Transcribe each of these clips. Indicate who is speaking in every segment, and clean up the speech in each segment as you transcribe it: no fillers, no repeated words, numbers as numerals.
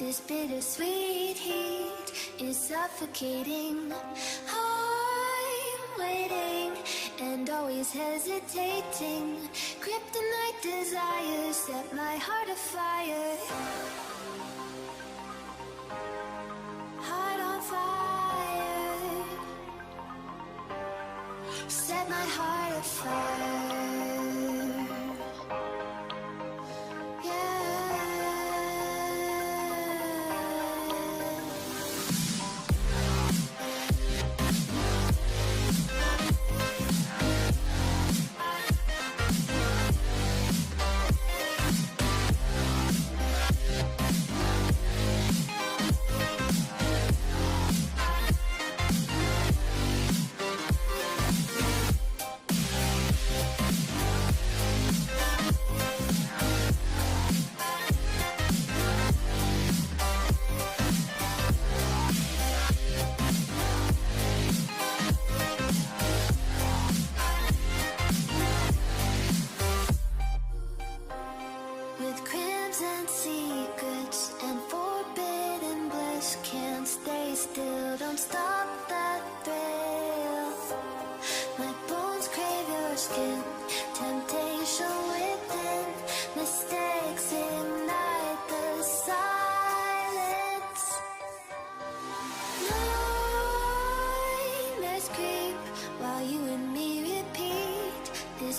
Speaker 1: This bittersweet heat is suffocating. I'm waiting and always hesitating. Kryptonite desires set my heart afire. Heart on fire. Set my heart afire.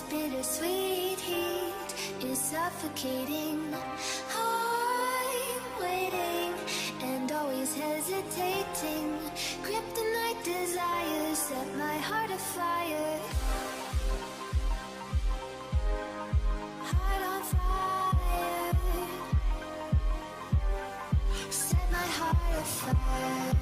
Speaker 1: Bittersweet heat is suffocating. I'm waiting and always hesitating. Kryptonite desires set my heart afire. Heart on fire. Set my heart afire.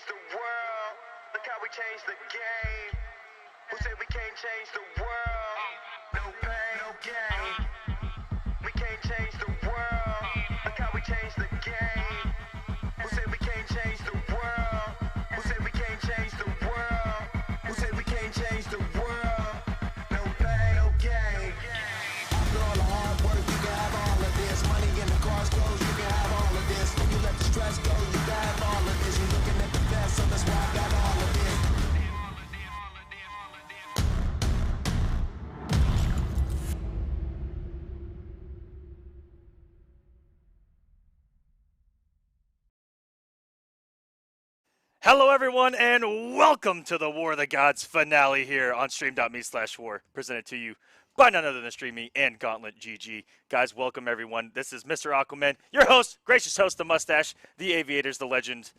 Speaker 2: change the world. Look how we changed the game. Who said we can't change the world? No pain, no gain. We can't change the world. Look how we changed the game. Who said we can't change the world? Who said we can't change the world? Who said we can't change the world? No pain, no gain. After all the hard work, you can have all of this. Money in the cars, clothes, you can have all of this. When you let the stress go, you can have all of this. You're looking at the best, so that's why I got all of this.
Speaker 3: Hello, everyone, and welcome to the War of the Gods finale here on stream.me/war, presented to you by none other than StreamMe and Gauntlet GG. Guys, welcome, everyone. This is Mr. Aquaman, your host, gracious host, the mustache, the aviators, the legend.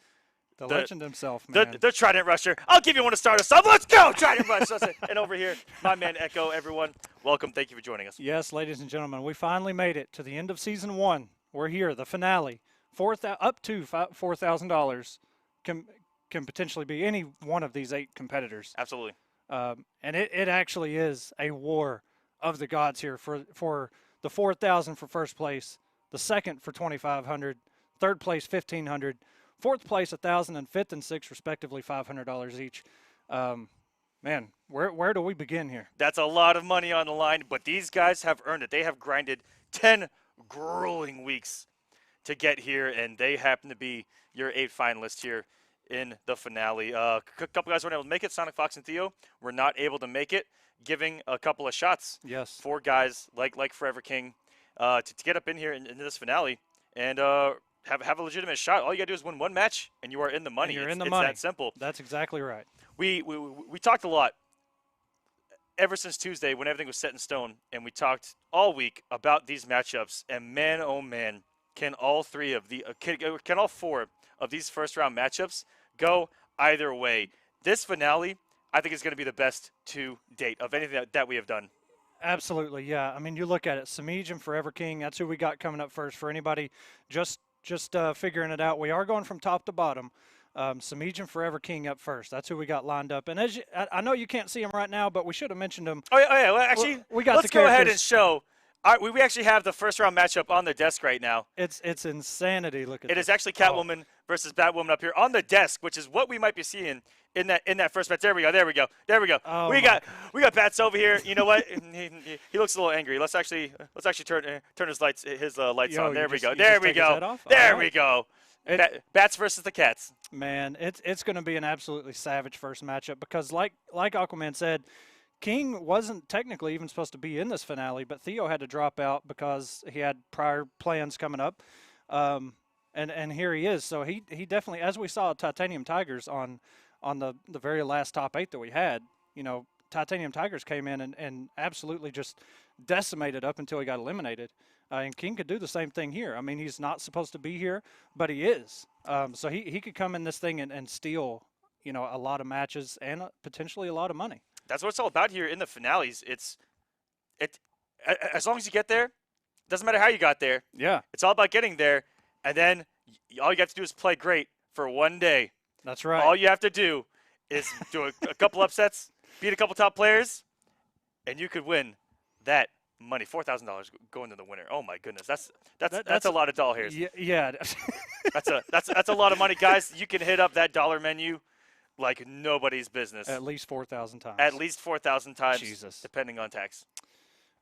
Speaker 4: The legend himself, man.
Speaker 3: The Trident Rusher. I'll give you one to start us off. Let's go, Trident Rusher. And over here, my man Echo, everyone. Welcome. Thank you for joining us.
Speaker 4: Yes, ladies and gentlemen, we finally made it to the end of Season 1. We're here, the finale. Up to $4,000 can potentially be any one of these 8 competitors.
Speaker 3: Absolutely.
Speaker 4: And it actually is a war of the gods here for the 4,000 for first place, the second for 2,500, third place 1,500, fourth place 1,000, and fifth and sixth respectively $500 each. Man, where do we begin here?
Speaker 3: That's a lot of money on the line, but these guys have earned it. They have grinded 10 grueling weeks to get here, and they happen to be your 8 finalists here in the finale. A couple guys weren't able to make it. SonicFox and Theo were not able to make it, giving a couple of shots.
Speaker 4: Yes.
Speaker 3: For guys like Forever King to get up in here into this finale and have a legitimate shot. All you got to do is win one match, and you are in the money.
Speaker 4: You're in the
Speaker 3: it's
Speaker 4: money.
Speaker 3: That simple.
Speaker 4: That's exactly right.
Speaker 3: We talked a lot ever since Tuesday when everything was set in stone, and we talked all week about these matchups. And man, oh man, can all 4 of these first round matchups go either way? This finale, I think, is going to be the best to date of anything that we have done.
Speaker 4: Absolutely, yeah. I mean, you look at it, Semiij and Forever King, that's who we got coming up first. For anybody just figuring it out, we are going from top to bottom. Semiij and Forever King up first. That's who we got lined up. And as I know you can't see them right now, but we should have mentioned them.
Speaker 3: Oh yeah. Well, actually, let's go ahead and show. We actually have the first round matchup on the desk right now.
Speaker 4: It's insanity. Look at
Speaker 3: it. It is actually Catwoman versus Batwoman up here on the desk, which is what we might be seeing in that first match. There we go.
Speaker 4: Oh,
Speaker 3: we got Bats over here. You know what? he looks a little angry. Let's actually turn his lights on. There we go. There we go. Bats versus the Cats.
Speaker 4: Man, it's going to be an absolutely savage first matchup because like Aquaman said, King wasn't technically even supposed to be in this finale, but Theo had to drop out because he had prior plans coming up. And here he is. So he definitely, as we saw Titanium Tigers on the very last top 8 that we had, Titanium Tigers came in and absolutely just decimated up until he got eliminated. And King could do the same thing here. I mean, he's not supposed to be here, but he is. So he could come in this thing and steal, a lot of matches and potentially a lot of money.
Speaker 3: That's what it's all about here in the finales. As long as you get there, doesn't matter how you got there.
Speaker 4: Yeah.
Speaker 3: It's all about getting there, and then all you have to do is play great for one day.
Speaker 4: That's right.
Speaker 3: All you have to do is do a couple upsets, beat a couple top players, and you could win that money. $4,000 going to the winner. Oh my goodness, that's a lot of doll hairs.
Speaker 4: Yeah.
Speaker 3: that's a lot of money, guys. You can hit up that dollar menu like nobody's business.
Speaker 4: At least 4,000 times.
Speaker 3: At least 4,000 times.
Speaker 4: Jesus.
Speaker 3: Depending on tax.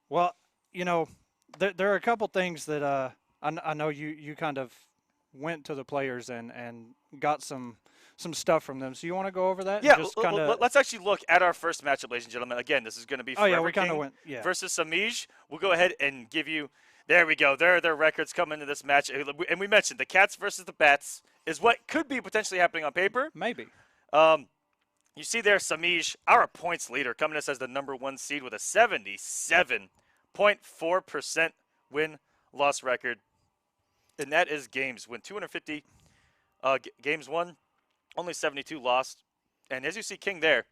Speaker 4: Well, there are a couple things that I know you kind of went to the players and got some stuff from them. So you want to go over that?
Speaker 3: Yeah, let's actually look at our first matchup, ladies and gentlemen. Again, this is going to be Forever King versus Semiij. We'll go ahead and give you – there we go. There are their records coming into this match. And we mentioned the Cats versus the Bats is what could be potentially happening on paper.
Speaker 4: Maybe.
Speaker 3: You see there Semiij, our points leader, coming to us as the #1 seed with a 77.4% win-loss record. And that is games. Win 250 games won, only 72 lost. And as you see, King there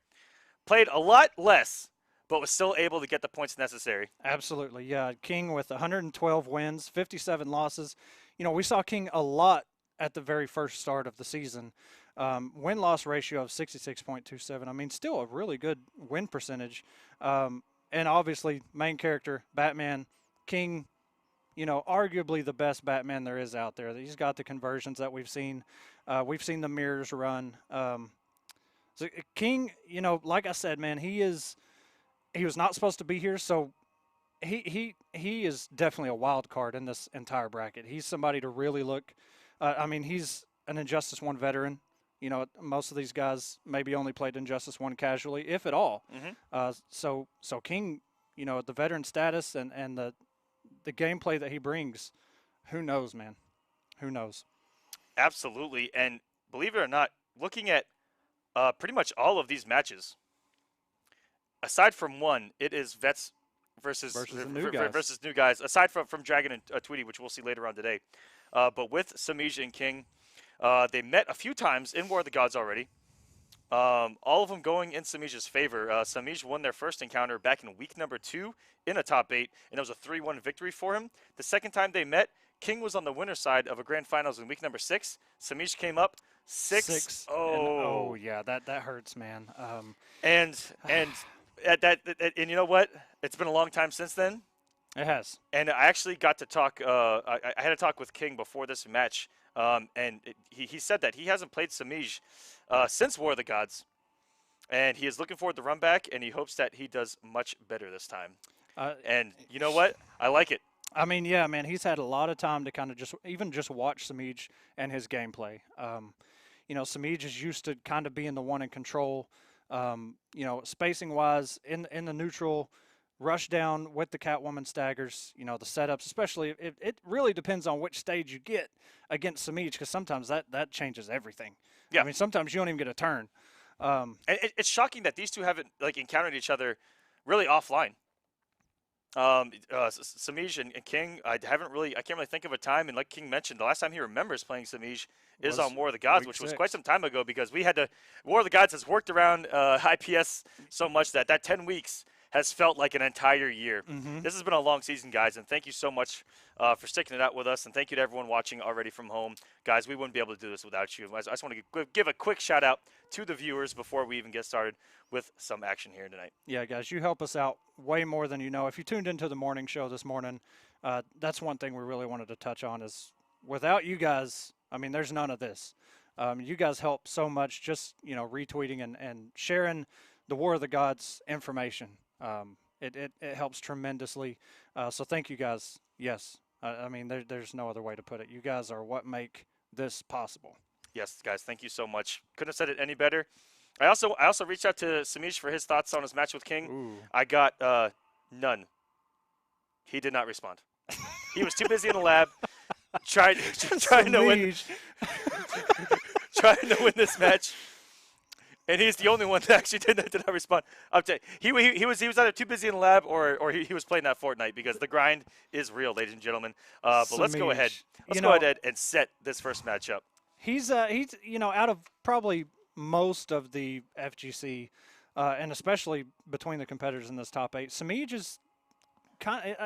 Speaker 3: played a lot less, but was still able to get the points necessary.
Speaker 4: Absolutely, yeah. King with 112 wins, 57 losses. We saw King a lot at the very first start of the season. Win-loss ratio of 66.27. I mean, still a really good win percentage. And obviously, main character, Batman, King, arguably the best Batman there is out there. He's got the conversions that we've seen. We've seen the mirrors run. So King, like I said, man, he was not supposed to be here, so he is definitely a wild card in this entire bracket. He's somebody to really look. I mean, he's an Injustice 1 veteran. Most of these guys maybe only played Injustice 1 casually, if at all. So King, the veteran status and the gameplay that he brings, who knows, man? Who knows?
Speaker 3: Absolutely. And believe it or not, looking at pretty much all of these matches, aside from one, it is vets versus new guys. Aside from Dragon and Tweedy, which we'll see later on today. But with Semiij and King, they met a few times in War of the Gods already. All of them going in Semiij's favor. Semiij won their first encounter back in week number 2 in a top 8, and it was a 3-1 victory for him. The second time they met, King was on the winner's side of a grand finals in week number 6. Semiij came up 6-0.
Speaker 4: Oh yeah, that hurts, man.
Speaker 3: And you know what? It's been a long time since then.
Speaker 4: It has.
Speaker 3: And I actually got to talk. I had a talk with King before this match, and he said that he hasn't played Semiij since War of the Gods, and he is looking forward to run back, and he hopes that he does much better this time. And you know what? I like it.
Speaker 4: I mean, yeah, man, he's had a lot of time to kind of just watch Semiij and his gameplay. Semiij is used to kind of being the one in control. Spacing wise, in the neutral, rush down with the Catwoman staggers. The setups, especially it really depends on which stage you get against Semiij, because sometimes that changes everything.
Speaker 3: Yeah.
Speaker 4: I mean, sometimes you don't even get a turn.
Speaker 3: And it's shocking that these two haven't encountered each other really offline. Semiij and King, I can't really think of a time, and like King mentioned, the last time he remembers playing Semiij is on War of the Gods, which was quite some time ago, because War of the Gods has worked around IPS so much that 10 weeks has felt like an entire year. This has been a long season, guys, and thank you so much for sticking it out with us, and thank you to everyone watching already from home. Guys, we wouldn't be able to do this without you. I just want to give a quick shout out to the viewers before we even get started with some action here tonight.
Speaker 4: Yeah, guys, you help us out way more than you know. If you tuned into the morning show this morning, that's one thing we really wanted to touch on is without you guys, I mean, there's none of this. You guys help so much just, retweeting and sharing the War of the Gods information. It helps tremendously. So thank you guys. Yes. I mean, there's no other way to put it. You guys are what make this possible.
Speaker 3: Yes, guys, thank you so much. Couldn't have said it any better. I also reached out to Semiij for his thoughts on his match with King.
Speaker 4: Ooh.
Speaker 3: I got none. He did not respond. He was too busy in the lab trying to win this match. And he's the only one that actually did not respond. He was either too busy in the lab or he was playing that Fortnite, because the grind is real, ladies and gentlemen. But let's go ahead. Let's go ahead and set this first matchup.
Speaker 4: He's out of probably most of the FGC, and especially between the competitors in this top 8, Semiij is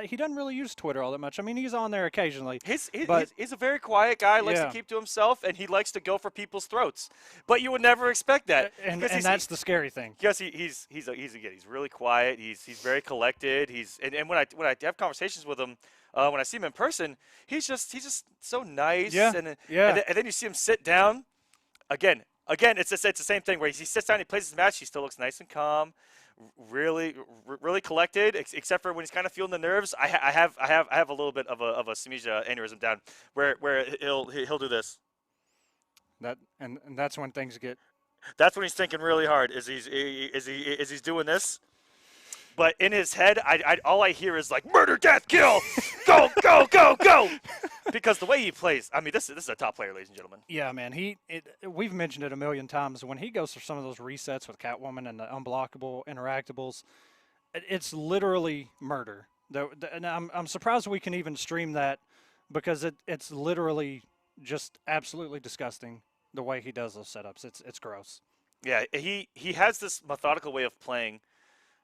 Speaker 4: he doesn't really use Twitter all that much. I mean, he's on there occasionally.
Speaker 3: He's a very quiet guy, likes to keep to himself, and he likes to go for people's throats. But you would never expect that.
Speaker 4: And that's the scary thing.
Speaker 3: Yes, he's really quiet. He's very collected. And when I have conversations with him, when I see him in person, he's just so nice.
Speaker 4: Yeah.
Speaker 3: And then you see him sit down. Again, it's the same thing where he sits down, he plays his match, he still looks nice and calm. Really collected, except for when he's kind of feeling the nerves. I have a little bit of a Semiij aneurysm down where he'll do this.
Speaker 4: And that's when things get.
Speaker 3: That's when he's thinking really hard. Is he's doing this? But in his head, all I hear is like murder, death, kill, go, go, go, go. Because the way he plays, I mean, this is a top player, ladies and gentlemen.
Speaker 4: Yeah, man. We've mentioned it a million times. When he goes through some of those resets with Catwoman and the unblockable interactables, it's literally murder. And I'm surprised we can even stream that, because it's literally just absolutely disgusting the way he does those setups. It's gross.
Speaker 3: Yeah, he has this methodical way of playing.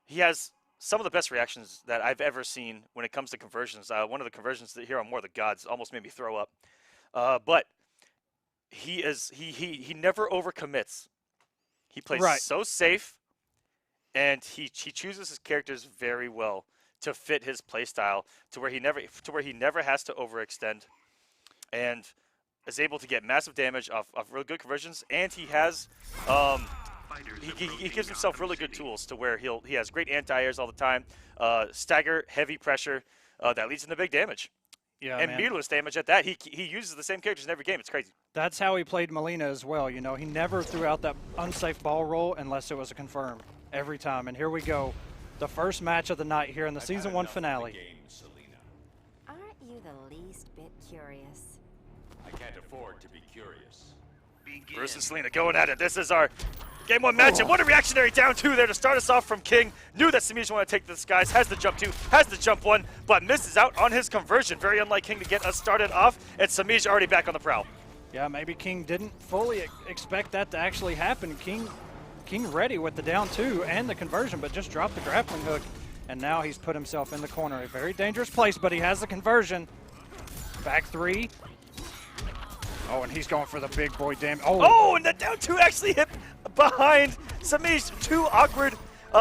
Speaker 3: He has some of the best reactions that I've ever seen when it comes to conversions. One of the conversions here on War of the Gods almost made me throw up. But he never overcommits. He plays
Speaker 4: Right.
Speaker 3: so safe, and he chooses his characters very well to fit his play style to where he never has to overextend, and is able to get massive damage off really good conversions. And he has he gives himself really good tools to where he has great anti-airs all the time, stagger, heavy pressure that leads into big damage.
Speaker 4: Yeah,
Speaker 3: And
Speaker 4: man.
Speaker 3: meterless damage at that. He uses the same characters in every game. It's crazy.
Speaker 4: That's how he played Molina as well. You know, he never threw out that unsafe ball roll unless it was a confirm every time. And here we go, the first match of the night here in the Season 1 finale.
Speaker 5: Aren't you the least bit curious?
Speaker 6: I can't afford to be curious.
Speaker 3: Bruce and Selena going at it. This is our Game 1 match. And what a reactionary down 2 there to start us off from King. Knew that Semiij wanted to take this, guys. Has the jump 2, has the jump 1, but misses out on his conversion. Very unlike King to get us started off. And Semiij already back on the prowl.
Speaker 4: Yeah, maybe King didn't fully expect that to actually happen. King ready with the down 2 and the conversion, but just dropped the grappling hook. And now he's put himself in the corner. A very dangerous place, but he has the conversion. Back 3. Oh, and he's going for the big boy damage.
Speaker 3: Oh, and the down 2 actually hit behind Semiij. 2 awkward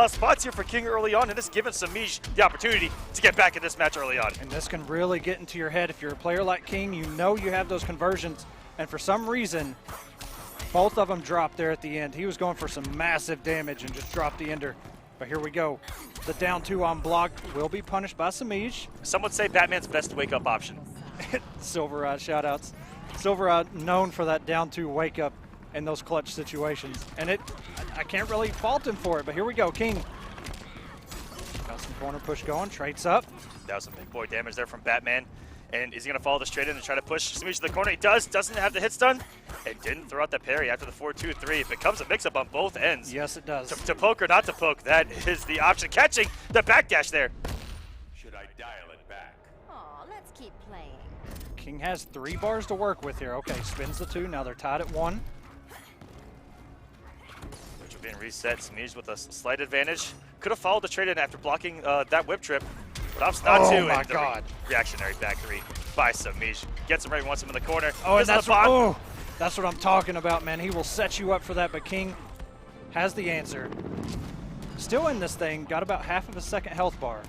Speaker 3: spots here for King early on, and this giving Semiij the opportunity to get back in this match early on.
Speaker 4: And this can really get into your head. If you're a player like King, you know you have those conversions. And for some reason, both of them dropped there at the end. He was going for some massive damage and just dropped the ender. But here we go. The down 2 on block will be punished by Semiij.
Speaker 3: Some would say Batman's best wake-up option.
Speaker 4: SylverRye shoutouts. SylverRye known for that down 2 wake up in those clutch situations. And I can't really fault him for it, but here we go. King got some corner push going, traits up.
Speaker 3: That was some big boy damage there from Batman. And is he going to follow the straight in and try to push Semiij to the corner? He does. Doesn't have the hit stun. And didn't throw out the parry after the 4-2-3. It becomes a mix-up on both ends.
Speaker 4: Yes, it does.
Speaker 3: To poke or not to poke, that is the option. Catching the backdash there.
Speaker 6: Should I dial it back?
Speaker 5: Aw, let's keep playing.
Speaker 4: King has 3 bars to work with here. Okay, spins the 2. Now they're tied at 1.
Speaker 3: Which are being reset. Semiij with a slight advantage. Could have followed the trade in after blocking that whip trip. But opts not
Speaker 4: Oh
Speaker 3: to.
Speaker 4: my
Speaker 3: and the
Speaker 4: God.
Speaker 3: Reactionary back 3 by Semiij. Gets him right, wants him in the corner.
Speaker 4: Oh, and
Speaker 3: Misses
Speaker 4: that's
Speaker 3: the bot.
Speaker 4: that's what I'm talking about, man. He will set you up for that, but King has the answer. Still in this thing, got about half of a second health bar.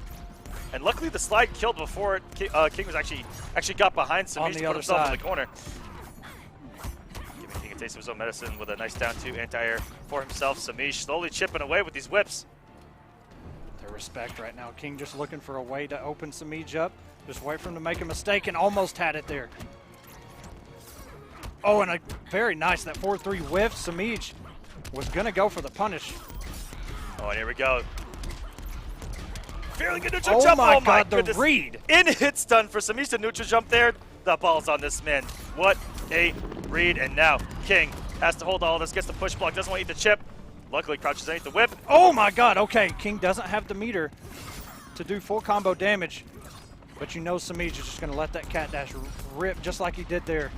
Speaker 3: And luckily the slide killed before King was actually got behind Semiij
Speaker 4: On
Speaker 3: to
Speaker 4: the
Speaker 3: put
Speaker 4: other
Speaker 3: himself in
Speaker 4: side.
Speaker 3: the corner. Giving King a taste of his own medicine with a nice down 2 anti-air for himself. Semiij slowly chipping away with these whips.
Speaker 4: Their respect right now. King just looking for a way to open Semiij up. Just wait for him to make a mistake and almost had it there. Oh, and a very nice, that 4-3 whiff. Semiij was going to go for the punish.
Speaker 3: Oh, and here we go. Fairly good neutral
Speaker 4: Oh
Speaker 3: jump.
Speaker 4: my
Speaker 3: Oh my
Speaker 4: God, the
Speaker 3: goodness.
Speaker 4: read.
Speaker 3: In hit stun for Semiij to neutral jump there. The ball's on this man. What a read. And now King has to hold all this, gets the push block, doesn't want to eat the chip. Luckily crouches underneath the whip.
Speaker 4: Oh my God, okay. King doesn't have the meter to do full combo damage. But you know Semiij is just going to let that cat dash rip just like he did there.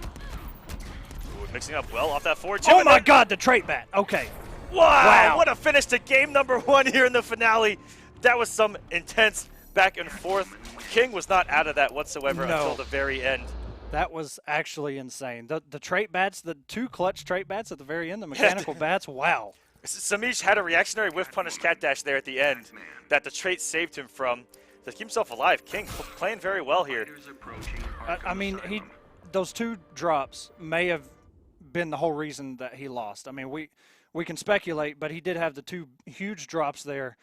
Speaker 3: Ooh, mixing up well off that forward chip.
Speaker 4: Oh
Speaker 3: and
Speaker 4: my
Speaker 3: then-
Speaker 4: God, the trait bat. Okay.
Speaker 3: Wow, what a finish to game number 1 here in the finale. That was some intense back and forth. King was not out of that whatsoever
Speaker 4: No.
Speaker 3: until the very end.
Speaker 4: That was actually insane. The trait bats, the 2 clutch trait bats at the very end, the mechanical bats, wow.
Speaker 3: Semiij had a reactionary whiff punish cat dash there at the end that the trait saved him from to keep himself alive. King playing very well here.
Speaker 4: I mean, those 2 drops may have been the whole reason that he lost. I mean, we can speculate, but he did have the 2 huge drops there.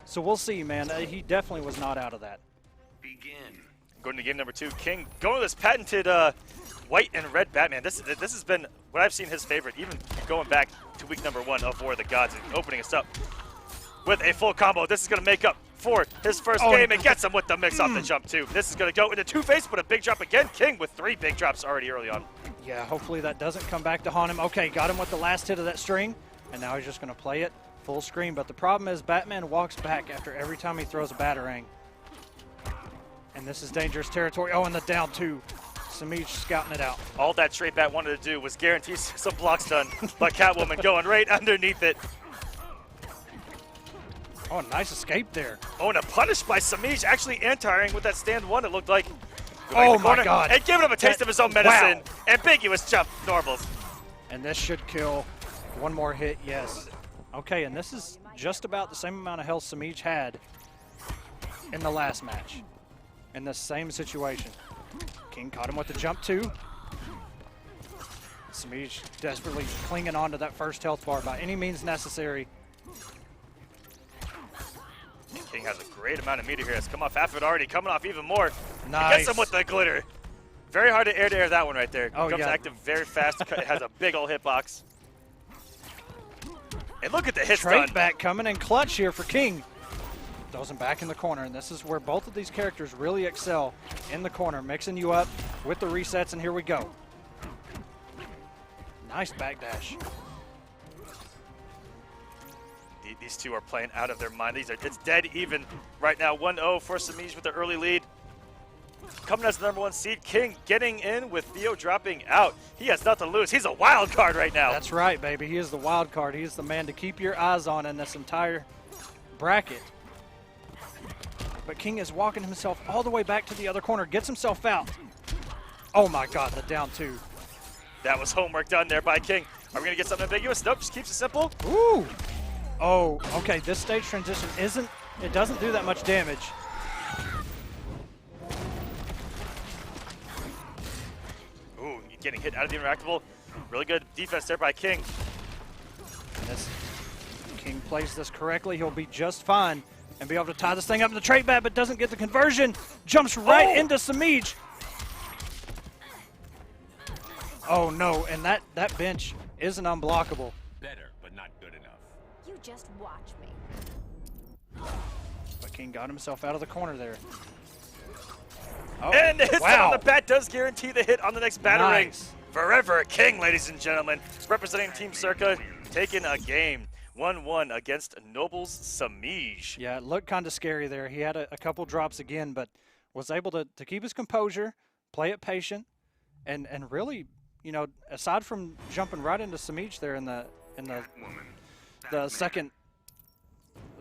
Speaker 4: So we'll see, man. He definitely was not out of that.
Speaker 3: Going to game number 2, King going to this patented white and red Batman. This has been what I've seen his favorite, even going back to week number 1 of War of the Gods and opening us up with a full combo. This is going to make up for his first game and gets him with the mix off the jump too. This is going to go into 2-face, but a big drop again. King with 3 big drops already early on.
Speaker 4: Yeah, hopefully that doesn't come back to haunt him. Okay, got him with the last hit of that string, and now he's just going to play it full screen. But the problem is Batman walks back after every time he throws a batarang. And this is dangerous territory. Oh, and the down 2. Semiij scouting it out.
Speaker 3: All that straight bat wanted to do was guarantee some blocks done, but Catwoman going right underneath it.
Speaker 4: Oh, nice escape there.
Speaker 3: Oh, and a punish by Semiij, actually anti-airing with that stand 1, it looked like. Going in
Speaker 4: Oh
Speaker 3: the
Speaker 4: my
Speaker 3: corner
Speaker 4: God.
Speaker 3: And giving him a taste
Speaker 4: That-
Speaker 3: of his own
Speaker 4: wow.
Speaker 3: medicine. Ambiguous jump normals.
Speaker 4: And this should kill. One more hit, yes. Okay, and this is just about the same amount of health Semiij had in the last match. In the same situation. King caught him with the jump too. Semiij desperately clinging on to that first health bar by any means necessary.
Speaker 3: And King has a great amount of meter here. It's come off half of it already. Coming off even more. He
Speaker 4: Nice.
Speaker 3: gets him with the glitter. Very hard to air that one right there.
Speaker 4: Oh,
Speaker 3: Becomes
Speaker 4: yeah.
Speaker 3: active very fast. It has a big old hitbox. And look at the hits done.
Speaker 4: Straight back coming in clutch here for King. Throws him back in the corner, and this is where both of these characters really excel in the corner, mixing you up with the resets, and here we go. Nice backdash.
Speaker 3: These two are playing out of their mind. It's dead even right now. 1-0 for Semiij with the early lead. Coming as the number 1 seed, King getting in with Theo dropping out. He has nothing to lose. He's a wild card right now.
Speaker 4: That's right, baby. He is the wild card. He is the man to keep your eyes on in this entire bracket. But King is walking himself all the way back to the other corner, gets himself out. Oh my God, the down 2.
Speaker 3: That was homework done there by King. Are we going to get something ambiguous? Nope, just keeps it simple.
Speaker 4: Ooh. Oh, okay. This stage transition it doesn't do that much damage.
Speaker 3: Ooh, getting hit out of the interactable. Really good defense there by King.
Speaker 4: This King plays this correctly. He'll be just fine and be able to tie this thing up in the trait bat, but doesn't get the conversion. Jumps right into Semiij. Oh no, and that bench isn't unblockable.
Speaker 6: Better, but not good enough.
Speaker 5: You just watch me.
Speaker 4: But King got himself out of the corner there. Oh,
Speaker 3: And the hit
Speaker 4: wow.
Speaker 3: on the bat does guarantee the hit on the next battering.
Speaker 4: Nice.
Speaker 3: Forever King, ladies and gentlemen. Representing Team Circa, taking a game. 1-1 against Nobles Semiij.
Speaker 4: Yeah, it looked kind of scary there. He had a couple drops again, but was able to keep his composure, play it patient, and really, you know, aside from jumping right into Semiij there in the second,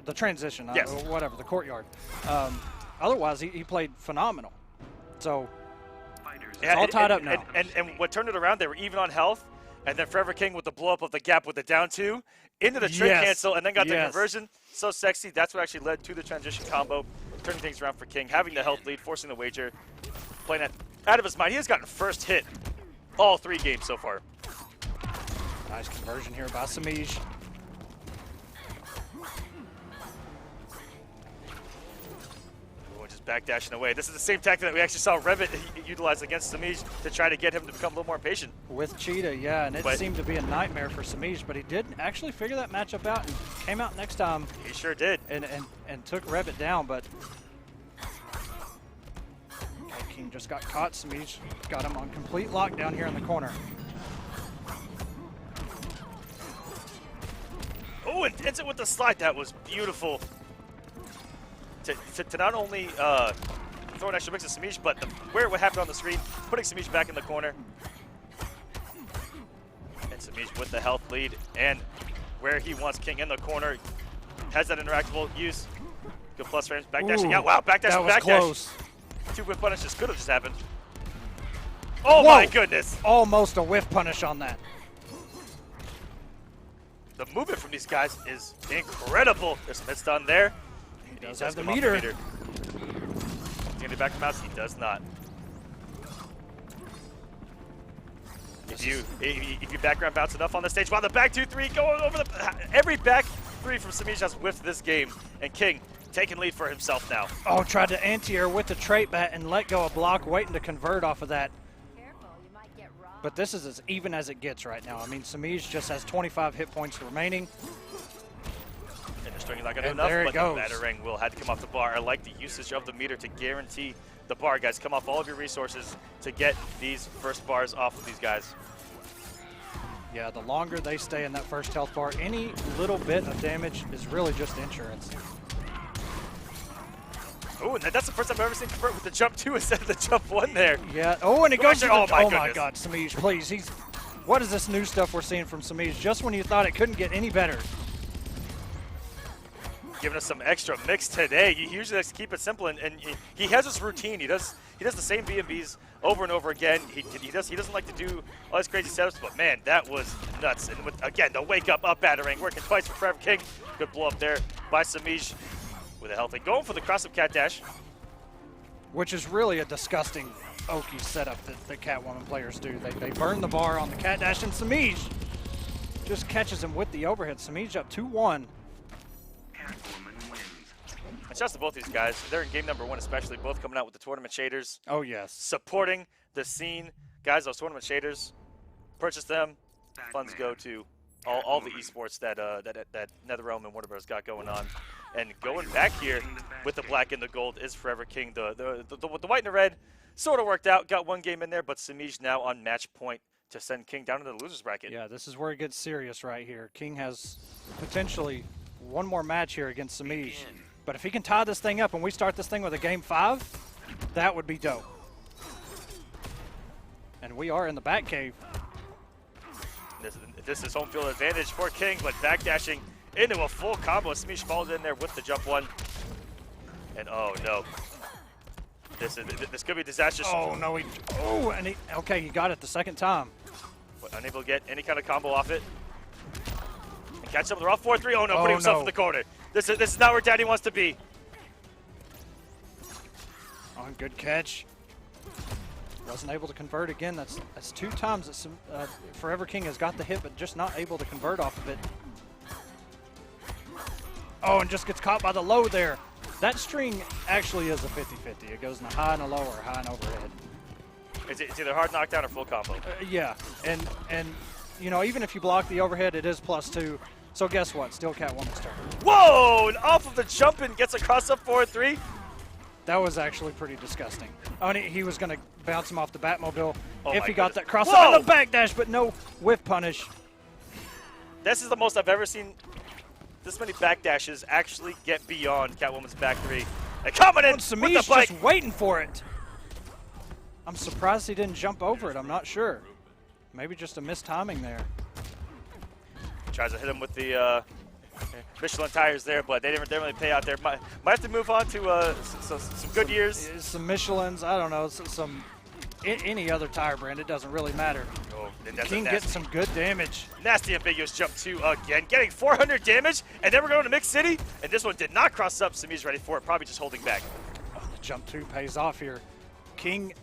Speaker 4: the transition,
Speaker 3: Yes.
Speaker 4: whatever, the courtyard. Otherwise, he played phenomenal. So it's all tied up now.
Speaker 3: And what turned it around, they were even on health, and then Forever King with the blow up of the gap with the down 2 into the trait
Speaker 4: Yes.
Speaker 3: cancel, and then got the
Speaker 4: Yes.
Speaker 3: conversion. So sexy. That's what actually led to the transition combo, turning things around for King, having the health lead, forcing the wager, playing it out of his mind. He has gotten first hit all 3 games so far.
Speaker 4: Nice conversion here by Semiij.
Speaker 3: Just backdashing away. This is the same tactic that we actually saw Revit utilize against Semiij to try to get him to become a little more impatient.
Speaker 4: With Cheetah, yeah, and it
Speaker 3: But-
Speaker 4: seemed to be a nightmare for Semiij, but he did actually figure that matchup out and came out next time
Speaker 3: He sure did.
Speaker 4: and took Revit down, but King just got caught. Semiij got him on complete lockdown here in the corner.
Speaker 3: Oh, and hits it with the slide. That was beautiful. To not only throw an extra mix of Semiij, but what happened on the screen, putting Semiij back in the corner. And Semiij with the health lead, and where he wants King in the corner, has that interactable use. Good plus frames, backdashing
Speaker 4: Ooh,
Speaker 3: out. Wow, backdash
Speaker 4: that
Speaker 3: from
Speaker 4: was
Speaker 3: backdash.
Speaker 4: close.
Speaker 3: 2 whip punishes could have just happened. Oh
Speaker 4: Whoa.
Speaker 3: my goodness.
Speaker 4: Almost a whiff punish on that.
Speaker 3: The movement from these guys is incredible. There's some hits done there. He
Speaker 4: does have the
Speaker 3: come off
Speaker 4: meter.
Speaker 3: He's going to back him out. He does not. If you background bounce enough on the stage, wow, the back 2-3 going over every back 3 from Semiij has whiffed this game, and King taking lead for himself now.
Speaker 4: Oh, tried to anti-air with the trait bat and let go a block, waiting to convert off of that.
Speaker 5: Careful, you might get robbed.
Speaker 4: But this is as even as it gets right now. I mean, Semiij just has 25 hit points remaining.
Speaker 3: And the string is not going to do
Speaker 4: And
Speaker 3: enough,
Speaker 4: there it
Speaker 3: but
Speaker 4: goes.
Speaker 3: the battering will have to come off the bar. I like the usage of the meter to guarantee the bar, guys. Come off all of your resources to get these first bars off of these guys.
Speaker 4: Yeah, the longer they stay in that first health bar, any little bit of damage is really just insurance.
Speaker 3: Oh, and that's the first time I've ever seen convert with the jump 2 instead of the jump 1 there.
Speaker 4: Yeah. Oh, and it goes to the,
Speaker 3: Oh, my
Speaker 4: oh my
Speaker 3: goodness.
Speaker 4: God, Semiij, please. What is this new stuff we're seeing from Semiij? Just when you thought it couldn't get any better.
Speaker 3: giving us some extra mix today. He usually likes to keep it simple, and he has this routine. He does the same B&Bs over and over again. He doesn't like to do all these crazy setups, but man, that was nuts. And with, again, the wake up battering, working twice for Forever King. Good blow up there by Semiij with a healthy. Going for the cross-up cat dash.
Speaker 4: Which is really a disgusting Oki setup that the Catwoman players do. They burn the bar on the cat dash, and Semiij just catches him with the overhead. Semiij up 2-1.
Speaker 3: And shouts to both these guys. They're in game number 1 especially, both coming out with the tournament shaders.
Speaker 4: Oh, yes.
Speaker 3: Supporting the scene. Guys, those tournament shaders, purchase them. Funds go to all the esports that NetherRealm and Warner Bros. Got going on. And going back here with the black and the gold is Forever King. The white and the red sort of worked out. Got one game in there, but Semiij now on match point to send King down into the loser's bracket.
Speaker 4: Yeah, this is where it gets serious right here. King has potentially one more match here against Semiij. But if he can tie this thing up and we start this thing with a game 5, that would be dope. And we are in the back cave.
Speaker 3: This is home field advantage for King, but backdashing into a full combo. Semiij falls in there with the jump one. And oh no. This could be disastrous.
Speaker 4: Oh no, okay, he got it the second time.
Speaker 3: But unable to get any kind of combo off it. And catch up with the raw 4-3. Oh no, putting himself in the corner. This is not where Daddy wants to be.
Speaker 4: On good catch. Wasn't able to convert again. That's 2 times that Forever King has got the hit, but just not able to convert off of it. Oh, and just gets caught by the low there. That string actually is a 50-50. It goes in a high and a low or high and overhead.
Speaker 3: It's either hard knockdown or full combo.
Speaker 4: Yeah, and you know, even if you block the overhead, it is +2. So guess what? Still Catwoman's turn.
Speaker 3: Whoa! And off of the jump and gets across up 4-3.
Speaker 4: That was actually pretty disgusting. Oh, and he was going to bounce him off the Batmobile if he got
Speaker 3: goodness.
Speaker 4: that cross up and the backdash, but no whiff punish.
Speaker 3: This is the most I've ever seen this many backdashes actually get beyond Catwoman's back 3. And coming in with
Speaker 4: Semiij
Speaker 3: the bike.
Speaker 4: just waiting for it. I'm surprised he didn't jump over it. I'm not sure. Maybe just a missed timing there.
Speaker 3: Tries to hit him with the Michelin tires there, but they didn't really pay out there. Might have to move on to some good years.
Speaker 4: Some Michelins, I don't know, any other tire brand, it doesn't really matter.
Speaker 3: Oh, that's
Speaker 4: King gets some good damage.
Speaker 3: Nasty ambiguous jump 2 again, getting 400 damage, and then we're going to Mix City, and this one did not cross up. Semiij's ready for it, probably just holding back.
Speaker 4: Oh, the jump 2 pays off here. King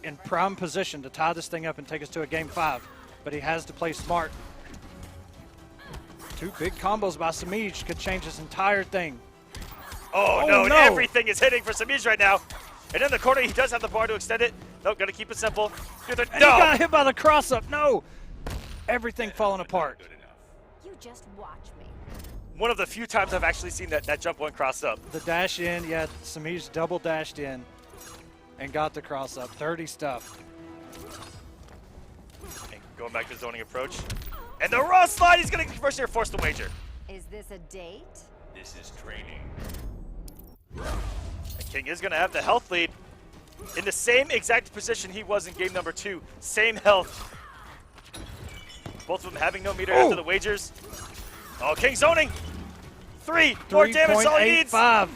Speaker 4: in prime position to tie this thing up and take us to a game 5, but he has to play smart. 2 big combos by Semiij could change this entire thing.
Speaker 3: Oh no, and everything is hitting for Semiij right now. And in the corner, he does have the bar to extend it. Nope, gotta keep it simple.
Speaker 4: And he got hit by the cross-up, no! Everything falling apart.
Speaker 5: You just watch me.
Speaker 3: One of the few times I've actually seen that jump 1 cross up.
Speaker 4: The dash in, yeah, Semiij double dashed in and got the cross-up, 30 stuff.
Speaker 3: And going back to the zoning approach. And the raw slide, he's gonna first here force the wager.
Speaker 5: Is this a date?
Speaker 6: This is training.
Speaker 3: And King is gonna have the health lead in the same exact position he was in game number 2. Same health. Both of them having no meter after the wagers. Oh, King zoning. 3 more damage, all he needs.
Speaker 4: 3.85.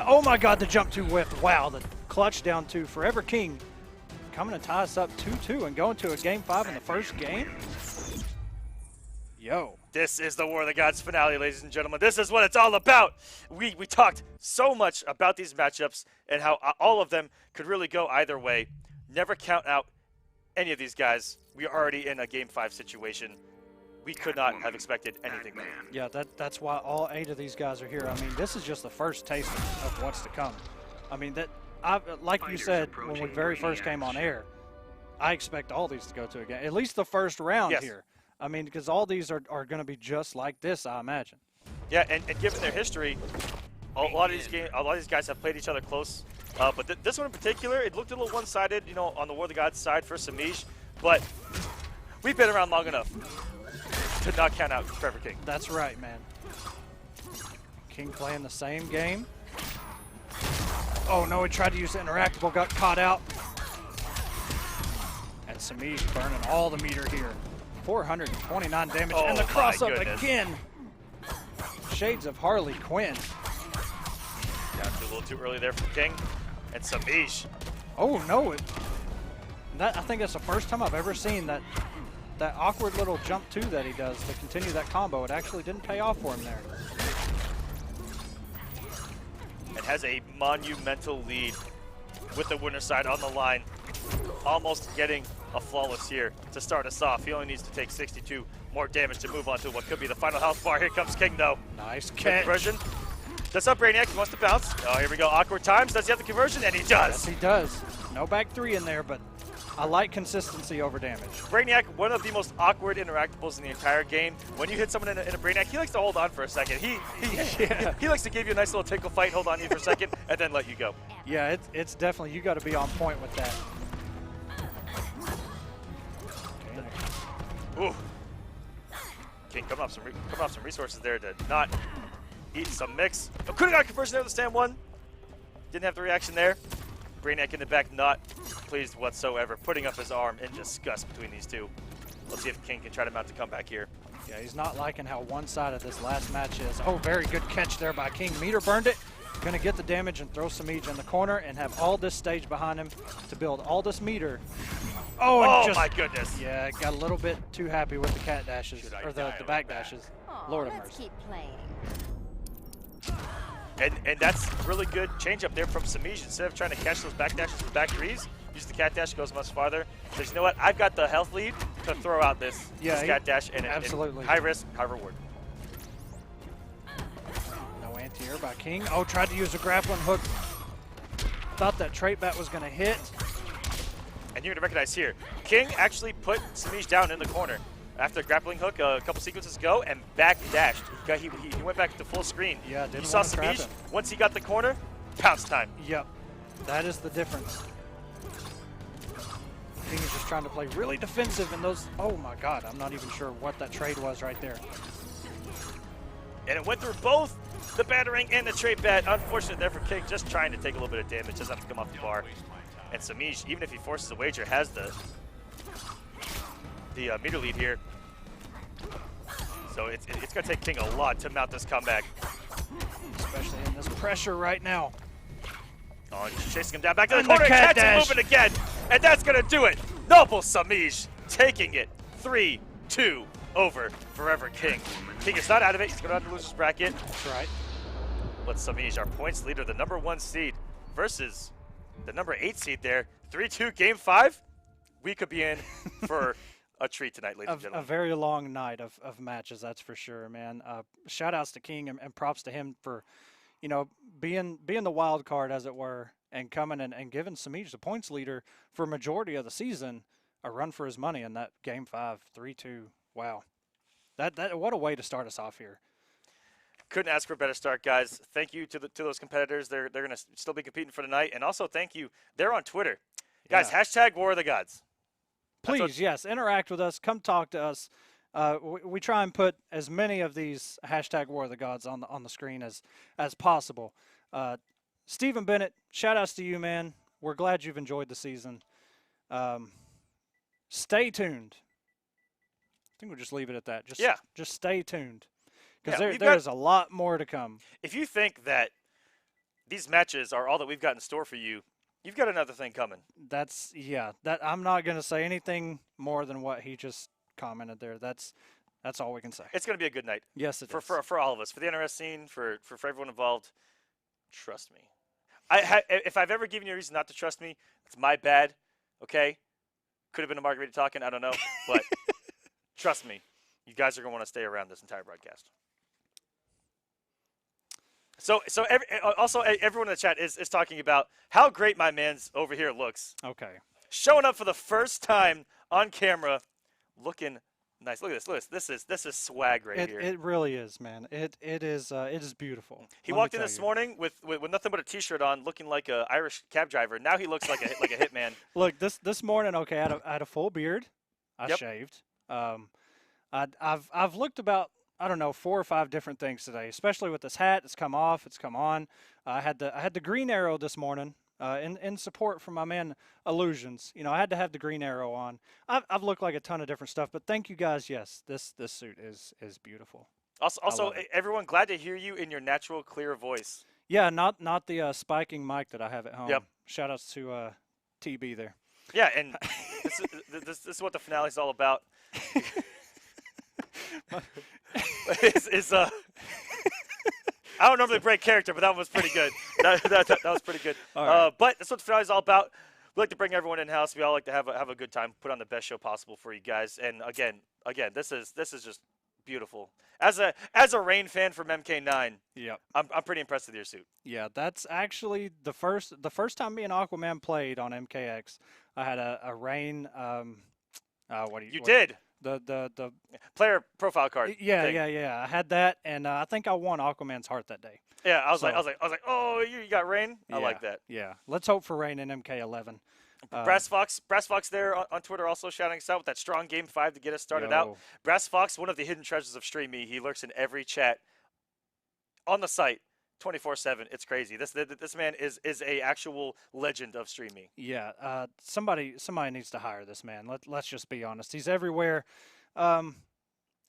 Speaker 4: Oh my God, the jump 2 whiff. Wow, the clutch down 2. Forever King coming to tie us up 2-2 and going to a game 5 in the first game. Yo.
Speaker 3: This is the War of the Gods finale, ladies and gentlemen. This is what it's all about. We talked so much about these matchups and how all of them could really go either way. Never count out any of these guys. We are already in a game 5 situation. We could not have expected anything better.
Speaker 4: Yeah, that's why all 8 of these guys are here. I mean, this is just the first taste of what's to come. I mean, like you said when we very first came on air, I expect all these to go to a game, at least the first round here. I mean, because all these are going to be just like this, I imagine.
Speaker 3: Yeah, and given their history, a lot of these guys have played each other close. But this one in particular, it looked a little one-sided, you know, on the War of the Gods side for Semiij. But we've been around long enough to not count out Forever King.
Speaker 4: That's right, man. King playing the same game. Oh no, he tried to use the interactable, got caught out. And Semiij burning all the meter here. 429 damage, and the cross-up again. Shades of Harley Quinn.
Speaker 3: little too early there from King. And Semiij.
Speaker 4: Oh no! I think that's the first time I've ever seen that awkward little jump two that he does to continue that combo. It actually didn't pay off for him there.
Speaker 3: And has a monumental lead with the winner side on the line. Almost getting a flawless here to start us off. He only needs to take 62 more damage to move on to what could be the final health bar. Here comes King, though.
Speaker 4: Nice
Speaker 3: Good
Speaker 4: catch.
Speaker 3: conversion. That's up, Brainiac. He wants to bounce. Oh, here we go. Awkward times. Does he have the conversion? And he does.
Speaker 4: Yes, he does. No back three in there, but I like consistency over damage.
Speaker 3: Brainiac, one of the most awkward interactables in the entire game. When you hit someone in a Brainiac, he likes to hold on for a second. He likes to give you a nice little tickle fight, hold on to you for a second, and then let you go.
Speaker 4: Yeah, it's definitely, you got to be on point with that.
Speaker 3: Ooh. King coming off some resources there to not eat some mix. Oh, could have got a conversion there with the stand one. Didn't have the reaction there. Brainiac in the back, not pleased whatsoever, putting up his arm in disgust between these two. Let's see if King can try to mount the comeback here.
Speaker 4: Yeah, he's not liking how one-sided this last match is. Oh, very good catch there by King. Meter burned it. Going to get the damage and throw Semiij in the corner and have all this stage behind him to build all this meter. Oh, and just,
Speaker 3: my goodness.
Speaker 4: Yeah, got a little bit too happy with the cat dashes, or the back dashes.
Speaker 5: Aw,
Speaker 4: Lord of
Speaker 5: let's
Speaker 4: mercy.
Speaker 5: keep playing.
Speaker 3: And that's really good change up there from Semiij. Instead of trying to catch those back dashes with back threes, use the cat dash, goes much farther. Says, you know what, I've got the health lead to throw out this cat dash, and
Speaker 4: absolutely.
Speaker 3: high risk, high reward.
Speaker 4: No anti-air by King. Oh, tried to use a grappling hook. Thought that trait bat was going to hit.
Speaker 3: And you're going to recognize here, King actually put Semiij down in the corner after a grappling hook a couple sequences ago and back dashed. He went back to full screen.
Speaker 4: Yeah, didn't
Speaker 3: you saw
Speaker 4: want to trap
Speaker 3: Semiij,
Speaker 4: him.
Speaker 3: once he got the corner, pounce time.
Speaker 4: Yep, that is the difference. King is just trying to play really defensive, and those, oh my God, I'm not even sure what that trade was right there.
Speaker 3: And it went through both the battering and the trade bat. Unfortunate there for King, just trying to take a little bit of damage, doesn't have to come off the bar. And Semiij, even if he forces a wager, has the meter lead here. So it's going to take King a lot to mount this comeback.
Speaker 4: Especially in this pressure right now.
Speaker 3: Oh, and he's chasing him down back to the
Speaker 4: And the
Speaker 3: corner.
Speaker 4: cat
Speaker 3: Catch him
Speaker 4: dash.
Speaker 3: moving again. And that's going to do it. Noble Semiij taking it 3-2 over Forever King. King is not out of it. He's going to have to lose his bracket.
Speaker 4: That's right.
Speaker 3: But Semiij, our points leader, the #1 seed versus the #8 seed there. 3-2 game 5. We could be in for a treat tonight, ladies and
Speaker 4: A
Speaker 3: gentlemen.
Speaker 4: very long night of matches, that's for sure, man. Shout outs to King and props to him for, you know, being the wild card, as it were, and coming and giving Semiij, the points leader for a majority of the season, a run for his money in that game 5, 3-2. Wow. That what a way to start us off here.
Speaker 3: Couldn't ask for a better start, guys. Thank you to those competitors. They're going to still be competing for tonight. And also thank you. They're on Twitter. Guys,
Speaker 4: Yeah.
Speaker 3: hashtag War of the Gods.
Speaker 4: Please, yes, interact with us. Come talk to us. We try and put as many of these hashtag War of the Gods on the screen as possible. Stephen Bennett, shout outs to you, man. We're glad you've enjoyed the season. Stay tuned. I think we'll just leave it at that. Just stay tuned. Because there's a lot more to come.
Speaker 3: If you think that these matches are all that we've got in store for you, you've got another thing coming.
Speaker 4: I'm not going to say anything more than what he just commented there. That's all we can say.
Speaker 3: It's going to be a good night.
Speaker 4: Yes, it is.
Speaker 3: For all of us, for the NRS scene, for everyone involved. Trust me. If I've ever given you a reason not to trust me, it's my bad. Okay, could have been a margarita talking. I don't know, but trust me, you guys are going to want to stay around this entire broadcast. So everyone in the chat is talking about how great my man's over here looks.
Speaker 4: Okay.
Speaker 3: Showing up for the first time on camera, looking nice. Look at this. This is swag right here.
Speaker 4: It really is, man. It is beautiful.
Speaker 3: He walked in this morning with nothing but a T-shirt on, looking like an Irish cab driver. Now he looks like a hitman.
Speaker 4: Look, this morning, okay, I had a full beard. I
Speaker 3: Yep.
Speaker 4: shaved. I've looked about, I don't know, 4 or 5 different things today, especially with this hat. It's come off, it's come on. I had the green arrow this morning in support from my man Illusions. You know, I had to have the green arrow on. I've looked like a ton of different stuff, but thank you guys. Yes, this suit is beautiful.
Speaker 3: Also
Speaker 4: love it.
Speaker 3: everyone, glad to hear you in your natural, clear voice.
Speaker 4: Yeah, not the spiking mic that I have at home.
Speaker 3: Yep.
Speaker 4: Shout outs to TB there.
Speaker 3: Yeah, and this is what the finale's all about. I don't normally break character, but that one was pretty good. That was pretty good.
Speaker 4: All right.
Speaker 3: But that's what the finale's all about. We like to bring everyone in house. We all like to have a good time, put on the best show possible for you guys. And again, this is just beautiful. As a Rain fan from MK9,
Speaker 4: Yep.
Speaker 3: I'm pretty impressed with your suit.
Speaker 4: Yeah, that's actually the first time me and Aquaman played on MKX. I had a Rain.
Speaker 3: You did
Speaker 4: The
Speaker 3: player profile card.
Speaker 4: yeah
Speaker 3: thing.
Speaker 4: yeah I had that, and I think I won Aquaman's heart that day.
Speaker 3: Yeah, I was
Speaker 4: So-
Speaker 3: like, oh, you got Rain. I
Speaker 4: Yeah,
Speaker 3: like that.
Speaker 4: Yeah, let's hope for Rain in MK11.
Speaker 3: Brass Fox there on Twitter also shouting us out with that strong game 5 to get us started out.
Speaker 4: Yo.
Speaker 3: Brass Fox, one of the hidden treasures of StreamMe. He lurks in every chat on the site 24/7. It's crazy. This man is a actual legend of StreamMe.
Speaker 4: Yeah, somebody needs to hire this man. Let's just be honest. He's everywhere.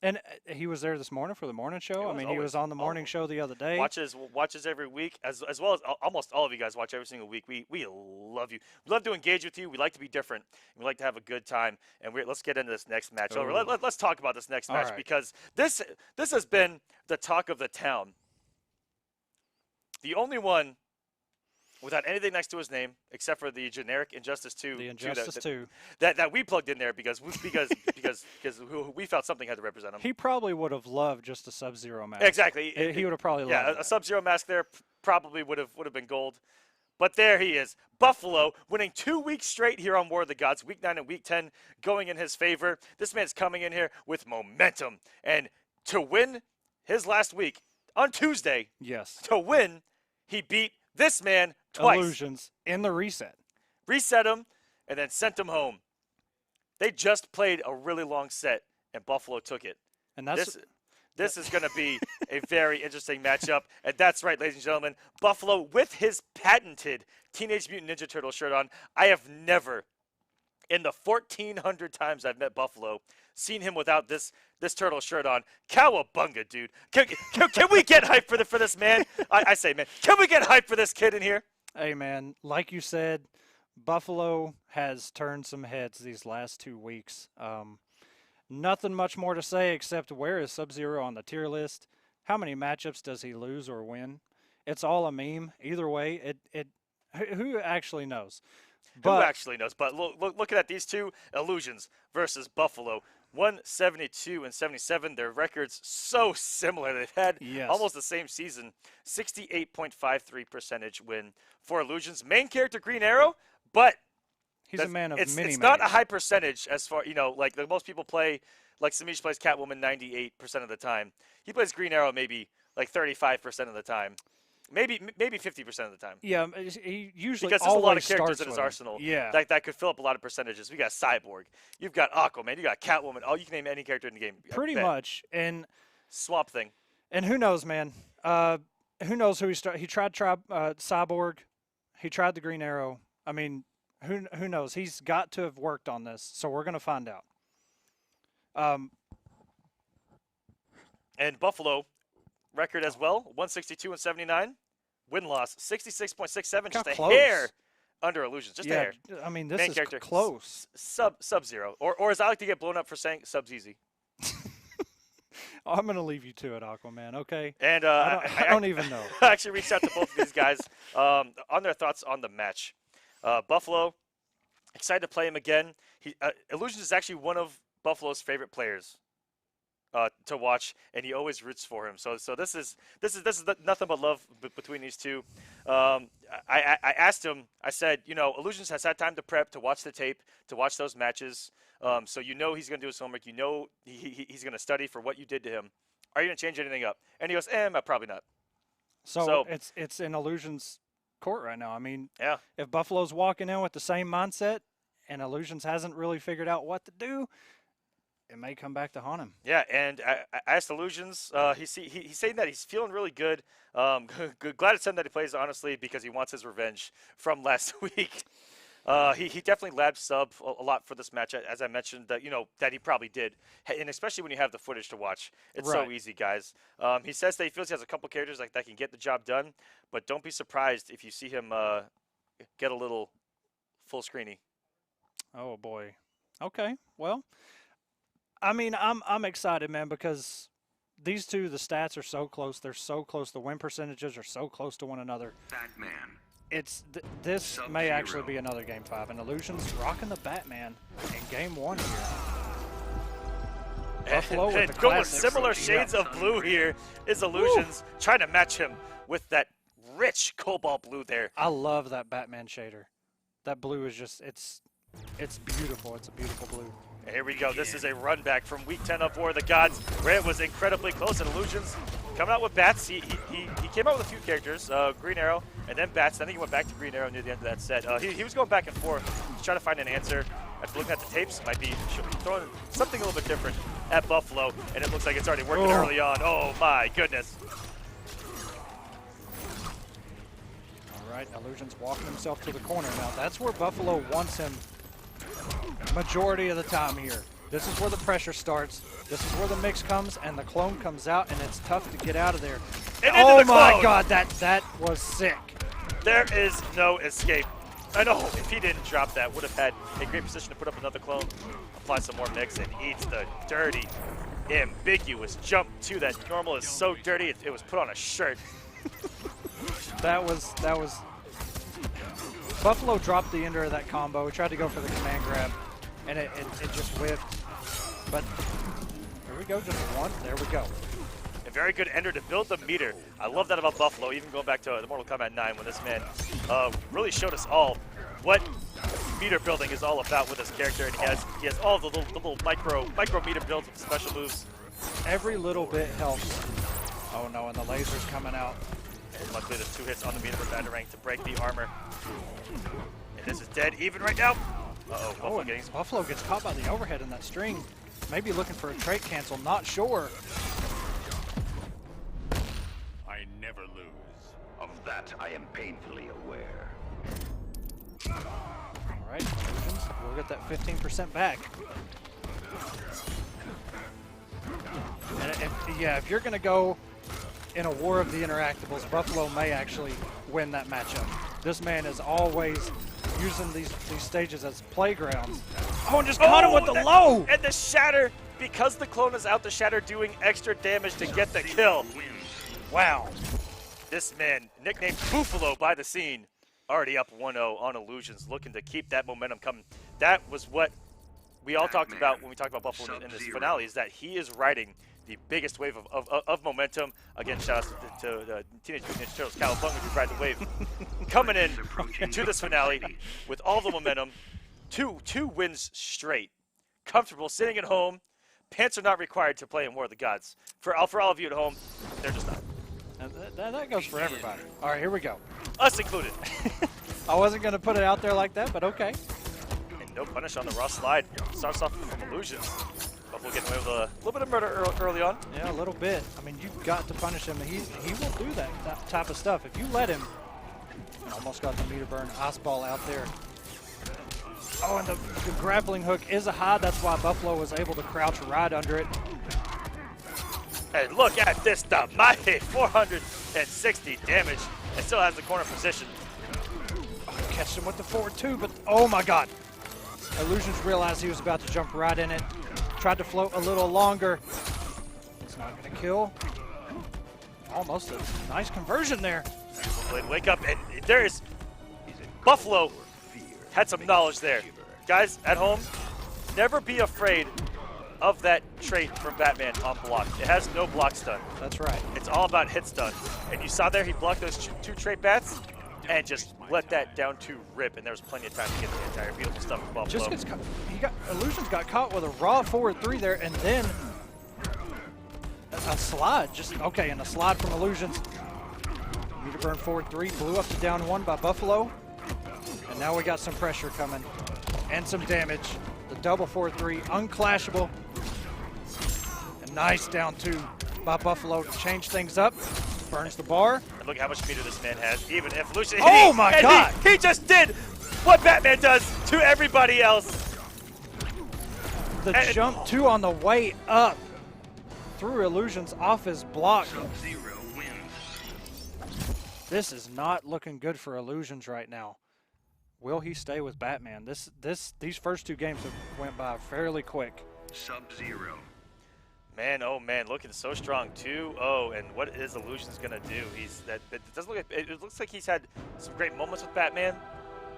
Speaker 4: And he was there this morning for the morning show.
Speaker 3: was
Speaker 4: He
Speaker 3: always-
Speaker 4: was on the morning
Speaker 3: always.
Speaker 4: show the other day.
Speaker 3: Watches every week, as well as almost all of you guys watch every single week. We love you. We love to engage with you. We like to be different. We like to have a good time. And let's get into this next match.
Speaker 4: Ooh.
Speaker 3: Let's talk about this next
Speaker 4: All
Speaker 3: match
Speaker 4: right.
Speaker 3: because this has been the talk of the town. The only one without anything next to his name except for the generic Injustice 2.
Speaker 4: The Injustice 2.
Speaker 3: That we plugged in there because we felt something had to represent him.
Speaker 4: He probably would have loved just a Sub-Zero match.
Speaker 3: Exactly.
Speaker 4: He would have probably loved
Speaker 3: Yeah,
Speaker 4: that.
Speaker 3: a Sub-Zero mask there probably would have been gold. But there he is. Buffalo winning 2 weeks straight here on War of the Gods. Week 9 and Week 10 going in his favor. This man's coming in here with momentum. And to win his last week on Tuesday,
Speaker 4: Yes.
Speaker 3: to win, he beat this man twice.
Speaker 4: Illusions in the reset.
Speaker 3: Reset him, and then sent him home. They just played a really long set, and Buffalo took it.
Speaker 4: And that's
Speaker 3: This is going to be a very interesting matchup. And that's right, ladies and gentlemen. Buffalo with his patented Teenage Mutant Ninja Turtle shirt on. I have never, in the 1,400 times I've met Buffalo, seen him without this turtle shirt on. Cowabunga, dude. Can we get hype for this man? I say, man, can we get hype for this kid in here?
Speaker 4: Hey, man, like you said, Buffalo has turned some heads these last 2 weeks. Nothing much more to say except where is Sub-Zero on the tier list? How many matchups does he lose or win? It's all a meme. Either way, who actually knows?
Speaker 3: Who actually knows? But looking at these two, Illusions versus Buffalo. 172 and 77. Their records so similar. They've had
Speaker 4: Yes.
Speaker 3: almost the same season. 68.53% win for Illusions. Main character Green Arrow, but
Speaker 4: He's a man of many
Speaker 3: it's not a
Speaker 4: names.
Speaker 3: high percentage as far, like most people play, like Semiij plays Catwoman 98% of the time. He plays Green Arrow maybe like 35% of the time. Maybe 50% of the time.
Speaker 4: Yeah, he usually
Speaker 3: Because there's a lot of
Speaker 4: always
Speaker 3: characters
Speaker 4: starts
Speaker 3: in his
Speaker 4: with him.
Speaker 3: arsenal
Speaker 4: Yeah.
Speaker 3: that could fill up a lot of percentages. We got Cyborg, you've got Aquaman, you got Catwoman. Oh, you can name any character in the game. I
Speaker 4: Pretty
Speaker 3: bet.
Speaker 4: much. And
Speaker 3: Swamp Thing.
Speaker 4: who knows, man? Who knows who he started? He tried Cyborg. He tried the Green Arrow. I mean, who knows? He's got to have worked on this, so we're gonna find out.
Speaker 3: And Buffalo record as well, 162 and 79. Win-loss, 66.67, just
Speaker 4: Kinda
Speaker 3: a
Speaker 4: close.
Speaker 3: hair under Illusions, just a
Speaker 4: Yeah,
Speaker 3: hair.
Speaker 4: I mean, this
Speaker 3: Main
Speaker 4: is
Speaker 3: character,
Speaker 4: close.
Speaker 3: Sub-Zero. Or as I like to get blown up for saying, Sub's easy.
Speaker 4: I'm gonna leave you to it, Aquaman. Okay.
Speaker 3: And
Speaker 4: I don't even know.
Speaker 3: I actually reached out to both of these guys on their thoughts on the match. Buffalo, excited to play him again. Illusions is actually one of Buffalo's favorite players to watch, and he always roots for him. So this is nothing but love between these two. I asked him. I said, Illusions has had time to prep, to watch the tape, to watch those matches. So he's going to do his homework. He's going to study for what you did to him. Are you going to change anything up? And he goes, probably not.
Speaker 4: So it's in Illusions' court right now. I mean,
Speaker 3: Yeah.
Speaker 4: if Buffalo's walking in with the same mindset and Illusions hasn't really figured out what to do, it may come back to haunt him.
Speaker 3: Yeah, and I asked Illusions. He's saying that he's feeling really good. Glad it's him that he plays honestly because he wants his revenge from last week. He definitely labbed sub a lot for this match, as I mentioned, that that he probably did, and especially when you have the footage to watch, it's so
Speaker 4: Right.
Speaker 3: easy, guys. He says that he feels he has a couple characters like that can get the job done, but don't be surprised if you see him get a little full screeny.
Speaker 4: Oh boy. Okay. Well, I mean, I'm excited, man, because these two, the stats are so close. They're so close. The win percentages are so close to one another.
Speaker 7: Batman.
Speaker 4: This may actually be another Game 5, and Illusion's rocking the Batman in Game 1 here. Buffalo with the
Speaker 3: Going with
Speaker 4: classics.
Speaker 3: similar shades of blue here is Illusions, trying to match him with that rich cobalt blue there.
Speaker 4: I love that Batman shader. That blue is just, it's beautiful. It's a beautiful blue.
Speaker 3: And here we go. This is a run back from Week 10 of War of the Gods, where it was incredibly close. And Illusions coming out with Bats. He came out with a few characters, Green Arrow, and then Bats. I think he went back to Green Arrow near the end of that set. He was going back and forth, trying to find an answer. After looking at the tapes, might be throwing something a little bit different at Buffalo, and it looks like it's already working early on. Oh my goodness.
Speaker 4: All right, Illusion's walking himself to the corner now. That's where Buffalo wants him majority of the time here. This is where the pressure starts. This is where the mix comes, and the clone comes out, and it's tough to get out of there.
Speaker 3: And
Speaker 4: oh my God, that was sick.
Speaker 3: There is no escape. I know if he didn't drop that, would have had a great position to put up another clone, apply some more mix, and eats the dirty, ambiguous jump too. That normal is so dirty, it was put on a shirt.
Speaker 4: That was Buffalo dropped the ender of that combo. He tried to go for the command grab, and it just whiffed. But here we go, just one. There we go.
Speaker 3: A very good ender to build the meter. I love that about Buffalo, even going back to the Mortal Kombat 9 when this man really showed us all what meter building is all about with this character, and he has all the little micro meter builds with special moves.
Speaker 4: Every little bit helps. Oh no, and the laser's coming out.
Speaker 3: And luckily there's 2 hits on the meter for Batarang to break the armor. And this is dead even right now. Uh-oh, Buffalo
Speaker 4: and
Speaker 3: getting...
Speaker 4: Buffalo gets caught by the overhead in that string. Maybe looking for a trait cancel, not sure.
Speaker 6: I never lose.
Speaker 7: Of that I am painfully aware.
Speaker 4: All right, Illusions, we'll get that 15% back. And if you're going to go in a war of the interactables, Buffalo may actually win that matchup. This man is always using these stages as playgrounds. Oh, and just caught him with the low!
Speaker 3: And the shatter, because the clone is out, the shatter doing extra damage to get the kill. Wow. This man, nicknamed Buffalo by the scene, already up 1-0 on Illusions, looking to keep that momentum coming. That was what we all talked about when we talked about Buffalo in this finale, is that he is riding the biggest wave of momentum. Again, shout out to Teenage Mutant Ninja Turtles, California, who ride the wave. Coming in to this finale with all the momentum, two wins straight. Comfortable, sitting at home. Pants are not required to play in War of the Gods. For all of you at home, they're just not.
Speaker 4: And that goes for everybody. All right, here we go.
Speaker 3: Us included.
Speaker 4: I wasn't going to put it out there like that, but okay.
Speaker 3: And no punish on the raw slide. Starts off from Illusions. Buffalo getting away with a little bit of murder early on.
Speaker 4: Yeah, a little bit. I mean, you've got to punish him. He will do that type of stuff. If you let him, almost got the meter burn ice ball out there. Oh, and the grappling hook is a high. That's why Buffalo was able to crouch right under it.
Speaker 3: And look at this, the mighty 460 damage. And still has the corner position.
Speaker 4: Oh, catch him with the forward two, but oh my God. Illusions realized he was about to jump right in it. Tried to float a little longer. It's not going to kill. Almost a nice conversion there.
Speaker 3: Wake up, and there's Buffalo had some knowledge there. Guys at home, never be afraid of that trait from Batman on block. It has no block stun.
Speaker 4: That's right.
Speaker 3: It's all about hit stun. And you saw there he blocked those 2 trait bats and just let that down to rip, and there was plenty of time to get the entire beautiful stuff from Buffalo.
Speaker 4: Just gets caught. Illusions got caught with a raw forward 3 there, and then a slide. And a slide from Illusions. Meter burn forward 3, blew up to down 1 by Buffalo. And now we got some pressure coming and some damage. The double forward 3, unclashable. A nice down 2 by Buffalo to change things up. Burns the bar.
Speaker 3: And look how much meter this man has, even if Lucian.
Speaker 4: Oh my God!
Speaker 3: He just did what Batman does to everybody else.
Speaker 4: The jump 2 on the way up. Threw Illusions off his block.
Speaker 7: Sub-Zero wins.
Speaker 4: This is not looking good for Illusions right now. Will he stay with Batman? These first 2 games have went by fairly quick.
Speaker 7: Sub-Zero.
Speaker 3: Man, oh man, looking so strong. 2-0, and what is Illusions gonna do? It doesn't look. It looks like he's had some great moments with Batman,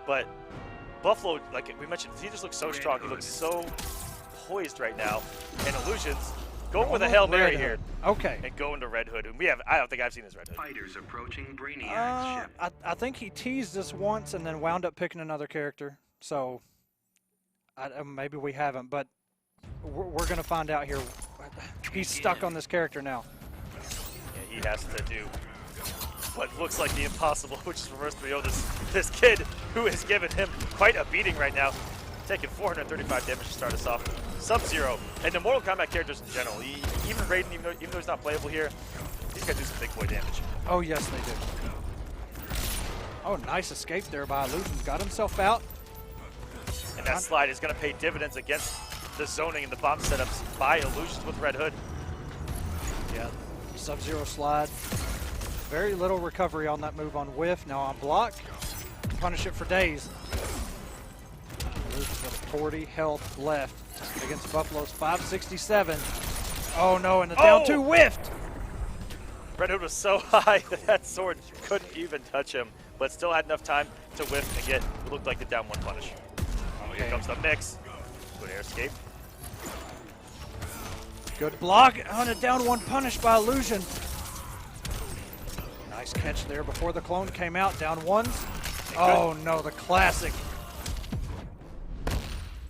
Speaker 3: but Buffalo, like we mentioned, he just looks so strong. He looks so poised right now, and Illusions going with a Hail Mary here.
Speaker 4: Okay.
Speaker 3: And going to Red Hood, and I don't think I've seen this Red Hood.
Speaker 7: Fighters approaching Brainiac's ship.
Speaker 4: I think he teased us once and then wound up picking another character. So maybe we haven't, but we're going to find out here. He's stuck on this character now.
Speaker 3: Yeah, he has to do what looks like the impossible, which is reverse 3-0 this kid who has given him quite a beating right now, taking 435 damage to start us off. Sub-Zero, and the Mortal Kombat characters in general, even Raiden, even though he's not playable here, these guys do some big boy damage.
Speaker 4: Oh, yes, they do. Oh, nice escape there by Illusions. Got himself out.
Speaker 3: And that slide is going to pay dividends against the zoning and the bomb setups by Illusions with Red Hood.
Speaker 4: Yeah, Sub-Zero slide. Very little recovery on that move on whiff. Now on block, punish it for days. Illusions with 40 health left against Buffalo's 567. Oh no, and the down 2 whiffed.
Speaker 3: Red Hood was so high that that sword couldn't even touch him, but still had enough time to whiff and get what looked like the down 1 punish.
Speaker 4: Okay.
Speaker 3: Here comes the mix. Good air escape.
Speaker 4: Good block on a down 1 punish by Illusion. Nice catch there before the clone came out. Down 1. Oh no, the classic.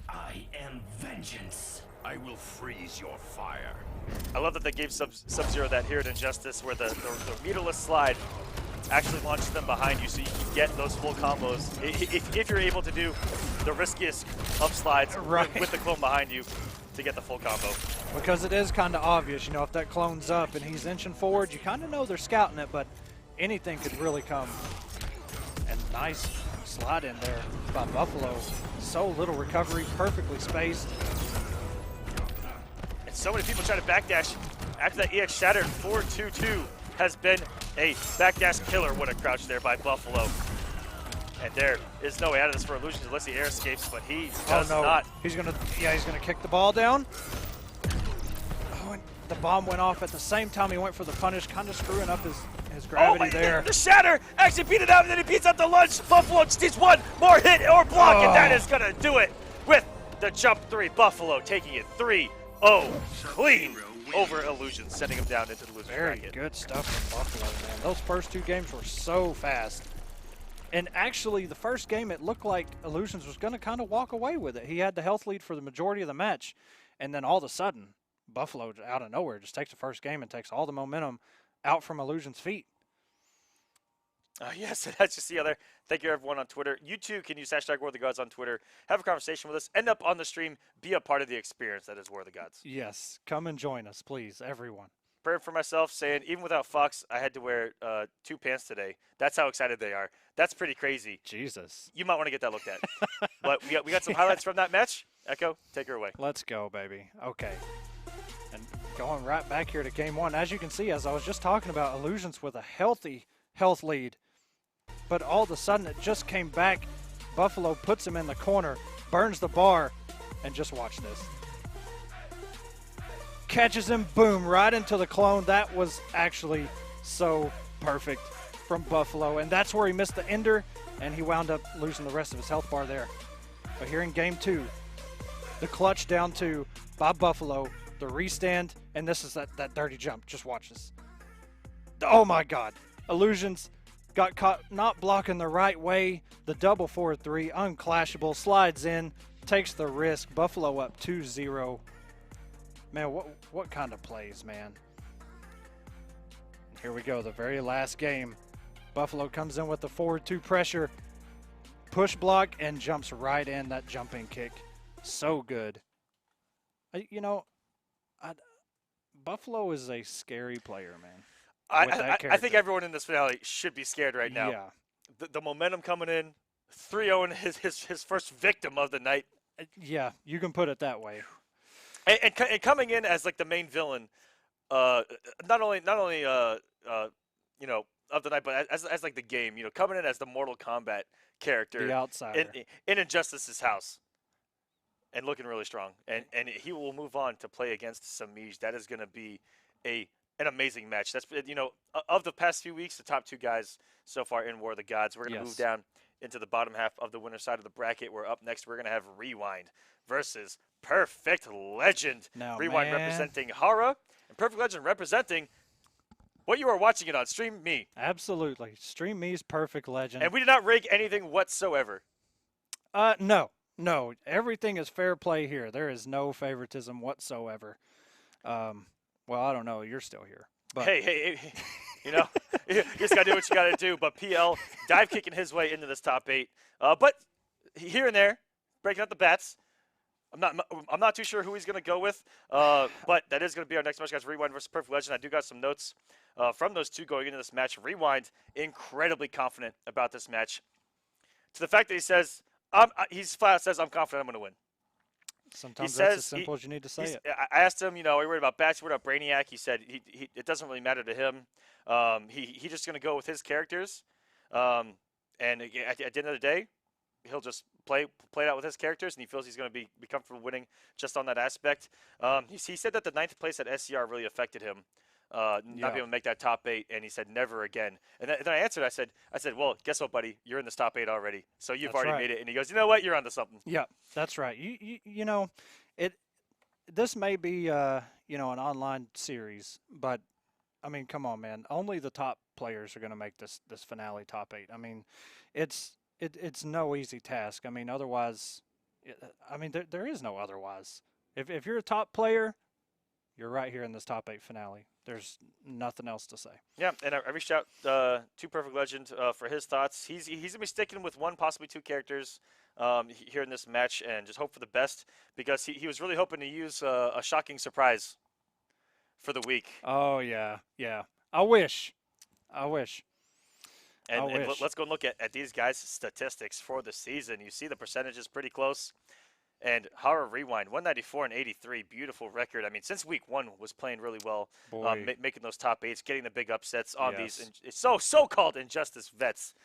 Speaker 7: I am vengeance.
Speaker 6: I will freeze your fire.
Speaker 3: I love that they gave Sub-Zero that here at Injustice where the meterless slide actually launches them behind you so you can get those full combos. If you're able to do the riskiest up slides with the clone behind you to get the full combo.
Speaker 4: Because it is kind of obvious, you know, if that clone's up and he's inching forward, you kind of know they're scouting it, but anything could really come. And nice slide in there by Buffalo. So little recovery, perfectly spaced.
Speaker 3: And so many people try to backdash after that EX shattered. 4-2-2 has been a backdash killer. What a crouch there by Buffalo. And there is no way out of this for Illusions unless he air escapes, but he does not.
Speaker 4: He's gonna kick the ball down. Oh, and the bomb went off at the same time he went for the punish, kind of screwing up his gravity there.
Speaker 3: The shatter actually beat it out, and then he beats out the lunge. Buffalo just needs 1 more hit or block, and that is gonna do it with the jump 3. Buffalo taking it 3-0 clean over Illusions, sending him down into the loser
Speaker 4: Very
Speaker 3: bracket.
Speaker 4: good stuff from Buffalo, man. Those first 2 games were so fast. And actually, the first game, it looked like Illusions was going to kind of walk away with it. He had the health lead for the majority of the match. And then all of a sudden, Buffalo, out of nowhere, just takes the first game and takes all the momentum out from Illusions' feet.
Speaker 3: Yes, that's just the other. Thank you, everyone on Twitter. You too can use hashtag War of the Gods on Twitter. Have a conversation with us. End up on the stream. Be a part of the experience that is War of the Gods.
Speaker 4: Yes, come and join us, please, everyone.
Speaker 3: Praying for myself, saying even without Fox, I had to wear 2 pants today. That's how excited they are. That's pretty crazy.
Speaker 4: Jesus.
Speaker 3: You might want to get that looked at. But we got some highlights from that match. Echo, take her away.
Speaker 4: Let's go, baby. Okay. And going right back here to game 1. As you can see, as I was just talking about, Illusions with a healthy health lead. But all of a sudden, it just came back. Buffalo puts him in the corner, burns the bar, and just watch this. Catches him, boom, right into the clone. That was actually so perfect from Buffalo. And that's where he missed the ender, and he wound up losing the rest of his health bar there. But here in game 2, the clutch down 2 by Buffalo, the restand, and this is that dirty jump. Just watch this. Oh my God. Illusions got caught not blocking the right way. The double 4-3, unclashable, slides in, takes the risk. Buffalo up 2-0. Man, what kind of plays, man? Here we go, the very last game. Buffalo comes in with the forward 2 pressure, push block, and jumps right in that jumping kick. So good. Buffalo is a scary player, man.
Speaker 3: I think everyone in this finale should be scared right now.
Speaker 4: Yeah.
Speaker 3: The momentum coming in, 3-0 his first victim of the night.
Speaker 4: Yeah, you can put it that way.
Speaker 3: And coming in as like the main villain, not only you know, of the night, but as like the game, you know, coming in as the Mortal Kombat character,
Speaker 4: The outsider.
Speaker 3: in Injustice's house, and looking really strong, and he will move on to play against Semiij. That is going to be an amazing match. That's, you know, of the past few weeks, the top 2 guys so far in War of the Gods. We're going to move down into the bottom half of the winner side of the bracket. We're up next. We're going to have Rewind versus Perfect Legend.
Speaker 4: Now,
Speaker 3: Rewind
Speaker 4: man.
Speaker 3: representing Hara, and Perfect Legend representing what you are watching it on StreamMe.
Speaker 4: Absolutely. StreamMe's Perfect Legend.
Speaker 3: And we did not rig anything whatsoever.
Speaker 4: No. Everything is fair play here. There is no favoritism whatsoever. Well, I don't know. You're still here. But
Speaker 3: Hey, you know, you just got to do what you got to do. But PL dive kicking his way into this top 8. But here and there, breaking up the bats. I'm not too sure who he's going to go with, but that is going to be our next match, guys. Rewind versus Perfect Legend. I do got some notes from those 2 going into this match. Rewind incredibly confident about this match, to the fact that he says he's flat out says I'm confident I'm going to win.
Speaker 4: sometimes that's as simple as you need to say it.
Speaker 3: I asked him, you know, are you worried about bats? Worried about Brainiac? He said it doesn't really matter to him. He's just going to go with his characters, and at the end of the day, he'll just play it out with his characters, and he feels he's going to be comfortable winning just on that aspect. He said that the 9th place at SCR really affected him, not being able to make that top 8, and he said never again. And then I answered, I said, well, guess what, buddy? You're in this top 8 already, so you've
Speaker 4: That's
Speaker 3: already
Speaker 4: right.
Speaker 3: made it. And he goes, you know what? You're onto something.
Speaker 4: Yeah, that's right. You know, this may be you know, an online series, but I mean, come on, man. Only the top players are going to make this finale top 8. I mean, it's no easy task. I mean, otherwise, I mean, there is no otherwise. If you're a top player, you're right here in this top 8 finale. There's nothing else to say.
Speaker 3: Yeah, and I reached out to Perfect Legend for his thoughts. He's going to be sticking with 1, possibly 2 characters here in this match, and just hope for the best, because he was really hoping to use a shocking surprise for the week.
Speaker 4: Oh, yeah. I wish.
Speaker 3: And let's go and look at these guys' statistics for the season. You see the percentages pretty close. And Hara Rewind, 194 and 83, beautiful record. I mean, since week 1 was playing really well, making those top 8s, getting the big upsets on these so-called Injustice vets.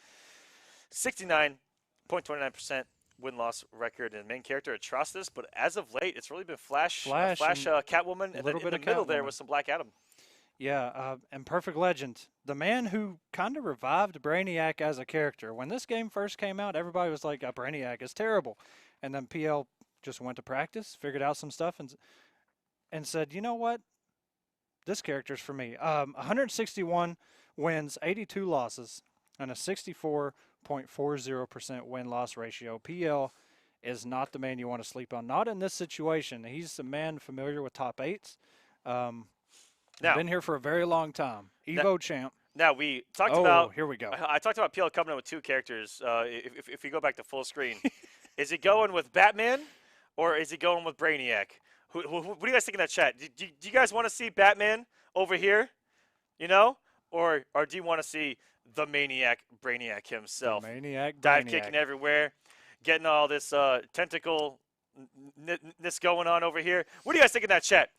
Speaker 3: 69.29% win-loss record and main character Atrocitus, but as of late, it's really been Flash Catwoman, and then in the middle there was some Black Adam.
Speaker 4: Yeah, and Perfect Legend, the man who kind of revived Brainiac as a character. When this game first came out, everybody was like, Brainiac is terrible. And then PL just went to practice, figured out some stuff, and said, you know what? This character's for me. 161 wins, 82 losses, and a 64.40% win-loss ratio. PL is not the man you want to sleep on. Not in this situation. He's a man familiar with top 8s.
Speaker 3: Now,
Speaker 4: been here for a very long time. Evo champ.
Speaker 3: Now, we talked about...
Speaker 4: here we go.
Speaker 3: I talked about PL coming in with 2 characters. If you go back to full screen, is he going with Batman or is he going with Brainiac? What do you guys think in that chat? Do you guys want to see Batman over here, you know? Or do you want to see the Maniac Brainiac himself?
Speaker 4: The Maniac
Speaker 3: Dive
Speaker 4: Brainiac.
Speaker 3: kicking everywhere, getting all this tentacle-ness going on over here. What do you guys think in that chat?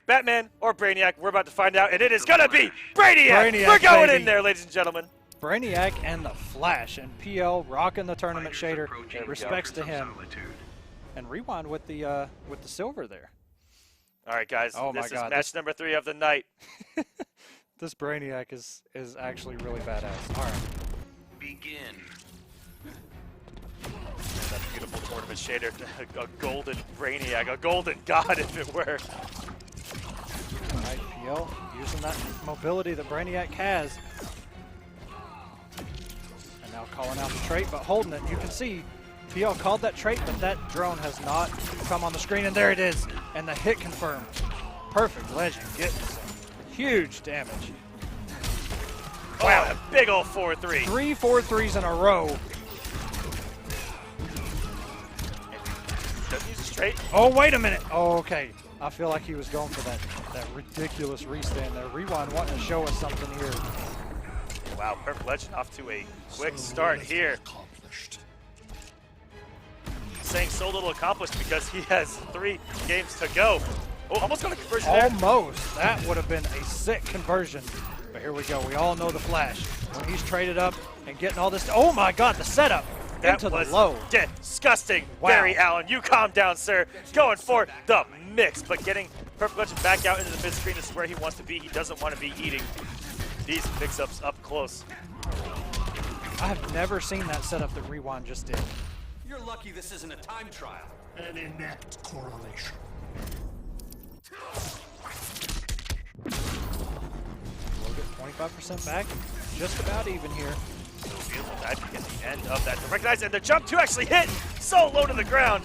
Speaker 3: Batman or Brainiac? We're about to find out, and it is going to be Brainiac! We're going in there, ladies and gentlemen.
Speaker 4: Brainiac and the Flash, and PL rocking the tournament shader. Respects to him. And Rewind with the silver there.
Speaker 3: All right, guys.
Speaker 4: Oh
Speaker 3: this
Speaker 4: my God,
Speaker 3: is match number 3 of the night.
Speaker 4: This Brainiac is actually really badass. All right.
Speaker 7: Begin.
Speaker 3: That beautiful tournament shader, a golden Brainiac, a golden god, if it were.
Speaker 4: All right, PL using that mobility that Brainiac has. And now calling out the trait, but holding it. You can see PL called that trait, but that drone has not come on the screen, and there it is. And the hit confirmed. Perfect Legend getting some huge damage.
Speaker 3: Wow, a big old 4-3.
Speaker 4: 3 4-3s in a row.
Speaker 3: Doesn't use a straight.
Speaker 4: Oh, wait a minute. Oh, okay. I feel like he was going for that ridiculous restand there. Rewind wanting to show us something here.
Speaker 3: Wow, Perfect Legend off to a quick start here. Saying so little accomplished because he has 3 games to go. Oh, almost got a conversion there.
Speaker 4: Almost. That would have been a sick conversion. But here we go. We all know the flash. When he's traded up and getting all this. Oh my God, the setup
Speaker 3: That
Speaker 4: into
Speaker 3: was
Speaker 4: the low.
Speaker 3: disgusting.
Speaker 4: Wow.
Speaker 3: Barry Allen, you calm down, sir. Going for the mix, but getting Perfect Legend back out into the mid screen is where he wants to be. He doesn't want to be eating these mix-ups up close.
Speaker 4: I have never seen that setup that Rewind just did.
Speaker 6: You're lucky this isn't a time trial.
Speaker 8: An inept correlation.
Speaker 4: We'll get 25% back. Just about even here.
Speaker 3: So beautiful dive kick at the end of that. To recognize and the jump to actually hit so low to the ground.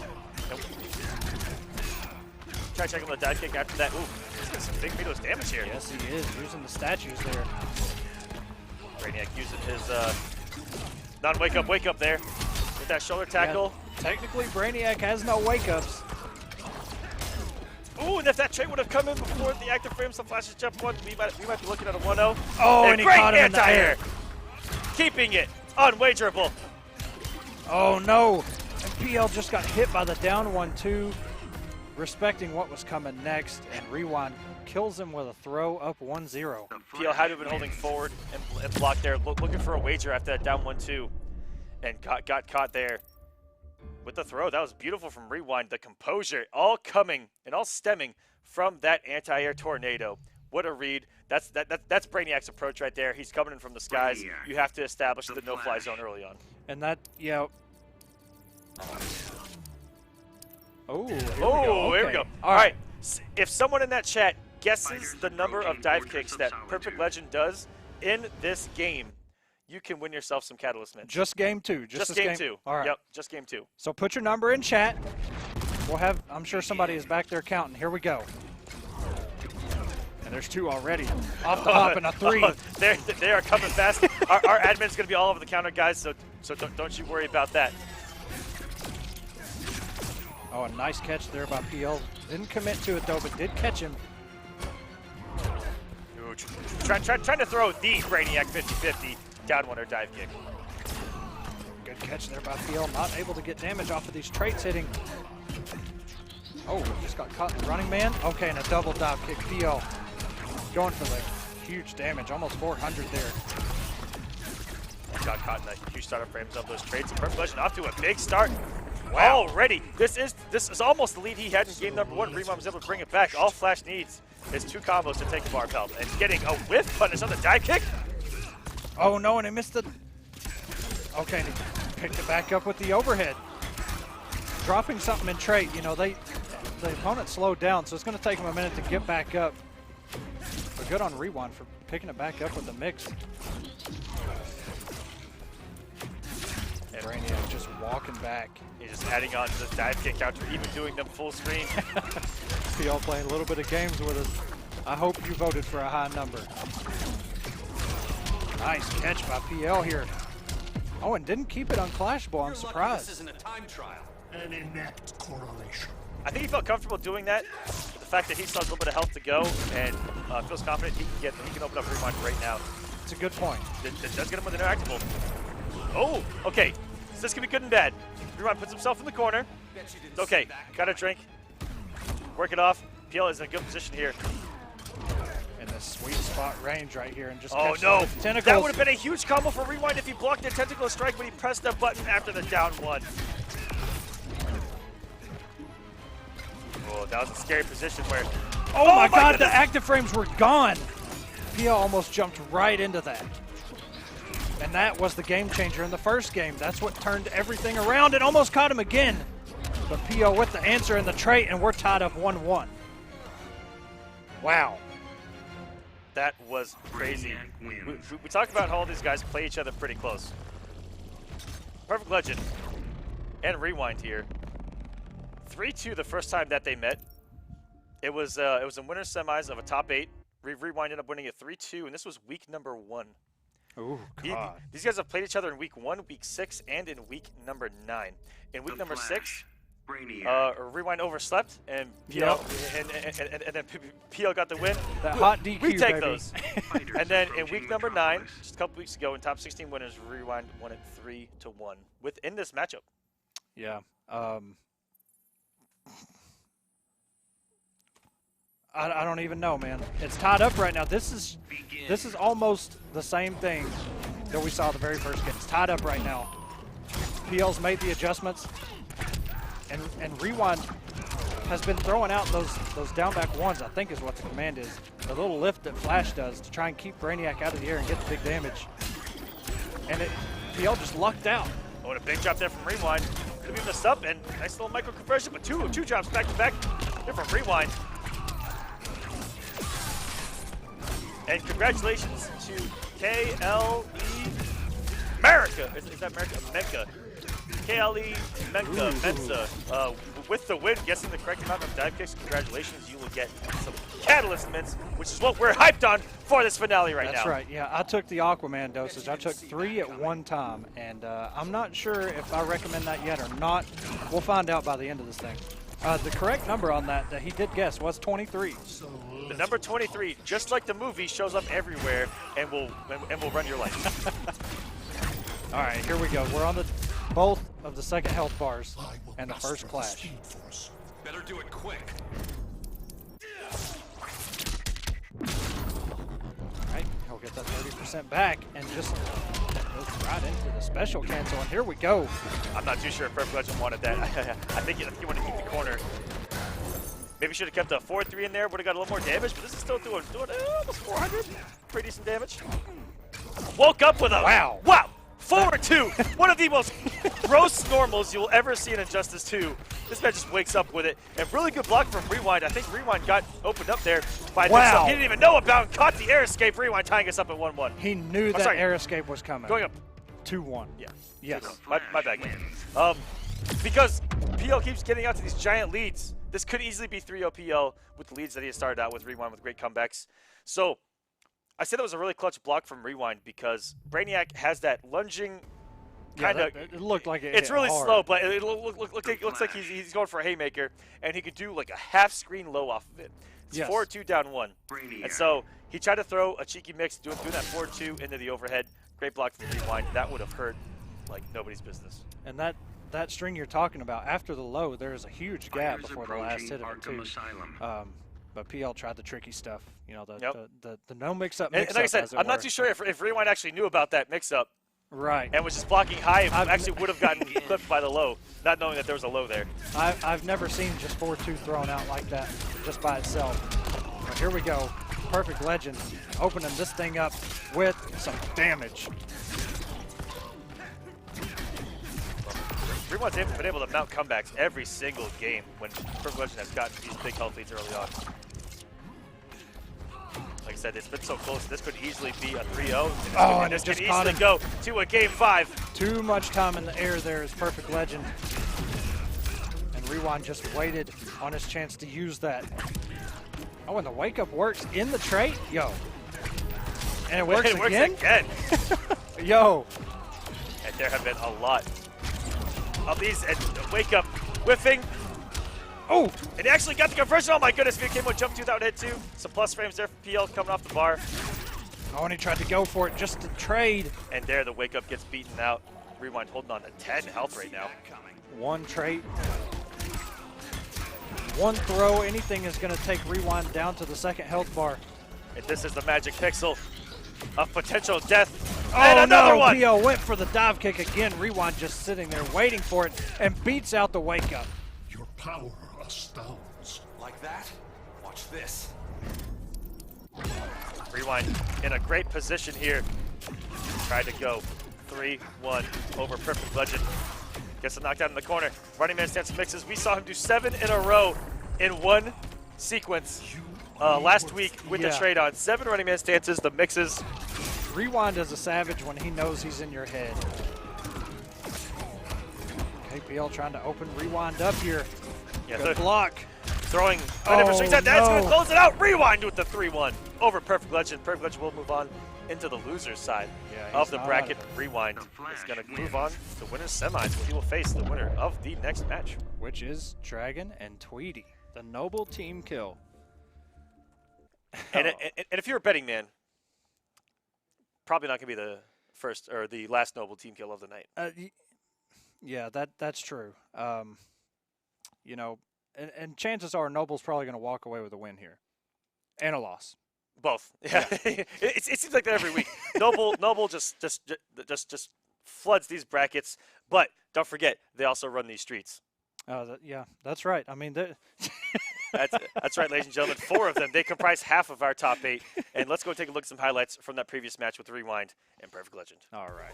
Speaker 3: Try checking the dive kick after that. Ooh, he's getting some big Vito's damage here.
Speaker 4: Yes, he is using the statues there.
Speaker 3: Brainiac using his non-wake up there with that shoulder tackle.
Speaker 4: Yeah, technically, Brainiac has no wake-ups.
Speaker 3: Ooh, and if that trade would have come in before the active frames, the flashes jump one, we might be looking at a 1-0.
Speaker 4: Oh, and he
Speaker 3: great
Speaker 4: caught him in the
Speaker 3: anti-air.
Speaker 4: air.
Speaker 3: Keeping it unwagerable.
Speaker 4: Oh no! And PL just got hit by the down 1-2, respecting what was coming next, and Rewind kills him with a throw up 1-0.
Speaker 3: PL had to have been holding forward and blocked there, looking for a wager after that down 1-2, and got caught there with the throw. That was beautiful from Rewind. The composure all coming and all stemming from that anti-air tornado. What a read. That's Brainiac's approach right there. He's coming in from the skies.
Speaker 7: Brainiac.
Speaker 3: You have to establish the no-fly zone early on.
Speaker 4: And that, yeah. Oh, here we go.
Speaker 3: All right. If someone in that chat guesses the number of dive kicks that Perfect Legend does in this game, you can win yourself some Catalyst Mints.
Speaker 4: Just game 2.
Speaker 3: Just
Speaker 4: this
Speaker 3: game 2.
Speaker 4: All right.
Speaker 3: Yep, just game 2.
Speaker 4: So put your number in chat. We'll have, I'm sure somebody is back there counting. Here we go. And there's 2 already. Off the hop and a 3.
Speaker 3: They are coming fast. our admin's going to be all over the counter, guys, so don't you worry about that.
Speaker 4: Oh, a nice catch there by PL. Didn't commit to it, though, but did catch him.
Speaker 3: Ooh, trying to throw the Brainiac 50-50 down one or dive kick.
Speaker 4: Good catch there by PL. Not able to get damage off of these traits hitting. Oh, just got caught in the running man. Okay, and a double dive kick. PL going for the huge damage. Almost 400 there.
Speaker 3: Got caught in the huge startup frames of those traits. And Perfect Legend off to a big start. Wow. Already, this is almost the lead he had in game number 1. Remon was able to bring it back. All Flash needs is 2 combos to take the bar pelt. And getting a whiff punish on the dive kick.
Speaker 4: Oh no, and he missed the... Okay, and he picked it back up with the overhead. Dropping something in trait, you know, the opponent slowed down, so it's going to take him a minute to get back up. But good on Rewind for picking it back up with the mix. And Brainiac just walking back.
Speaker 3: He's just adding on to the dive kick after even doing them full screen.
Speaker 4: PL playing a little bit of games with us. I hope you voted for a high number. Nice catch by PL here. Oh, and didn't keep it on Clashball. I'm surprised.
Speaker 6: This isn't a time trial.
Speaker 8: An inept correlation.
Speaker 3: I think he felt comfortable doing that. The fact that he still has a little bit of health to go and feels confident he can open up Rewind right now.
Speaker 4: It's a good point.
Speaker 3: That does get him with an interactable. Oh, okay. So this could be good and bad. Rewind puts himself in the corner. It's okay. Got a drink. Work it off. PL is in a good position here.
Speaker 4: And the sweet spot range right here, and just
Speaker 3: Oh
Speaker 4: catch
Speaker 3: no!
Speaker 4: the tentacles.
Speaker 3: That would have been a huge combo for Rewind if he blocked the tentacle strike when he pressed the button after the down 1. Oh, that was a scary position where...
Speaker 4: Oh my God,
Speaker 3: goodness.
Speaker 4: the active frames were gone. PL almost jumped right into that. And that was the game changer in the first game. That's what turned everything around and almost caught him again. But PL with the answer in the trait, and we're tied up 1-1. Wow.
Speaker 3: That was crazy. We talked about how all these guys play each other pretty close. Perfect Legend and Rewind here. 3-2 the first time that they met. It was in winner semis of a top 8. Rewind ended up winning it 3-2, and this was week number 1.
Speaker 4: Oh, God.
Speaker 3: These guys have played each other in week 1, week 6, and in week number 9. In week number 6, Rewind overslept, and PL and then PL got the win.
Speaker 4: That hot DQ,
Speaker 3: we take
Speaker 4: baby.
Speaker 3: those. And then in week number 9, just a couple weeks ago, in top 16 winners, Rewind won it 3-1 within this matchup.
Speaker 4: Yeah. I don't even know, man. It's tied up right now. This is almost the same thing that we saw the very first game. It's tied up right now. PL's made the adjustments, and Rewind has been throwing out those down back ones, I think is what the command is. The little lift that Flash does to try and keep Brainiac out of the air and get the big damage. And PL just lucked out.
Speaker 3: Oh, and a big drop there from Rewind. Could be messed up, and nice little micro conversion, but two drops back to back. They're from Rewind. And congratulations to KLE America. Is that America? Menka. KLE Mensa with the win, guessing the correct amount of dive kicks. Congratulations, you will get some Catalyst mints, which is what we're hyped on for this finale right now.
Speaker 4: That's right, yeah. I took the Aquaman dosage. I took 3 at one time, and I'm not sure if I recommend that yet or not. We'll find out by the end of this thing. The correct number on that he did guess was 23.
Speaker 3: The number 23, just like the movie, shows up everywhere and will run your life.
Speaker 4: All right, here we go. We're on both of the second health bars and the first clash.
Speaker 6: Better do it quick.
Speaker 4: All right, he'll get that 30% back and just goes right into the special cancel. And here we go.
Speaker 3: I'm not too sure if Perfect Legend wanted that. I think you want to keep the corner. Maybe should have kept a 4-3 in there. Would have got a little more damage, but this is still doing almost 400. Pretty decent damage. Woke up with a wow 4-2. One of the most gross normals you'll ever see in Injustice 2. This man just wakes up with it. And really good block from Rewind. I think Rewind got opened up there by himself. He didn't even know about and caught the air escape. Rewind tying us up at 1-1.
Speaker 4: He knew that air escape was coming.
Speaker 3: Going up.
Speaker 4: 2-1.
Speaker 3: Yeah.
Speaker 4: Yes.
Speaker 3: My bad. Because PL keeps getting out to these giant leads. This could easily be 3-0 PL with the leads that he has started out with. Rewind with great comebacks. So I said that was a really clutch block from Rewind because Brainiac has that lunging kind of.
Speaker 4: It looked like
Speaker 3: it's really
Speaker 4: hard.
Speaker 3: slow, but it looks like he's going for a haymaker, and he could do like a half screen low off of it. It's 4-2 down 1, and so he tried to throw a cheeky mix, doing that 4-2 into the overhead. Great block from Rewind. That would have hurt like nobody's business.
Speaker 4: And that string you're talking about, after the low, there's a huge gap before the last hit of it too. But PL tried the tricky stuff, you know, the no mix-up.
Speaker 3: And like I said, I'm not too sure if Rewind actually knew about that mix-up.
Speaker 4: Right.
Speaker 3: And was just blocking high and actually would have gotten clipped by the low, not knowing that there was a low there.
Speaker 4: I've never seen just 4-2 thrown out like that, just by itself. But here we go. Perfect Legend opening this thing up with some damage.
Speaker 3: Rewind's been able to mount comebacks every single game when Perfect Legend has gotten these big health leads early on. Like I said, it's been so close. This could easily be a 3-0.
Speaker 4: And
Speaker 3: this
Speaker 4: it just
Speaker 3: could
Speaker 4: caught
Speaker 3: easily
Speaker 4: him.
Speaker 3: go to a game 5.
Speaker 4: Too much time in the air there is Perfect Legend. And Rewind just waited on his chance to use that. Oh, and the wake up works in the trait? Yo. And it works again? Yo.
Speaker 3: And there have been a lot of these, and wake up whiffing. Oh, and he actually got the conversion. Oh my goodness, if he came with jump 2, that would hit 2. Some plus frames there for PL coming off the bar.
Speaker 4: Oh, and he tried to go for it just to trade.
Speaker 3: And there, the wake up gets beaten out. Rewind holding on to 10 health right now.
Speaker 4: One trait, one throw, anything is going to take Rewind down to the second health bar.
Speaker 3: And this is the magic pixel of potential death.
Speaker 4: Oh,
Speaker 3: and another one!
Speaker 4: PL went for the dive kick again. Rewind just sitting there waiting for it and beats out the wake up.
Speaker 8: Your power astounds.
Speaker 6: Like that? Watch this.
Speaker 3: Rewind in a great position here. Tried to go 3-1 over Perfect Legend. Gets a knockdown in the corner. Running Man stance mixes. We saw him do 7 in a row in one sequence last week with the trade on. 7 running man stances, the mixes.
Speaker 4: Rewind is a savage when he knows he's in your head. KPL trying to open Rewind up here.
Speaker 3: Yeah,
Speaker 4: good block.
Speaker 3: Throwing different strings at that. It's going to close it out. Rewind with the 3-1 over Perfect Legend. Perfect Legend will move on into the loser's side
Speaker 4: Yeah,
Speaker 3: of
Speaker 4: he's
Speaker 3: the
Speaker 4: not
Speaker 3: bracket.
Speaker 4: out of
Speaker 3: Rewind
Speaker 7: The Flash
Speaker 3: is going to
Speaker 7: wins.
Speaker 3: move on to winner's semis, where he will face the winner of the next match.
Speaker 4: Which is Dragon and Tweedy, the noble team kill.
Speaker 3: And if you're a betting man, probably not going to be the first or the last noble team kill of the night.
Speaker 4: Yeah, that's true. You know, and chances are Noble's probably going to walk away with a win here and a loss.
Speaker 3: Both. Yeah. it seems like that every week. Noble just floods these brackets, but don't forget they also run these streets.
Speaker 4: Yeah, that's right. I mean,
Speaker 3: That's right, ladies and gentlemen. 4 of them. They comprise half of our top 8. And let's go take a look at some highlights from that previous match with Rewind and Perfect Legend.
Speaker 4: all right.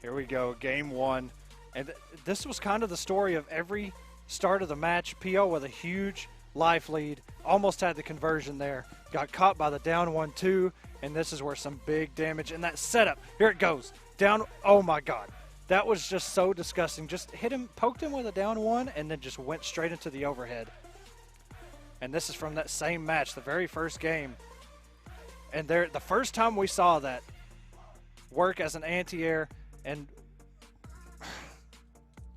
Speaker 4: Here we go, game 1. And this was kind of the story of every start of the match. PO with a huge life lead, almost had the conversion there, got caught by the down 1-2, and this is where some big damage in that setup. Here it goes. Down, oh my God. That was just so disgusting. Just hit him, poked him with a down 1, and then just went straight into the overhead. And this is from that same match, the very first game. And there, the first time we saw that work as an anti-air, and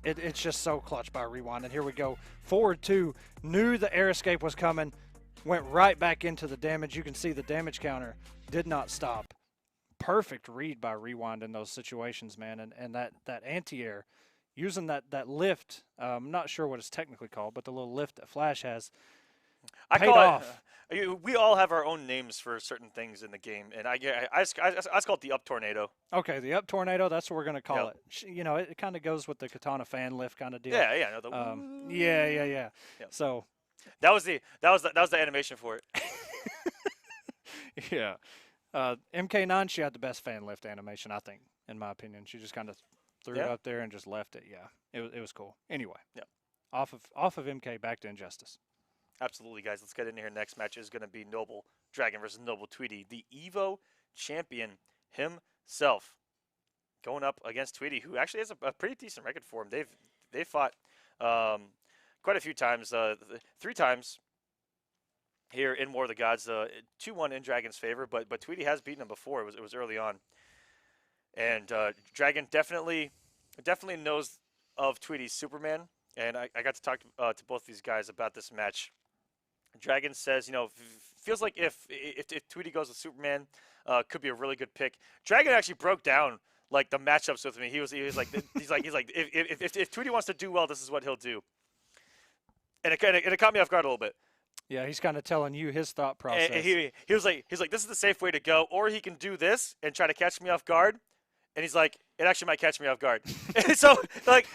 Speaker 4: it's just so clutch by Rewind. And here we go. Forward 2, knew the air escape was coming, went right back into the damage. You can see the damage counter did not stop. Perfect read by Rewind in those situations, man. And that anti-air, using that lift, I'm not sure what it's technically called, but the little lift that Flash has,
Speaker 3: I
Speaker 4: paid
Speaker 3: call
Speaker 4: off.
Speaker 3: we all have our own names for certain things in the game, and I just call it the up tornado.
Speaker 4: Okay, the up tornado, that's what we're going to call
Speaker 3: Yep.
Speaker 4: it. You know, it kind of goes with the katana fan lift kind of deal.
Speaker 3: Yeah. No,
Speaker 4: Yeah.
Speaker 3: Yep.
Speaker 4: So,
Speaker 3: that was the animation for it.
Speaker 4: yeah. MK9, she had the best fan lift animation, I think, in my opinion. She just kind of threw it
Speaker 3: Yeah.
Speaker 4: up there and just left it. Yeah, it was cool. Anyway,
Speaker 3: Yep.
Speaker 4: off of MK, back to Injustice.
Speaker 3: Absolutely, guys. Let's get in here. Next match is going to be Noble Dragon versus Noble Tweedy, the Evo champion himself, going up against Tweedy, who actually has a pretty decent record for him. They've fought quite a few times, 3 times here in War of the Gods, 2-1 in Dragon's favor, but Tweedy has beaten him before. It was early on, and Dragon definitely knows of Tweedy's Superman, and I got to talk to both these guys about this match. Dragon says, you know, feels like if Tweedy goes with Superman, could be a really good pick. Dragon actually broke down like the matchups with me. He was like he's like if Tweedy wants to do well, this is what he'll do. And it caught me off guard a little bit.
Speaker 4: Yeah, he's kind of telling you his thought process.
Speaker 3: And he was like this is the safe way to go, or he can do this and try to catch me off guard. And he's like, it actually might catch me off guard. And so like.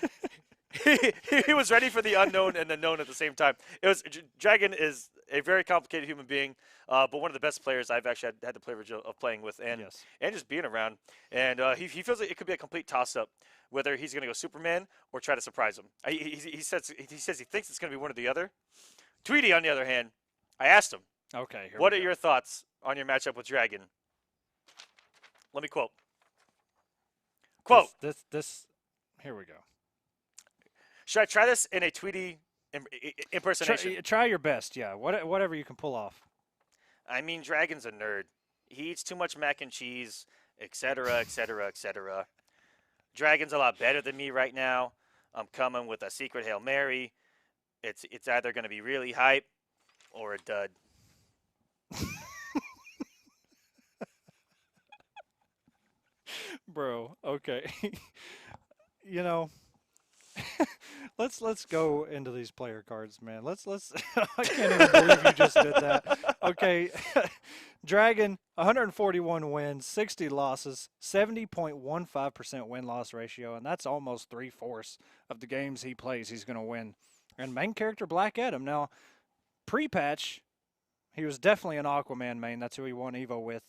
Speaker 3: He was ready for the unknown and the known at the same time. Dragon is a very complicated human being, but one of the best players I've actually had the privilege of playing with and just being around. And he feels like it could be a complete toss-up, whether he's going to go Superman or try to surprise him. He says he thinks it's going to be one or the other. Tweedy, on the other hand, I asked him,
Speaker 4: okay,
Speaker 3: what are your thoughts on your matchup with Dragon? Let me quote.
Speaker 4: This here we go.
Speaker 3: Should I try this in a Tweedy impersonation?
Speaker 4: Try your best, yeah. Whatever you can pull off.
Speaker 3: I mean, Dragon's a nerd. He eats too much mac and cheese, etc., etc., etc. Dragon's a lot better than me right now. I'm coming with a secret Hail Mary. It's either going to be really hype or a dud.
Speaker 4: Bro, okay. You know, let's go into these player cards, man. Let's I can't even believe you just did that. Okay. Dragon, 141 wins, 60 losses, 70.15% win-loss ratio, and that's almost 3/4 of the games he plays he's going to win. And main character Black Adam. Now, pre-patch, he was definitely an Aquaman main. That's who he won Evo with.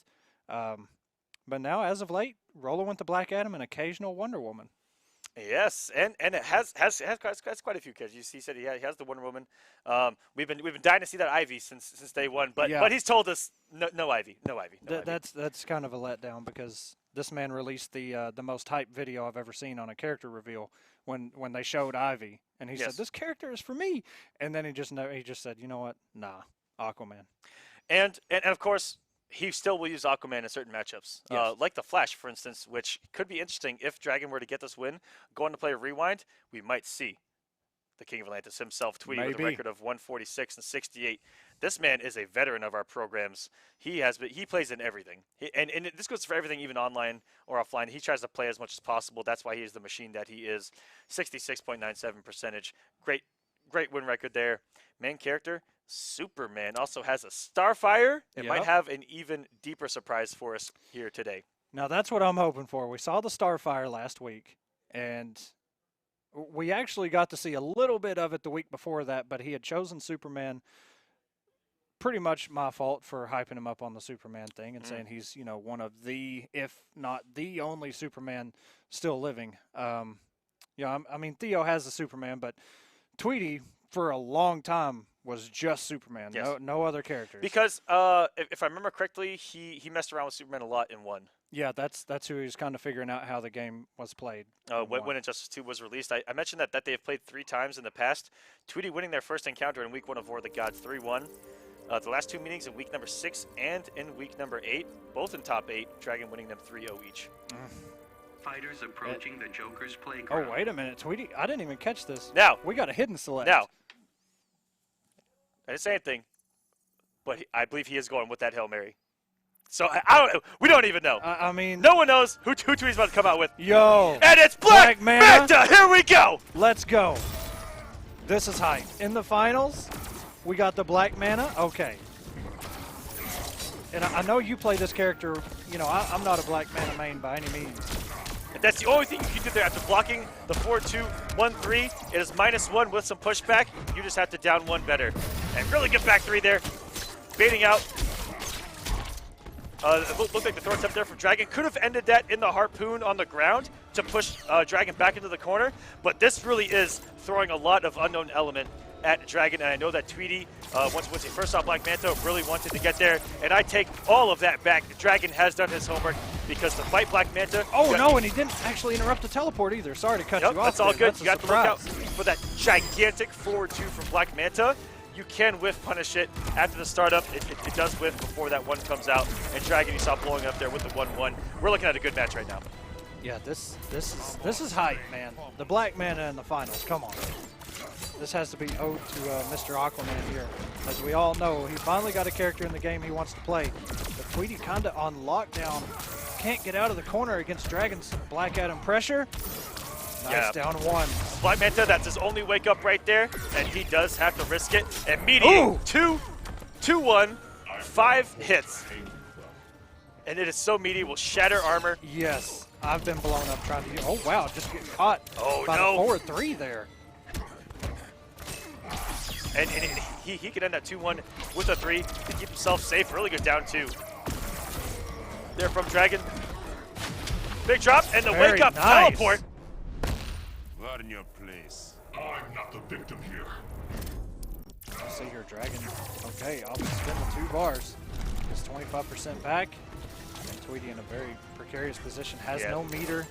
Speaker 4: But now, as of late, rolling with the Black Adam and occasional Wonder Woman.
Speaker 3: Yes, and it has quite a few kids. He said he has the Wonder Woman. We've been dying to see that Ivy since day one, but he's told us no Ivy.
Speaker 4: That's kind of a letdown because this man released the most hyped video I've ever seen on a character reveal when they showed Ivy, and he said this character is for me, and then he just said, you know what, nah, Aquaman.
Speaker 3: And of course, he still will use Aquaman in certain matchups,
Speaker 4: Yes.
Speaker 3: like the Flash, for instance, which could be interesting if Dragon were to get this win. Going to play Rewind, we might see the King of Atlantis himself, Tweedy, with a
Speaker 4: Maybe.
Speaker 3: record of 146 and 68. This man is a veteran of our programs. He plays in everything, and this goes for everything, even online or offline. He tries to play as much as possible. That's why he is the machine that he is. 66.97 percentage. Great win record there. Main character, Superman, also has a Starfire. It might
Speaker 4: Yep.
Speaker 3: have an even deeper surprise for us here today.
Speaker 4: Now that's what I'm hoping for. We saw the Starfire last week, and we actually got to see a little bit of it the week before that, but he had chosen Superman. Pretty much my fault for hyping him up on the Superman thing and saying he's, one of the, if not the only Superman still living. I mean, Theo has the Superman, but Tweedy for a long time was just Superman.
Speaker 3: Yes.
Speaker 4: No other characters.
Speaker 3: Because if I remember correctly, he messed around with Superman a lot in 1.
Speaker 4: Yeah, that's who he was kind of figuring out how the game was played.
Speaker 3: When Injustice 2 was released. I mentioned that they have played 3 times in the past. Tweedy winning their first encounter in week 1 of War of the Gods 3-1. The last 2 meetings in week number 6 and in week number 8, both in top 8, Dragon winning them 3-0 each.
Speaker 7: Fighters approaching the Joker's playground.
Speaker 4: Oh, wait a minute, Tweedy. I didn't even catch this.
Speaker 3: Now.
Speaker 4: We got a hidden select.
Speaker 3: Now. I didn't say anything, but I believe he is going with that Hail Mary. So, we don't even know.
Speaker 4: I mean,
Speaker 3: No one knows who Tweedy's about to come out with.
Speaker 4: Yo.
Speaker 3: And it's Black
Speaker 4: Manta.
Speaker 3: Manta! Here we go!
Speaker 4: Let's go. This is hype. In the finals, we got the Black Mana. Okay. And I know you play this character. I'm not a Black Mana main by any means.
Speaker 3: And that's the only thing you can do there. After blocking the 4-2-1-3, it is -1 with some pushback. You just have to down 1 better. And really get back 3 there. Baiting out. It looked like the throw attempt there from Dragon. Could have ended that in the harpoon on the ground to push Dragon back into the corner. But this really is throwing a lot of unknown element at Dragon. And I know that Tweedy, once he first saw Black Manta, really wanted to get there. And I take all of that back. Dragon has done his homework because to fight Black Manta...
Speaker 4: Oh, no, and he didn't actually interrupt the teleport either. Sorry to cut you off.
Speaker 3: That's all
Speaker 4: there.
Speaker 3: good. You got to look out for that gigantic forward 2 from Black Manta. You can whiff punish it after the startup. It does whiff before that 1 comes out. And Dragon, you saw blowing up there with the 1-1. We're looking at a good match right now.
Speaker 4: Yeah, this is hype, man. The Black Mana in the finals. Come on. This has to be owed to Mr. Aquaman here. As we all know, he finally got a character in the game he wants to play. But Tweedy kind of on lockdown. Can't get out of the corner against Dragon's Black Adam pressure. Nice, down 1.
Speaker 3: Black Manta, that's his only wake up right there, and he does have to risk it. And meaty, 2-1, 5 hits. And it is so meaty, will shatter armor.
Speaker 4: Yes, I've been blown up trying to. Oh wow, just getting caught by the forward 3 there.
Speaker 3: And he could end that 2-1 with a 3 to keep himself safe. Really good down 2. There from Dragon. Big drop and the
Speaker 4: Very
Speaker 3: wake up
Speaker 4: nice.
Speaker 3: teleport.
Speaker 6: Learn your place.
Speaker 8: I'm not the victim here.
Speaker 4: I see your Dragon. Okay, I'll spend the 2 bars. It's 25% back. And Tweedy in a very precarious position. Has no meter.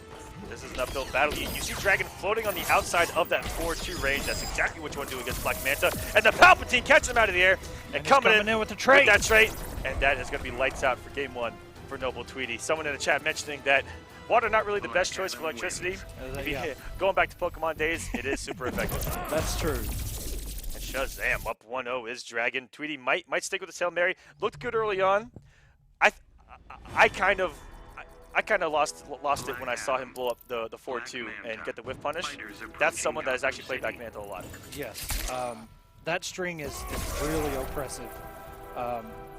Speaker 3: This is an uphill battle. You see Dragon floating on the outside of that 4-2 range. That's exactly what you want to do against Black Manta. And the Palpatine catches him out of the air. And coming in
Speaker 4: with the trait.
Speaker 3: With that trait. And that is going to be lights out for game 1 for Noble Tweedy. Someone in the chat mentioning that water not really the best choice for electricity. Going back to Pokemon days, it is super effective.
Speaker 4: That's true.
Speaker 3: And Shazam, up 1-0 is Dragon. Tweedy might stick with the Hail Mary. Looked good early on. I kind of lost it when I saw him blow up the 4-2 and get the whiff punish. That's someone that has actually played Black Manta a lot.
Speaker 4: Yes. That string is really oppressive.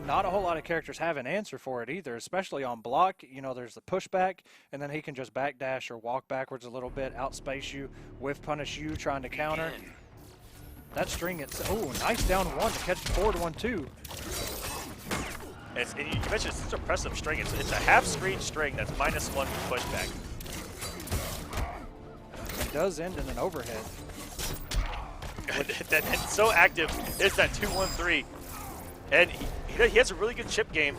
Speaker 4: Not a whole lot of characters have an answer for it either, especially on block. There's the pushback, and then he can just backdash or walk backwards a little bit, outspace you, whiff punish you, trying to counter. That string, nice down 1 to catch the forward 1-2.
Speaker 3: And you mentioned it's such an impressive string. It's a half-screen string that's -1 with pushback.
Speaker 4: It does end in an overhead.
Speaker 3: That's so active is that 2-1-3. And he has a really good chip game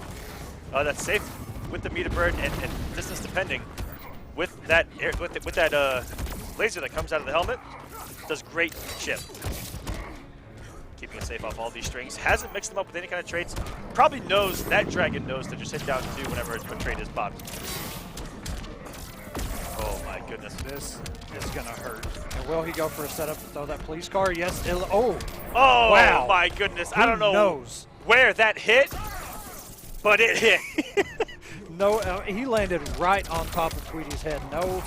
Speaker 3: that's safe with the meter burn and distance depending. With that laser that comes out of the helmet, does great chip. keeping it safe off all these strings. Hasn't mixed them up with any kind of traits. Probably knows, that dragon knows to just hit down 2 whenever a trait is popped. Oh my goodness.
Speaker 4: This is gonna hurt. And will he go for a setup to throw that police car? Yes.
Speaker 3: Oh
Speaker 4: wow.
Speaker 3: My goodness.
Speaker 4: Who
Speaker 3: I don't know
Speaker 4: knows?
Speaker 3: where that hit, but it hit.
Speaker 4: No, he landed right on top of Tweedy's head. No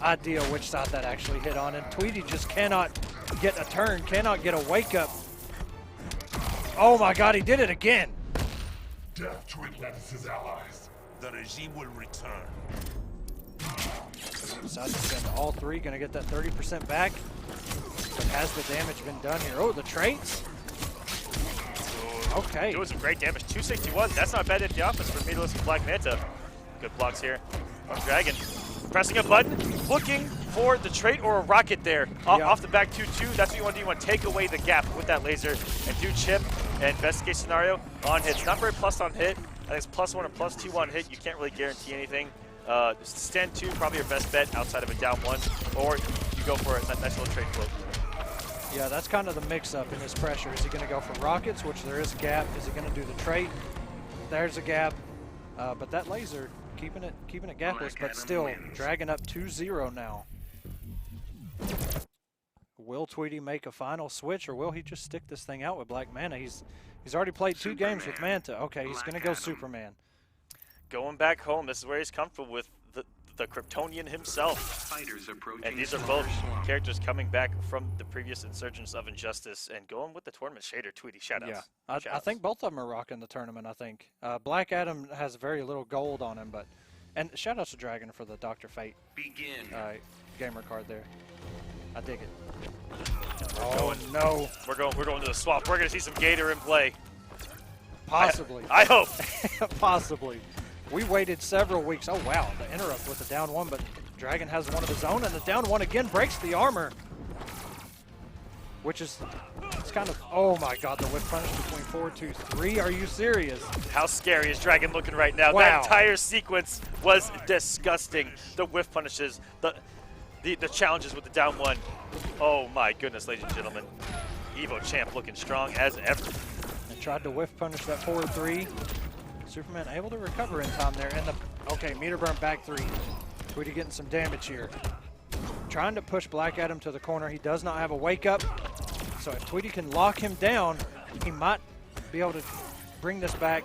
Speaker 4: idea which side that actually hit on, and Tweedy just cannot get a turn, cannot get a wake up. Oh my God, he did it again.
Speaker 8: Death to Atlantis' allies.
Speaker 6: The regime will return.
Speaker 4: Decide to spend all 3, gonna get that 30% back. But has the damage been done here? Oh, the traits. Okay.
Speaker 3: Doing some great damage. 261. That's not bad at the office for Meatless and Black Manta. Good blocks here from Dragon. Pressing a button, looking for the trait or a rocket there. Off the back 2-2. That's what you want to do. You want to take away the gap with that laser and do chip and investigate scenario on hits. Not very plus on hit. I think it's +1 or +2 on hit. You can't really guarantee anything. Stand 2, probably your best bet outside of a down 1, or you go for a nice little trade float.
Speaker 4: Yeah, that's kind of the mix-up in his pressure. Is he going to go for rockets, which there is a gap? Is he going to do the trait? There's a gap, but that laser keeping it gapless, but still dragging up 2-0 now. Will Tweedy make a final switch, or will he just stick this thing out with Black Mana? He's already played 2 games with Manta. Okay, he's going to go Superman.
Speaker 3: Going back home, this is where he's comfortable with the Kryptonian himself.
Speaker 7: Fighters approaching
Speaker 3: And these are both characters coming back from the previous Insurgents of Injustice and going with the tournament shader. Tweedy, shoutouts.
Speaker 4: Yeah, I think both of them are rocking the tournament, I think. Black Adam has very little gold on him, but... And shoutouts to Dragon for the Dr. Fate
Speaker 7: Begin.
Speaker 4: gamer card there. I dig it. Oh, no.
Speaker 3: We're going to the swamp. We're going to see some Gator in play.
Speaker 4: Possibly.
Speaker 3: I hope.
Speaker 4: Possibly. We waited several weeks. Oh, wow. The interrupt with the down 1, but Dragon has one of his own, and the down 1 again breaks the armor. Which is, it's kind of, oh my God, the whip punish between 4, 2, 3. Are you serious?
Speaker 3: How scary is Dragon looking right now?
Speaker 4: Wow.
Speaker 3: That entire sequence was disgusting. The whiff punishes, the challenges with the down 1. Oh my goodness, ladies and gentlemen. Evo Champ looking strong as ever.
Speaker 4: And tried to whiff punish that 4-3. Superman able to recover in time there. And okay, meter burn back 3. Tweedy getting some damage here. Trying to push Black Adam to the corner. He does not have a wake up. So if Tweedy can lock him down, he might be able to bring this back,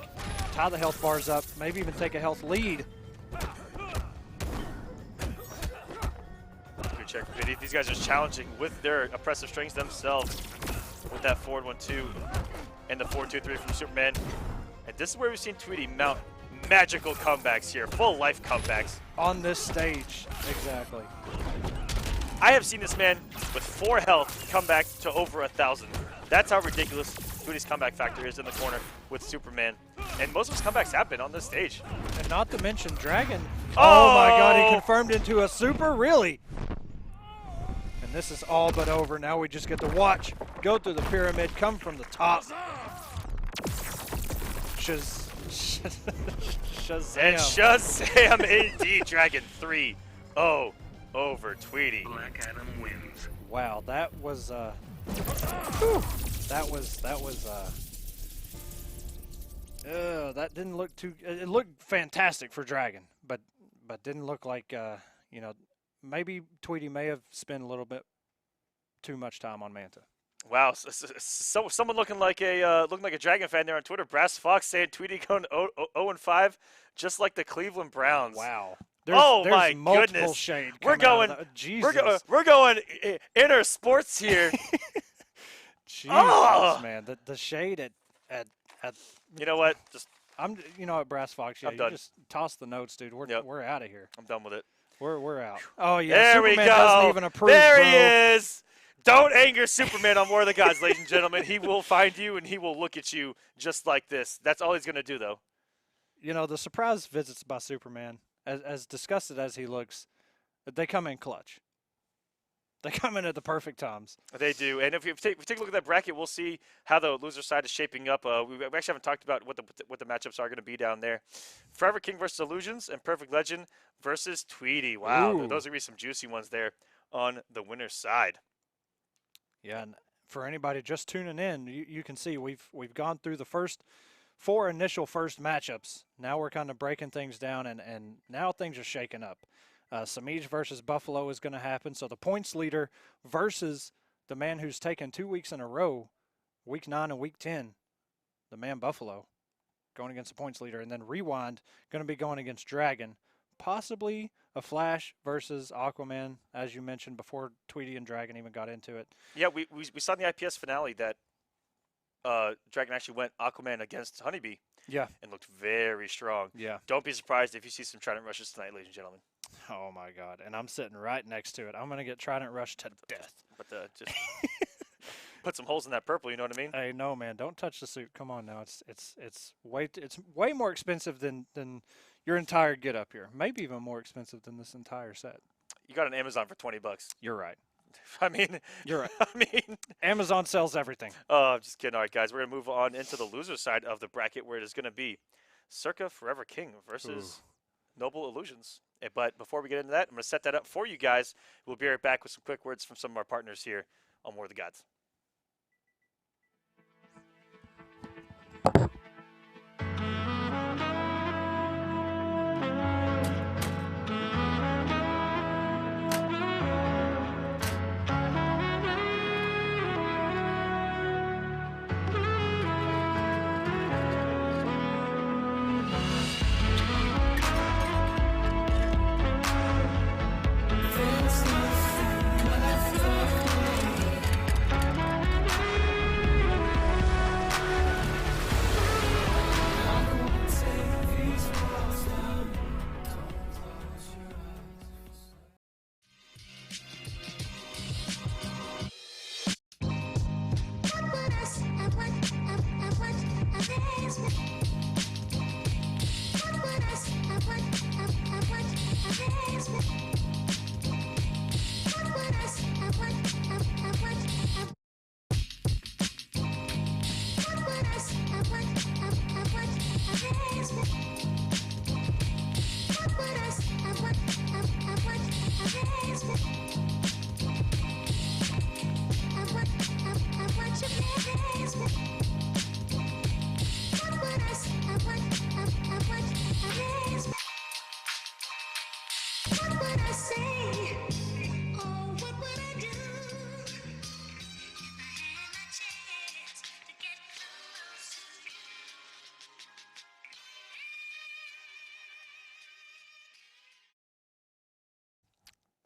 Speaker 4: tie the health bars up, maybe even take a health lead.
Speaker 3: Good check. These guys are challenging with their oppressive strings themselves with that forward 1-2 and the 4-2-3 from Superman. And this is where we've seen Tweedy mount magical comebacks here, full life comebacks.
Speaker 4: On this stage, exactly.
Speaker 3: I have seen this man with 4 health come back to over 1,000. That's how ridiculous Tweedy's comeback factor is in the corner with Superman. And most of his comebacks have been on this stage.
Speaker 4: And not to mention Dragon. Oh my God, he confirmed into a super, really? And this is all but over. Now we just get to watch, go through the pyramid, come from the top. Shazam.
Speaker 3: And Shazam indeed, Dragon 3-0 over Tweedy.
Speaker 7: Black Adam wins.
Speaker 4: Wow, that was that didn't look too, it looked fantastic for Dragon, but didn't look like you know, maybe Tweedy may have spent a little bit too much time on Manta.
Speaker 3: Wow, so someone looking like a Dragon fan there on Twitter. Brass Fox saying Tweedy going 0-5, just like the Cleveland Browns.
Speaker 4: Wow.
Speaker 3: There's
Speaker 4: my
Speaker 3: multiple
Speaker 4: goodness. Shade
Speaker 3: we're going inner sports here.
Speaker 4: Jesus, man, the shade at
Speaker 3: you know what? Just
Speaker 4: at Brass Fox. Yeah,
Speaker 3: I'm done.
Speaker 4: You just toss the notes, dude. We're out of here.
Speaker 3: I'm done with it.
Speaker 4: We're out. Oh yeah,
Speaker 3: there
Speaker 4: Superman
Speaker 3: we go.
Speaker 4: Doesn't even approve,
Speaker 3: there
Speaker 4: bro.
Speaker 3: he is. Don't anger Superman on War of the Gods, ladies and gentlemen. He will find you and he will look at you just like this. That's all he's gonna do, though.
Speaker 4: You know, the surprise visits by Superman, as disgusted as he looks, they come in clutch. They come in at the perfect times.
Speaker 3: They do. And if we take a look at that bracket, we'll see how the loser side is shaping up. We actually haven't talked about what the matchups are going to be down there. Forever King versus Illusions and Perfect Legend versus Tweedy. Wow,
Speaker 4: Ooh.
Speaker 3: those are going to be some juicy ones there on the winner's side.
Speaker 4: Yeah, and for anybody just tuning in, you can see we've gone through the first 4 initial first matchups. Now we're kind of breaking things down, and now things are shaking up. Semiij versus Buffalo is going to happen. So the points leader versus the man who's taken 2 weeks in a row, week 9 and week 10, the man Buffalo, going against the points leader. And then Rewind going to be going against Dragon. Possibly a Flash versus Aquaman, as you mentioned before Tweedy and Dragon even got into it.
Speaker 3: Yeah, we saw in the IPS finale that Dragon actually went Aquaman against HoneyBee.
Speaker 4: Yeah.
Speaker 3: And looked very strong.
Speaker 4: Yeah.
Speaker 3: Don't be surprised if you see some Trident rushes tonight, ladies and gentlemen.
Speaker 4: Oh, my God. And I'm sitting right next to it. I'm going to get Trident Rush to death.
Speaker 3: But just put some holes in that purple, you know what I mean?
Speaker 4: Hey, no, man. Don't touch the suit. Come on now. It's way more expensive than your entire get up here. Maybe even more expensive than this entire set.
Speaker 3: You got it on Amazon for $20.
Speaker 4: You're right.
Speaker 3: I mean,
Speaker 4: You're right.
Speaker 3: I mean,
Speaker 4: Amazon sells everything.
Speaker 3: Oh, I'm just kidding. All right, guys, we're gonna move on into the loser side of the bracket, where it is gonna be Circa Forever King versus Noble Illusions. But before we get into that, I'm gonna set that up for you guys. We'll be right back with some quick words from some of our partners here on War of the Gods.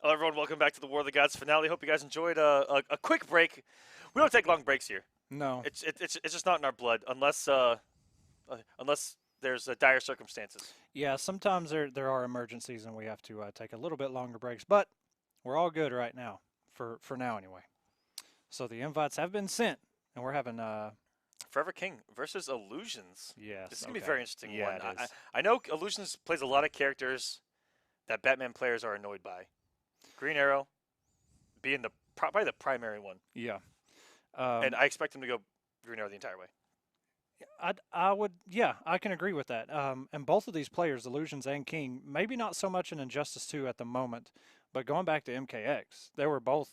Speaker 3: Hello, everyone. Welcome back to the War of the Gods finale. Hope you guys enjoyed a quick break. We don't take long breaks here.
Speaker 4: No.
Speaker 3: It's just not in our blood unless there's dire circumstances.
Speaker 4: Yeah, sometimes there are emergencies and we have to take a little bit longer breaks, but we're all good right now, for now anyway. So the invites have been sent, and we're having
Speaker 3: Forever King versus Illusions.
Speaker 4: Yes.
Speaker 3: This is going to be a very interesting
Speaker 4: Yeah,
Speaker 3: one.
Speaker 4: it is.
Speaker 3: I know Illusions plays a lot of characters that Batman players are annoyed by. Green Arrow being probably the primary one.
Speaker 4: Yeah.
Speaker 3: And I expect him to go Green Arrow the entire way.
Speaker 4: I can agree with that. And both of these players, Illusions and King, maybe not so much in Injustice 2 at the moment, but going back to MKX,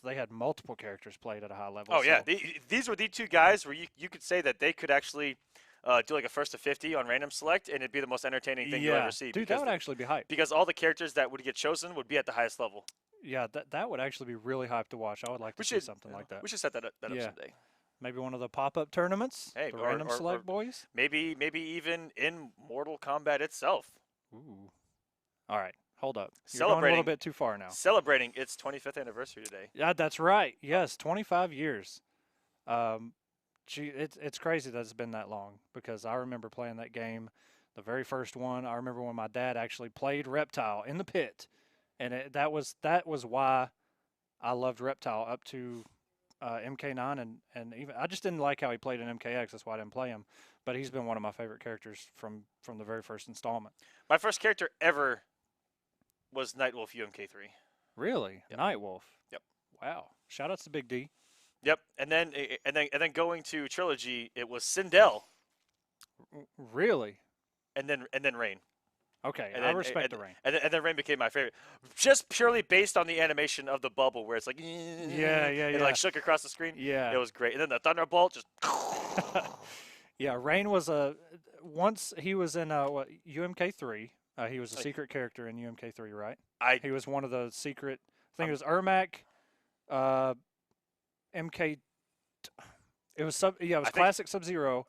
Speaker 4: they had multiple characters played at a high level.
Speaker 3: Oh, yeah. These were the two guys where you could say that they could actually do like a first to 50 on random select, and it'd be the most entertaining thing you'll ever see.
Speaker 4: Dude, that would actually be hype.
Speaker 3: Because all the characters that would get chosen would be at the highest level.
Speaker 4: Yeah, that would actually be really hype to watch. I would like to see something like that.
Speaker 3: We should set that up someday.
Speaker 4: Maybe one of the pop-up tournaments,
Speaker 3: the
Speaker 4: random select boys.
Speaker 3: Maybe even in Mortal Kombat itself.
Speaker 4: Ooh. All right, hold up. You're going a little bit too far now.
Speaker 3: Celebrating its 25th anniversary today.
Speaker 4: Yeah, that's right. Yes, 25 years. It's crazy that it's been that long, because I remember playing that game, the very first one. I remember when my dad actually played Reptile in the pit, and that was why I loved Reptile up to MK9, and even I just didn't like how he played in MKX. That's why I didn't play him. But he's been one of my favorite characters from the very first installment.
Speaker 3: My first character ever was Nightwolf UMK3.
Speaker 4: Really?
Speaker 3: Yep.
Speaker 4: Nightwolf.
Speaker 3: Yep.
Speaker 4: Wow. Shout outs to Big D.
Speaker 3: Yep. And then going to Trilogy, it was Sindel.
Speaker 4: Really?
Speaker 3: And then Rain.
Speaker 4: Okay,
Speaker 3: And
Speaker 4: I
Speaker 3: then,
Speaker 4: respect the rain.
Speaker 3: And then rain became my favorite, just purely based on the animation of the bubble, where it's like, it like shook across the screen.
Speaker 4: Yeah.
Speaker 3: It was great. And then the thunderbolt just.
Speaker 4: Yeah, Rain was once he was in UMK3. He was a secret character in UMK3, right? He was one of the secret. I think it was Ermac, MK. It was classic Sub-Zero,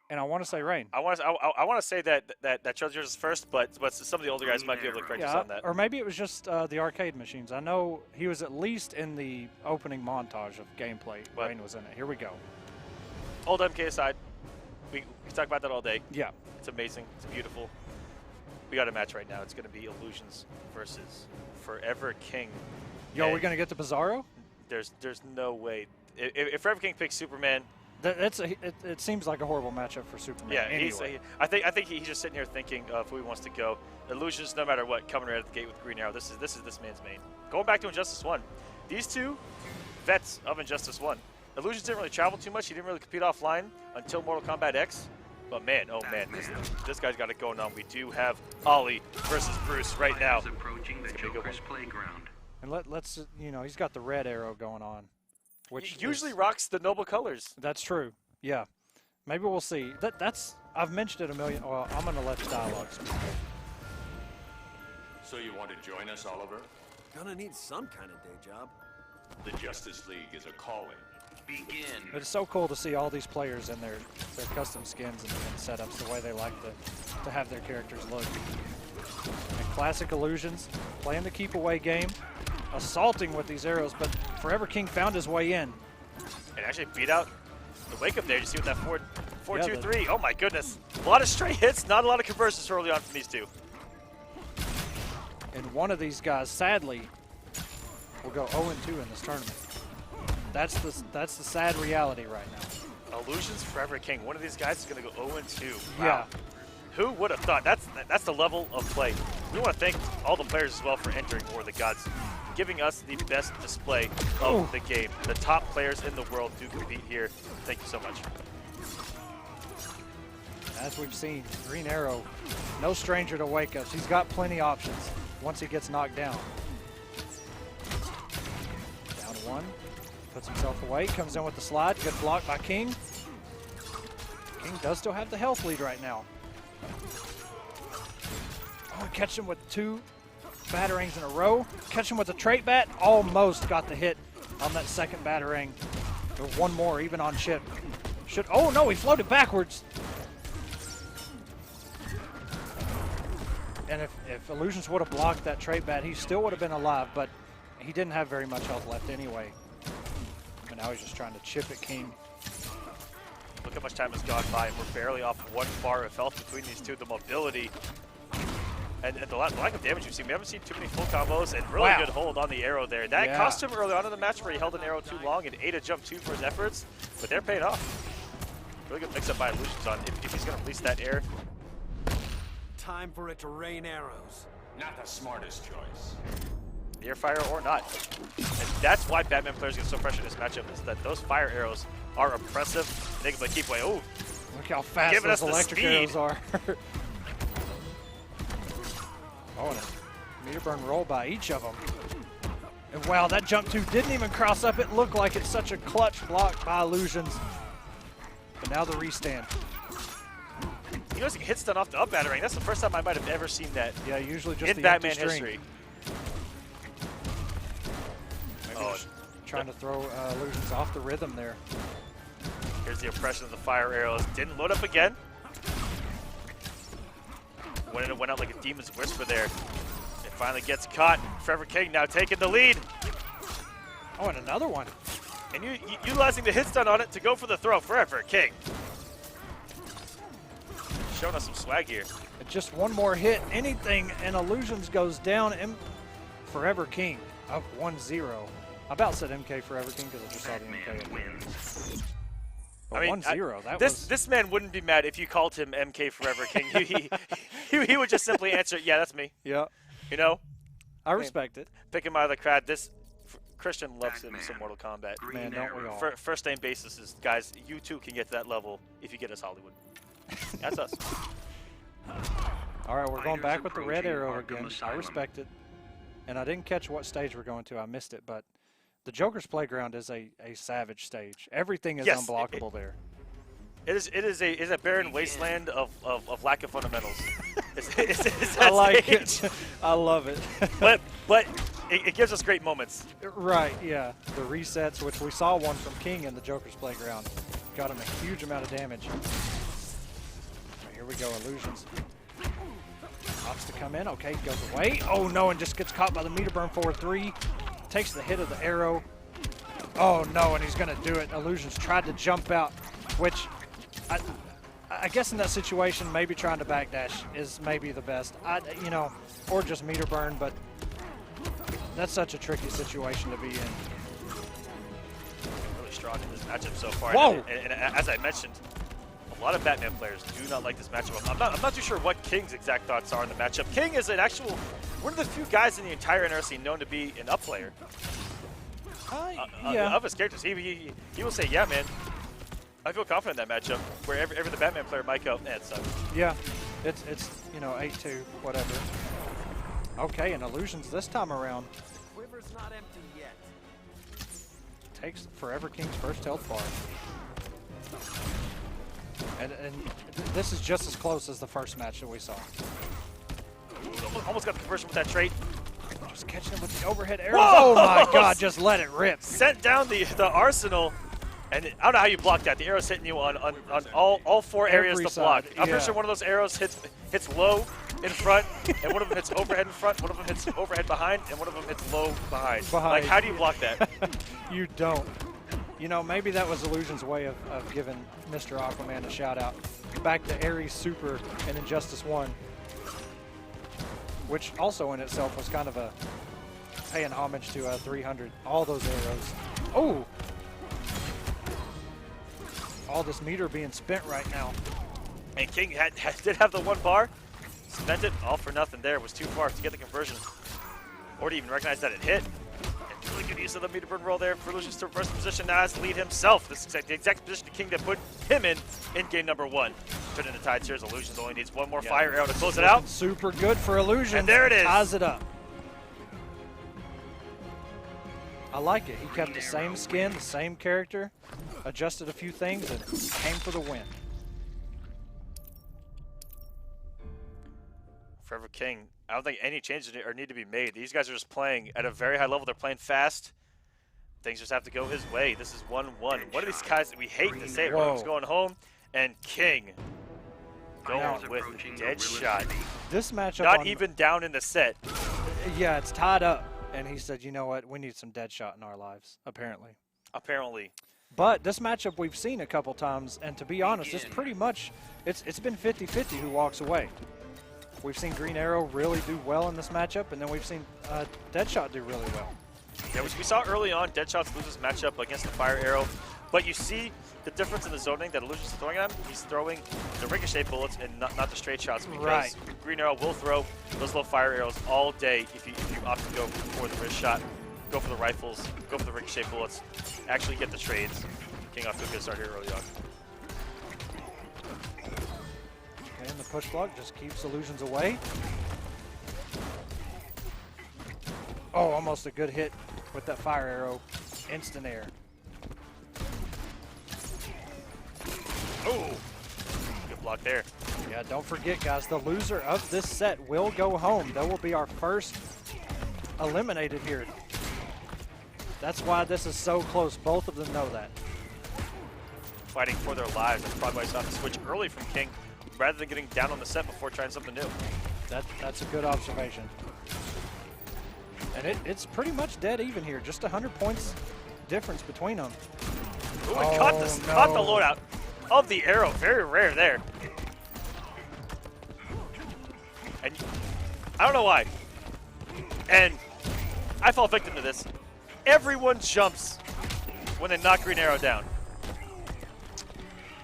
Speaker 4: and I want to say Rain.
Speaker 3: I want to say that Treasure is first, but some of the older guys might be able to correct us on that.
Speaker 4: Or maybe it was just the arcade machines. I know he was at least in the opening montage of gameplay. Rain was in it. Here we go.
Speaker 3: Old MK aside, we can talk about that all day.
Speaker 4: Yeah.
Speaker 3: It's amazing. It's beautiful. We got a match right now. It's going to be Illusions versus Forever King.
Speaker 4: Yo, are we going to get the Bizarro?
Speaker 3: There's no way. If Forever King picks Superman,
Speaker 4: it seems like a horrible matchup for Superman.
Speaker 3: yeah,
Speaker 4: anyway.
Speaker 3: I think he's just sitting here thinking of who he wants to go. Illusions, no matter what, coming right at the gate with Green Arrow. This is this man's main. Going back to Injustice 1, these two vets of Injustice 1. Illusions didn't really travel too much. He didn't really compete offline until Mortal Kombat X. But man, oh man, this guy's got it going on. We do have Ollie versus Bruce right now.
Speaker 7: Approaching the Joker's playground.
Speaker 4: And let's he's got the red arrow going on, which
Speaker 3: he usually rocks the noble colors.
Speaker 4: That's true. Yeah, maybe we'll see. I've mentioned it a million. Well, I'm gonna let the dialogue speak.
Speaker 9: So you want to join us, Oliver?
Speaker 10: Gonna need some kind of day job.
Speaker 9: The Justice League is a calling.
Speaker 7: Begin.
Speaker 4: It's so cool to see all these players in their custom skins and setups, the way they like to have their characters look. And classic Illusions, playing the keep away game, assaulting with these arrows, but Forever King found his way in.
Speaker 3: And actually beat out the wake up there. You see with that 4-2-3. Oh my goodness. A lot of straight hits, not a lot of conversions early on from these two.
Speaker 4: And one of these guys, sadly, will go 0-2 in this tournament. That's the sad reality right now.
Speaker 3: Illusions Forever King. One of these guys is going to go 0-2. Wow.
Speaker 4: Yeah.
Speaker 3: Who would have thought? That's the level of play. We want to thank all the players as well for entering War of the Gods, giving us the best display of the game. The top players in the world do compete here. Thank you so much.
Speaker 4: As we've seen, Green Arrow, no stranger to wake-ups. He's got plenty of options once he gets knocked down. Down one. Puts himself away, comes in with the slide. Good block by King. King does still have the health lead right now. Oh, catch him with 2 batarangs in a row. Catch him with a trait bat. Almost got the hit on that second batarang. There's one more, even on Chip. Oh no, he floated backwards. And if Illusions would have blocked that trait bat, he still would have been alive, but he didn't have very much health left anyway. And now he's just trying to chip at King.
Speaker 3: Look how much time has gone by, and we're barely off 1 bar of health between these two. The mobility and the lack of damage we've seen. We haven't seen too many full combos, and really good hold on the arrow there. That cost him early on in the match where he held an arrow too long and ate a jump 2 for his efforts, but they're paid off. Really good mix-up by Illusions on if he's going to release that air.
Speaker 10: Time for it to rain arrows.
Speaker 9: Not the smartest choice.
Speaker 3: Air fire or not. And that's why Batman players get so pressured in this matchup, is that those fire arrows are oppressive. They can keep away. Oh,
Speaker 4: look how fast those electric arrows are. Oh, and a meter burn roll by each of them. And wow, that jump 2 didn't even cross up. It looked like it's such a clutch block by Illusions. But now the restand.
Speaker 3: He goes hit stun off the up battering. That's the first time I might have ever seen that.
Speaker 4: Yeah, usually just
Speaker 3: in
Speaker 4: the
Speaker 3: Batman
Speaker 4: empty string.
Speaker 3: history.
Speaker 4: Maybe trying to throw Illusions off the rhythm there.
Speaker 3: Here's the oppression of the fire arrows. Didn't load up again. Went out like a demon's whisper there. It finally gets caught. Forever King now taking the lead.
Speaker 4: Oh, and another one.
Speaker 3: And utilizing the hit stun on it to go for the throw. Forever King. Showing us some swag here.
Speaker 4: And just one more hit, anything, and Illusions goes down. And Forever King up 1-0. I about said MK Forever King because I just saw the MK. But I mean, 1-0.
Speaker 3: This man wouldn't be mad if you called him MK Forever King. he would just simply answer, "Yeah, that's me."
Speaker 4: Yeah.
Speaker 3: You know.
Speaker 4: I respect it.
Speaker 3: Pick him out of the crowd. Christian loves him some Mortal Kombat.
Speaker 4: Man, don't we all?
Speaker 3: First name basis is, guys, you too can get to that level if you get us Hollywood. That's us.
Speaker 4: All right, we're going
Speaker 7: Fighters
Speaker 4: back with the red
Speaker 7: approaching
Speaker 4: arrow
Speaker 7: Arkham
Speaker 4: again. I
Speaker 7: Asylum.
Speaker 4: respect it. And I didn't catch what stage we're going to. I missed it, but the Joker's Playground is a savage stage. Everything is
Speaker 3: Yes,
Speaker 4: unblockable there.
Speaker 3: It is a barren wasteland of lack of fundamentals. It's
Speaker 4: I
Speaker 3: that
Speaker 4: like
Speaker 3: stage.
Speaker 4: it. I love it.
Speaker 3: but it gives us great moments.
Speaker 4: Right, yeah. The resets, which we saw one from King in the Joker's Playground, got him a huge amount of damage. Right, here we go, illusions. Opts to come in, okay, goes away. Oh no, and just gets caught by the meter burn forward 3. Takes the hit of the arrow. Oh no, and he's gonna do it. Illusions tried to jump out, which I guess in that situation, maybe trying to backdash is maybe the best. You know, or just meter burn, but that's such a tricky situation to be in.
Speaker 3: Really strong in this matchup so far.
Speaker 4: Whoa!
Speaker 3: And as I mentioned, a lot of Batman players do not like this matchup. I'm not too sure what King's exact thoughts are in the matchup. King is one of the few guys in the entire NRC known to be an up player.
Speaker 4: Yeah.
Speaker 3: Of his characters. He will say, yeah, man, I feel confident in that matchup, where every the Batman player might go, it sucks.
Speaker 4: Yeah, it's you know, 8-2, whatever. Okay, and illusions this time around.
Speaker 10: Quiver's not empty yet.
Speaker 4: Takes Forever King's first health bar. And this is just as close as the first match that we saw.
Speaker 3: Almost got the conversion with that trait.
Speaker 4: Just catching him with the overhead arrows. Oh my god, just let it rip.
Speaker 3: Sent down the arsenal. And I don't know how you block that. The arrow's hitting you on all 4 areas
Speaker 4: Every
Speaker 3: to block.
Speaker 4: side,
Speaker 3: I'm
Speaker 4: yeah.
Speaker 3: pretty sure one of those arrows hits low in front, and one of them hits overhead in front, one of them hits overhead behind, and one of them hits low behind. Like, how do you block that?
Speaker 4: You don't. You know, maybe that was Illusion's way of giving Mr. Aquaman a shout out. Back to Ares Super and Injustice 1. Which also in itself was kind of a paying homage to 300. All those arrows. Oh! All this meter being spent right now.
Speaker 3: And King did have the 1 bar. Spent it all for nothing there. Was too far to get the conversion. Or to even recognize that it hit. And really good use of the meter burn roll there for Illusions to reverse position now as lead himself. This is the exact position King that put him in game number 1. Turning the tides here as Illusions only needs 1 more fire arrow to close it out.
Speaker 4: Super good for Illusion.
Speaker 3: And there it is.
Speaker 4: Ties it up. I like it. He kept the same skin, the same character, adjusted a few things, and came for the win.
Speaker 3: Forever King, I don't think any changes need to be made. These guys are just playing at a very high level. They're playing fast. Things just have to go his way. This is 1-1. One of these guys that we hate to say it, one of them's going home, and King going with dead shot.
Speaker 4: This matchup
Speaker 3: not even down in the set.
Speaker 4: Yeah, it's tied up. And he said, you know what, we need some dead shot in our lives, apparently.
Speaker 3: Apparently.
Speaker 4: But this matchup we've seen a couple times, and to be honest, it's pretty much, it's been 50-50 who walks away. We've seen Green Arrow really do well in this matchup, and then we've seen Deadshot do really well.
Speaker 3: Yeah, we saw early on Deadshot's lose this matchup against the Fire Arrow, but you see the difference in the zoning that Illusion's throwing at him. He's throwing the ricochet bullets and not the straight shots, because Green Arrow will throw those little fire arrows all day if you opt to go for the wrist shot, go for the rifles, go for the ricochet bullets, actually get the trades. King off to a good start here early on.
Speaker 4: Okay, and the push block just keeps Illusions away. Oh, almost a good hit with that fire arrow. Instant air.
Speaker 3: Oh, good block there.
Speaker 4: Yeah, don't forget, guys, the loser of this set will go home. That will be our first eliminated here. That's why this is so close. Both of them know that.
Speaker 3: Fighting for their lives. That's probably why I saw the switch early from King, rather than getting down on the set before trying something new.
Speaker 4: That's a good observation. And it's pretty much dead even here. Just 100 points difference between them.
Speaker 3: Ooh, caught the loadout of the arrow. Very rare there. And I don't know why. And I fall victim to this. Everyone jumps when they knock Green Arrow down.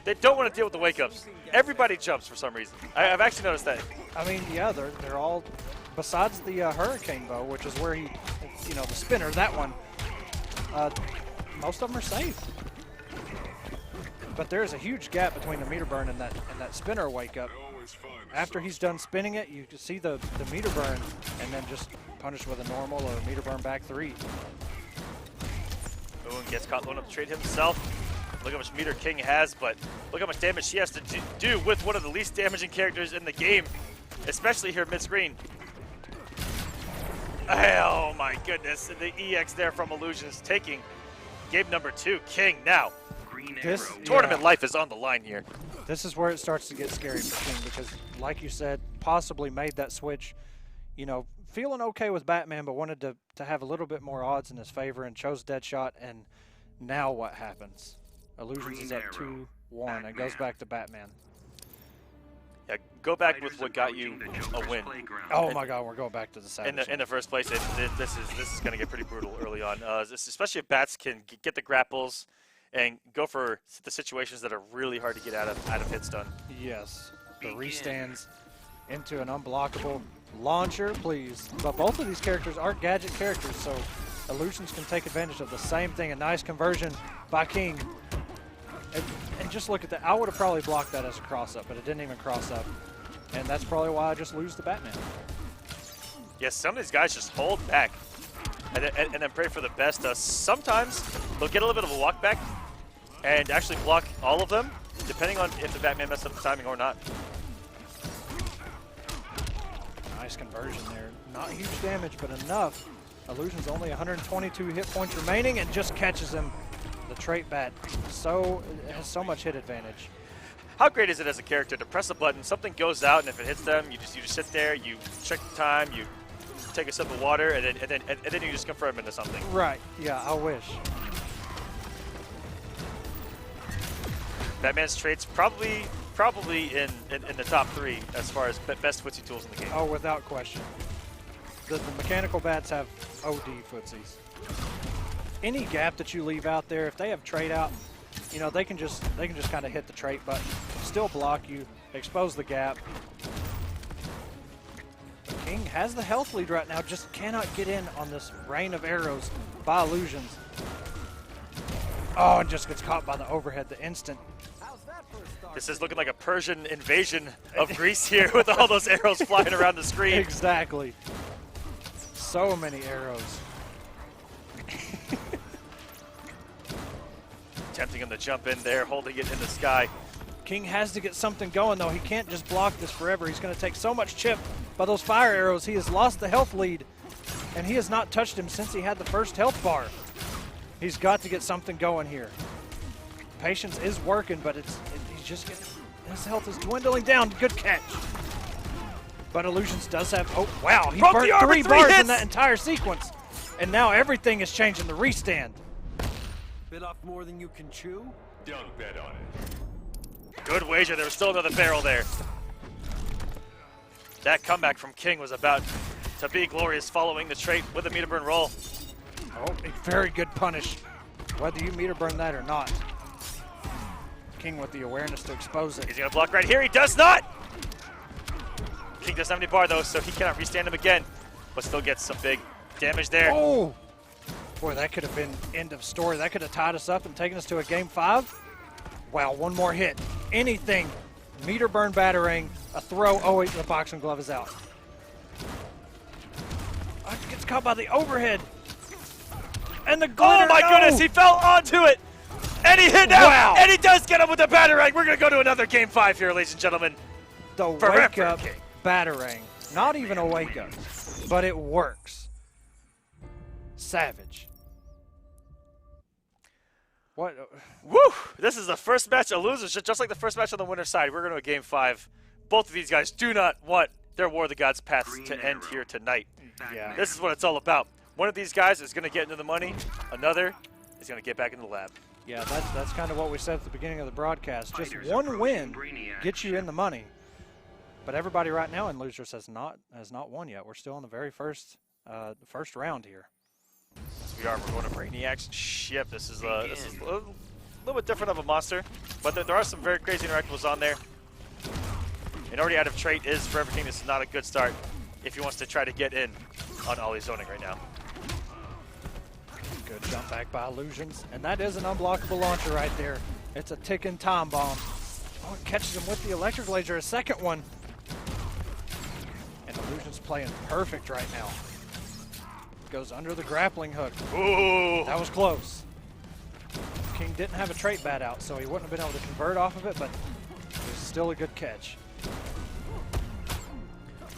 Speaker 3: They don't want to deal with the wake-ups. Everybody jumps for some reason. I've actually noticed that.
Speaker 4: I mean, yeah, they're all, besides the hurricane bow, which is where he, you know, the spinner, that one, most of them are safe. But there's a huge gap between the meter burn and that spinner wake up.
Speaker 8: Always fun
Speaker 4: after he's done spinning it, you can see the meter burn, and then just punish with a normal or meter burn back 3.
Speaker 3: Boone gets caught loading up the trade himself. Look how much meter King has, but look how much damage he has to do with one of the least damaging characters in the game, especially here mid-screen. Oh my goodness, the EX there from Illusions taking game number 2. King now.
Speaker 4: This
Speaker 3: Tournament life is on the line here.
Speaker 4: This is where it starts to get scary for King because, like you said, possibly made that switch, you know, feeling okay with Batman, but wanted to have a little bit more odds in his favor and chose Deadshot, and now what happens? Illusions is up 2-1 and goes back to Batman.
Speaker 3: Yeah, go back with what got you a win.
Speaker 4: Oh my God, we're going back to the Savage.
Speaker 3: In the first place, this is going to get pretty brutal early on, especially if Bats can get the grapples and go for the situations that are really hard to get out of hit stun.
Speaker 4: Yes, the restands into an unblockable launcher, please. But both of these characters are gadget characters, so Illusions can take advantage of the same thing. A nice conversion by King. And just look at that. I would have probably blocked that as a cross-up, but it didn't even cross up. And that's probably why I just lose to Batman.
Speaker 3: Yes, some of these guys just hold back and then pray for the best. Sometimes they'll get a little bit of a walk back and actually block all of them, depending on if the Batman messes up the timing or not.
Speaker 4: Nice conversion there. Not huge damage, but enough. Illusion's only 122 hit points remaining and just catches him. The trait bat has so much hit advantage.
Speaker 3: How great is it as a character to press a button, something goes out, and if it hits them, you just sit there, you check the time, you take a sip of water, and then you just confirm into something.
Speaker 4: Right. Yeah, I wish.
Speaker 3: Batman's traits probably in the top 3 as far as best footsie tools in the game.
Speaker 4: Oh, without question. The mechanical bats have OD footsies. Any gap that you leave out there, if they have trait out, you know, they can just kind of hit the trait button, still block you, expose the gap. But King has the health lead right now, just cannot get in on this rain of arrows by Illusions. Oh, and just gets caught by the overhead the instant.
Speaker 3: This is looking like a Persian invasion of Greece here with all those arrows flying around the screen.
Speaker 4: Exactly. So many arrows.
Speaker 3: Tempting him to jump in there, holding it in the sky.
Speaker 4: King has to get something going, though. He can't just block this forever. He's going to take so much chip by those fire arrows. He has lost the health lead, and he has not touched him since he had the first health bar. He's got to get something going here. Patience is working, but he's just getting, his health is dwindling down. Good catch. But Illusions does have, oh, wow. He burned 3 bars in that entire sequence, and now everything is changing the restand.
Speaker 10: Bit off more than you can chew?
Speaker 9: Don't bet on it.
Speaker 3: Good wager. There was still another barrel there. That comeback from King was about to be glorious following the trait with a meter burn roll.
Speaker 4: Oh, a very good punish, whether you meter burn that or not. King with the awareness to expose it.
Speaker 3: He's going to block right here. He does not. King doesn't have any bar, though, so he cannot restand him again, but still gets some big damage there.
Speaker 4: Oh! Boy, that could have been end of story. That could have tied us up and taken us to a game 5. Wow, one more hit. Anything. Meter burn batarang, a throw. Oh, wait, the boxing glove is out. Gets caught by the overhead. And the glitter.
Speaker 3: Oh, my goodness, he fell onto it. And he hit out.
Speaker 4: Wow.
Speaker 3: And he does get him with the batarang. We're going to go to another game 5 here, ladies and gentlemen.
Speaker 4: The wake-up batarang. Not even a wake-up, but it works. Savage. What?
Speaker 3: Woo! This is the first match of losers, just like the first match on the winner's side. We're going to a game 5. Both of these guys do not want their War of the Gods paths to end here tonight.
Speaker 4: Yeah.
Speaker 3: This is what it's all about. One of these guys is going to get into the money. Another is going to get back in the lab.
Speaker 4: Yeah, that's kind of what we said at the beginning of the broadcast. Just one win gets you in the money. But everybody right now in losers has not won yet. We're still in the very first round here.
Speaker 3: We're going to Brainiac's ship. This is a little bit different of a monster, but there are some very crazy interactables on there. And already out of trait is Forever King. This is not a good start if he wants to try to get in on Ollie's zoning right now.
Speaker 4: Good jump back by Illusions, and that is an unblockable launcher right there. It's a ticking time bomb. Oh, it catches him with the electric laser, a second one. playing perfect right now. Goes under the grappling hook.
Speaker 3: Ooh.
Speaker 4: That was close. King didn't have a trait bat out, so he wouldn't have been able to convert off of it, but it was still a good catch.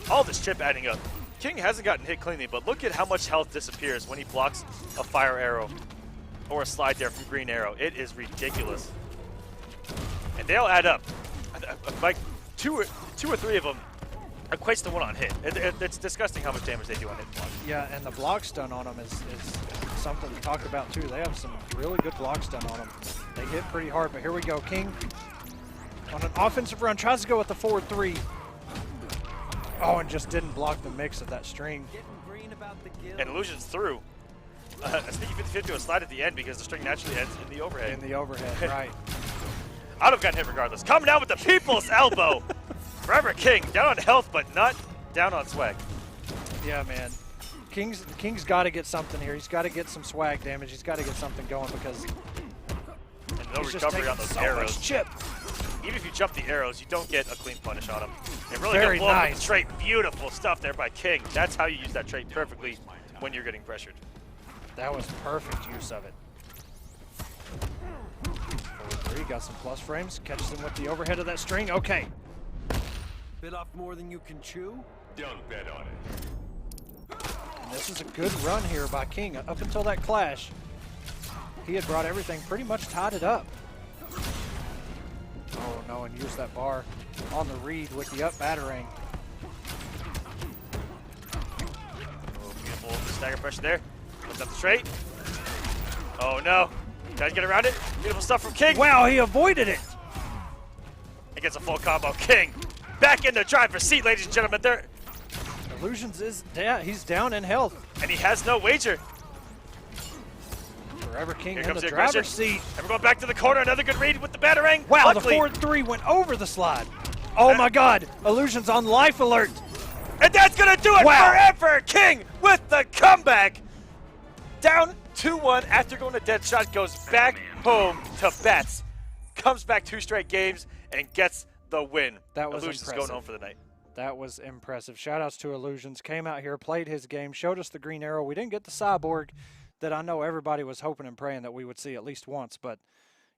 Speaker 3: All this chip adding up. King hasn't gotten hit cleanly, but look at how much health disappears when he blocks a fire arrow or a slide there from green arrow. It is ridiculous. And they'll add up. Like two or three of them equates to one on hit. It's disgusting how much damage they do on hit block.
Speaker 4: Yeah, and the block stun on them is something to talk about too. They have some really good block stun on them. They hit pretty hard, but here we go. King on an offensive run tries to go with the forward 3. Oh, and just didn't block the mix of that string.
Speaker 3: And Illusion's through. A sneaky 50-50 to a slide at the end because the string naturally ends in the overhead.
Speaker 4: In the overhead, right.
Speaker 3: I'd have gotten hit regardless. Coming down with the people's elbow. Forever King, down on health, but not down on swag.
Speaker 4: Yeah, man. King's got to get something here. He's got to get some swag damage. He's got to get something going because
Speaker 3: and no
Speaker 4: he's
Speaker 3: recovery on those
Speaker 4: so
Speaker 3: arrows.
Speaker 4: much chip.
Speaker 3: Even if you jump the arrows, you don't get a clean punish on them. They really
Speaker 4: Very
Speaker 3: get blown with
Speaker 4: nice.
Speaker 3: the trait. Beautiful stuff there by King. That's how you use that trait perfectly when you're getting pressured.
Speaker 4: That was perfect use of it. Forward 3, got some plus frames. Catches him with the overhead of that string. Okay.
Speaker 10: Bit off more than you can chew?
Speaker 9: Don't bet on it.
Speaker 4: And this is a good run here by King. Up until that clash, he had brought everything, pretty much tied it up. Oh no, and used that bar on the read with the up battering.
Speaker 3: Oh, beautiful stagger pressure there. Puts up the trait. Oh no. Gotta get around it. Beautiful stuff from King.
Speaker 4: Wow, he avoided it.
Speaker 3: He gets a full combo. King back in the driver's seat, ladies and gentlemen. There.
Speaker 4: Illusions is down. He's down in health.
Speaker 3: And he has no wager.
Speaker 4: Forever King
Speaker 3: Here
Speaker 4: in
Speaker 3: comes
Speaker 4: the
Speaker 3: the aggression.
Speaker 4: driver's seat.
Speaker 3: And we're going back to the corner. Another good read with the battering.
Speaker 4: Wow,
Speaker 3: Luckily,
Speaker 4: the forward 3 went over the slide. Oh my God, Illusion's on life alert.
Speaker 3: and that's going to do it.
Speaker 4: Wow.
Speaker 3: Forever King with the comeback. Down 2-1 after going to dead shot. Goes back home to bats. Comes back 2 straight games and gets the win.
Speaker 4: That was
Speaker 3: Illusion's
Speaker 4: impressive.
Speaker 3: going home for the night.
Speaker 4: That was impressive. Shout-outs to Illusions. Came out here, played his game, showed us the green arrow. We didn't get the cyborg that I know everybody was hoping and praying that we would see at least once. But,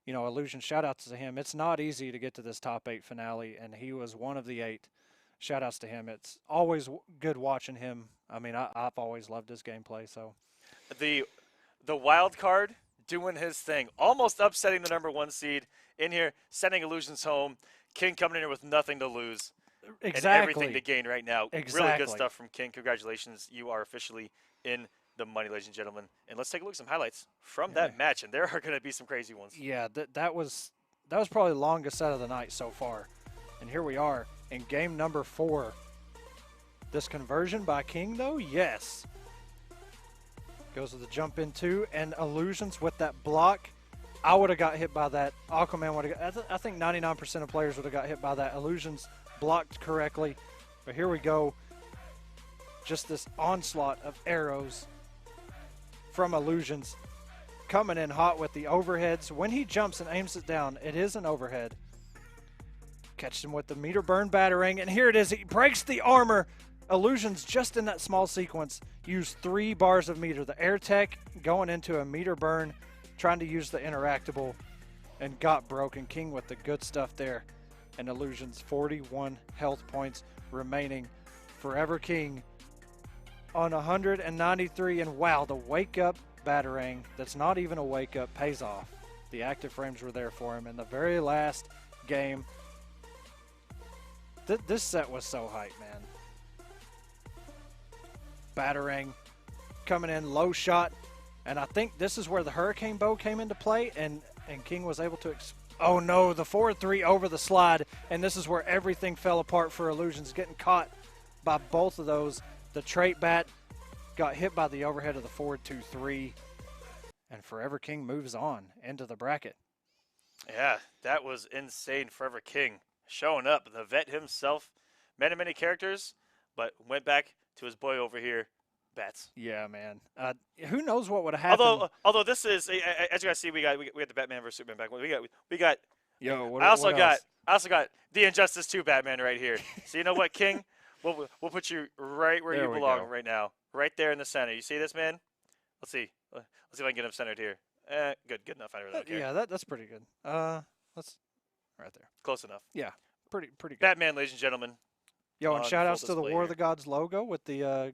Speaker 4: you know, Illusion, shout-outs to him. It's not easy to get to this top 8 finale, and he was one of the 8. Shout-outs to him. It's always good watching him. I mean, I've always loved his gameplay. So
Speaker 3: The wild card doing his thing, almost upsetting the #1 seed in here, sending Illusions home. King coming in here with nothing to lose.
Speaker 4: exactly.
Speaker 3: And everything to gain right now. Really
Speaker 4: Exactly.
Speaker 3: good stuff from King. Congratulations. You are officially in the money, ladies and gentlemen. And let's take a look at some highlights from that match. And there are going to be some crazy ones.
Speaker 4: Yeah, that was probably the longest set of the night so far. And here we are in game number 4. This conversion by King, though, yes. Goes with the jump in 2, and Illusions with that block. I would have got hit by that. Aquaman would have got, I think 99% of players would have got hit by that. Illusions blocked correctly. But here we go. Just this onslaught of arrows from Illusions. Coming in hot with the overheads. When he jumps and aims it down, it is an overhead. Catches him with the meter burn battering, and here it is. He breaks the armor. Illusions just in that small sequence used 3 bars of meter. The air tech going into a meter burn, trying to use the interactable, and got broken. King with the good stuff there. And Illusions 41 health points remaining. Forever King on 193, and wow, the wake up battering, that's not even a wake up, pays off. The active frames were there for him in the very last game. This set was so hype, man. Battering, coming in, low shot, and I think this is where the Hurricane Bow came into play, and King was able to, oh no, the forward 3 over the slide, and this is where everything fell apart for Illusions, getting caught by both of those. The trait bat got hit by the overhead of the forward 2-3, and Forever King moves on into the bracket.
Speaker 3: Yeah, that was insane. Forever King showing up, the vet himself, many characters, but went back to his boy over here, Bats.
Speaker 4: Yeah, man. Who knows what would have happened?
Speaker 3: Although this is, as you guys see, we got the Batman versus Superman back. We got.
Speaker 4: Yo,
Speaker 3: I also got the Injustice 2 Batman right here. So you know what, King? We'll put you right where
Speaker 4: There
Speaker 3: you
Speaker 4: we
Speaker 3: belong
Speaker 4: go.
Speaker 3: right now. Right there in the center. You see this, man? Let's see. Let's see if I can get him centered here. Good enough. I really don't care.
Speaker 4: Yeah, that's pretty good. Let's right there.
Speaker 3: Close enough.
Speaker 4: Yeah, pretty good.
Speaker 3: Batman, ladies and gentlemen.
Speaker 4: Yo, and
Speaker 3: on
Speaker 4: shout outs
Speaker 3: full
Speaker 4: to the
Speaker 3: display
Speaker 4: War of
Speaker 3: here.
Speaker 4: the Gods logo with the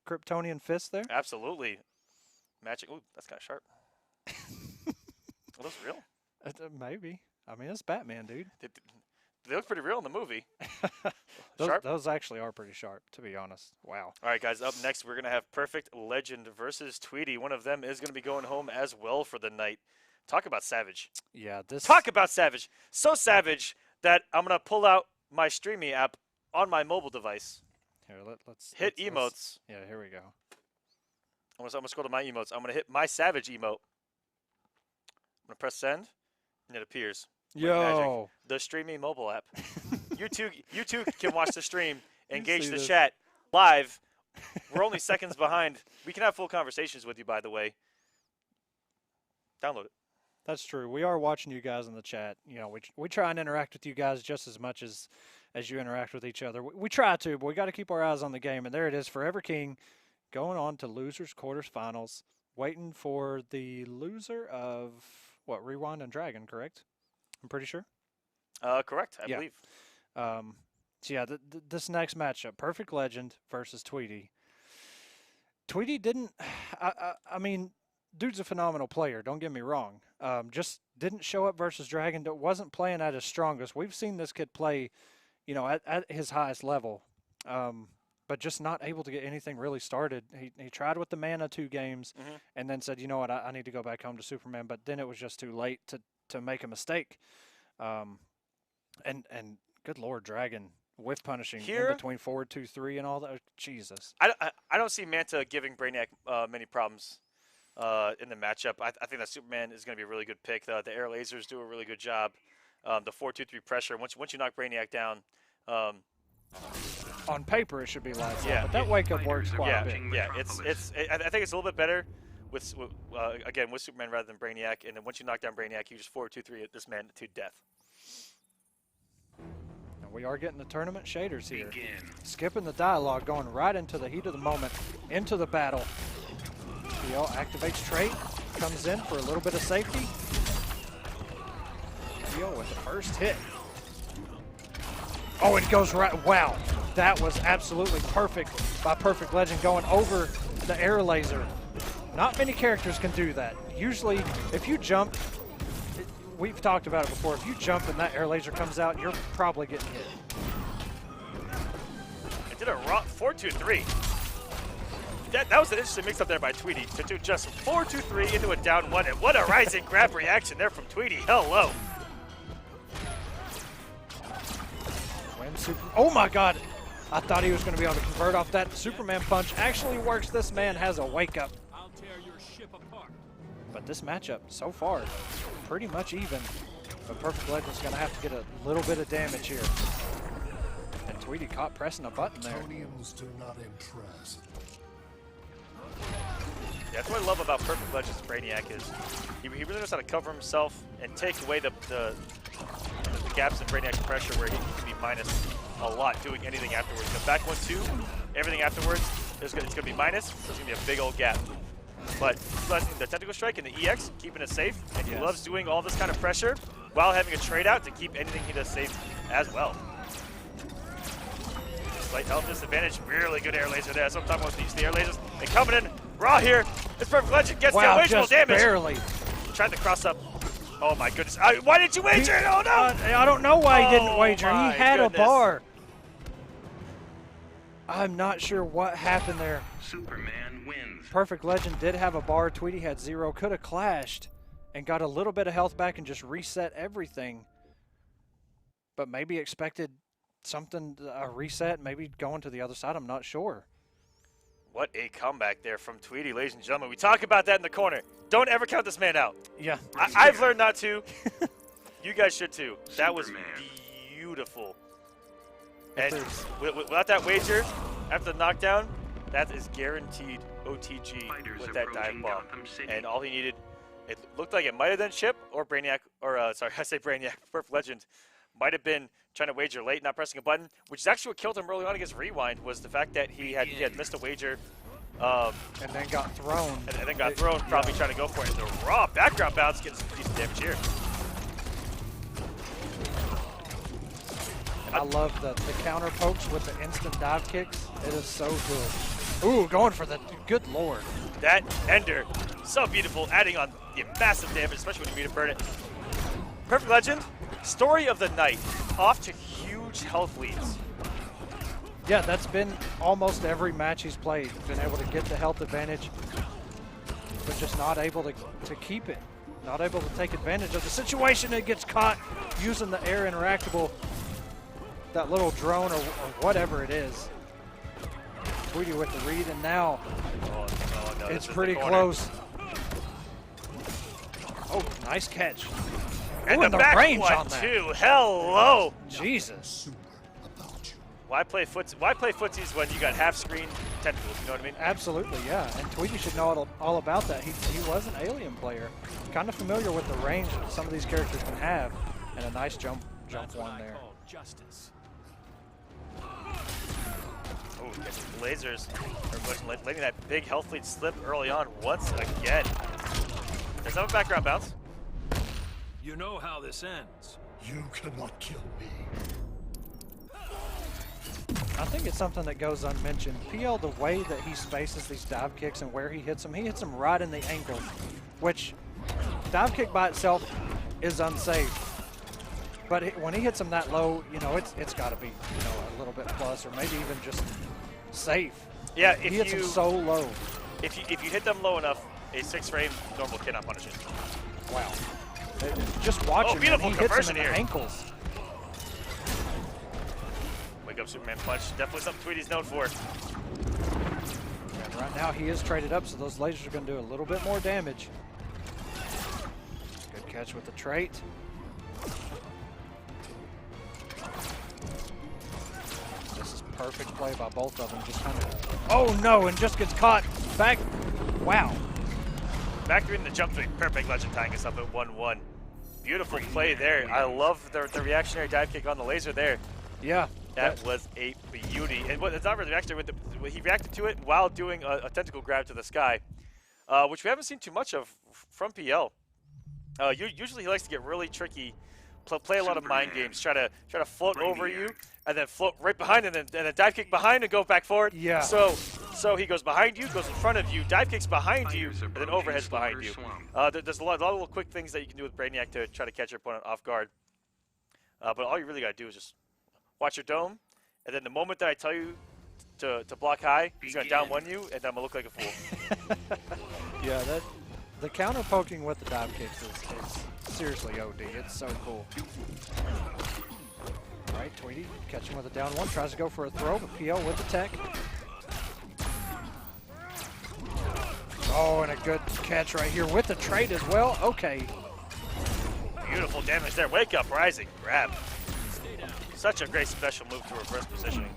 Speaker 4: Kryptonian fist there.
Speaker 3: Absolutely. Matching. Ooh, that's kind of sharp. Are those real?
Speaker 4: Maybe. I mean, it's Batman, dude.
Speaker 3: They look pretty real in the movie.
Speaker 4: Those,
Speaker 3: Sharp?
Speaker 4: those actually are pretty sharp, to be honest. Wow.
Speaker 3: All right, guys. Up next, we're gonna have Perfect Legend versus Tweedy. One of them is gonna be going home as well for the night. Talk about savage.
Speaker 4: Yeah, this.
Speaker 3: Talk about savage. So savage that I'm gonna pull out my StreamMe app on my mobile device.
Speaker 4: Here, let's
Speaker 3: Hit
Speaker 4: let's-
Speaker 3: emotes.
Speaker 4: Yeah, here we go.
Speaker 3: I'm gonna scroll to my emotes. I'm gonna hit my savage emote. I'm gonna press send, and it appears. Like magic.
Speaker 4: Yo.
Speaker 3: The StreamMe mobile app. you too can watch the stream, engage
Speaker 4: see
Speaker 3: the
Speaker 4: this.
Speaker 3: chat live. We're only seconds behind. We can have full conversations with you, by the way. Download it.
Speaker 4: That's true. We are watching you guys in the chat. You know, we try and interact with you guys just as much as you interact with each other. We try to, but we got to keep our eyes on the game. And there it is, Forever King, going on to losers quarterfinals, waiting for the loser of what, Rewind and Dragon, correct? I'm pretty sure.
Speaker 3: Correct, I
Speaker 4: Yeah.
Speaker 3: believe.
Speaker 4: So yeah, this next matchup, Perfect Legend versus Tweedy. Tweedy didn't. I mean, dude's a phenomenal player. Don't get me wrong. Just didn't show up versus Dragon. Wasn't playing at his strongest. We've seen this kid play, you know, at his highest level, but just not able to get anything really started. He tried with the Mana 2 games, and then said, you know what, I need to go back home to Superman. But then it was just too late to make a mistake. And good Lord, Dragon whiff punishing
Speaker 3: Here-
Speaker 4: in between forward 2-3 and all that. Jesus.
Speaker 3: I don't see Manta giving Brainiac many problems in the matchup. I think that Superman is going to be a really good pick. The air lasers do a really good job. The 4-2-3 pressure. Once you knock Brainiac down,
Speaker 4: On paper, it should be lights out,
Speaker 3: Yeah,
Speaker 4: but that wake up works quite
Speaker 3: yeah,
Speaker 4: a bit.
Speaker 3: yeah. I think it's a little bit better with again with Superman rather than Brainiac. And then once you knock down Brainiac, you just 4-2-3 this man to death.
Speaker 4: And we are getting the tournament shaders here.
Speaker 7: Begin.
Speaker 4: Skipping the dialogue, going right into the heat of the moment, into the battle. Theo activates trait, comes in for a little bit of safety. Theo with the first hit. Oh, it goes right. Wow, that was absolutely perfect by Perfect Legend going over the air laser. Not many characters can do that. Usually, if you jump, we've talked about it before, if you jump and that air laser comes out, you're probably getting hit.
Speaker 3: It did a 4-2-3. That was an interesting mix-up there by Tweedy to do just 4-2-3 into a down one. And what a rising grab reaction there from Tweedy. Hello.
Speaker 4: Oh my God! I thought he was going to be able to convert off that Superman punch. Actually works. This man has a wake up.
Speaker 10: I'll tear your ship apart.
Speaker 4: But this matchup so far, pretty much even. But Perfect Legend's going to have to get a little bit of damage here. And Tweedy caught pressing a button there.
Speaker 8: Kryptonians do not interest.
Speaker 3: Yeah, that's what I love about Perfect Legend's Brainiac is he really knows how to cover himself and take away the gaps in Brainiac's pressure where he can be minus a lot doing anything afterwards. The back 1-2, everything afterwards, it's going to be minus, so it's going to be a big old gap. But the Tentacle Strike and the EX, keeping it safe, and he loves doing all this kind of pressure while having a trade out to keep anything he does safe as well. Slight health disadvantage, really good air laser there. That's what I'm talking about, the air lasers. They coming in raw here. This Perfect Legend gets the
Speaker 4: Wow,
Speaker 3: original
Speaker 4: just
Speaker 3: damage.
Speaker 4: barely.
Speaker 3: Tried to cross up. Oh my goodness. Why did you wager? Oh no!
Speaker 4: I don't know why he didn't
Speaker 3: Oh
Speaker 4: wager. He
Speaker 3: my
Speaker 4: had
Speaker 3: goodness.
Speaker 4: a bar. I'm not sure what happened there.
Speaker 7: Superman wins.
Speaker 4: Perfect Legend did have a bar. Tweedy had 0. Could have clashed and got a little bit of health back and just reset everything. But maybe expected something, a reset, maybe going to the other side. I'm not sure.
Speaker 3: What a comeback there from Tweedy, ladies and gentlemen. We talk about that in the corner. Don't ever count this man out.
Speaker 4: Yeah.
Speaker 3: I've learned not to. You guys should too. That was
Speaker 7: Superman.
Speaker 3: beautiful. And without that wager, after the knockdown, that is guaranteed OTG
Speaker 7: Fighters
Speaker 3: with that dive
Speaker 7: approaching
Speaker 3: bomb.
Speaker 7: Gotham City.
Speaker 3: And all he needed, it looked like it might have been Chip or Brainiac, or sorry, I say Brainiac, Perfect Legend, might have been trying to wager late, not pressing a button, which is actually what killed him early on against Rewind, was the fact that he had missed a wager.
Speaker 4: And then got thrown.
Speaker 3: And then got thrown, probably trying to go for it. The raw background bounce gets some decent damage here.
Speaker 4: I love the counter pokes with the instant dive kicks. It is so good. Ooh, going for the good lord.
Speaker 3: That ender, so beautiful, adding on the massive damage, especially when you meet a burn it. Perfect Legend, story of the night, off to huge health leads.
Speaker 4: Yeah, that's been almost every match he's played. Been able to get the health advantage, but just not able to keep it. Not able to take advantage of the situation. It gets caught using the air interactable, that little drone or whatever it is. Tweedy with the read, and now
Speaker 3: no,
Speaker 4: it's pretty close. Oh, nice catch.
Speaker 3: And
Speaker 4: ooh,
Speaker 3: the back
Speaker 4: range
Speaker 3: one
Speaker 4: on that.
Speaker 3: too. Hello.
Speaker 4: Jesus.
Speaker 3: Why play footsies when you got half screen tentacles? You know what I mean?
Speaker 4: Absolutely, yeah. And Tweedy should know all about that. He was an Alien player, kind of familiar with the range that some of these characters can have, and a nice jump one there.
Speaker 10: Justice.
Speaker 3: Oh, gets lasers. Letting that big health lead slip early on once again. There's no background bounce.
Speaker 10: You know how this ends.
Speaker 8: You cannot kill me.
Speaker 4: I think it's something that goes unmentioned. PL, the way that he spaces these dive kicks and where he hits them right in the ankle, which dive kick by itself is unsafe. But when he hits them that low, you know, it's got to be, you know, a little bit plus or maybe even just safe.
Speaker 3: Yeah,
Speaker 4: he hits them so low.
Speaker 3: If you hit them low enough, a 6-frame normal cannot punish it.
Speaker 4: Wow. Just watch him,
Speaker 3: beautiful
Speaker 4: he hits
Speaker 3: conversion
Speaker 4: them in
Speaker 3: here.
Speaker 4: the ankles.
Speaker 3: Wake up Superman punch, definitely something Tweedy's known for.
Speaker 4: And right now he is traded up, so those lasers are going to do a little bit more damage. Good catch with the trait. This is perfect play by both of them. Just kind of, oh no, and just gets caught back. Wow.
Speaker 3: Back in the jump to Perfect Legend tying us up at 1-1. Beautiful play there. I love the reactionary dive kick on the laser there.
Speaker 4: Yeah.
Speaker 3: That was a beauty. And it's not really reactionary. He reacted to it while doing a tentacle grab to the sky, which we haven't seen too much of from PL. Usually he likes to get really tricky, play a lot of mind games, try to float over you, and then float right behind, and then dive kick behind and go back forward.
Speaker 4: Yeah.
Speaker 3: So he goes behind you, goes in front of you, dive kicks behind you, and then overheads behind you. There's a lot of little quick things that you can do with Brainiac to try to catch your opponent off guard. But all you really got to do is just watch your dome, and then the moment that I tell you to block high, he's going to down one you, and I'm going to look like a fool.
Speaker 4: Yeah, the counter poking with the dive kicks is seriously OD. It's so cool. All right, Tweedy catching with a down one, tries to go for a throw, but PL with the tech. Oh, and a good catch right here with the trade as well. Okay.
Speaker 3: Beautiful damage there. Wake up, rising, grab. Such a great special move to reverse positioning.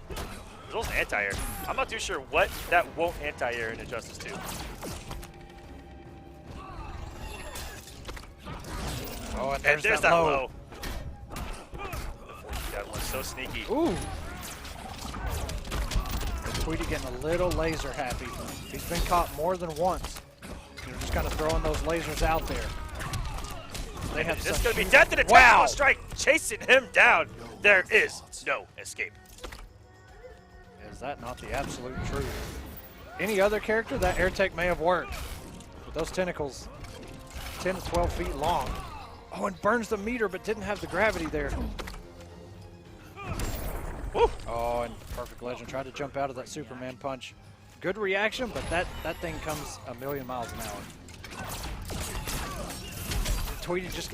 Speaker 3: There's also anti-air. I'm not too sure what that won't anti-air in Injustice 2.
Speaker 4: Oh, and
Speaker 3: there's that low. That one's so sneaky.
Speaker 4: Ooh. Tweedy getting a little laser happy. He's been caught more than once. They're just kind of throwing those lasers out there. They have
Speaker 3: this is going to be death in a tactical strike, chasing him down. There is no escape.
Speaker 4: Is that not the absolute truth? Any other character, that air tech may have worked. But those tentacles, 10 to 12 feet long. Oh, and burns the meter, but didn't have the gravity there.
Speaker 3: Woo.
Speaker 4: Oh, and Perfect Legend tried to jump out of that Superman punch. Good reaction, but that thing comes a million miles an hour. Tweedy just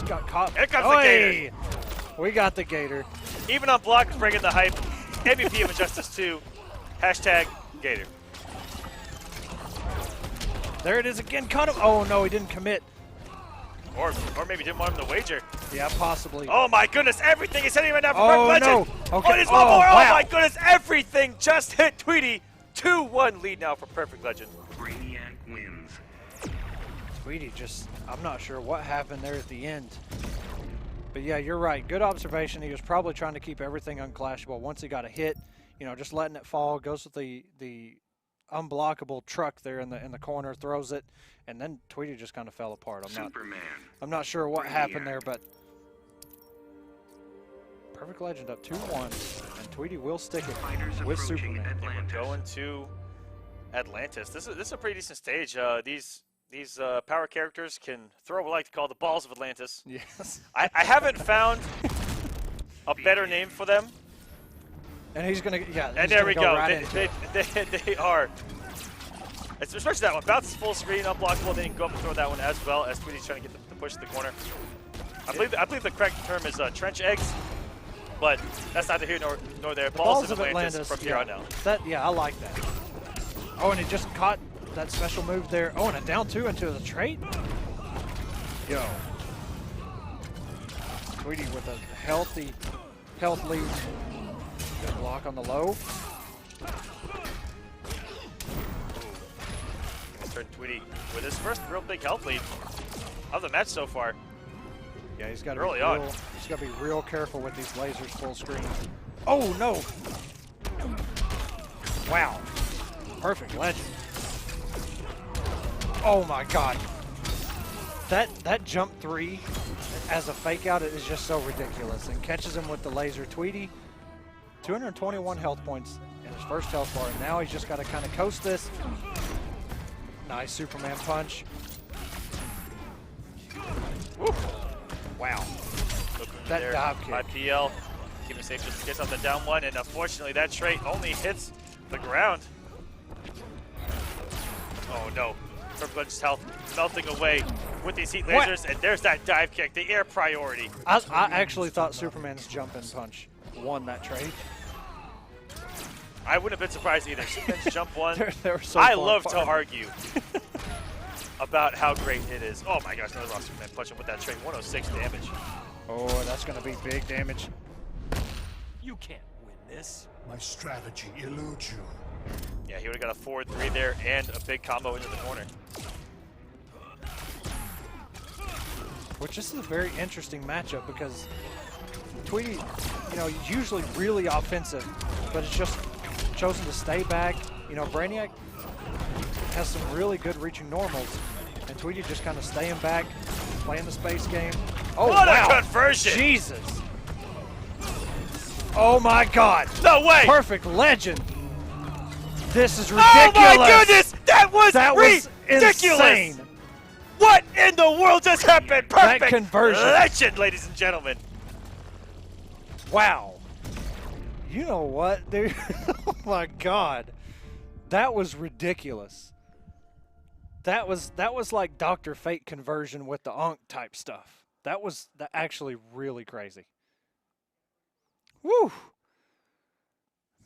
Speaker 4: got caught.
Speaker 3: Here comes the Gator.
Speaker 4: We got the Gator.
Speaker 3: Even on block, bringing the hype. MVP of Injustice 2. Hashtag Gator.
Speaker 4: There it is again. Caught him. Oh no, he didn't commit.
Speaker 3: Or maybe didn't want him to wager.
Speaker 4: Yeah, possibly.
Speaker 3: Oh my goodness, everything is hitting right now for Perfect Legend.
Speaker 4: No. Okay.
Speaker 3: Oh, there's one more.
Speaker 4: Wow.
Speaker 3: Oh my goodness, everything just hit Tweedy. 2-1 lead now for Perfect Legend.
Speaker 7: Brainiac wins.
Speaker 4: Tweedy just, I'm not sure what happened there at the end. But yeah, you're right. Good observation. He was probably trying to keep everything unclashable. Once he got a hit, you know, just letting it fall, goes with the unblockable truck there in the corner, throws it, and then Tweedy just kind of fell apart. I'm not sure what happened there, but Perfect Legend up 2-1, and Tweedy will stick it with Superman.
Speaker 3: Going to Atlantis. This is a pretty decent stage. These power characters can throw what I like to call the balls of Atlantis.
Speaker 4: Yes.
Speaker 3: I haven't found a better name for them.
Speaker 4: And he's gonna, yeah.
Speaker 3: And there we go.
Speaker 4: Right
Speaker 3: they are. Especially that one. Bounces full screen, unblockable. Then you can go up and throw that one as well as Tweedy's trying to get the push to the corner. I believe the correct term is trench eggs, but that's neither here nor there. Balls of Atlantis from here on out.
Speaker 4: Yeah, I like that. Oh, and he just caught that special move there. Oh, and a down 2 into the trait. Yo. Tweedy with a health lead. Good block on the low.
Speaker 3: Tweedy with his first real big health lead of the match so far.
Speaker 4: Yeah, he's got to
Speaker 3: early
Speaker 4: on. He's got to be real careful with these lasers full screen. Oh no! Wow, Perfect Legend. Oh my God, that jump 3 as a fake out is just so ridiculous, and catches him with the laser. Tweedy, 221 health points in his first health bar, and now he's just got to kind of coast this. Nice Superman punch. Woo. Wow. That
Speaker 3: there
Speaker 4: dive kick.
Speaker 3: By PL. Keeping safe just gets on the down one, and unfortunately that trait only hits the ground. Oh no. Perfect Legend's health melting away with these heat lasers, and there's that dive kick, the air priority.
Speaker 4: I actually thought Superman's jumping punch won that trade.
Speaker 3: I wouldn't have been surprised either. Superman's jump one.
Speaker 4: They're so
Speaker 3: I love to argue about how great it is. Oh my gosh, another Superman punching with that trait. 106 damage.
Speaker 4: Oh, that's going to be big damage.
Speaker 10: You can't win this.
Speaker 8: My strategy eludes you.
Speaker 3: Yeah, he would have got a forward 3 there and a big combo into the corner.
Speaker 4: Which this is a very interesting matchup because Tweedy, you know, usually really offensive, but it's just chosen to stay back. You know, Brainiac has some really good reaching normals, and Tweedy just kind of staying back, playing the space game. Oh,
Speaker 3: what
Speaker 4: wow.
Speaker 3: a conversion!
Speaker 4: Jesus. Oh my God.
Speaker 3: No way!
Speaker 4: Perfect Legend. This is ridiculous.
Speaker 3: Oh my goodness! That was ridiculous!
Speaker 4: Insane.
Speaker 3: What in the world just happened? Perfect
Speaker 4: That conversion.
Speaker 3: Legend, ladies and gentlemen.
Speaker 4: Wow. You know what, dude? Oh my God. That was ridiculous. That was like Dr. Fate conversion with the Ankh type stuff. That was actually really crazy. Woo.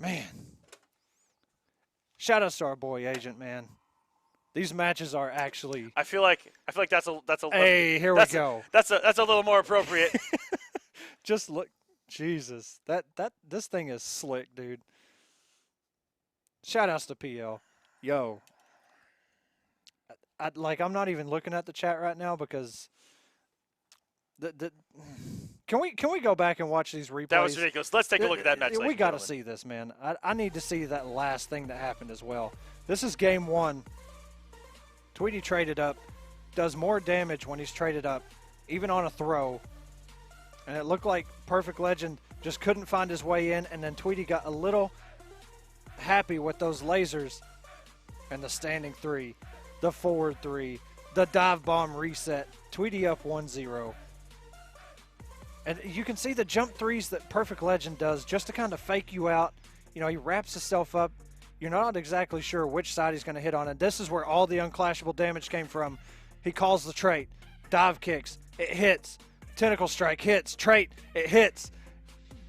Speaker 4: Man. Shout out to our boy Agent, man. These matches are actually.
Speaker 3: I feel like that's a.
Speaker 4: Hey, here we go.
Speaker 3: That's a little more appropriate.
Speaker 4: Just look, Jesus. This thing is slick, dude. Shout outs to PL. Yo. I'm not even looking at the chat right now because. Can we go back and watch these replays?
Speaker 3: That was ridiculous. Let's take a look at that match.
Speaker 4: We got to see this, man. I need to see that last thing that happened as well. This is game 1. Tweedy traded up, does more damage when he's traded up, even on a throw. And it looked like Perfect Legend just couldn't find his way in, and then Tweedy got a little happy with those lasers and the standing 3, the forward 3, the dive bomb reset. Tweedy up 1-0. And you can see the jump 3s that Perfect Legend does just to kind of fake you out. You know, he wraps himself up. You're not exactly sure which side he's going to hit on. And this is where all the unclashable damage came from. He calls the trait. Dive kicks. It hits. Tentacle strike hits. Trait. It hits.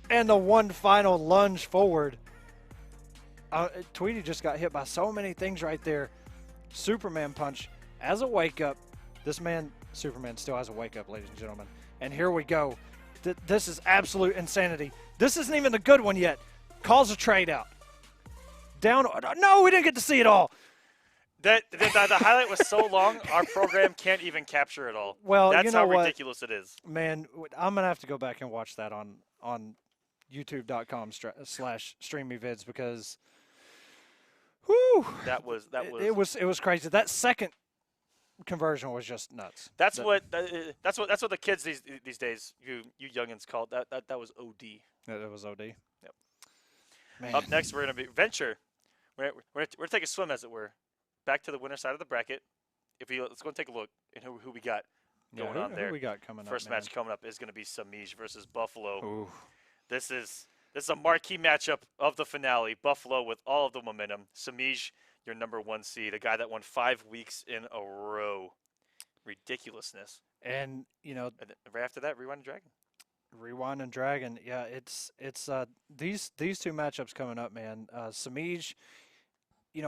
Speaker 4: And the one final lunge forward. Tweedy just got hit by so many things right there. Superman punch as a wake-up. This man, Superman, still has a wake-up, ladies and gentlemen. And here we go. This is absolute insanity. This isn't even the good one yet. Calls a trade out. Down. No, we didn't get to see it all.
Speaker 3: The highlight was so long, our program can't even capture it all.
Speaker 4: Well,
Speaker 3: that's
Speaker 4: you know
Speaker 3: how
Speaker 4: what?
Speaker 3: ridiculous it is.
Speaker 4: Man, I'm gonna have to go back and watch that on YouTube.com/StreamMe vids because, whoo,
Speaker 3: That was
Speaker 4: it was crazy. That second conversion was just nuts.
Speaker 3: That's what the kids these days, you youngins call it. That was OD.
Speaker 4: That was OD.
Speaker 3: Yep.
Speaker 4: Man.
Speaker 3: Up next, we're gonna be venture. We're gonna take a swim, as it were, back to the winner side of the bracket. Let's go and take a look at who we got going on there.
Speaker 4: Who we got coming
Speaker 3: First
Speaker 4: up? First
Speaker 3: match coming up is gonna be Semiij versus Buffalo.
Speaker 4: Ooh.
Speaker 3: This is a marquee matchup of the finale. Buffalo with all of the momentum. Semiij, your #1 seed, a guy that won 5 weeks in a row. Ridiculousness.
Speaker 4: And
Speaker 3: And right after that, Rewind and Dragon.
Speaker 4: Rewind and Dragon, yeah, it's these two matchups coming up, man. Semiij,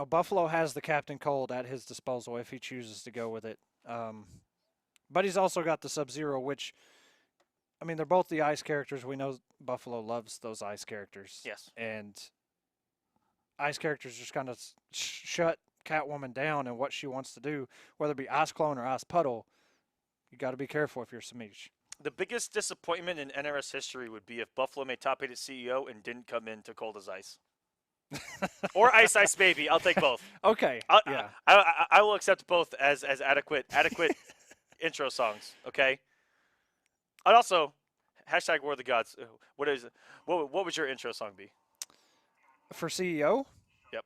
Speaker 4: Buffalo has the Captain Cold at his disposal if he chooses to go with it. But he's also got the Sub-Zero, which, I mean, they're both the ice characters. We know Buffalo loves those ice characters.
Speaker 3: Yes.
Speaker 4: And ice characters just kind of shut Catwoman down and what she wants to do, whether it be Ice Clone or Ice Puddle. You got to be careful if you're Semiij.
Speaker 3: The biggest disappointment in NRS history would be if Buffalo made top 8 at CEO and didn't come in to Cold as Ice. Or Ice Ice Baby. I'll take both.
Speaker 4: Okay.
Speaker 3: I will accept both as adequate intro songs. Okay. And also, hashtag War of the Gods. What would your intro song be?
Speaker 4: For CEO?
Speaker 3: Yep.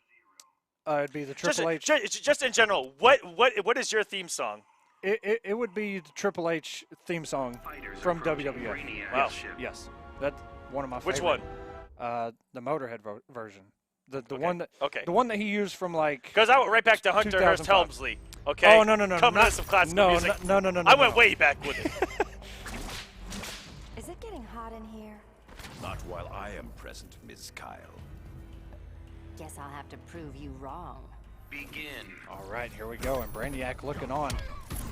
Speaker 4: It'd be the Triple H.
Speaker 3: Just in general, what is your theme song?
Speaker 4: It would be the Triple H theme song from WWF.
Speaker 3: Wow.
Speaker 4: Yes, that's one of my
Speaker 3: Which
Speaker 4: favorite.
Speaker 3: one?
Speaker 4: The Motorhead version. The
Speaker 3: Okay.
Speaker 4: one that
Speaker 3: Okay.
Speaker 4: the one that he used from like.
Speaker 3: Because I went right back to Hunter Hearst
Speaker 4: 2005.
Speaker 3: Helmsley. Okay.
Speaker 4: Oh no!
Speaker 3: Coming to some classical music.
Speaker 4: No!
Speaker 3: I went way back with it.
Speaker 5: Is it getting hot in here?
Speaker 11: Not while I am present, Ms. Kyle.
Speaker 5: Guess I'll have to prove you wrong.
Speaker 7: Begin.
Speaker 4: All right, here we go. And Brainiac looking on.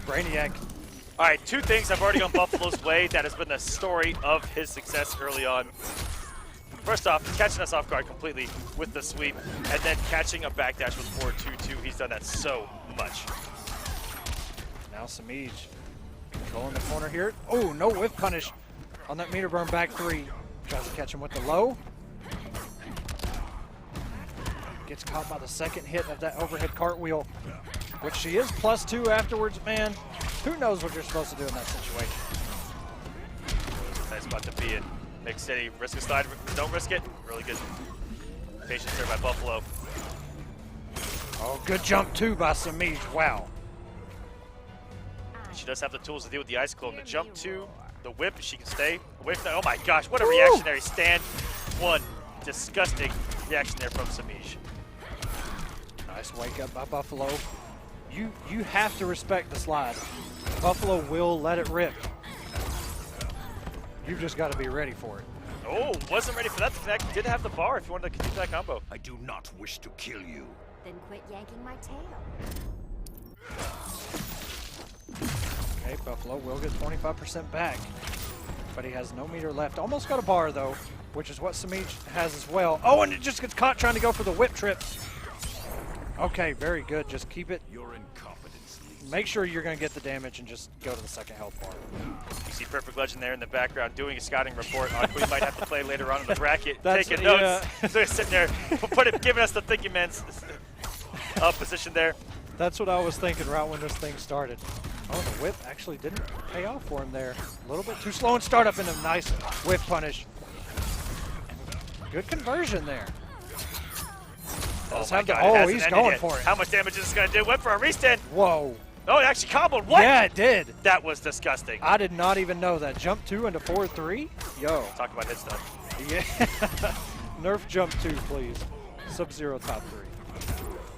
Speaker 4: Brainiac.
Speaker 3: All right, 2 things have already gone Buffalo's way. That has been the story of his success early on. First off, catching us off guard completely with the sweep, and then catching a backdash with 4-2-2. He's done that so much.
Speaker 4: Now Semiij controlling the corner here. Oh, no whiff punish on that meter burn back 3. Tries to catch him with the low. Gets caught by the second hit of that overhead cartwheel, which she is +2 afterwards, man. Who knows what you're supposed to do in that situation?
Speaker 3: Nice spot to be in. Make steady, risk a slide, don't risk it. Really good patience there by Buffalo.
Speaker 4: Oh, good jump too by Semiij. Wow.
Speaker 3: She does have the tools to deal with the Ice Clone. The jump 2, the whip, she can stay away from that. Oh my gosh, what a reactionary stand. 1 disgusting reaction there from Semiij.
Speaker 4: Nice wake up by Buffalo. You have to respect the slide. Buffalo will let it rip. You've just got to be ready for it.
Speaker 3: Oh, wasn't ready for that to connect. Did have the bar if you wanted to continue that combo.
Speaker 11: I do not wish to kill you.
Speaker 5: Then quit yanking my tail.
Speaker 4: Okay, Buffalo will get 25% back, but he has no meter left. Almost got a bar though, which is what Semiij has as well. Oh, and it just gets caught trying to go for the whip trip. Okay, very good. Just keep it.
Speaker 11: Your incompetence.
Speaker 4: Make sure you're going to get the damage and just go to the second health bar.
Speaker 3: You see Perfect Legend there in the background doing a scouting report on who he might have to play later on in the bracket,
Speaker 4: That's-
Speaker 3: taking notes. So he's sitting there, giving us the thinking man's position there.
Speaker 4: That's what I was thinking right when this thing started. Oh, the whip actually didn't pay off for him there. A little bit too slow in startup and a nice whip punish. Good conversion there.
Speaker 3: Oh,
Speaker 4: Does
Speaker 3: my
Speaker 4: have the-
Speaker 3: God, it
Speaker 4: oh,
Speaker 3: hasn't
Speaker 4: he's
Speaker 3: ended
Speaker 4: going
Speaker 3: yet.
Speaker 4: for it.
Speaker 3: How much damage is this going to do? Went for a restand.
Speaker 4: Whoa.
Speaker 3: Oh, it actually comboed. What?
Speaker 4: Yeah, it did.
Speaker 3: That was disgusting.
Speaker 4: I did not even know that. Jump 2 into 4-3? Yo.
Speaker 3: Talk about hit stuff.
Speaker 4: Yeah. Nerf jump 2, please. Sub-Zero top 3.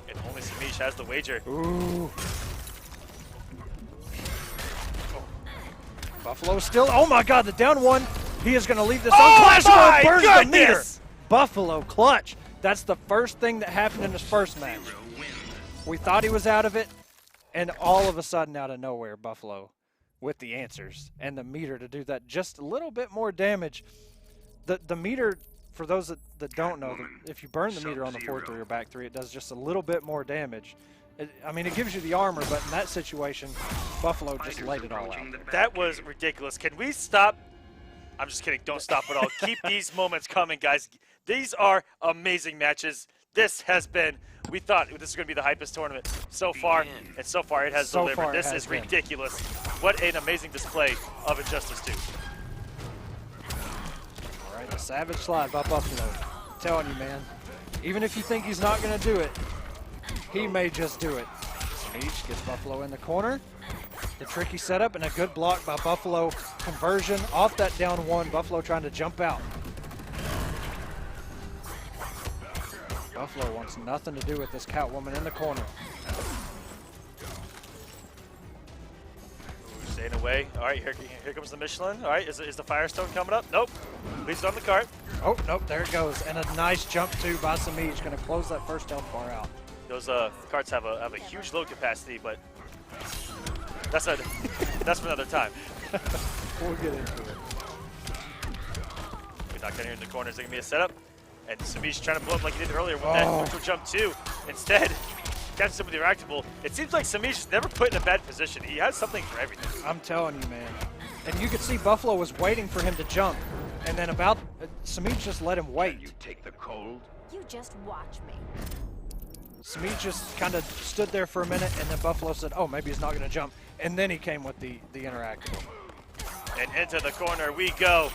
Speaker 3: And only Semiij has the wager.
Speaker 4: Ooh. Buffalo still. Oh my God, the down 1. He is going to leave this on. Clash
Speaker 3: my
Speaker 4: burns the meter.
Speaker 3: goodness!
Speaker 4: Buffalo clutch. That's the first thing that happened in his first match. We thought he was out of it, and all of a sudden, out of nowhere, Buffalo with the answers and the meter to do that just a little bit more damage. The meter, for those that don't know, if you burn the meter on the 4-3 or back 3, it does just a little bit more damage. I mean, it gives you the armor, but in that situation, Buffalo just laid it all out.
Speaker 3: That was ridiculous. Can we stop? I'm just kidding. Don't stop at all. Keep these moments coming, guys. These are amazing matches. This has been, we thought this was going to be the hypest tournament so far, and so far it has delivered. This is ridiculous. What an amazing display of Injustice 2.
Speaker 4: All right, the Savage Slide by Buffalo. I'm telling you, man. Even if you think he's not going to do it, he may just do it. Semiij gets Buffalo in the corner. The tricky setup and a good block by Buffalo. Conversion off that down one. Buffalo trying to jump out. Buffalo wants nothing to do with this Catwoman in the corner.
Speaker 3: Staying away. All right, here comes the Michelin. All right, is the Firestone coming up? Nope. Leaves it on the cart.
Speaker 4: Oh, nope, there it goes. And a nice jump too by Semiij. Going to close that first health bar out.
Speaker 3: Those carts have a huge load capacity, but that's for another time.
Speaker 4: We'll get into it.
Speaker 3: We're not getting here in the corner. Is it going to be a setup? And Semiij trying to blow up like he did earlier with that neutral jump too. Instead, catches him with the reactable. It seems like Semiij is never put in a bad position. He has something for everything.
Speaker 4: I'm telling you, man. And you could see Buffalo was waiting for him to jump. And then Semiij just let him wait.
Speaker 11: You take the cold?
Speaker 5: You just watch me.
Speaker 4: Semiij just kind of stood there for a minute, and then Buffalo said, oh, maybe he's not going to jump. And then he came with the interactable.
Speaker 3: And into the corner we go.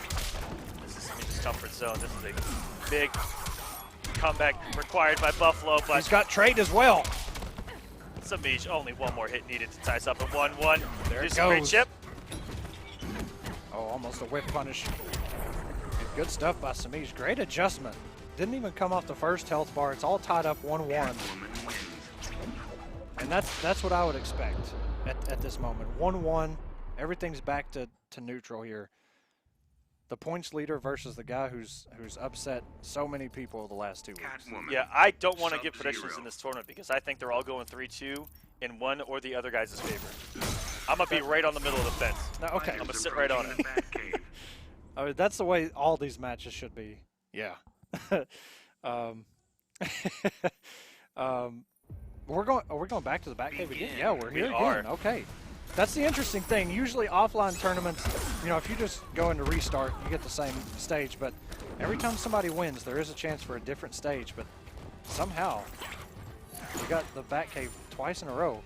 Speaker 3: This is Semiij's comfort zone. This is a big comeback required by Buffalo, but
Speaker 4: he's got trade as well.
Speaker 3: Semiij, only one more hit needed to tie us up at 1-1.
Speaker 4: There it
Speaker 3: Great
Speaker 4: goes.
Speaker 3: chip.
Speaker 4: Oh, almost a whip punish. Good stuff by Semiij. Great adjustment. Didn't even come off the first health bar. It's all tied up 1-1. And that's what I would expect at this moment. 1-1. Everything's back to neutral here. The points leader versus the guy who's upset so many people the last 2 weeks.
Speaker 3: Yeah, I don't want to give predictions in this tournament because I think they're all going 3-2 in one or the other guy's favor. I'm going to be right on the middle of the fence.
Speaker 4: No, okay.
Speaker 3: I'm going to sit right on it.
Speaker 4: I mean, that's the way all these matches should be. Yeah. We're going back to the Batcave again? Yeah, we're here again. Okay. That's the interesting thing. Usually offline tournaments, you know, if you just go into restart, you get the same stage. But every time somebody wins, there is a chance for a different stage. But somehow, we got the Batcave twice in a row.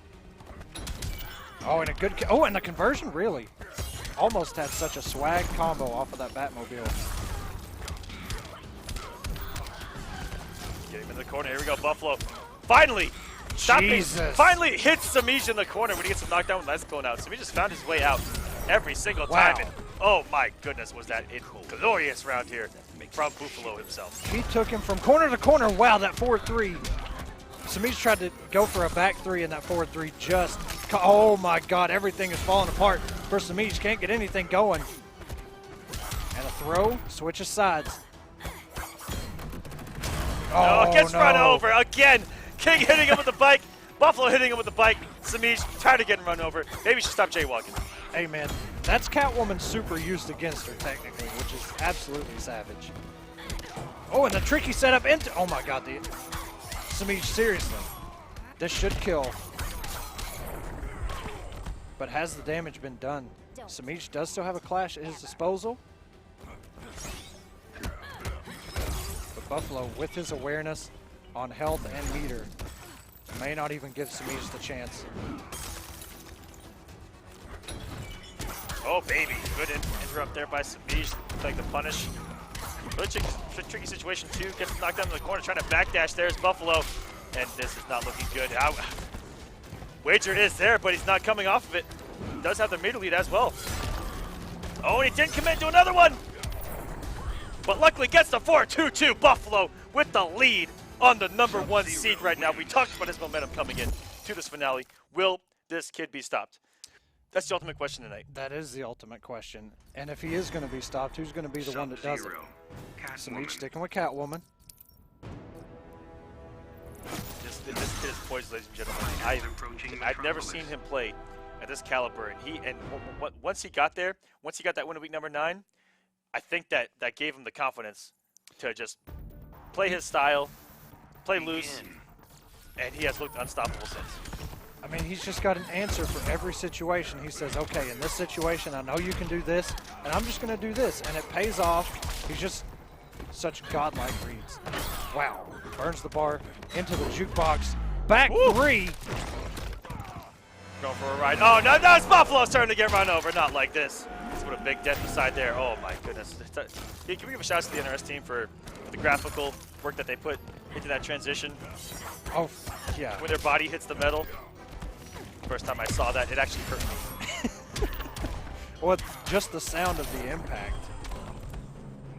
Speaker 4: Oh, and and the conversion, really. Almost had such a swag combo off of that Batmobile.
Speaker 3: Get him in the corner. Here we go, Buffalo. Finally! Finally hits Semiij in the corner when he gets him knocked down with Let's Go now. Semiij just found his way out every single time. And, oh my goodness, was that a glorious round here from Buffalo himself.
Speaker 4: He took him from corner to corner. Wow, that 4-3. Semiij tried to go for a back 3 and that 4-3 just, oh my God, everything is falling apart for Semiij. Can't get anything going. And a throw, switches sides.
Speaker 3: Oh, gets run over again. King hitting him with the bike. Buffalo hitting him with the bike. Semiij trying to get him run over. Maybe he should stop jaywalking.
Speaker 4: Hey, man, that's Catwoman super used against her, technically, which is absolutely savage. Oh, and the tricky setup into... Oh, my God. Semiij, seriously. This should kill. But has the damage been done? Semiij does still have a clash at his disposal. But Buffalo, with his awareness on health and meter, may not even give Semiij the chance.
Speaker 3: Oh, baby. Good interrupt there by Semiij. Like the punish. Really tricky situation, too. Gets knocked down in the corner, trying to backdash. There's Buffalo. And this is not looking good. Wager it is there, but he's not coming off of it. Does have the meter lead as well. Oh, and he didn't commit to another one. But luckily gets the 4-2-2. Buffalo with the lead on the #1 seed right now. We talked about his momentum coming in to this finale. Will this kid be stopped? That's the ultimate question tonight.
Speaker 4: That is the ultimate question. And if he is going to be stopped, who's going to be the one that does it? Semiij sticking with Catwoman.
Speaker 3: This kid is poised, ladies and gentlemen. I've never seen him play at this caliber. And once he got there, once he got that win in week #9, I think that gave him the confidence to just play his style, play loose, and he has looked unstoppable since.
Speaker 4: I mean, he's just got an answer for every situation. He says, okay, in this situation, I know you can do this, and I'm just going to do this, and it pays off. He's just such godlike reads. Wow. Burns the bar into the jukebox. Back three.
Speaker 3: Going for a ride. Oh, no, no, it's Buffalo's turn to get run over. Not like this. Let's put a big dent beside there. Oh, my goodness. Can we give a shout out to the NRS team for the graphical work that they put into that transition?
Speaker 4: Oh, yeah.
Speaker 3: When their body hits the metal. First time I saw that, it actually hurt me.
Speaker 4: Well, just the sound of the impact.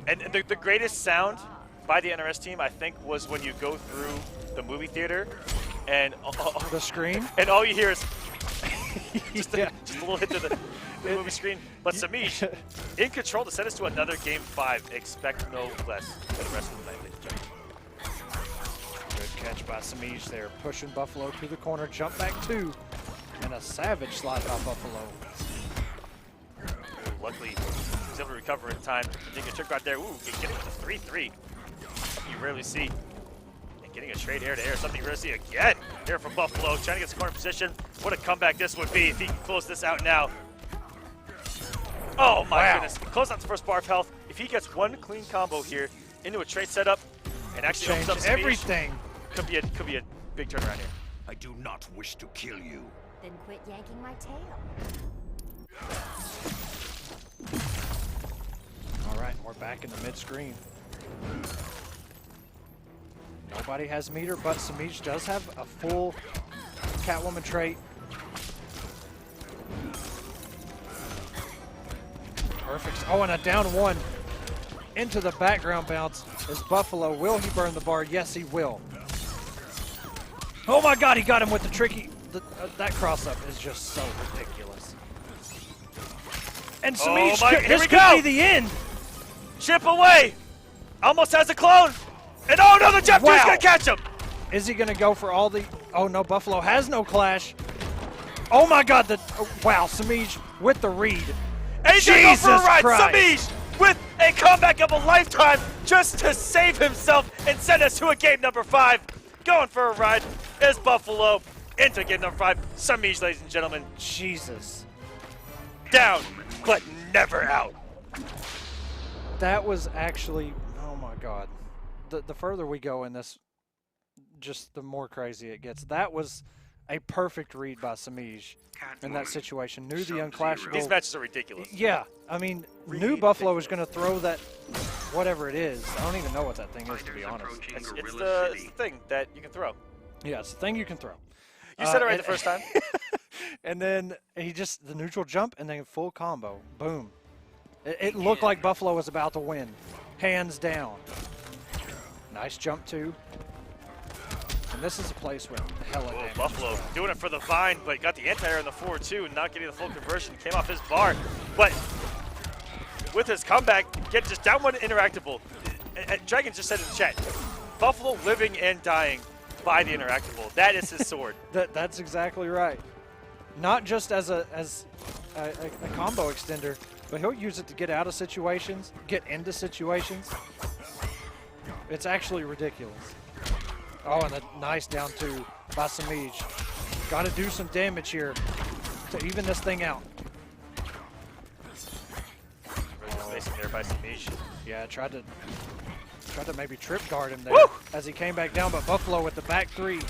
Speaker 3: And the greatest sound by the NRS team, I think, was when you go through the movie theater and
Speaker 4: the screen,
Speaker 3: and all you hear is just a little hit to the movie screen. But Semiij, in control to send us to another Game 5. Expect no less for the rest of the night, ladies and gentlemen.
Speaker 4: Good catch by Semiij there, pushing Buffalo to the corner, jump back two, and a savage slide by Buffalo.
Speaker 3: Luckily, he's able to recover in time. Taking a trick right there. Ooh, getting with the 3-3. Something you rarely see. And getting a straight air-to-air, something you rarely see again. Here from Buffalo, trying to get his corner position. What a comeback this would be if he can close this out now. Oh my goodness. Close out the first bar of health. If he gets one clean combo here into a trade setup and actually opens up Semiij,
Speaker 4: everything.
Speaker 3: Could be a big turnaround here.
Speaker 11: I do not wish to kill you.
Speaker 5: Then quit yanking my tail.
Speaker 4: All right, we're back in the mid-screen. Nobody has meter, but Semiij does have a full Catwoman trait. Perfect. Oh, and a down one into the background bounce is Buffalo. Will he burn the bar? Yes, he will. Oh my God, he got him with the tricky. That cross-up is just so ridiculous. And Semiij, this could be the end.
Speaker 3: Chip away. Almost has a clone. And oh no, the jump two's gonna catch him.
Speaker 4: Is he gonna go for all the? Oh no, Buffalo has no clash. Oh my God, wow, Semiij with the read.
Speaker 3: And he's gonna go for a ride. Semiij with a comeback of a lifetime just to save himself and send us to a game number 5. Going for a ride is Buffalo into game number 5. Semiij, ladies and gentlemen.
Speaker 4: Jesus.
Speaker 3: Down, but never out.
Speaker 4: That was actually, oh my God. The further we go in this, just the more crazy it gets. That was a perfect read by Semiij in that situation. Knew the unclashable.
Speaker 3: These matches are ridiculous.
Speaker 4: Yeah, I mean, knew Buffalo was going to throw that, whatever it is. I don't even know what that thing is, to be honest.
Speaker 3: It's the thing that you can throw.
Speaker 4: Yeah, it's the thing you can throw.
Speaker 3: You said it right the first time.
Speaker 4: And then he just, the neutral jump and then full combo. Boom. It looked like Buffalo was about to win. Hands down. Nice jump too. And this is a place with hella damage.
Speaker 3: Buffalo doing it for the vine, but got the anti-air in the 4-2, not getting the full conversion. Came off his bar. But with his comeback, get just down one interactable. Dragon just said in the chat, Buffalo living and dying by the interactable. That is his sword.
Speaker 4: That's exactly right. Not just as a combo extender, but he'll use it to get out of situations, get into situations. It's actually ridiculous. Oh, and a nice down two by Semiij. Got to do some damage here to even this thing out.
Speaker 3: Really good spacing there by Semiij.
Speaker 4: Yeah, tried to maybe trip guard him there as he came back down, but Buffalo with the back three.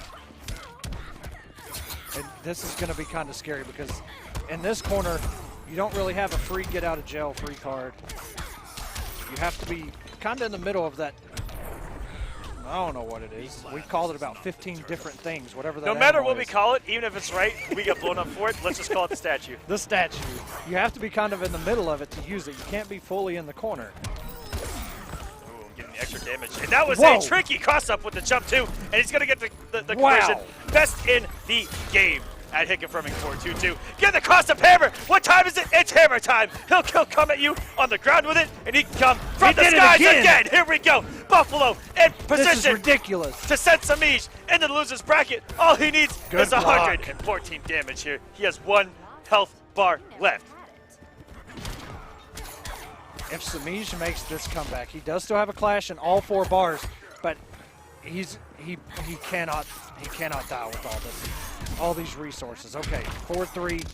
Speaker 4: And this is going to be kind of scary because in this corner, you don't really have a free get out of jail free card. You have to be kind of in the middle of that. I don't know what it is. We've called it about 15 different things, whatever that is.
Speaker 3: No matter what we call it, even if it's right, we get blown up for it, let's just call it the statue.
Speaker 4: The statue. You have to be kind of in the middle of it to use it. You can't be fully in the corner.
Speaker 3: Ooh, getting the extra damage. And that was a tricky cross-up with the jump, too. And he's going to get the conversion. Best in the game at hit confirming 4-2-2. Get the cross-up hammer. What time is it? It's hammer time. He'll come at you on the ground with it, and he can come from the skies again. Here we go. Buffalo in position.
Speaker 4: This is ridiculous.
Speaker 3: To send Semiij into the loser's bracket. All he needs is 114 damage here. He has 1 health bar left. If
Speaker 4: Semiij makes this comeback, he does still have a clash in all 4 bars, but he's he cannot die with all these resources. Okay, 4-3,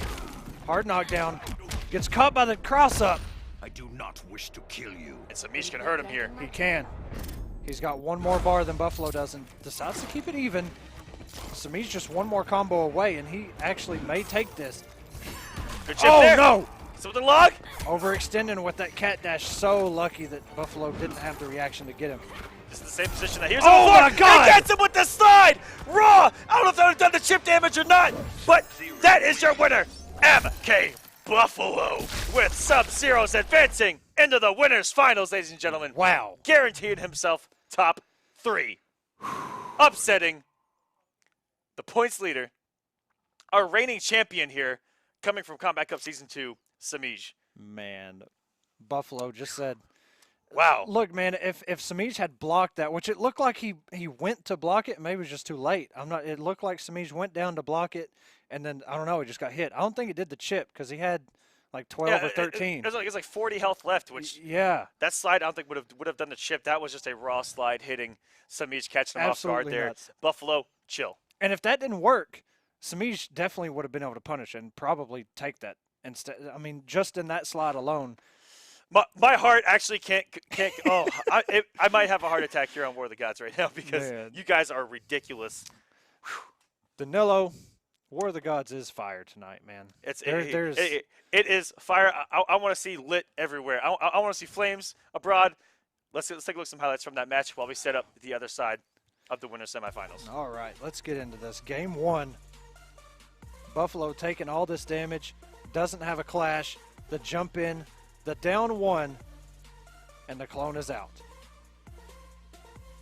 Speaker 4: hard knockdown, gets caught by the cross up.
Speaker 11: I do not wish to kill you.
Speaker 3: And Semiij can hurt him here.
Speaker 4: He can. He's got one more bar than Buffalo does and decides to keep it even. Semiij just one more combo away, and he actually may take this.
Speaker 3: Good chip
Speaker 4: Oh,
Speaker 3: there.
Speaker 4: no!
Speaker 3: So the log.
Speaker 4: Overextending with that cat dash. So lucky that Buffalo didn't have the reaction to get him.
Speaker 3: This is the same position that here's
Speaker 4: Oh my God!
Speaker 3: He gets him with the slide! Raw! I don't know if that would have done the chip damage or not, but that is your winner, MK Buffalo, with Sub-Zero's advancing into the winners finals, ladies and gentlemen.
Speaker 4: Wow.
Speaker 3: Guaranteeing himself top 3. Upsetting the points leader, our reigning champion here, coming from Kombat Cup Season 2, Semiij.
Speaker 4: Man, Buffalo just said,
Speaker 3: wow.
Speaker 4: Look, man, if Semiij had blocked that, which it looked like he went to block it, maybe it was just too late. It looked like Semiij went down to block it, and then, I don't know, he just got hit. I don't think it did the chip, because he had like 12 or 13.
Speaker 3: It was like 40 health left, which that slide I don't think would have done the chip. That was just a raw slide hitting Semiij, catching him off guard there.
Speaker 4: Nuts.
Speaker 3: Buffalo, chill.
Speaker 4: And if that didn't work, Semiij definitely would have been able to punish and probably take that instead. I mean, just in that slide alone.
Speaker 3: My heart actually can't. Oh, I might have a heart attack here on War of the Gods right now because you guys are ridiculous.
Speaker 4: Danilo, War of the Gods is fire tonight, man.
Speaker 3: It is fire. I want to see lit everywhere. I want to see flames abroad. Let's take a look at some highlights from that match while we set up the other side of the winners semifinals.
Speaker 4: All right, let's get into this. Game 1. Buffalo taking all this damage, doesn't have a clash. The jump in, the down 1, and the clone is out.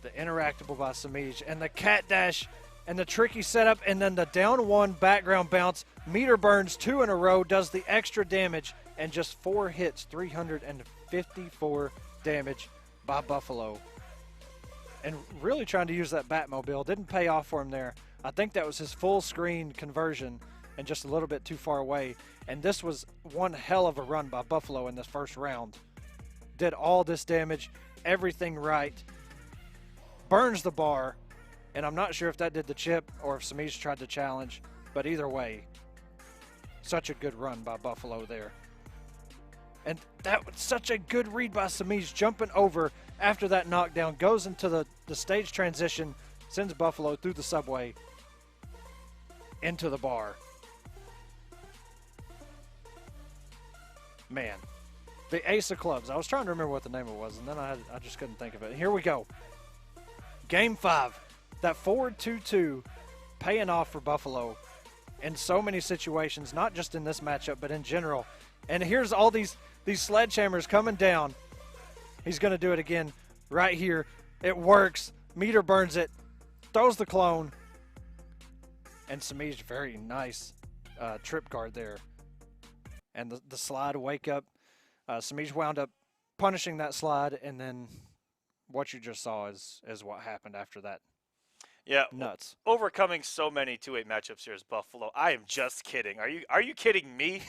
Speaker 4: The interactable by Semiij, and the cat dash, and the tricky setup, and then the down 1 background bounce. Meter burns 2 in a row, does the extra damage, and just 4 hits, 354 damage by Buffalo. And really trying to use that Batmobile. Didn't pay off for him there. I think that was his full screen conversion and just a little bit too far away. And this was one hell of a run by Buffalo in this first round. Did all this damage, everything right. Burns the bar. And I'm not sure if that did the chip or if Semiij tried to challenge. But either way, such a good run by Buffalo there. And that was such a good read by Semiij, jumping over after that knockdown, goes into the stage transition, sends Buffalo through the subway into the bar. Man, the ace of clubs. I was trying to remember what the name of it was, and then I just couldn't think of it. Here we go. Game 5. That forward 2-2 paying off for Buffalo in so many situations, not just in this matchup, but in general. And here's all these sledgehammers coming down. He's going to do it again right here. It works. Meter burns it. Throws the clone. And Semiij, very nice trip guard there. And the slide wake up. Semiij wound up punishing that slide. And then what you just saw is what happened after that.
Speaker 3: Yeah.
Speaker 4: Nuts.
Speaker 3: Overcoming so many 2-8 matchups here is Buffalo. I am just kidding. Are you kidding me?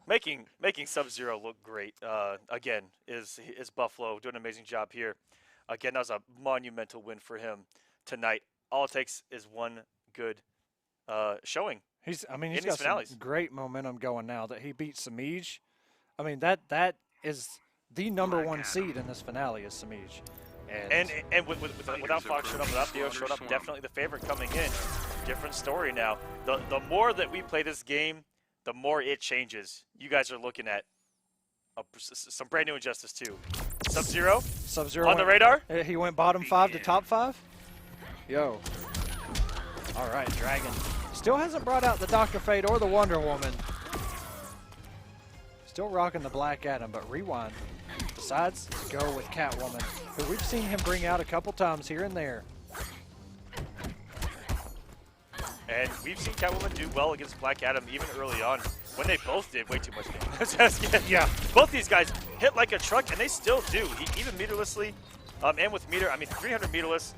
Speaker 3: Making Sub-Zero look great, again, is Buffalo. Doing an amazing job here. Again, that was a monumental win for him tonight. All it takes is one good showing.
Speaker 4: He's got some great momentum going now that he beat Semiij. I mean, that is the #1 seed in this finale is Semiij.
Speaker 3: And without Fox showing up, without Theo showing up, definitely the favorite coming in. Different story now. The more that we play this game, the more it changes. You guys are looking at some brand new Injustice 2. Sub-Zero on the radar.
Speaker 4: He went bottom 5 to top 5. Yo. All right, Dragon. Still hasn't brought out the Dr. Fate or the Wonder Woman. Still rocking the Black Adam, but Rewind decides to go with Catwoman, who we've seen him bring out a couple times here and there.
Speaker 3: And we've seen Catwoman do well against Black Adam even early on when they both did way too much damage.
Speaker 4: Yeah.
Speaker 3: Both these guys hit like a truck, and they still do. Even meterlessly, and with meter, 300 meterless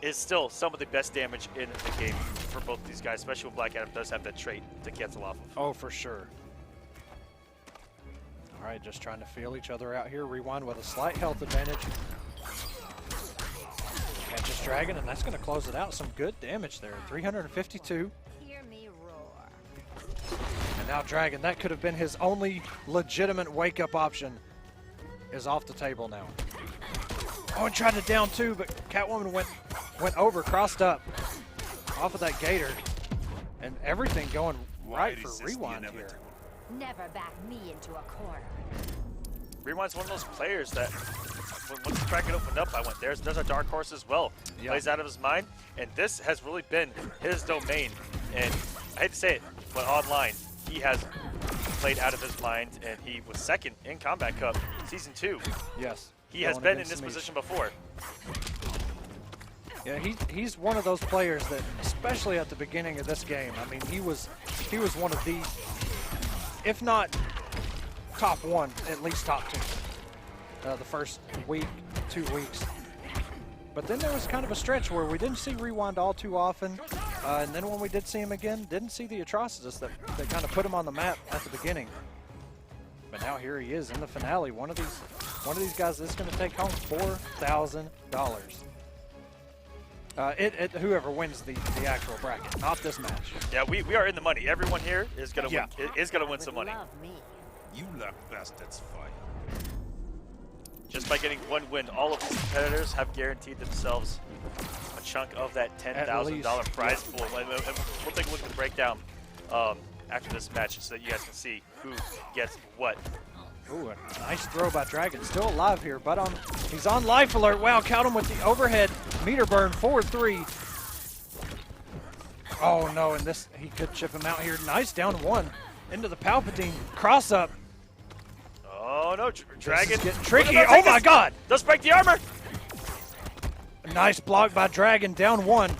Speaker 3: is still some of the best damage in the game for both these guys, especially when Black Adam does have that trait to cancel off of.
Speaker 4: Oh, for sure. All right, just trying to feel each other out here. Rewind with a slight health advantage. And Catches Dragon, and that's going to close it out. Some good damage there. 352.
Speaker 5: Hear me roar.
Speaker 4: And now Dragon, that could have been his only legitimate wake-up option, is off the table now. Oh, and tried to down two, but Catwoman went over, crossed up, off of that gator. And everything going right for Rewind here.
Speaker 5: Never back me into a corner.
Speaker 3: Rewind's one of those players that once the bracket opened up, I went, there's a dark horse as well.
Speaker 4: Yeah.
Speaker 3: Plays out of his mind, and this has really been his domain. And I hate to say it, but online, he has played out of his mind, and he was second in Kombat Cup Season 2.
Speaker 4: Yes.
Speaker 3: He has been in this position before.
Speaker 4: Yeah, he's one of those players that, especially at the beginning of this game, I mean, he was one of the, if not top one, at least top two. The first week, 2 weeks. But then there was kind of a stretch where we didn't see Rewind all too often, and then when we did see him again, didn't see the atrocities that kind of put him on the map at the beginning. But now here he is in the finale. One of these guys is going to take home $4,000. Whoever wins the actual bracket, not this match.
Speaker 3: Yeah, we are in the money. Everyone here is gonna win. Is gonna win some money.
Speaker 6: You let bastards fight.
Speaker 3: Just by getting one win, all of these competitors have guaranteed themselves a chunk of that $10,000 prize pool. And we'll take a look at the breakdown after this match so that you guys can see who gets what.
Speaker 4: Ooh, a nice throw by Dragon. Still alive here, but he's on life alert. Wow, count him with the overhead meter burn, 4-3. Oh no, and this, he could chip him out here. Nice down one into the Palpatine cross up.
Speaker 3: Oh no, Dragon.
Speaker 4: Getting tricky. Oh my God.
Speaker 3: Let's break the armor.
Speaker 4: A nice block by Dragon, down one.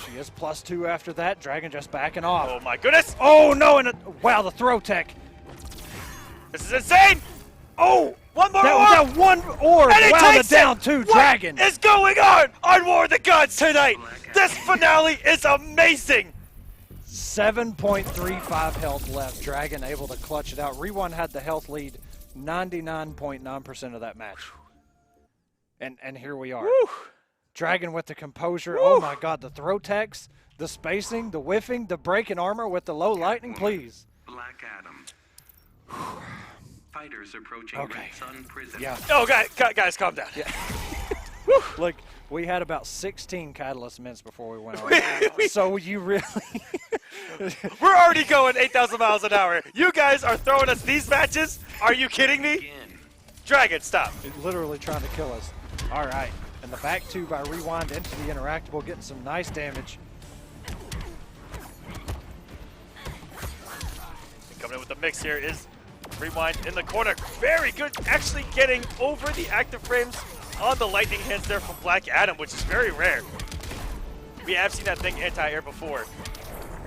Speaker 4: She is +2 after that. Dragon just backing off.
Speaker 3: Oh my goodness.
Speaker 4: Oh no, and wow, the throw tech.
Speaker 3: This is insane! Oh, one more orb!
Speaker 4: That one orb! Wow, the down two, Dragon!
Speaker 3: What is going on War of the Gods tonight? This finale is amazing!
Speaker 4: 7.35 health left. Dragon able to clutch it out. Rewind had the health lead 99.9% of that match. And here we are.
Speaker 3: Woo.
Speaker 4: Dragon with the composure.
Speaker 3: Woo.
Speaker 4: Oh my God, the throw techs, the spacing, the whiffing, the breaking armor with the low lightning, please.
Speaker 7: Black Adam. Fighters approaching Red Sun Prison.
Speaker 4: Yeah.
Speaker 3: Oh, guys, calm down.
Speaker 4: Yeah. Look, we had about 16 Catalyst mints before we went on. So you really...
Speaker 3: We're already going 8,000 miles an hour. You guys are throwing us these matches? Are you kidding me? Dragon, stop.
Speaker 4: Literally trying to kill us. All right. And the back two by Rewind into the interactable, getting some nice damage.
Speaker 3: Coming in with the mix here is Rewind in the corner. Very good, actually getting over the active frames on the lightning hands there from Black Adam, which is very rare. We have seen that thing anti-air before.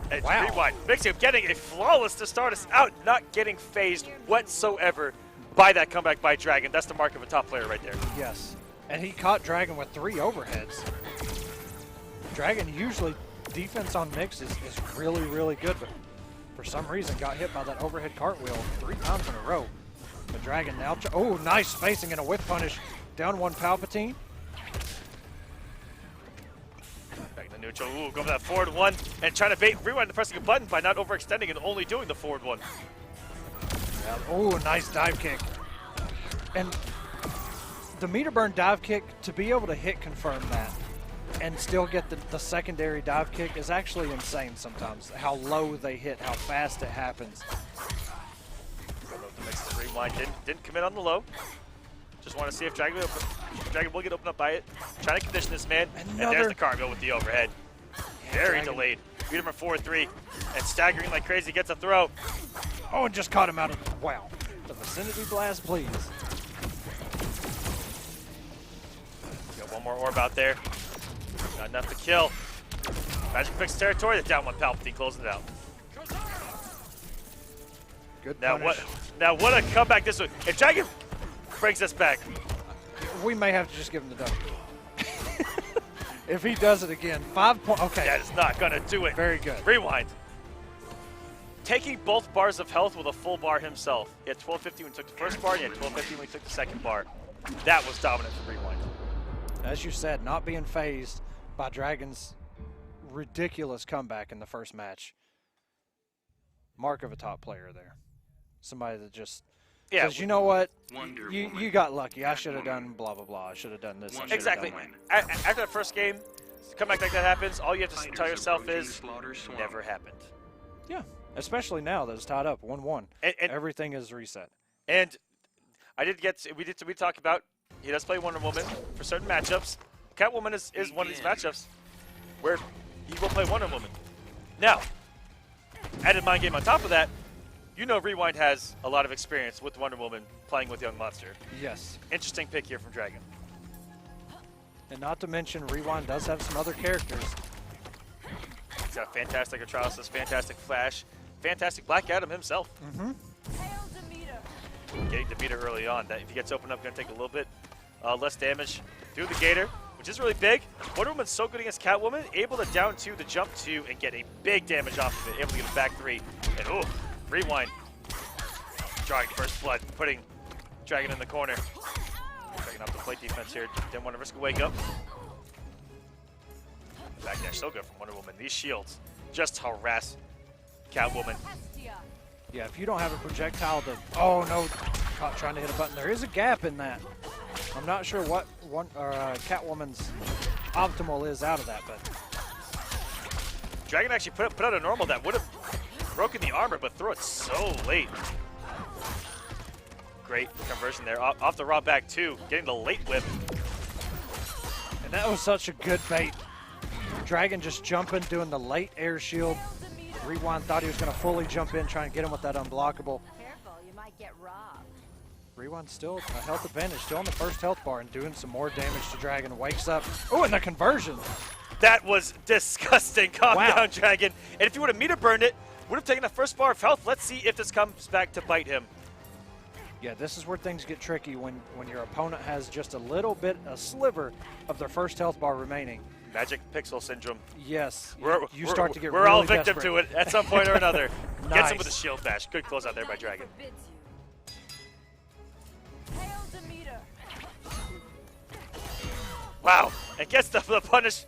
Speaker 3: And
Speaker 4: wow.
Speaker 3: Rewind mixing up, getting a flawless to start us out, not getting phased whatsoever by that comeback by Dragon. That's the mark of a top player right there.
Speaker 4: Yes. And he caught Dragon with 3 overheads. Dragon usually, defense on mix is really, really good, but for some reason got hit by that overhead cartwheel 3 times in a row. But Dragon now, oh, nice spacing and a whiff punish. Down one Palpatine.
Speaker 3: Back to neutral, ooh, go for that forward one, and trying to bait Rewind to pressing a button by not overextending and only doing the forward one.
Speaker 4: Yeah, oh, nice dive kick. And the meter burn dive kick, to be able to hit confirm that and still get the secondary dive kick is actually insane sometimes. How low they hit, how fast it happens.
Speaker 3: The mix to Rewind didn't commit on the low. Just want to see if Dragon will get opened up by it. Trying to condition this man, and there's the cargo with the overhead. Very delayed. Beat him for 4-3, and staggering like crazy, gets a throw.
Speaker 4: Oh, and just caught him out of, wow. The vicinity blast, please.
Speaker 3: Got one more orb out there. Not enough to kill. Magic fix territory, the down one Palpatine closing it out.
Speaker 4: Good
Speaker 3: punish. Now what a comeback this one. If Dragon brings us back,
Speaker 4: we may have to just give him the W. If he does it again, 5 points. Okay.
Speaker 3: That is not going to do it.
Speaker 4: Very good.
Speaker 3: Rewind. Taking both bars of health with a full bar himself. He had 1250 when he took the first bar, and he had 1250 when he took the second bar. That was dominant for Rewind.
Speaker 4: as you said, not being phased by Dragon's ridiculous comeback in the first match. Mark of a top player there. Somebody that just says, you know what, you got lucky. I should have done blah, blah, blah. I should have done this.
Speaker 3: Exactly. After that first game, comeback like that happens, all you have to tell yourself is, never happened.
Speaker 4: Yeah, especially now that it's tied up 1-1. And everything is reset.
Speaker 3: And we talked about, he does play Wonder Woman for certain matchups. Catwoman is one of these matchups where he will play Wonder Woman. Now, added mind game on top of that, you know Rewind has a lot of experience with Wonder Woman playing with Young Monster.
Speaker 4: Yes.
Speaker 3: Interesting pick here from Dragon.
Speaker 4: And not to mention, Rewind does have some other characters.
Speaker 3: He's got fantastic Atralis, fantastic Flash, fantastic Black Adam himself.
Speaker 4: Mm-hmm.
Speaker 3: Getting Demeter early on. That if he gets opened up, going to take a little bit less damage through the Gator, which is really big. Wonder Woman's so good against Catwoman, able to down 2, the jump 2, and get a big damage off of it. Able to get a back 3. And oh, Rewind. Drawing first blood, putting Dragon in the corner. Dragon off the plate defense here. Didn't want to risk a wake up. Backdash so good from Wonder Woman. These shields just harass Catwoman.
Speaker 4: Yeah, if you don't have a projectile to... Oh, no. Caught trying to hit a button. There is a gap in that. I'm not sure what Catwoman's optimal is out of that, but...
Speaker 3: Dragon actually put out a normal that would have broken the armor, but threw it so late. Great conversion there. Off the raw back, too. Getting the late whip.
Speaker 4: And that was such a good bait. Dragon just jumping, doing the late air shield. Rewind thought he was going to fully jump in, trying to get him with that unblockable.
Speaker 5: Careful, you might get robbed.
Speaker 4: Rewind still a health advantage, still on the first health bar and doing some more damage to Dragon. Wakes up. Oh, and the conversion.
Speaker 3: That was disgusting. Calm down, Dragon. And if you would have meter burned it, would have taken the first bar of health. Let's see if this comes back to bite him.
Speaker 4: Yeah, this is where things get tricky when your opponent has just a sliver of their first health bar remaining.
Speaker 3: Magic pixel syndrome.
Speaker 4: Yes.
Speaker 3: We're
Speaker 4: really
Speaker 3: all victim
Speaker 4: desperate.
Speaker 3: to it at some point or another.
Speaker 4: Nice.
Speaker 3: Gets him with a shield bash. Good close out there by Dragon. Wow. And gets the punish.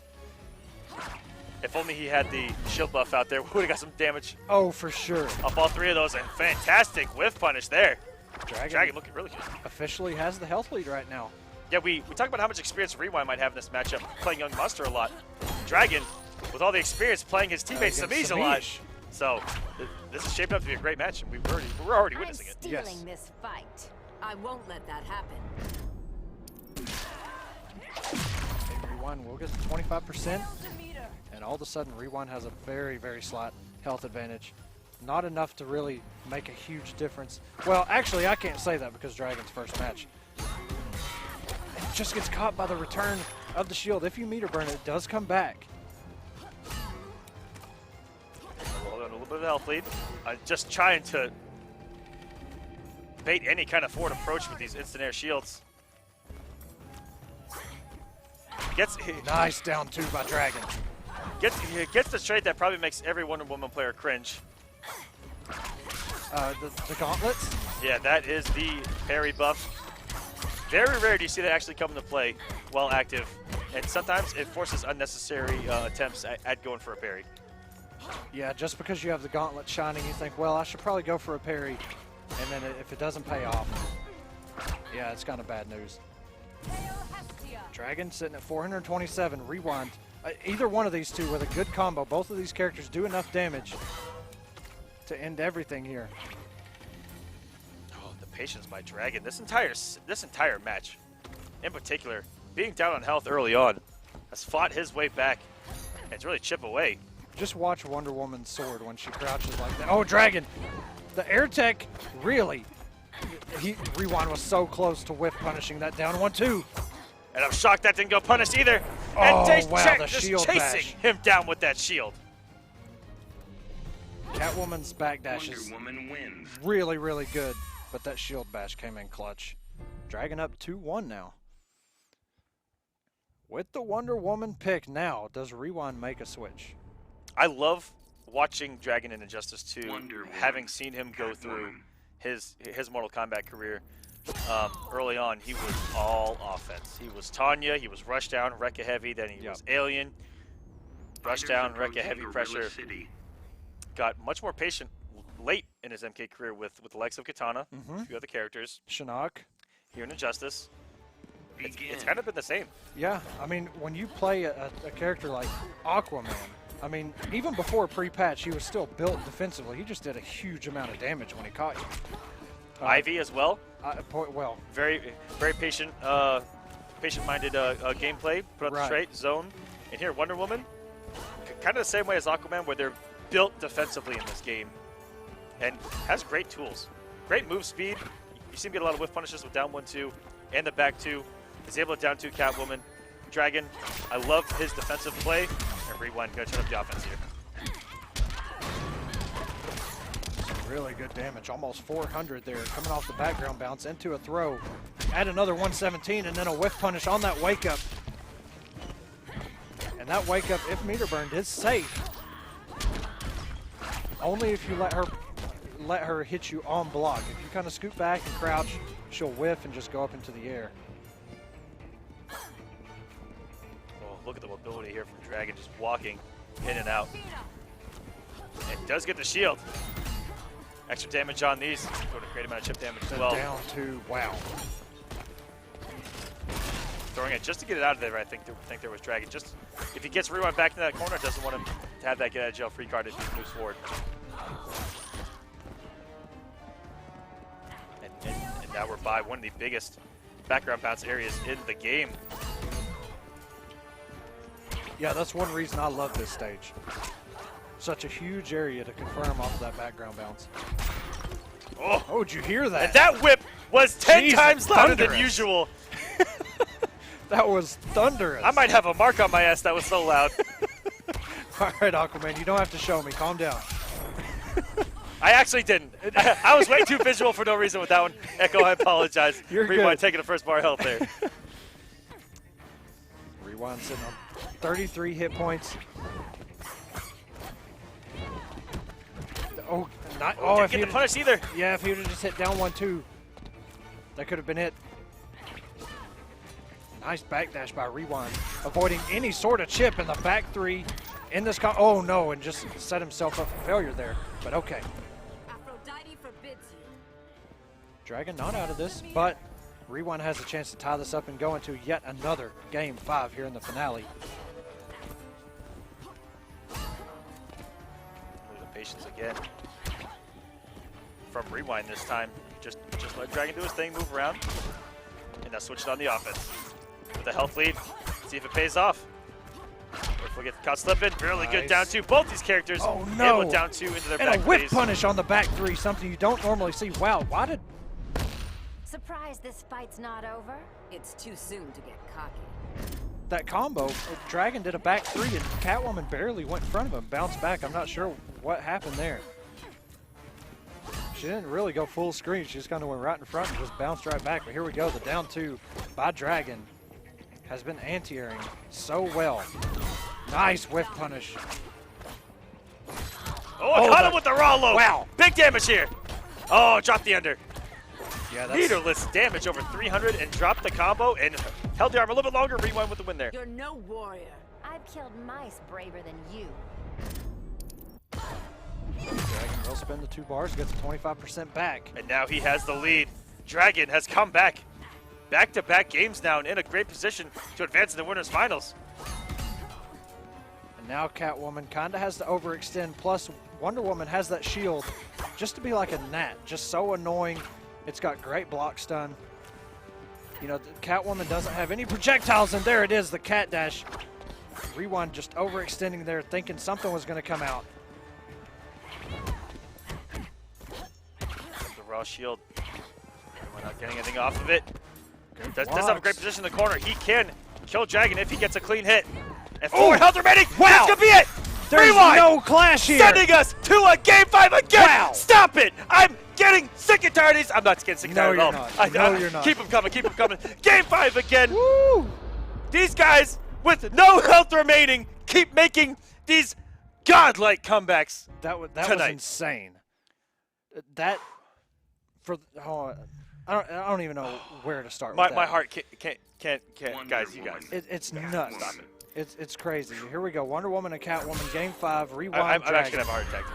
Speaker 3: If only he had the shield buff out there, we would have got some damage.
Speaker 4: Oh, for sure.
Speaker 3: Off all 3 of those, and fantastic whiff punish there. Dragon looking really good.
Speaker 4: Officially has the health lead right now.
Speaker 3: Yeah, we talk about how much experience Rewind might have in this matchup, playing Young Monster a lot. Dragon, with all the experience, playing his teammate Semiij a lot. So this is shaping up to be a great match, and we're already witnessing it.
Speaker 5: I'm stealing this fight. I won't let that happen.
Speaker 4: Rewind will get 25%, and all of a sudden Rewind has a very, very slight health advantage. Not enough to really make a huge difference. Well, actually, I can't say that because Dragon's first match. It just gets caught by the return of the shield. If you meter burn it, it does come back.
Speaker 3: A little bit of health lead. Just trying to bait any kind of forward approach with these instant air shields.
Speaker 4: Nice down 2 by Dragon.
Speaker 3: Gets the trade that probably makes every Wonder Woman player cringe.
Speaker 4: The gauntlets?
Speaker 3: Yeah, that is the parry buff. Very rare do you see that actually come into play while active. And sometimes it forces unnecessary attempts at going for a parry.
Speaker 4: Yeah, just because you have the gauntlet shining, you think, well, I should probably go for a parry. And then if it doesn't pay off, yeah, it's kind of bad news. Dragon sitting at 427. Rewind. Either one of these two with a good combo. Both of these characters do enough damage to end everything here.
Speaker 3: Oh, the patience by Dragon. This entire match, in particular, being down on health early on, has fought his way back and it's really chip away.
Speaker 4: Just watch Wonder Woman's sword when she crouches like that. Oh, Dragon! The air tech, really. Rewind was so close to whiff punishing that down 1-2.
Speaker 3: And I'm shocked that didn't go punished either.
Speaker 4: Oh,
Speaker 3: And
Speaker 4: wow, the
Speaker 3: just
Speaker 4: shield
Speaker 3: chasing
Speaker 4: bash.
Speaker 3: him down with that shield.
Speaker 4: Catwoman's backdash
Speaker 7: Wonder
Speaker 4: is
Speaker 7: Woman wins.
Speaker 4: really, really good, but that shield bash came in clutch. Dragon up 2-1 now. With the Wonder Woman pick now, does Rewind make a switch?
Speaker 3: I love watching Dragon in Injustice 2, having seen him go through his Mortal Kombat career. early on, he was all offense. He was Tanya, he was rush down, Rekka heavy, then he was Alien, rush down, Rekka heavy pressure. Got much more patient late in his MK career with the likes of Katana, a few other characters.
Speaker 4: Shinnok.
Speaker 3: Here in Injustice. It's kind of been the same.
Speaker 4: Yeah, I mean, when you play a character like Aquaman, I mean, even before pre-patch, he was still built defensively. He just did a huge amount of damage when he caught you.
Speaker 3: Ivy as well.
Speaker 4: Well,
Speaker 3: very patient, patient-minded gameplay. Put up the straight zone, and here Wonder Woman, kind of the same way as Aquaman, where they're built defensively in this game, and has great tools, great move speed. You see him get a lot of whiff punishes with down 1-2 and the back 2. He's able to down 2 Catwoman. Dragon, I love his defensive play. And Rewind gonna turn up the offense here.
Speaker 4: Really good damage, almost 400 there, coming off the background bounce into a throw. Add another 117 and then a whiff punish on that wake up. And that wake up, if meter burned, is safe. Only if you let her hit you on block. If you kind of scoot back and crouch, she'll whiff and just go up into the air.
Speaker 3: Oh, look at the mobility here from Dragon, just walking in and out. And does get the shield. Extra damage on these. Doing a great amount of chip damage as well.
Speaker 4: Down to, wow.
Speaker 3: Throwing it just to get it out of there, I think there was Dragon. Just if he gets Rewind back into that corner, doesn't want him to have that get out of jail free card if he moves forward. And now we're by one of the biggest background bounce areas in the game.
Speaker 4: Yeah, that's one reason I love this stage. Such a huge area to confirm off of that background bounce. Oh, did you hear that?
Speaker 3: And that whip was 10 times louder than usual.
Speaker 4: That was thunderous.
Speaker 3: I might have a mark on my ass, that was so loud.
Speaker 4: All right, Aquaman, you don't have to show me. Calm down.
Speaker 3: I actually didn't. I was way too visual for no reason with that one. Echo, I apologize.
Speaker 4: You're
Speaker 3: Rewind
Speaker 4: good.
Speaker 3: taking the first bar of health there.
Speaker 4: Rewind sitting on 33 hit points. Oh, not,
Speaker 3: Didn't get the punish either.
Speaker 4: Yeah, if he would have just hit down 1-2, that could have been it. Nice backdash by Rewind, avoiding any sort of chip in the back 3 in this oh no, and just set himself up for failure there, but okay.
Speaker 5: Aphrodite forbids you.
Speaker 4: Dragon not out of this, but Rewind has a chance to tie this up and go into yet another game 5 here in the finale.
Speaker 3: The patience again from Rewind this time. Just let Dragon do his thing, move around, and now switch it on the offense. With a health lead, see if it pays off. If we get caught slipping, really good down 2. Both these characters able down 2 into their back
Speaker 4: and a whip
Speaker 3: phase.
Speaker 4: punish on the back 3, something you don't normally see. Wow, why did...
Speaker 5: Surprised this fight's not over? It's too soon to get cocky.
Speaker 4: That combo, Dragon did a back 3 and Catwoman barely went in front of him, bounced back. I'm not sure what happened there. She didn't really go full screen. She just kind of went right in front and just bounced right back. But here we go, the down 2 by Dragon has been anti-airing so well. Nice whiff punish.
Speaker 3: Oh, caught him with the raw low.
Speaker 4: Wow.
Speaker 3: Big damage here. Oh, dropped the under.
Speaker 4: Yeah, that's...
Speaker 3: Meterless damage over 300 and dropped the combo and held the arm a little bit longer. Rewind with the win there.
Speaker 5: You're no warrior. I've killed mice braver than you.
Speaker 4: Dragon will spend the 2 bars, gets 25% back.
Speaker 3: And now he has the lead. Dragon has come back. Back-to-back games now and in a great position to advance in the winners finals.
Speaker 4: And now Catwoman kind of has to overextend, plus Wonder Woman has that shield just to be like a gnat, just so annoying. It's got great block stun. You know, Catwoman doesn't have any projectiles, and there it is, the cat dash. Rewind just overextending there, thinking something was going to come out.
Speaker 3: The raw shield. We're not getting anything off of it. Does have a great position in the corner. He can kill Dragon if he gets a clean hit. And 4 health remaining.
Speaker 4: Wow.
Speaker 3: This could be it.
Speaker 4: There's
Speaker 3: Rewind.
Speaker 4: no clash here.
Speaker 3: Sending us to a game 5 again.
Speaker 4: Wow.
Speaker 3: Stop it. I'm getting sick and tired of these. I'm not getting sick and tired
Speaker 4: No,
Speaker 3: at all.
Speaker 4: you're not. No, you're not.
Speaker 3: Keep them coming. Keep them coming. Game 5 again.
Speaker 4: Woo.
Speaker 3: These guys with no health remaining keep making these godlike comebacks.
Speaker 4: That was
Speaker 3: tonight.
Speaker 4: insane. That for I don't even know where to start.
Speaker 3: My
Speaker 4: with that.
Speaker 3: heart can't guys, you guys.
Speaker 4: It's nuts.
Speaker 3: Stop it.
Speaker 4: It's crazy. Here we go. Wonder Woman and Catwoman, Game 5. Rewind.
Speaker 3: I'm
Speaker 4: Dragon.
Speaker 3: actually gonna have a heart attack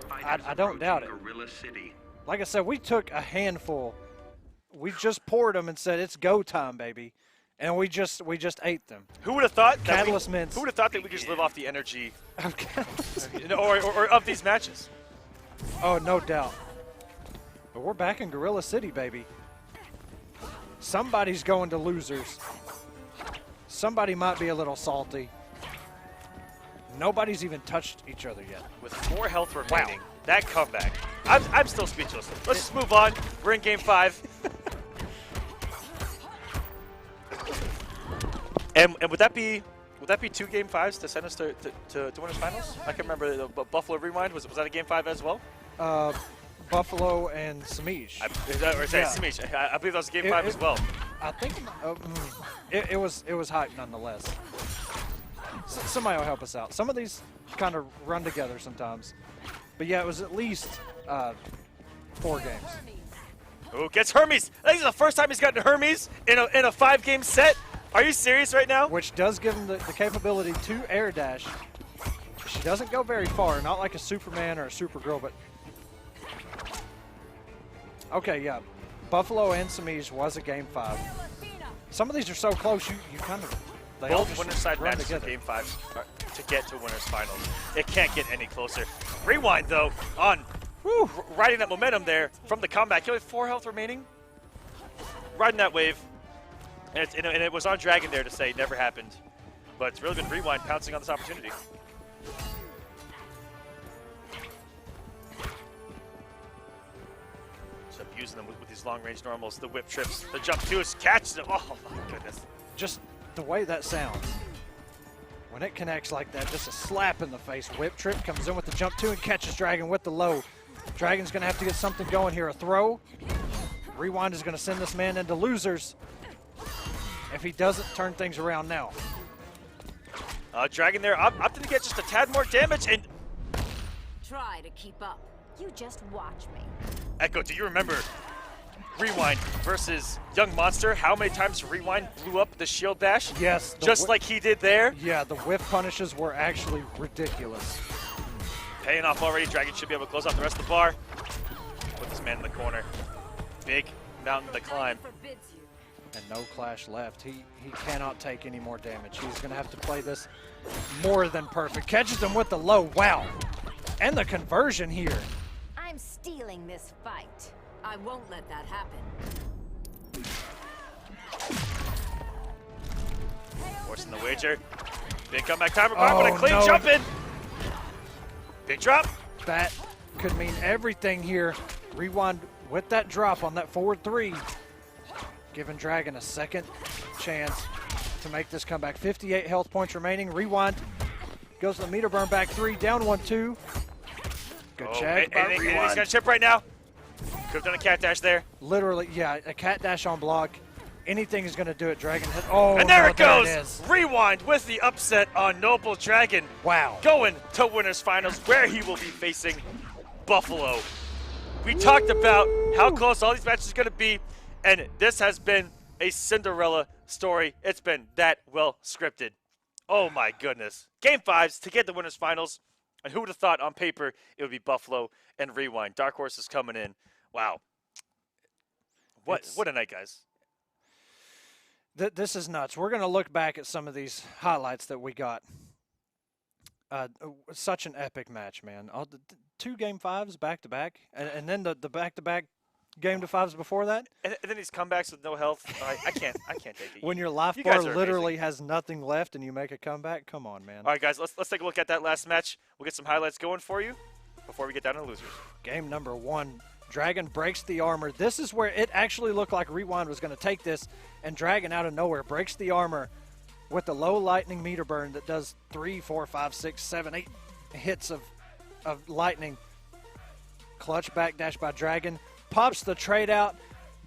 Speaker 3: tonight.
Speaker 4: I don't doubt it.
Speaker 7: Gorilla City.
Speaker 4: Like I said, we took a handful. We just poured them and said it's go time, baby, and we just ate them.
Speaker 3: Who would have thought?
Speaker 4: Catalyst mints.
Speaker 3: Who would have thought that we could just live off the energy, or of these matches?
Speaker 4: Oh, no doubt. But we're back in Gorilla City, baby. Somebody's going to losers. Somebody might be a little salty. Nobody's even touched each other yet.
Speaker 3: With 4 health remaining, that comeback. I'm still speechless. Let's just move on. We're in Game 5. and would that be 2 Game 5s to send us to winners finals? I can remember the Buffalo Rewind. Was that a Game 5 as well?
Speaker 4: Buffalo and Semiij.
Speaker 3: Semiij. I believe that was a Game 5 as well.
Speaker 4: I think it was hype nonetheless. Somebody will help us out. Some of these kind of run together sometimes. But yeah, it was at least 4 games.
Speaker 3: Who gets Hermes? I think it's the first time he's gotten Hermes in a 5-game set. Are you serious right now?
Speaker 4: Which does give him the capability to air dash. She doesn't go very far, not like a Superman or a Supergirl, but... Okay, yeah. Buffalo and Semiij was a Game 5. Some of these are so close, you kind of... They all
Speaker 3: Both
Speaker 4: just
Speaker 3: winners side
Speaker 4: run
Speaker 3: matches
Speaker 4: together.
Speaker 3: in Game 5 to get to winners finals. It can't get any closer. Rewind, though, on riding that momentum there from the comeback. He only 4 health remaining. Riding that wave. And it was on Dragon there to say never happened. But it's really been Rewind pouncing on this opportunity. Just abusing them with these long-range normals, the whip trips, the jump twos, catches them. Oh, my goodness.
Speaker 4: Just the way that sounds. When it connects like that, just a slap in the face. Whip trip comes in with the jump 2 and catches Dragon with the low. Dragon's going to have to get something going here. A throw. Rewind is going to send this man into losers if he doesn't turn things around now.
Speaker 3: Dragon there opted to get just a tad more damage, and
Speaker 5: Try to keep up. You just watch me.
Speaker 3: Echo, do you remember Rewind versus Young Monster? How many times Rewind blew up the shield dash?
Speaker 4: Yes.
Speaker 3: Just like he did there?
Speaker 4: Yeah, the whiff punishes were actually ridiculous.
Speaker 3: Paying off already. Dragon should be able to close off the rest of the bar. Put this man in the corner. Big mountain to climb.
Speaker 4: And no clash left. He cannot take any more damage. He's going to have to play this more than perfect. Catches him with the low. Wow. And the conversion here.
Speaker 5: I'm stealing this fight. I won't let that happen.
Speaker 3: Forcing the wager. Big comeback time required, but a clean jump in. Big drop.
Speaker 4: That could mean everything here. Rewind with that drop on that forward 3. Giving Dragon a second chance to make this comeback. 58 health points remaining. Rewind goes to the meter burn back 3. Down 1-2. Good check.
Speaker 3: Anything's going to chip right now. Could have done a cat dash there.
Speaker 4: Literally, yeah, a cat dash on block. Anything is going to do it. Dragon hit. Oh,
Speaker 3: and there
Speaker 4: no,
Speaker 3: it goes.
Speaker 4: There it is.
Speaker 3: Rewind with the upset on Noble Dragon.
Speaker 4: Wow.
Speaker 3: Going to winners finals where he will be facing Buffalo. We talked about how close all these matches are going to be, and this has been a Cinderella story. It's been that well scripted. Oh my goodness. Game 5s to get the winners finals. And who would have thought on paper it would be Buffalo and Rewind? Dark Horse is coming in. Wow. What a night, guys.
Speaker 4: This is nuts. We're going to look back at some of these highlights that we got. Such an epic match, man. 2 Game 5s back-to-back, and then the back-to-back Game to 5s before that.
Speaker 3: And then these comebacks with no health. I can't take it.
Speaker 4: When your life bar literally has nothing left and you make a comeback, come on, man.
Speaker 3: All right, guys, let's take a look at that last match. We'll get some highlights going for you before we get down to the losers.
Speaker 4: Game number 1. Dragon breaks the armor. This is where it actually looked like Rewind was going to take this, and Dragon out of nowhere breaks the armor with the low lightning meter burn that does 3, 4, 5, 6, 7, 8 hits of lightning. Clutch backdash by Dragon. Pops the trade out.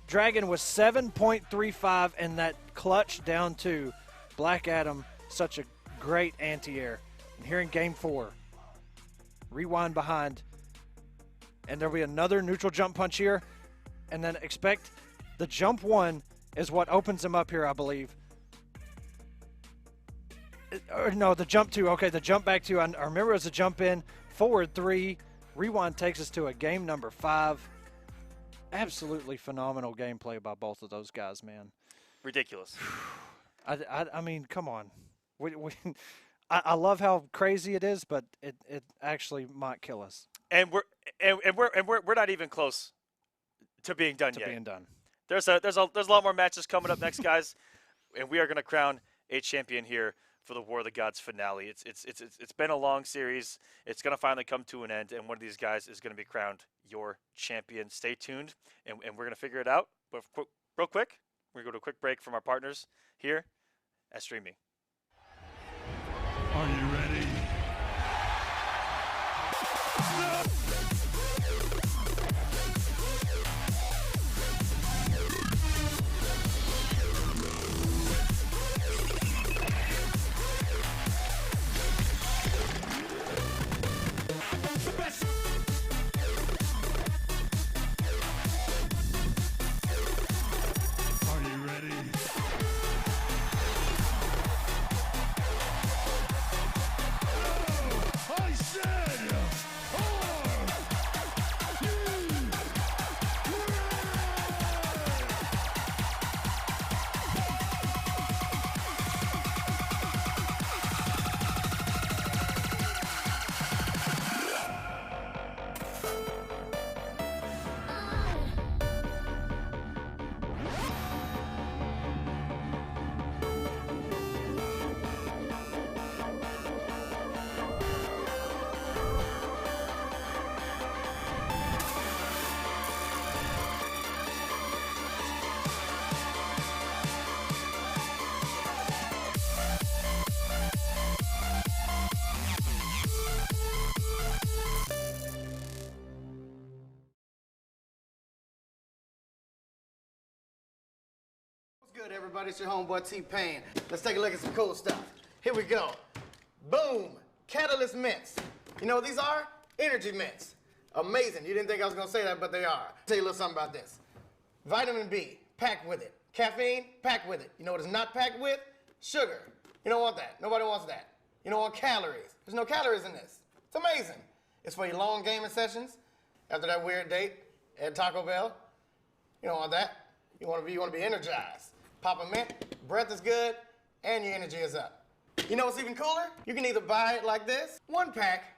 Speaker 4: Dragon was 7.35 and that clutch down to Black Adam. Such a great anti-air. And here in Game 4, Rewind behind. And there'll be another neutral jump punch here. And then expect The jump 1 is what opens him up here, I believe. Or no, the jump 2. Okay, the jump back 2. I remember it was a jump in. Forward 3. Rewind takes us to a game number 5. Absolutely phenomenal gameplay by both of those guys, man.
Speaker 3: Ridiculous.
Speaker 4: I mean, come on. I love how crazy it is, but it actually might kill us.
Speaker 3: And we're not even close to being done yet. There's a lot more matches coming up next, guys, and we are going to crown a champion here for the War of the Gods finale. It's been a long series. It's going to finally come to an end, and one of these guys is going to be crowned your champion. Stay tuned, and we're going to figure it out. But real quick, we're going to go to a quick break from our partners here at StreamMe.
Speaker 6: Are you ready?
Speaker 12: Good, everybody. It's your homeboy T-Pain. Let's take a look at some cool stuff. Here we go. Boom. Catalyst mints. You know what these are? Energy mints. Amazing. You didn't think I was going to say that, but they are. Tell you a little something about this. Vitamin B, packed with it. Caffeine, packed with it. You know what it's not packed with? Sugar. You don't want that. Nobody wants that. You don't want calories. There's no calories in this. It's amazing. It's for your long gaming sessions. After that weird date at Taco Bell. You don't want that. You want to be energized. Pop a mint, breath is good, and your energy is up. You know what's even cooler? You can either buy it like this, 1 pack,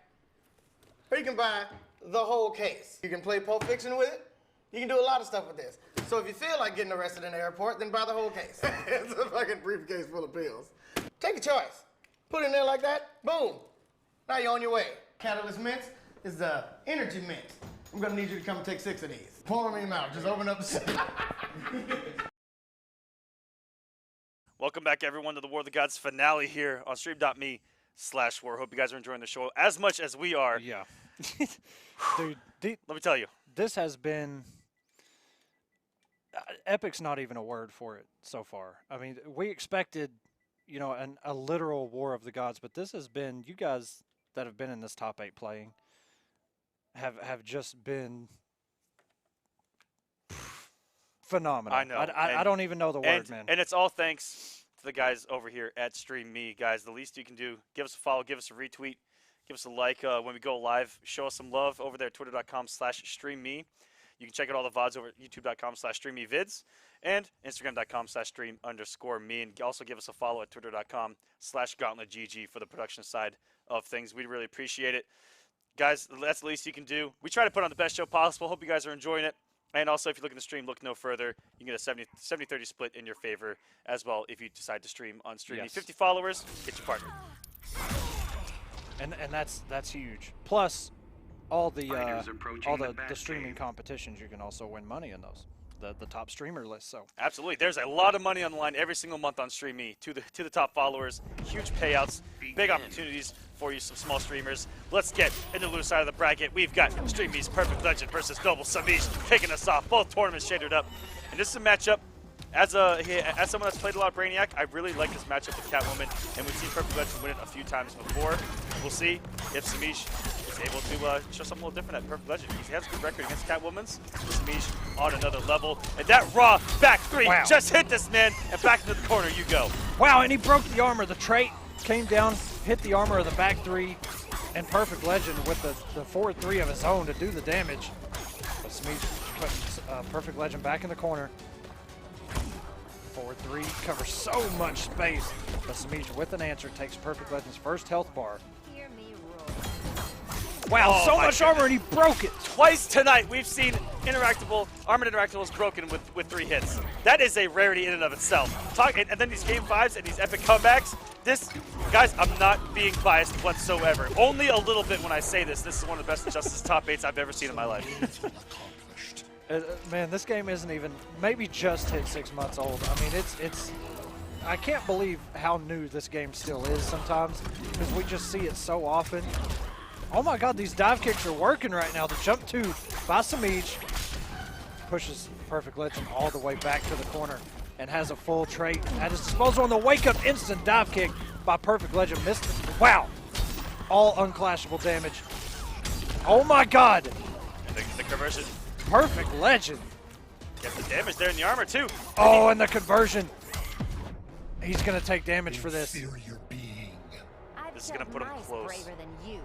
Speaker 12: or you can buy the whole case. You can play Pulp Fiction with it. You can do a lot of stuff with this. So if you feel like getting arrested in the airport, then buy the whole case. It's a fucking briefcase full of pills. Take a choice. Put it in there like that, boom. Now you're on your way. Catalyst Mints is the energy mint. I'm gonna need you to come and take 6 of these. Pour them in your mouth, just open up the
Speaker 3: Welcome back, everyone, to the War of the Gods finale here on stream.me/war. Hope you guys are enjoying the show as much as we are.
Speaker 4: Yeah. Dude,
Speaker 3: let me tell you.
Speaker 4: This has been... epic's not even a word for it so far. I mean, we expected, you know, a literal War of the Gods, but this has been... You guys that have been in this top 8 playing have just been... phenomenal.
Speaker 3: I know.
Speaker 4: I don't even know the word, man.
Speaker 3: And it's all thanks to the guys over here at StreamMe. Guys, the least you can do, give us a follow, give us a retweet, give us a like when we go live. Show us some love over there at twitter.com/StreamMe. You can check out all the VODs over at youtube.com/StreamMeVids and Instagram.com/stream_me. And also give us a follow at twitter.com/GauntletGG for the production side of things. We'd really appreciate it. Guys, that's the least you can do. We try to put on the best show possible. Hope you guys are enjoying it. And also, if you look at the stream, look no further. You can get a 70-30 split in your favor as well if you decide to stream on StreamMe.
Speaker 4: Yes.
Speaker 3: 50 followers, get your partner.
Speaker 4: And that's huge. Plus, all the streaming competitions, you can also win money in those. The top streamer list. So
Speaker 3: absolutely, there's a lot of money on the line every single month on StreamMe to the top followers. Huge payouts, big opportunities for you, some small streamers. Let's get in the loose side of the bracket. We've got StreamMe's Perfect Legend versus Noble Semiij kicking us off. Both tournaments shaded up, and this is a matchup. As someone that's played a lot of Brainiac, I really like this matchup with Catwoman, and we've seen Perfect Legend win it a few times before. We'll see if Semiij he's able to show something a little different at Perfect Legend. He has a good record against Catwomans. Semiij on another level. And that raw back three just hit this man. And back into the corner you go.
Speaker 4: Wow, and he broke the armor. The trait came down, hit the armor of the back three, and Perfect Legend with the forward three of his own to do the damage. But Semiij put Perfect Legend back in the corner. Forward three covers so much space. But Semiij with an answer takes Perfect Legend's first health bar.
Speaker 5: Hear me roar.
Speaker 4: Wow,
Speaker 3: Oh,
Speaker 4: so
Speaker 3: my
Speaker 4: much armor and he broke it.
Speaker 3: Twice tonight we've seen armored interactables broken with 3 hits. That is a rarity in and of itself. And then these game 5s and these epic comebacks. This, guys, I'm not being biased whatsoever. Only a little bit when I say this. This is one of the best Justice top 8s I've ever seen in my life.
Speaker 4: Man, this game isn't even, maybe just hit 6 months old. I mean, it's I can't believe how new this game still is sometimes, because we just see it so often. Oh my god, these dive kicks are working right now. The jump 2 by Semiij pushes Perfect Legend all the way back to the corner and has a full trait at his disposal on the wake-up instant dive kick by Perfect Legend. Missed it. Wow. All unclashable damage. Oh my god.
Speaker 3: And the conversion.
Speaker 4: Perfect Legend.
Speaker 3: Get the damage there in the armor too.
Speaker 4: Oh, and the conversion. He's going to take damage for this.
Speaker 8: Inferior being.
Speaker 3: This is going to put him close
Speaker 5: Braver than you.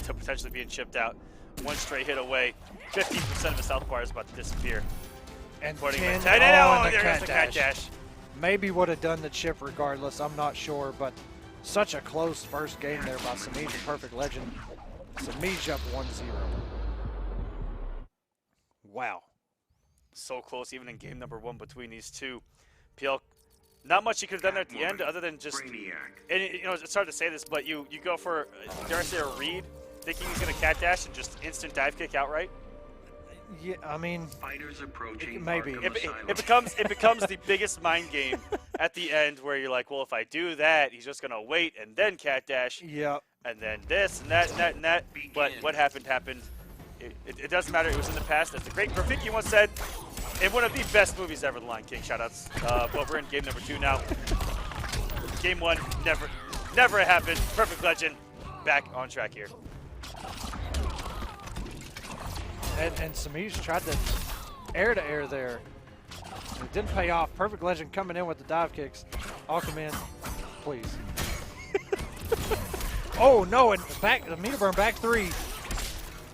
Speaker 3: to potentially being chipped out. One straight hit away. 15% of his health bar is about to disappear.
Speaker 4: And
Speaker 3: Putting
Speaker 4: 10,
Speaker 3: him at 10.
Speaker 4: and
Speaker 3: Oh,
Speaker 4: the
Speaker 3: there goes the cat dash.
Speaker 4: Maybe would have done the chip regardless. I'm not sure, but such a close first game there by Semiij and Perfect Legend. Semiij up 1-0. Wow.
Speaker 3: So close, even in game number 1 between these two. PL, not much you could have done there at the end other than just.
Speaker 7: Brainiac.
Speaker 3: And you know, it's hard to say this, but you go for, dare I say, a read, thinking he's going to cat dash and just instant dive kick outright.
Speaker 4: Yeah, I mean,
Speaker 7: Fighters approaching
Speaker 4: maybe.
Speaker 7: Arkham
Speaker 3: It
Speaker 7: Asylum.
Speaker 3: becomes the biggest mind game at the end where you're like, well, if I do that, he's just going to wait and then cat dash.
Speaker 4: yeah.
Speaker 3: And then this and that and that and that. But what happened. It doesn't matter. It was in the past. As the great Rafiki once said, in one of the best movies ever, The Lion King. Shoutouts. But we're in game number 2 now. Game 1, never happened. Perfect Legend, back on track here.
Speaker 4: And Semiij tried to air-to-air there. It didn't pay off. Perfect Legend coming in with the dive kicks. Aquaman, please. Oh no, and back the meter burn back 3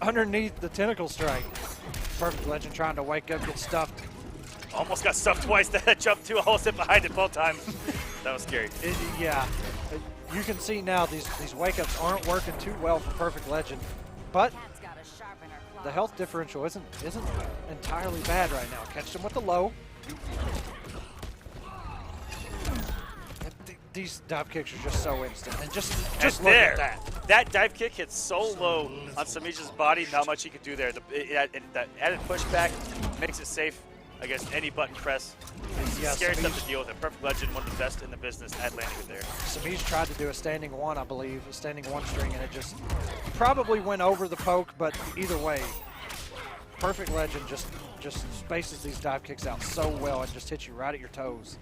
Speaker 4: underneath the tentacle strike. Perfect Legend trying to wake up, get stuffed.
Speaker 3: Almost got stuffed twice. That jump 2, almost hit behind it both times. That was scary.
Speaker 4: Yeah, you can see now these wake-ups aren't working too well for Perfect Legend, but
Speaker 5: Cat's gotta sharpen her claws.
Speaker 4: the health differential isn't entirely bad right now. Catch him with the low. These dive kicks are just so instant, and just look
Speaker 3: there,
Speaker 4: at that.
Speaker 3: That dive kick hits so low on Semiij's body, not much he could do there. The added pushback makes it safe against any button press. It's
Speaker 4: Yeah,
Speaker 3: scary stuff
Speaker 4: Semiij-
Speaker 3: to deal with. And Perfect Legend, one of the best in the business at landing it there.
Speaker 4: Semiij tried to do a standing 1, I believe, a standing 1 string, and it just probably went over the poke, but either way, Perfect Legend just spaces these dive kicks out so well and just hits you right at your toes.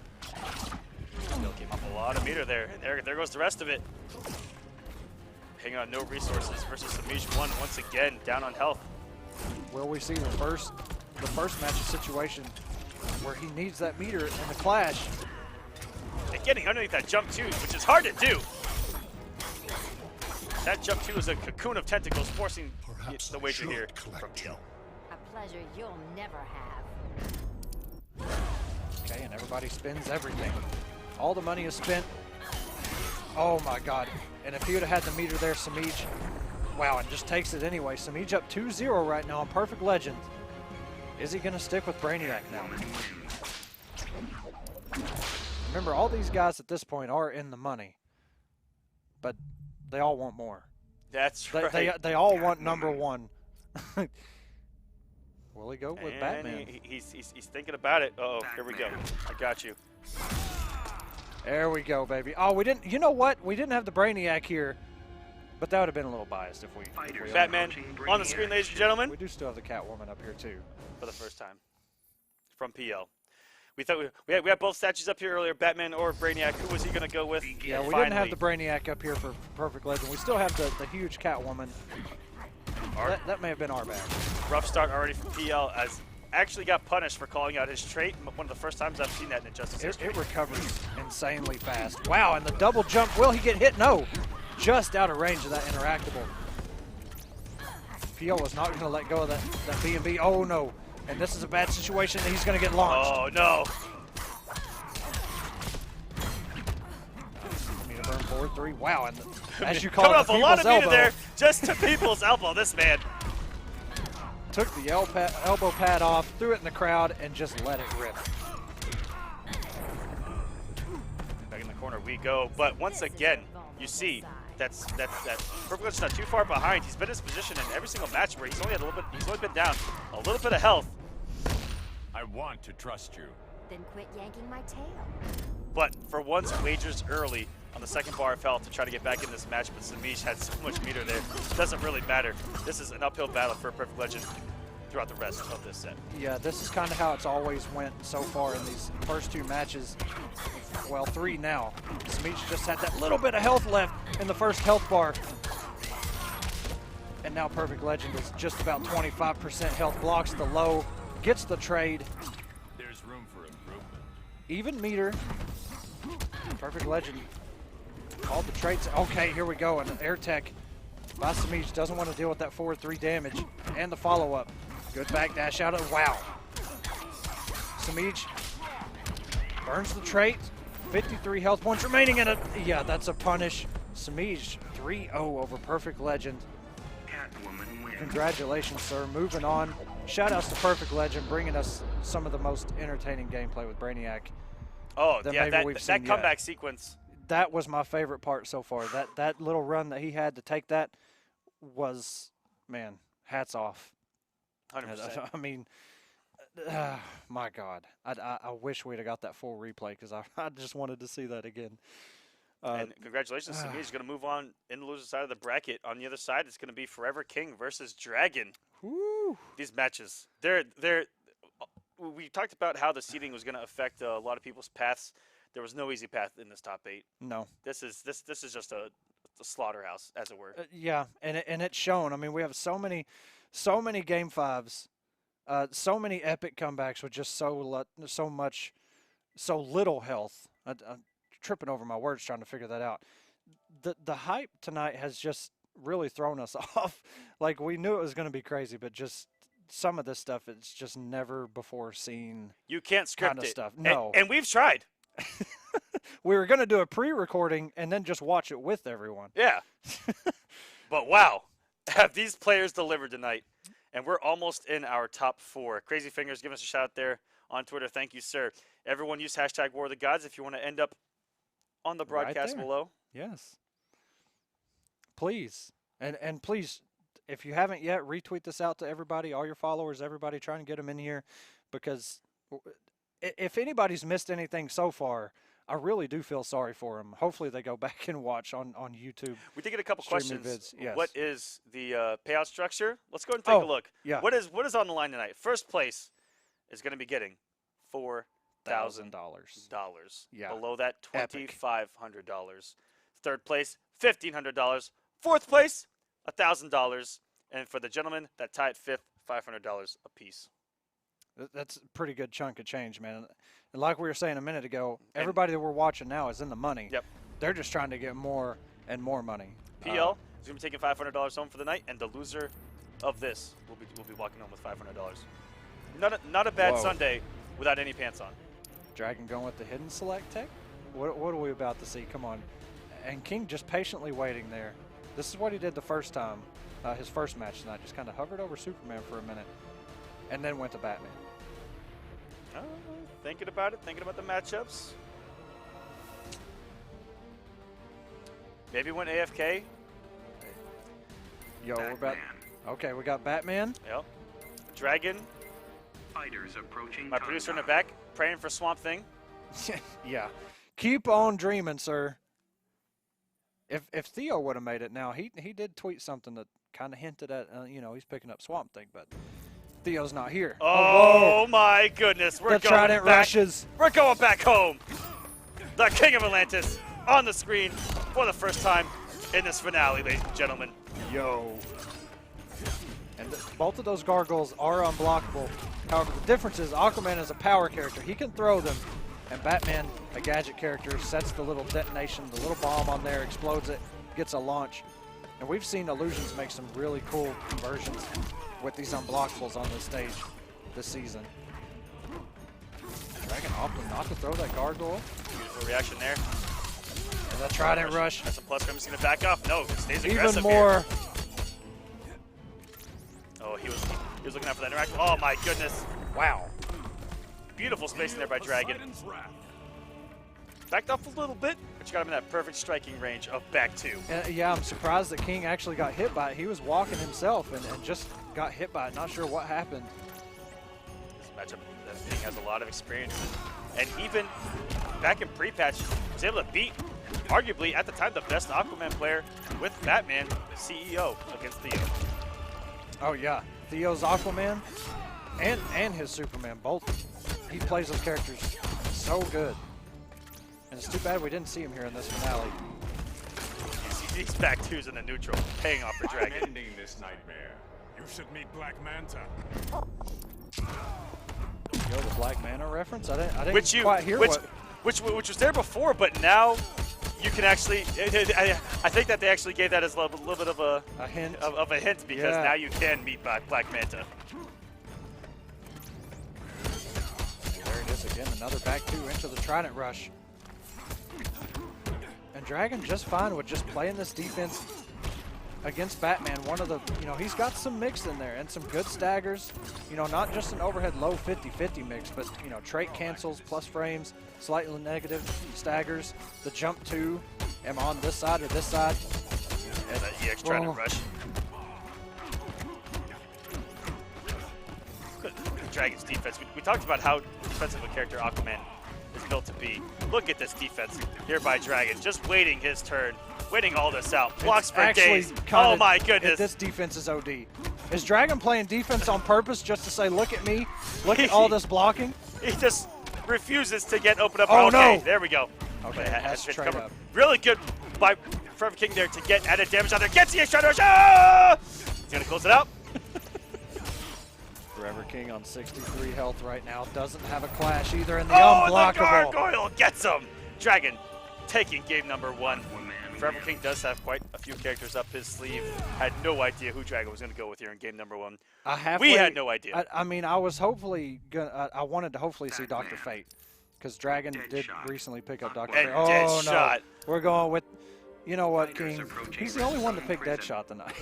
Speaker 3: Still gave up a lot of meter there. And there goes the rest of it. Hanging on no resources versus Semiij 1 once again, down on health.
Speaker 4: Will we see the first match situation where he needs that meter in the clash?
Speaker 3: And getting underneath that jump 2, which is hard to do. That jump 2 is a cocoon of tentacles forcing
Speaker 8: Perhaps
Speaker 3: the
Speaker 8: I
Speaker 3: wager
Speaker 8: should
Speaker 3: here.
Speaker 8: collect you.
Speaker 5: A pleasure you'll never have.
Speaker 4: Okay, and everybody spends everything. All the money is spent. Oh my god. And if he would have had the meter there, Semiij, wow, and just takes it anyway. Semiij up 2-0 right now on Perfect Legend. Is he going to stick with Brainiac now? Remember, all these guys at this point are in the money, but they all want more.
Speaker 3: That's
Speaker 4: They,
Speaker 3: right.
Speaker 4: they all want number 1. Will he go with
Speaker 3: And
Speaker 4: Batman?
Speaker 3: He's thinking about it. Uh-oh, here we go. I got you.
Speaker 4: There we go, baby. Oh, we didn't. You know what? We didn't have the Brainiac here, but that would have been a little biased if we.
Speaker 3: Batman on the screen, ladies and gentlemen.
Speaker 4: We do still have the Catwoman up here too.
Speaker 3: For the first time, from PL. We thought we had both statues up here earlier, Batman or Brainiac. Who was he going to go with?
Speaker 4: Yeah, we
Speaker 3: Finally.
Speaker 4: didn't have the Brainiac up here for Perfect Legend. We still have the huge Catwoman. That may have been our bad.
Speaker 3: Rough start already from PL, as actually got punished for calling out his trait. One of the first times I've seen that in Injustice history.
Speaker 4: It recovers insanely fast. Wow, and the double jump. Will he get hit? No. Just out of range of that interactable. PL was not going to let go of that B&B. Oh, no. And this is a bad situation. He's going to get launched.
Speaker 3: Oh, no.
Speaker 4: Burn 4-3. Wow, and as you
Speaker 3: coming
Speaker 4: call it,
Speaker 3: off a lot of meter there, just to people's elbow. This man
Speaker 4: took the elbow pad off, threw it in the crowd, and just let it rip.
Speaker 3: Back in the corner we go, but once again, you see that's Perfect Legend's not too far behind. He's been in his position in every single match where he's only been down a little bit of health.
Speaker 9: I want to trust you.
Speaker 5: Then quit yanking my tail.
Speaker 3: But for once, wagers early on the second bar of health to try to get back in this match, but Semiij had so much meter there. It doesn't really matter. This is an uphill battle for Perfect Legend throughout the rest of this set.
Speaker 4: Yeah, this is kind of how it's always went so far in these first two matches. Well, 3 now. Semiij just had that little bit of health left in the first health bar. And now Perfect Legend is just about 25% health, blocks the low, gets the trade.
Speaker 9: There's room for improvement.
Speaker 4: Even meter. Perfect Legend called the trades. Okay, here we go. And air tech by Semiij doesn't want to deal with that 4-3 damage and the follow-up. Good backdash out of, wow. Semiij burns the trait. 53 health points remaining in it. Yeah, that's a punish. Semiij 3-0 over Perfect Legend.
Speaker 7: Catwoman wins.
Speaker 4: Congratulations, sir. Moving on. Shout-outs to Perfect Legend, bringing us some of the most entertaining gameplay with Brainiac.
Speaker 3: Oh, yeah, that comeback sequence.
Speaker 4: That was my favorite part so far. That little run that he had to take that was, man, hats off.
Speaker 3: 100%.
Speaker 4: I mean, my God. I wish we'd have got that full replay because I just wanted to see that again.
Speaker 3: And congratulations, Semiij is going to move on in the loser side of the bracket. On the other side, it's going to be Forever King versus Dragon.
Speaker 4: Woo.
Speaker 3: These matches, we talked about how the seeding was going to affect a lot of people's paths. There was no easy path in this top 8.
Speaker 4: No.
Speaker 3: This is just a slaughterhouse, as it were.
Speaker 4: Yeah, and it's shown. I mean, we have so many game 5s, so many epic comebacks with just so little health. I'm tripping over my words trying to figure that out. The hype tonight has just really thrown us off. Like, we knew it was going to be crazy, but just some of this stuff, it's just never before seen.
Speaker 3: You can't script
Speaker 4: kind of
Speaker 3: it.
Speaker 4: Stuff. No.
Speaker 3: And we've tried.
Speaker 4: We were going to do a pre-recording and then just watch it with everyone.
Speaker 3: Yeah. But wow, have these players delivered tonight? And we're almost in our top 4. Crazy Fingers, give us a shout out there on Twitter. Thank you, sir. Everyone use hashtag War of the Gods if you want to end up on the broadcast below.
Speaker 4: Yes. Please. And please, if you haven't yet, retweet this out to everybody, all your followers, everybody, trying to get them in here, because if anybody's missed anything so far, I really do feel sorry for them. Hopefully they go back and watch on YouTube.
Speaker 3: We did get a couple questions.
Speaker 4: Vids. Yes.
Speaker 3: What is the payout structure? Let's go ahead and take a look.
Speaker 4: Yeah.
Speaker 3: What is on the line tonight? First place is going to be getting $4,000.
Speaker 4: Yeah.
Speaker 3: Below that, $2,500. Third place, $1,500. Fourth place, $1,000. And for the gentlemen that tie at fifth, $500 apiece.
Speaker 4: That's a pretty good chunk of change, man. And like we were saying a minute ago, everybody that we're watching now is in the money.
Speaker 3: Yep.
Speaker 4: They're just trying to get more and more money.
Speaker 3: PL is going to be taking $500 home for the night, and the loser of this will be walking home with $500. Not a bad Sunday without any pants on.
Speaker 4: Dragon going with the hidden select tech? What are we about to see? Come on. And King just patiently waiting there. This is what he did the first time, his first match tonight. Just kind of hovered over Superman for a minute and then went to Batman.
Speaker 3: Thinking about it, thinking about the matchups. Maybe went AFK.
Speaker 4: Yo, we're about. Okay, we got Batman.
Speaker 3: Yep. Dragon.
Speaker 7: Fighters approaching.
Speaker 3: My producer in the back, praying for Swamp Thing.
Speaker 4: Yeah. Keep on dreaming, sir. If Theo would have made it now, he did tweet something that kind of hinted at, he's picking up Swamp Thing, but Theo's not here.
Speaker 3: Oh my goodness.
Speaker 4: The Trident rushes.
Speaker 3: We're going back home. The King of Atlantis on the screen for the first time in this finale, ladies and gentlemen.
Speaker 4: Yo. both of those gargoyles are unblockable. However, the difference is Aquaman is a power character. He can throw them, and Batman, a gadget character, sets the little detonation, the little bomb on there, explodes it, gets a launch. And we've seen Illusions make some really cool conversions with these unblockables on this stage this season. Dragon opting not to throw that gargoyle.
Speaker 3: Beautiful reaction there.
Speaker 4: And the Trident Rush.
Speaker 3: That's a plus for him. He's going to back off. No, it stays
Speaker 4: Even
Speaker 3: aggressive
Speaker 4: more.
Speaker 3: here. Oh, he was looking out for that interaction. Oh my goodness. Wow. Beautiful spacing there by Dragon. Backed off a little bit, but you got him in that perfect striking range of back two.
Speaker 4: Yeah, I'm surprised that King actually got hit by it. He was walking himself and just got hit by it. Not sure what happened.
Speaker 3: This matchup, King has a lot of experience. And even back in pre-patch, was able to beat, arguably at the time, the best Aquaman player with Batman, the CEO, against Theo.
Speaker 4: Oh yeah, Theo's Aquaman and his Superman, both. He plays those characters so good. And it's too bad we didn't see him here in this finale.
Speaker 3: These back twos in the neutral, paying off for Dragon.
Speaker 9: I'm ending this nightmare. You should meet Black Manta.
Speaker 4: Yo, the Black Manta reference? I didn't quite hear
Speaker 3: which was there before, but now you can actually. I think that they actually gave that as a little bit of a
Speaker 4: hint
Speaker 3: of a hint because now you can meet Black Manta.
Speaker 4: There it is again, another back two into the Trident Rush. And Dragon just fine with just playing this defense against Batman. One of the, he's got some mix in there and some good staggers. Not just an overhead low 50-50 mix, but, trait cancels, plus frames, slightly negative staggers. The jump two, am on this side or this side.
Speaker 3: And that EX Trident Rush. Dragon's defense. We talked about how defensive a character Aquaman is built to be. Look at this defense here by Dragon, just waiting his turn, waiting all this out. Blocks for days. Oh my goodness.
Speaker 4: This defense is OD. Is Dragon playing defense on purpose just to say, look at me, look at all this blocking?
Speaker 3: He just refuses to get opened up.
Speaker 4: Oh,
Speaker 3: okay,
Speaker 4: no.
Speaker 3: There we go.
Speaker 4: Okay, has to trade up.
Speaker 3: Really good by Forever King there to get added damage out there. Gets the extra rush. Ah! He's going to close it out.
Speaker 4: Forever King on 63 health right now. Doesn't have a clash either in the unblockable.
Speaker 3: The gargoyle gets him. Dragon taking game number one. Forever King does have quite a few characters up his sleeve. Had no idea who Dragon was going to go with here in game number one. We had no idea.
Speaker 4: I mean, I was hopefully gonna. I wanted to hopefully see Dr. Fate, because Dragon did recently pick up Dr. Fate. Oh no, we're going with. You know what, King? He's the only one to pick Deadshot tonight.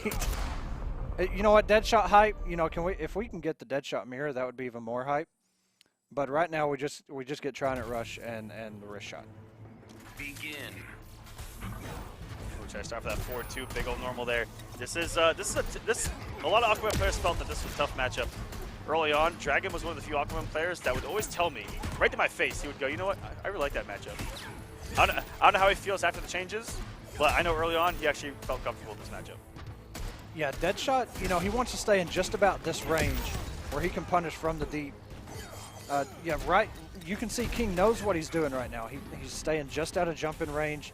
Speaker 4: You know what, Deadshot hype. Can we? If we can get the Deadshot mirror, that would be even more hype. But right now, we just get Trident Rush and the wrist shot.
Speaker 7: Begin.
Speaker 3: We'll try to start with that 4-2, big old normal there. This a lot of Aquaman players felt that this was a tough matchup early on. Dragon was one of the few Aquaman players that would always tell me right to my face. He would go, you know what? I really like that matchup. I don't know how he feels after the changes, but I know early on he actually felt comfortable with this matchup.
Speaker 4: Yeah, Deadshot, he wants to stay in just about this range where he can punish from the deep. Yeah, right. You can see King knows what he's doing right now. He's staying just out of jumping range.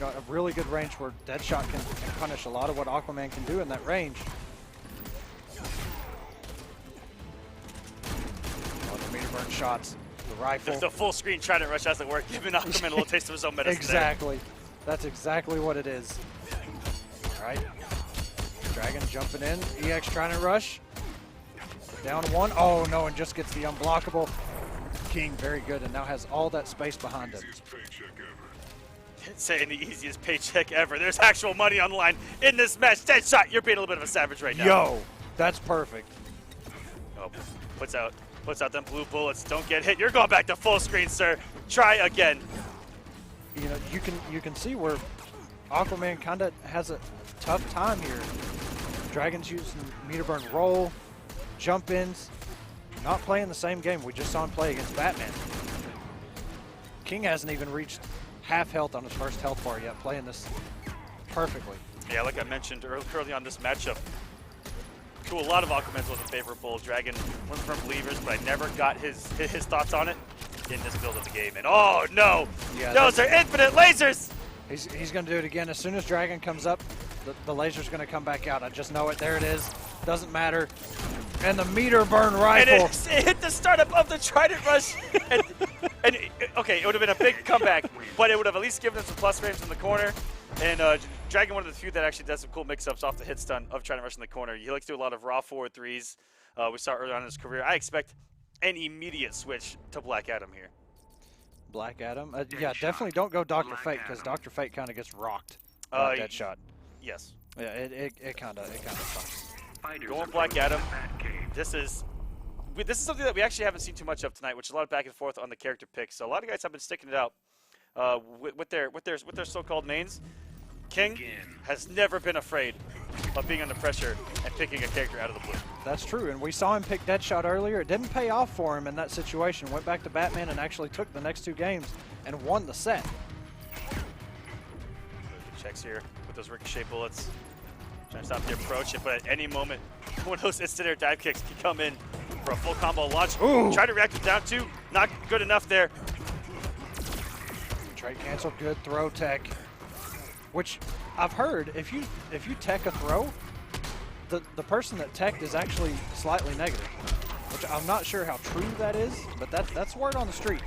Speaker 4: A really good range where Deadshot can punish a lot of what Aquaman can do in that range. The meter burn shots, the rifle.
Speaker 3: The full screen Trident Rush hasn't worked, giving Aquaman a little taste of his own medicine.
Speaker 4: Exactly.
Speaker 3: There.
Speaker 4: That's exactly what it is. All right. Dragon jumping in. EX Trident Rush. Down one. Oh no, and just gets the unblockable. King very good and now has all that space behind him.
Speaker 3: Saying the easiest paycheck ever. There's actual money on the line in this match. Deadshot, you're being a little bit of a savage right now.
Speaker 4: Yo, that's perfect.
Speaker 3: Oh, puts out them blue bullets. Don't get hit. You're going back to full screen, sir. Try again.
Speaker 4: You can see where Aquaman kind of has a tough time here. Dragon's using meter burn roll, jump ins, not playing the same game we just saw him play against Batman. King hasn't even reached half health on his first health bar yet, playing this perfectly.
Speaker 3: Yeah, like I mentioned early on this matchup, to a lot of Aquaman's wasn't favorable. Dragon went from believers, but I never got his thoughts on it in this build of the game. And oh no,
Speaker 4: yeah,
Speaker 3: those are infinite lasers!
Speaker 4: He's going to do it again. As soon as Dragon comes up, the laser's going to come back out. I just know it. There it is. Doesn't matter. And the meter burn
Speaker 3: And
Speaker 4: rifle.
Speaker 3: it hit the startup of the Trident Rush. Okay, it would have been a big comeback, but it would have at least given us some plus frames in the corner. And Dragon, one of the few that actually does some cool mix-ups off the hit stun of Trident Rush in the corner. He likes to do a lot of raw forward threes. We saw early on in his career. I expect an immediate switch to Black Adam here.
Speaker 4: Black Adam? Yeah, definitely don't go Dr. Fate, because Dr. Fate kind of gets rocked by that shot.
Speaker 3: Yes.
Speaker 4: Yeah, it kind of sucks.
Speaker 3: Going Black Adam. This is something that we actually haven't seen too much of tonight, which is a lot of back and forth on the character picks. So a lot of guys have been sticking it out with their so-called mains. King has never been afraid of being under pressure and picking a character out of the blue.
Speaker 4: That's true, and we saw him pick Deadshot earlier. It didn't pay off for him in that situation. Went back to Batman and actually took the next 2 games and won the set.
Speaker 3: Checks here with those ricochet bullets. Trying to stop the approach, but at any moment, one of those instant air dive kicks can come in for a full combo launch.
Speaker 4: Ooh.
Speaker 3: Try to react with down 2. Not good enough there.
Speaker 4: Trade cancel, good throw tech. Which I've heard, if you tech a throw, the person that teched is actually slightly negative. Which I'm not sure how true that is, but that's word on the street.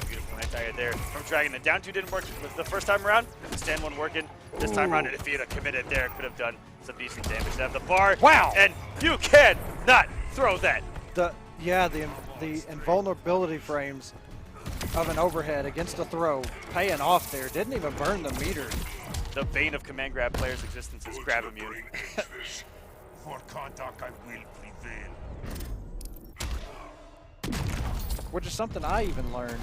Speaker 3: Beautiful anti-air there from Dragon. The down 2 didn't work the first time around. Stand 1 working. This time around, if he had committed there, could have done some decent damage. They have the bar.
Speaker 4: Wow!
Speaker 3: And you can not throw that.
Speaker 4: The invulnerability frames of an overhead against a throw, paying off there. Didn't even burn the meter.
Speaker 3: The bane of command grab players' existence is grab immune.
Speaker 6: For contact, I will prevail.
Speaker 4: Which is something I even learned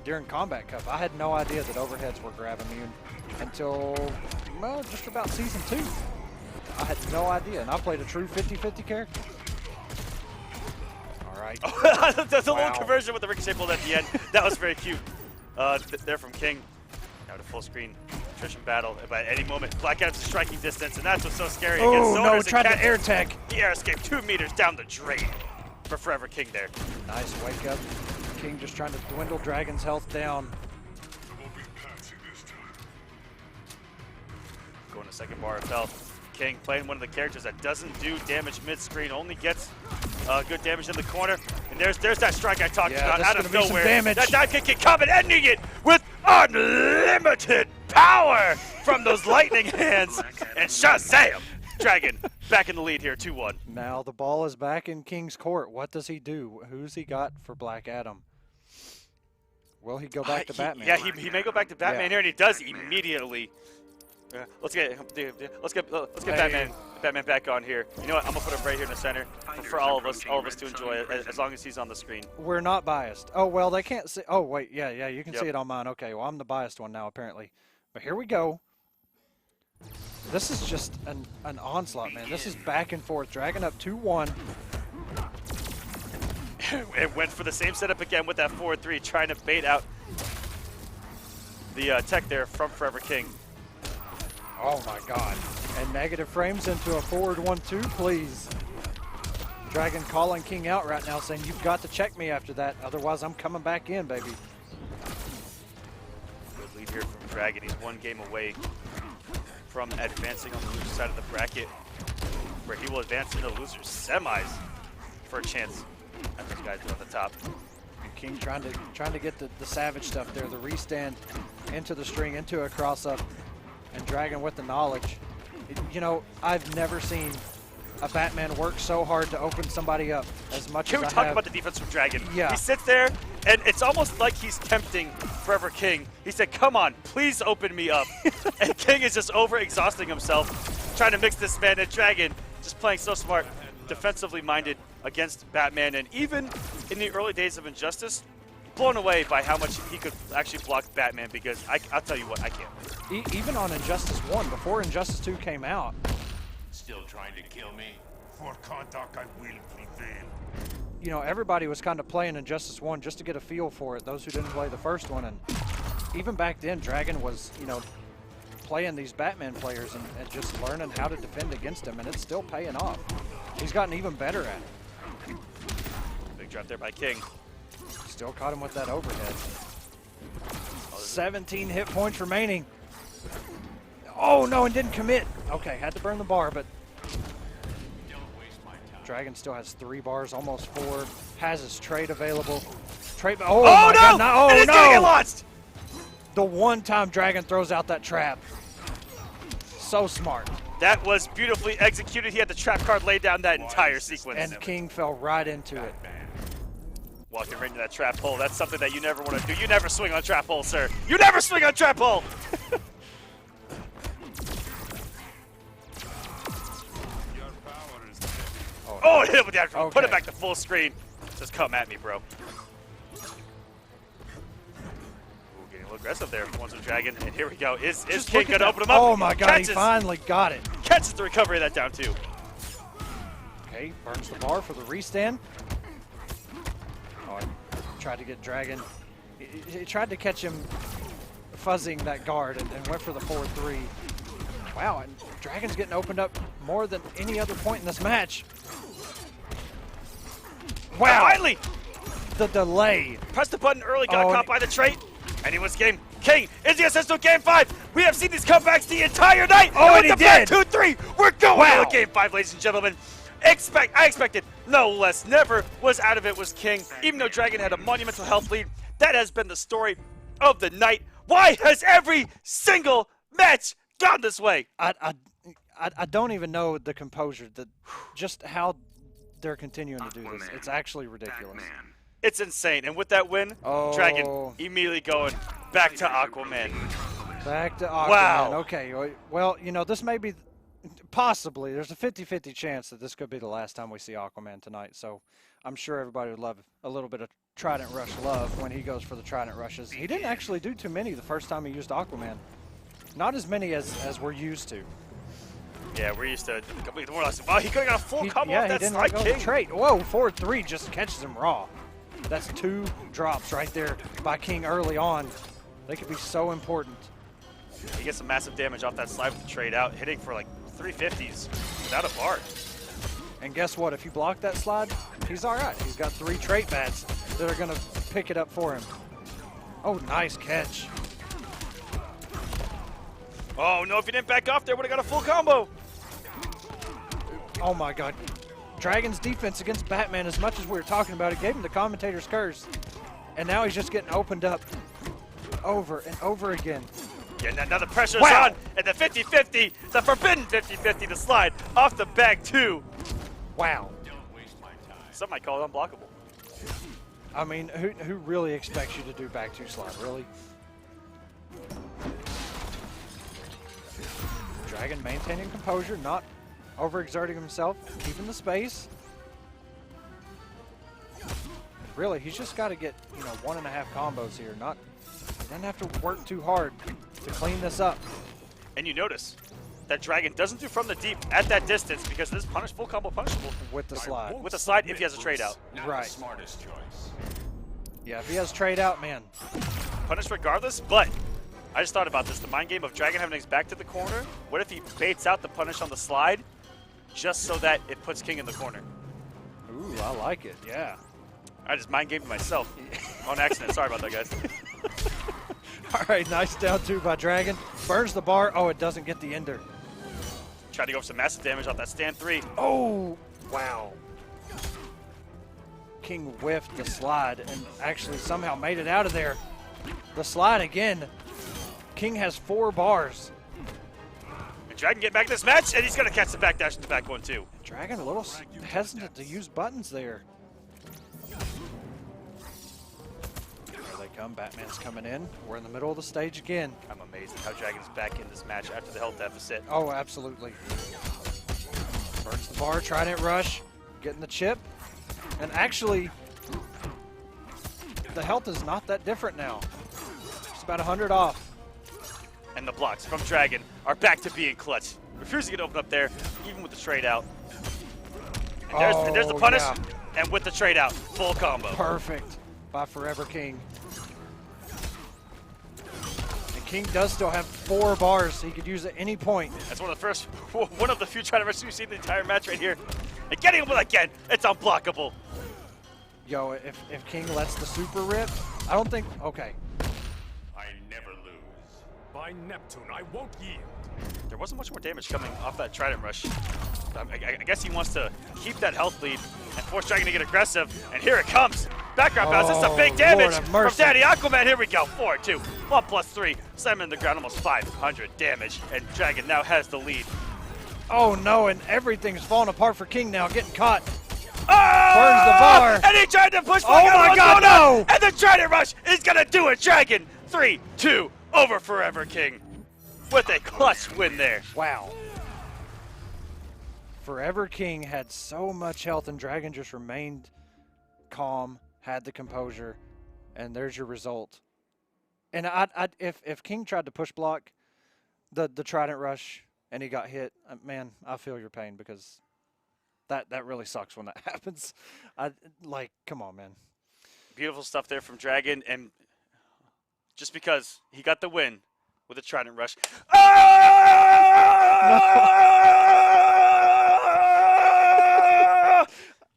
Speaker 4: during Kombat Cup. I had no idea that overheads were grab immune until, well, just about Season 2. I had no idea, and I played a true 50-50 character. All right.
Speaker 3: The little conversion with the ricochet bullet at the end. That was very cute. There from King. Now to full screen attrition battle. But at any moment, Black Adam's striking distance, and that's what's so scary.
Speaker 4: Oh, no, tried to air tech.
Speaker 3: The air escape 2 meters down the drain for Forever King there.
Speaker 4: Nice wake up. King just trying to dwindle Dragon's health down.
Speaker 3: Going to second bar of health. King playing one of the characters that doesn't do damage mid-screen, only gets good damage in the corner. And there's that strike I talked about out of nowhere. That dive kick can come and ending it with unlimited power from those lightning hands. And Shazam! Dragon back in the lead here, 2-1.
Speaker 4: Now the ball is back in King's court. What does he do? Who's he got for Black Adam? Will he go back to Batman?
Speaker 3: Yeah, he may go back to Batman here, and he does immediately. Let's get Batman back on here. You know what? I'm gonna put him right here in the center for all of us to enjoy as long as he's on the screen.
Speaker 4: We're not biased. Oh well, they can't see. Oh wait, yeah, you can see it on mine. Okay, well I'm the biased one now apparently. But here we go. This is just an onslaught, man. This is back and forth. Dragon up 2-1.
Speaker 3: It went for the same setup again with that 4-3, trying to bait out the tech there from Forever King.
Speaker 4: Oh my God. And negative frames into a forward 1-2, please. Dragon calling King out right now, saying you've got to check me after that, otherwise I'm coming back in, baby.
Speaker 3: Good lead here from Dragon. He's 1 game away from advancing on the loser side of the bracket, where he will advance into the loser's semis for a chance at those guys on the top.
Speaker 4: King trying to get the savage stuff there, the restand into the string, into a cross-up, and Dragon with the knowledge. You know, I've never seen a Batman work so hard to open somebody up as much
Speaker 3: Can
Speaker 4: as
Speaker 3: we
Speaker 4: I
Speaker 3: talk
Speaker 4: have.
Speaker 3: about the defense from Dragon?
Speaker 4: Yeah.
Speaker 3: He sits there, and it's almost like he's tempting Forever King. He said, come on, please open me up. And King is just over-exhausting himself, trying to mix this man, and Dragon just playing so smart, defensively minded against Batman. And even in the early days of Injustice, blown away by how much he could actually block Batman, because I'll tell you what, I can't.
Speaker 4: Even on Injustice 1, before Injustice 2 came out.
Speaker 6: Still trying to kill me? For contact, I will prevail.
Speaker 4: You know, everybody was kind of playing Injustice 1 just to get a feel for it, those who didn't play the first one. And even back then, Dragon was, you know, playing these Batman players and just learning how to defend against them, and it's still paying off. He's gotten even better at it.
Speaker 3: Big drop there by King.
Speaker 4: Still caught him with that overhead. 17 hit points remaining. Oh no, and didn't commit. Okay, had to burn the bar, but Dragon still has 3 bars, almost 4. Has his trade available. Oh,
Speaker 3: Oh,
Speaker 4: my
Speaker 3: no!
Speaker 4: God, no!
Speaker 3: And
Speaker 4: Oh,
Speaker 3: it's gonna get
Speaker 4: no!
Speaker 3: launched!
Speaker 4: The one time Dragon throws out that trap. So smart.
Speaker 3: That was beautifully executed. He had the trap card laid down that entire sequence.
Speaker 4: And King fell right into it.
Speaker 3: Walking right into that trap hole. That's something that you never want to do. You never swing on trap hole, sir. You never swing on trap hole! Oh, hit him with the after.
Speaker 4: Okay.
Speaker 3: Put it back to full screen. Just come at me, bro. Ooh, getting a little aggressive there. Wants a Dragon. And here we go. Is King going to open him up?
Speaker 4: Oh my God,
Speaker 3: Catches,
Speaker 4: he finally got it.
Speaker 3: catches the recovery of that down two.
Speaker 4: Okay, burns the bar for the restand. Oh, tried to get Dragon. He tried to catch him fuzzing that guard and went for the 4-3. Wow, and Dragon's getting opened up more than any other point in this match. Wow.
Speaker 3: Finally!
Speaker 4: The delay.
Speaker 3: Pressed the button early, got
Speaker 4: Oh,
Speaker 3: caught by the trait, and he was game. King is the assist to game 5. We have seen these comebacks the entire night.
Speaker 4: Oh, and
Speaker 3: with
Speaker 4: he
Speaker 3: the back
Speaker 4: did.
Speaker 3: 2-3. We're going
Speaker 4: Wow.
Speaker 3: to game 5, ladies and gentlemen. I expected no less. Never was out of it was King. Even though Dragon had a monumental health lead, that has been the story of the night. Why has every single match gone this way?
Speaker 4: I don't even know the composure, just how they're continuing to do this. It's actually ridiculous.
Speaker 3: It's insane. And with that win, Dragon immediately going back to Aquaman.
Speaker 4: Back to Aquaman.
Speaker 3: Wow.
Speaker 4: Okay, well, you know, this may be possibly, there's a 50-50 chance that this could be the last time we see Aquaman tonight. So I'm sure everybody would love a little bit of Trident Rush love when he goes for the Trident Rushes. He didn't actually do too many the first time he used Aquaman. Not as many as we're used to.
Speaker 3: Yeah, we're used to more or less. Wow, he could have got a full combo off
Speaker 4: he
Speaker 3: that
Speaker 4: didn't
Speaker 3: slide
Speaker 4: go
Speaker 3: King.
Speaker 4: the trait. Whoa, 4-3 just catches him raw. That's 2 drops right there by King early on. They could be so important.
Speaker 3: He gets some massive damage off that slide with the trade out, hitting for like 350s without a bar.
Speaker 4: And guess what? If you block that slide, he's all right. He's got 3 trait bats that are going to pick it up for him. Oh, nice catch.
Speaker 3: Oh, no, if he didn't back off there, would have got a full combo.
Speaker 4: Oh, my God. Dragon's defense against Batman, as much as we were talking about it, gave him the commentator's curse. And now he's just getting opened up over and over again.
Speaker 3: Yeah, now the pressure's
Speaker 4: Wow.
Speaker 3: on, and the 50-50, the forbidden 50-50 to slide off the back two.
Speaker 4: Wow.
Speaker 3: Some might call it unblockable.
Speaker 4: I mean, who really expects you to do back 2 slide, really? Dragon maintaining composure, not overexerting himself, keeping the space. Really, he's just got to get, 1.5 combos here. He doesn't have to work too hard to clean this up.
Speaker 3: And you notice that Dragon doesn't do from the deep at that distance because this full combo punishable.
Speaker 4: With the slide.
Speaker 3: With the slide if he has a trade out.
Speaker 4: Right.
Speaker 6: The smartest choice.
Speaker 4: Yeah, if he has trade out, man.
Speaker 3: Punish regardless, but I just thought about this. The mind game of Dragon having his back to the corner. What if he baits out the punish on the slide just so that it puts King in the corner?
Speaker 4: Ooh, I like it, yeah.
Speaker 3: I just mind gamed myself on accident. Sorry about that, guys.
Speaker 4: All right, nice down 2 by Dragon. Burns the bar. Oh, it doesn't get the ender.
Speaker 3: Tried to go for some massive damage off that stand 3.
Speaker 4: Oh, wow. King whiffed the slide and actually somehow made it out of there. The slide again. King has 4 bars.
Speaker 3: And Dragon get back in this match, and he's going to catch the back dash in the back one, too.
Speaker 4: Dragon a little hesitant to use buttons there. Here they come. Batman's coming in. We're in the middle of the stage again.
Speaker 3: I'm amazed at how Dragon's back in this match after the health deficit.
Speaker 4: Oh, absolutely. Burns the bar, Trident Rush, getting the chip. And actually, the health is not that different now. It's about 100 off.
Speaker 3: And the blocks from Dragon are back to being clutch. Refusing to open up there, even with the trade out. And there's the punish,
Speaker 4: yeah.
Speaker 3: and with the trade out, full combo.
Speaker 4: Perfect by Forever King. And King does still have 4 bars he could use at any point.
Speaker 3: That's one of the few try to rushes we've seen in the entire match right here. And getting him again, it's unblockable.
Speaker 4: Yo, if King lets the super rip, I don't think, okay.
Speaker 6: I never lose.
Speaker 9: By Neptune, I won't yield.
Speaker 3: There wasn't much more damage coming off that Trident Rush. I guess he wants to keep that health lead and force Dragon to get aggressive. And here it comes. Background bounce. This is a big damage from Daddy Aquaman. Here we go. 4-2. 1 + 3. Simon in the ground, almost 500 damage. And Dragon now has the lead.
Speaker 4: Oh no, and everything's falling apart for King now, getting caught.
Speaker 3: Oh!
Speaker 4: Burns the bar.
Speaker 3: And he tried to push.
Speaker 4: Oh my God, no!
Speaker 3: And the Trident Rush is gonna do it. Dragon 3-2 over Forever King with a clutch win there.
Speaker 4: Wow. Forever King had so much health, and Dragon just remained calm, had the composure, and there's your result. And if King tried to push block the Trident Rush and he got hit, man, I feel your pain because that really sucks when that happens. Come on, man.
Speaker 3: Beautiful stuff there from Dragon, and just because he got the win with a Trident Rush.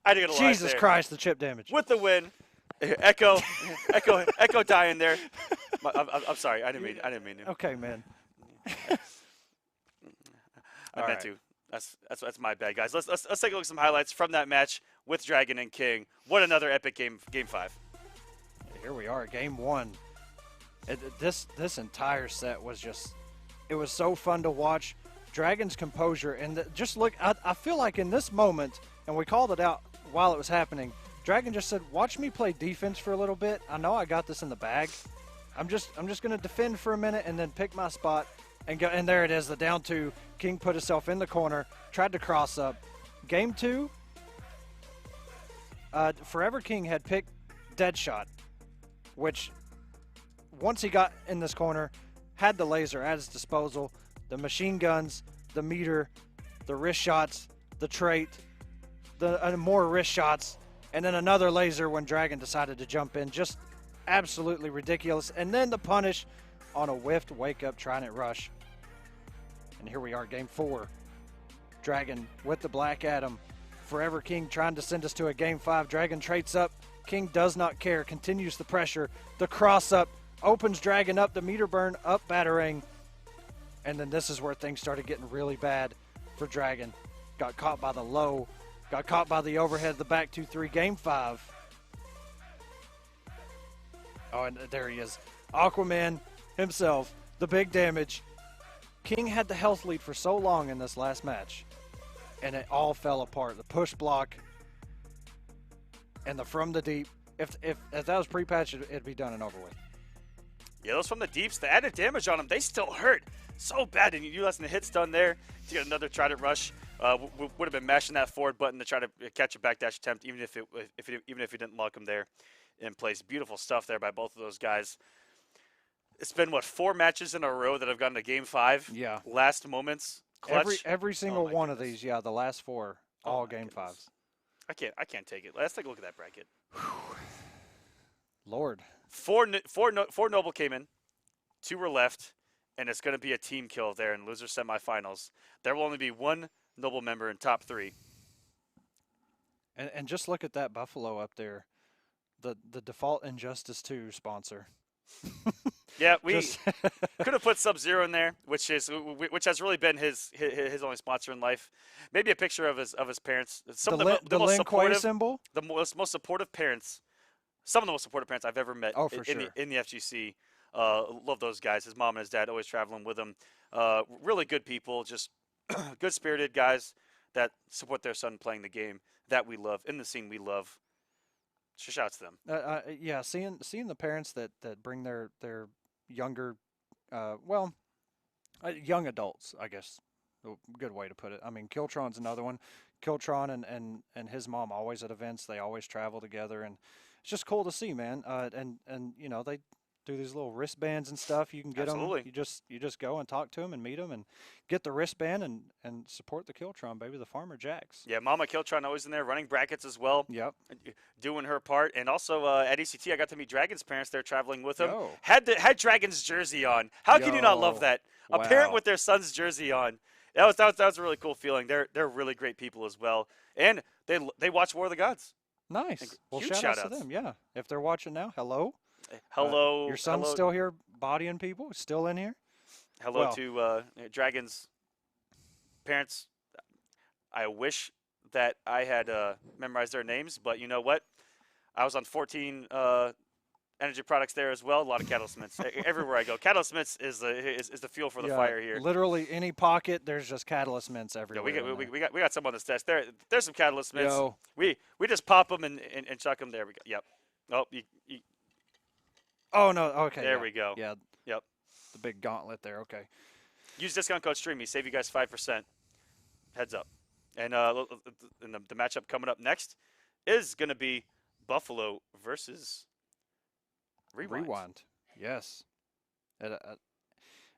Speaker 3: I didn't get a
Speaker 4: Jesus Christ, the chip damage.
Speaker 3: With the win. Echo dying there. I'm sorry, I didn't mean to.
Speaker 4: Okay, man.
Speaker 3: I meant to. That's my bad, guys. Let's take a look at some highlights from that match with Dragon and King. What another epic game 5.
Speaker 4: Here we are, game 1. This entire set was it was so fun to watch. Dragon's composure, and just look, I feel like in this moment, and we called it out while it was happening, Dragon just said, watch me play defense for a little bit. I know I got this in the bag. I'm just going to defend for a minute and then pick my spot and go. And there it is, the down 2. King put himself in the corner, tried to cross up. Game 2, Forever King had picked Deadshot, which once he got in this corner, had the laser at his disposal, the machine guns, the meter, the wrist shots, the trait, the more wrist shots, and then another laser when Dragon decided to jump in. Just absolutely ridiculous. And then the punish on a whiffed wake-up Trident Rush. And here we are, game 4. Dragon with the Black Adam. Forever King trying to send us to a game 5. Dragon traits up. King does not care, continues the pressure. The cross-up opens Dragon up, the meter burn up battering. And then this is where things started getting really bad for Dragon. Got caught by the low. Got caught by the overhead, the back 2-3, game 5. Oh, and there he is. Aquaman himself, the big damage. King had the health lead for so long in this last match, and it all fell apart. The push block and the from the deep. If that was pre-patch, it'd be done and over with.
Speaker 3: Yeah, those from the deeps, the added damage on them, they still hurt so bad. And you less than a hit stun there to get another Trident Rush. Would have been mashing that forward button to try to catch a backdash attempt, even if he didn't lock him there in place. Beautiful stuff there by both of those guys. It's been 4 matches in a row that have gotten to game 5.
Speaker 4: Yeah.
Speaker 3: Last moments. Clutch.
Speaker 4: Every single one of these, yeah, the last 4, all game 5s.
Speaker 3: I can't take it. Let's take a look at that bracket.
Speaker 4: Lord.
Speaker 3: 4 Noble came in, 2 were left, and it's going to be a team kill there in loser semifinals. There will only be 1 Noble member in top 3.
Speaker 4: And just look at that Buffalo up there, the default Injustice 2 sponsor.
Speaker 3: Yeah, we could have put Sub-Zero in there, which has really been his only sponsor in life. Maybe a picture of his parents. Some of the most supportive
Speaker 4: symbol.
Speaker 3: The most supportive parents. Some of the most supportive parents I've ever met.
Speaker 4: Oh, for sure.
Speaker 3: In the FGC. Love those guys. His mom and his dad always traveling with him. Really good people, just good-spirited guys that support their son playing the game that we love, in the scene we love. Shout out to them.
Speaker 4: Yeah, seeing the parents that bring their younger, young adults, I guess, a good way to put it. I mean, Kiltron's another one. Kiltron and his mom always at events. They always travel together, and it's just cool to see, man. And you know, they do these little wristbands and stuff. You can get
Speaker 3: Absolutely.
Speaker 4: them. You just go and talk to them and meet them and get the wristband and support the Kiltron, baby, the Farmer Jacks.
Speaker 3: Yeah, Mama Kiltron always in there running brackets as well.
Speaker 4: Yep.
Speaker 3: Doing her part. And also at ECT, I got to meet Dragon's parents there traveling with him.
Speaker 4: Yo.
Speaker 3: Had Dragon's jersey on. How can you not love that? A parent with their son's jersey on. That was a really cool feeling. They're really great people as well. And they watch War of the Gods.
Speaker 4: Nice. Well,
Speaker 3: huge
Speaker 4: shout out to them. Yeah. If they're watching now, hello.
Speaker 3: Hello.
Speaker 4: Your son's still here bodying people, still in here.
Speaker 3: Hello to Dragon's parents. I wish that I had memorized their names, but you know what? I was on 14 energy products there as well. A lot of Catalyst Mints everywhere I go. Catalyst Mints is the fuel for the fire here.
Speaker 4: Literally any pocket, there's just Catalyst Mints
Speaker 3: Yeah,
Speaker 4: everywhere.
Speaker 3: we got some on this desk. There's some Catalyst Mints.
Speaker 4: Yo.
Speaker 3: We just pop them and chuck them. There we go. Yep. Oh,
Speaker 4: Oh no. Okay.
Speaker 3: There we go.
Speaker 4: Yeah.
Speaker 3: Yep.
Speaker 4: The big gauntlet there. Okay.
Speaker 3: Use discount code StreamMe. Save you guys 5%. Heads up. And the matchup coming up next is going to be Buffalo versus Rewind.
Speaker 4: Yes.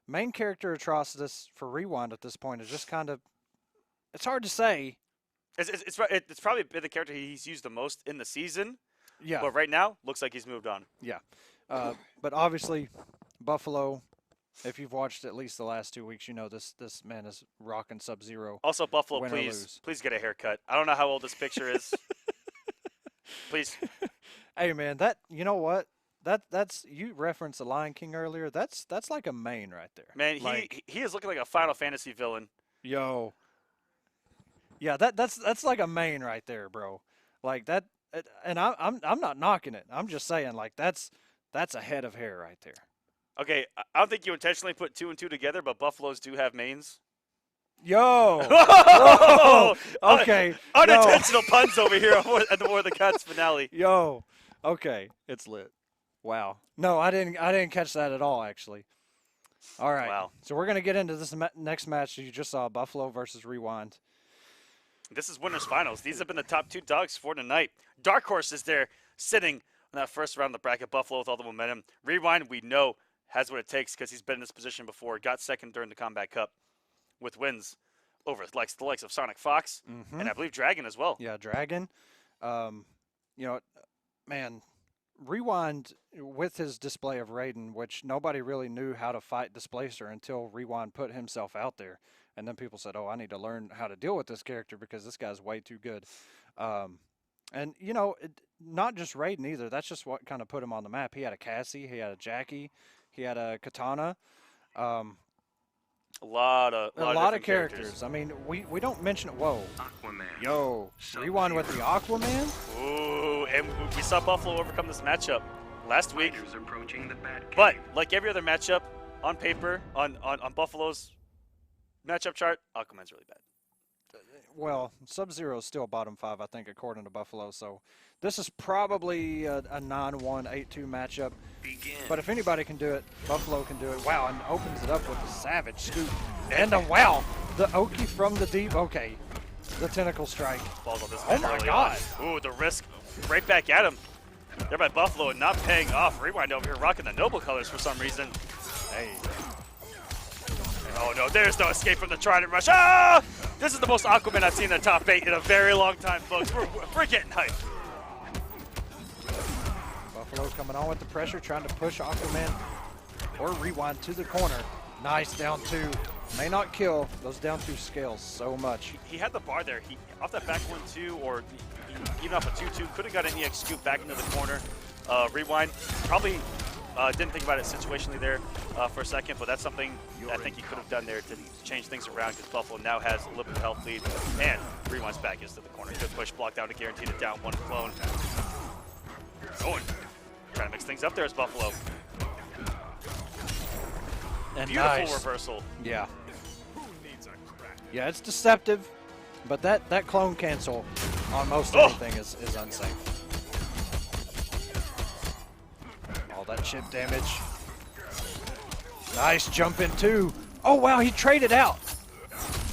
Speaker 4: Main character Atrocitus for Rewind at this point is just kind of. It's hard to say.
Speaker 3: It's probably been the character he's used the most in the season.
Speaker 4: Yeah.
Speaker 3: But right now, looks like he's moved on.
Speaker 4: Yeah. But obviously, Buffalo, if you've watched at least the last 2 weeks, you know this man is rocking Sub-Zero.
Speaker 3: Also, Buffalo,
Speaker 4: win or lose.
Speaker 3: please get a haircut. I don't know how old this picture is. Please.
Speaker 4: Hey, man, you know what? That's you referenced the Lion King earlier. That's like a main right there.
Speaker 3: Man, he is looking like a Final Fantasy villain.
Speaker 4: Yo. Yeah, that's like a main right there, bro. Like that. And I'm not knocking it. I'm just saying, like, that's a head of hair right there.
Speaker 3: Okay, I don't think you intentionally put 2 and 2 together, but Buffaloes do have mains.
Speaker 4: Yo! Whoa! Okay.
Speaker 3: Unintentional puns over here at the War of the Cuts finale.
Speaker 4: Yo. Okay. It's lit. Wow. No, I didn't catch that at all, actually. All right.
Speaker 3: Wow.
Speaker 4: So we're going to get into this next match you just saw, Buffalo versus Rewind.
Speaker 3: This is winners finals. These have been the top 2 dogs for tonight. Dark Horse is there sitting in that first round of the bracket. Buffalo with all the momentum. Rewind, we know, has what it takes because he's been in this position before. Got second during the Kombat Cup with wins over the likes of SonicFox and I believe Dragon as well.
Speaker 4: Yeah, Dragon. Man, Rewind with his display of Raiden, which nobody really knew how to fight Displacer until Rewind put himself out there. And then people said, oh, I need to learn how to deal with this character because this guy's way too good. And, not just Raiden either. That's just what kind of put him on the map. He had a Cassie. He had a Jackie. He had a Katana.
Speaker 3: A lot of
Speaker 4: characters. I mean, we don't mention it. Whoa.
Speaker 7: Aquaman.
Speaker 4: Yo. Rewind with the Aquaman?
Speaker 3: Ooh, and we saw Buffalo overcome this matchup last week.
Speaker 7: Approaching the Batcave.
Speaker 3: But, like every other matchup, on paper, on Buffalo's matchup chart, Aquaman's really bad.
Speaker 4: Well, Sub-Zero is still bottom 5, I think, according to Buffalo. So this is probably a 9-1, 8-2 matchup. But if anybody can do it, Buffalo can do it. Wow, and opens it up with a savage scoop. And wow, the Oki from the deep. Okay, the tentacle strike.
Speaker 3: Balls on this
Speaker 4: Oh my God.
Speaker 3: Ooh, the risk right back at him. There by Buffalo and not paying off. Rewind over here rocking the Noble colors for some reason. Hey. Oh no, there's no escape from the Trident Rush. Ah! This is the most Aquaman I've seen in the top 8 in a very long time, folks. We're getting hyped.
Speaker 4: Buffalo coming on with the pressure, trying to push Aquaman or Rewind to the corner. Nice down 2. May not kill. Those down 2 scales so much.
Speaker 3: He had the bar there. He off that back 1-2 or even off a 2-2 could have got an EX scoop back into the corner. Rewind probably didn't think about it situationally there for a second, but that's something I think he could have done there to change things around because Buffalo now has a little bit of health lead. And Rewind's back is to the corner. Good push, block down to guarantee the down 1 clone. Going. Trying to mix things up there as Buffalo.
Speaker 4: And
Speaker 3: beautiful
Speaker 4: nice
Speaker 3: reversal.
Speaker 4: Yeah. Yeah, it's deceptive, but that clone cancel on most anything is unsafe. All that chip damage. Nice jump in 2. Oh wow, he traded out.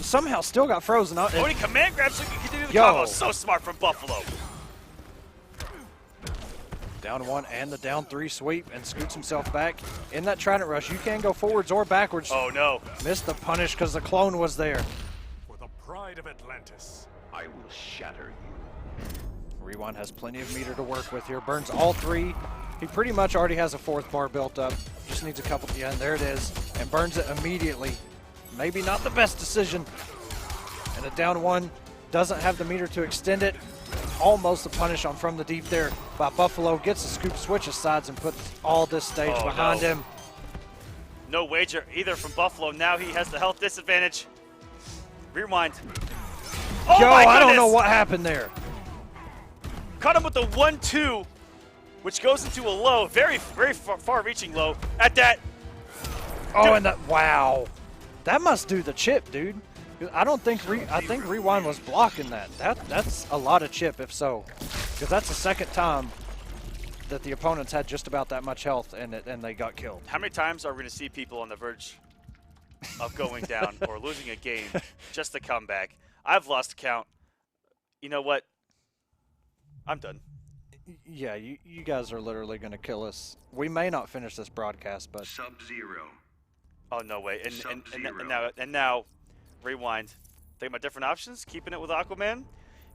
Speaker 4: Somehow still got frozen.
Speaker 3: Oh, he command grabs so he can do the
Speaker 4: Yo.
Speaker 3: combo. So smart from Buffalo.
Speaker 4: Down 1 and the down 3 sweep and scoots himself back. In that Trident Rush, you can go forwards or backwards.
Speaker 3: Oh no.
Speaker 4: Missed the punish because the clone was there.
Speaker 9: For the pride of Atlantis,
Speaker 11: I will shatter you.
Speaker 4: Rewind has plenty of meter to work with here. Burns all 3. He pretty much already has a 4th bar built up. Just needs a couple. Yeah, and there it is. And burns it immediately. Maybe not the best decision. And a down 1 doesn't have the meter to extend it. Almost a punish on from the deep there by Buffalo. Gets the scoop, switches sides, and puts all this stage behind him.
Speaker 3: No wager either from Buffalo. Now he has the health disadvantage. Rewind. Oh
Speaker 4: Yo,
Speaker 3: my
Speaker 4: I don't
Speaker 3: goodness.
Speaker 4: know what happened there.
Speaker 3: Caught him with the 1-2, which goes into a low, very far-reaching low at that.
Speaker 4: Oh, and that, wow. That must do the chip, dude. I don't think, I think Rewind was blocking that. That's a lot of chip, if so. Because that's the second time that the opponents had just about that much health and they got killed.
Speaker 3: How many times are we going to see people on the verge of going down or losing a game just to come back? I've lost count. You know what? I'm done.
Speaker 4: Yeah, you guys are literally going to kill us. We may not finish this broadcast, but
Speaker 7: Sub-Zero.
Speaker 3: Oh no way! And now, Rewind. Thinking about different options. Keeping it with Aquaman.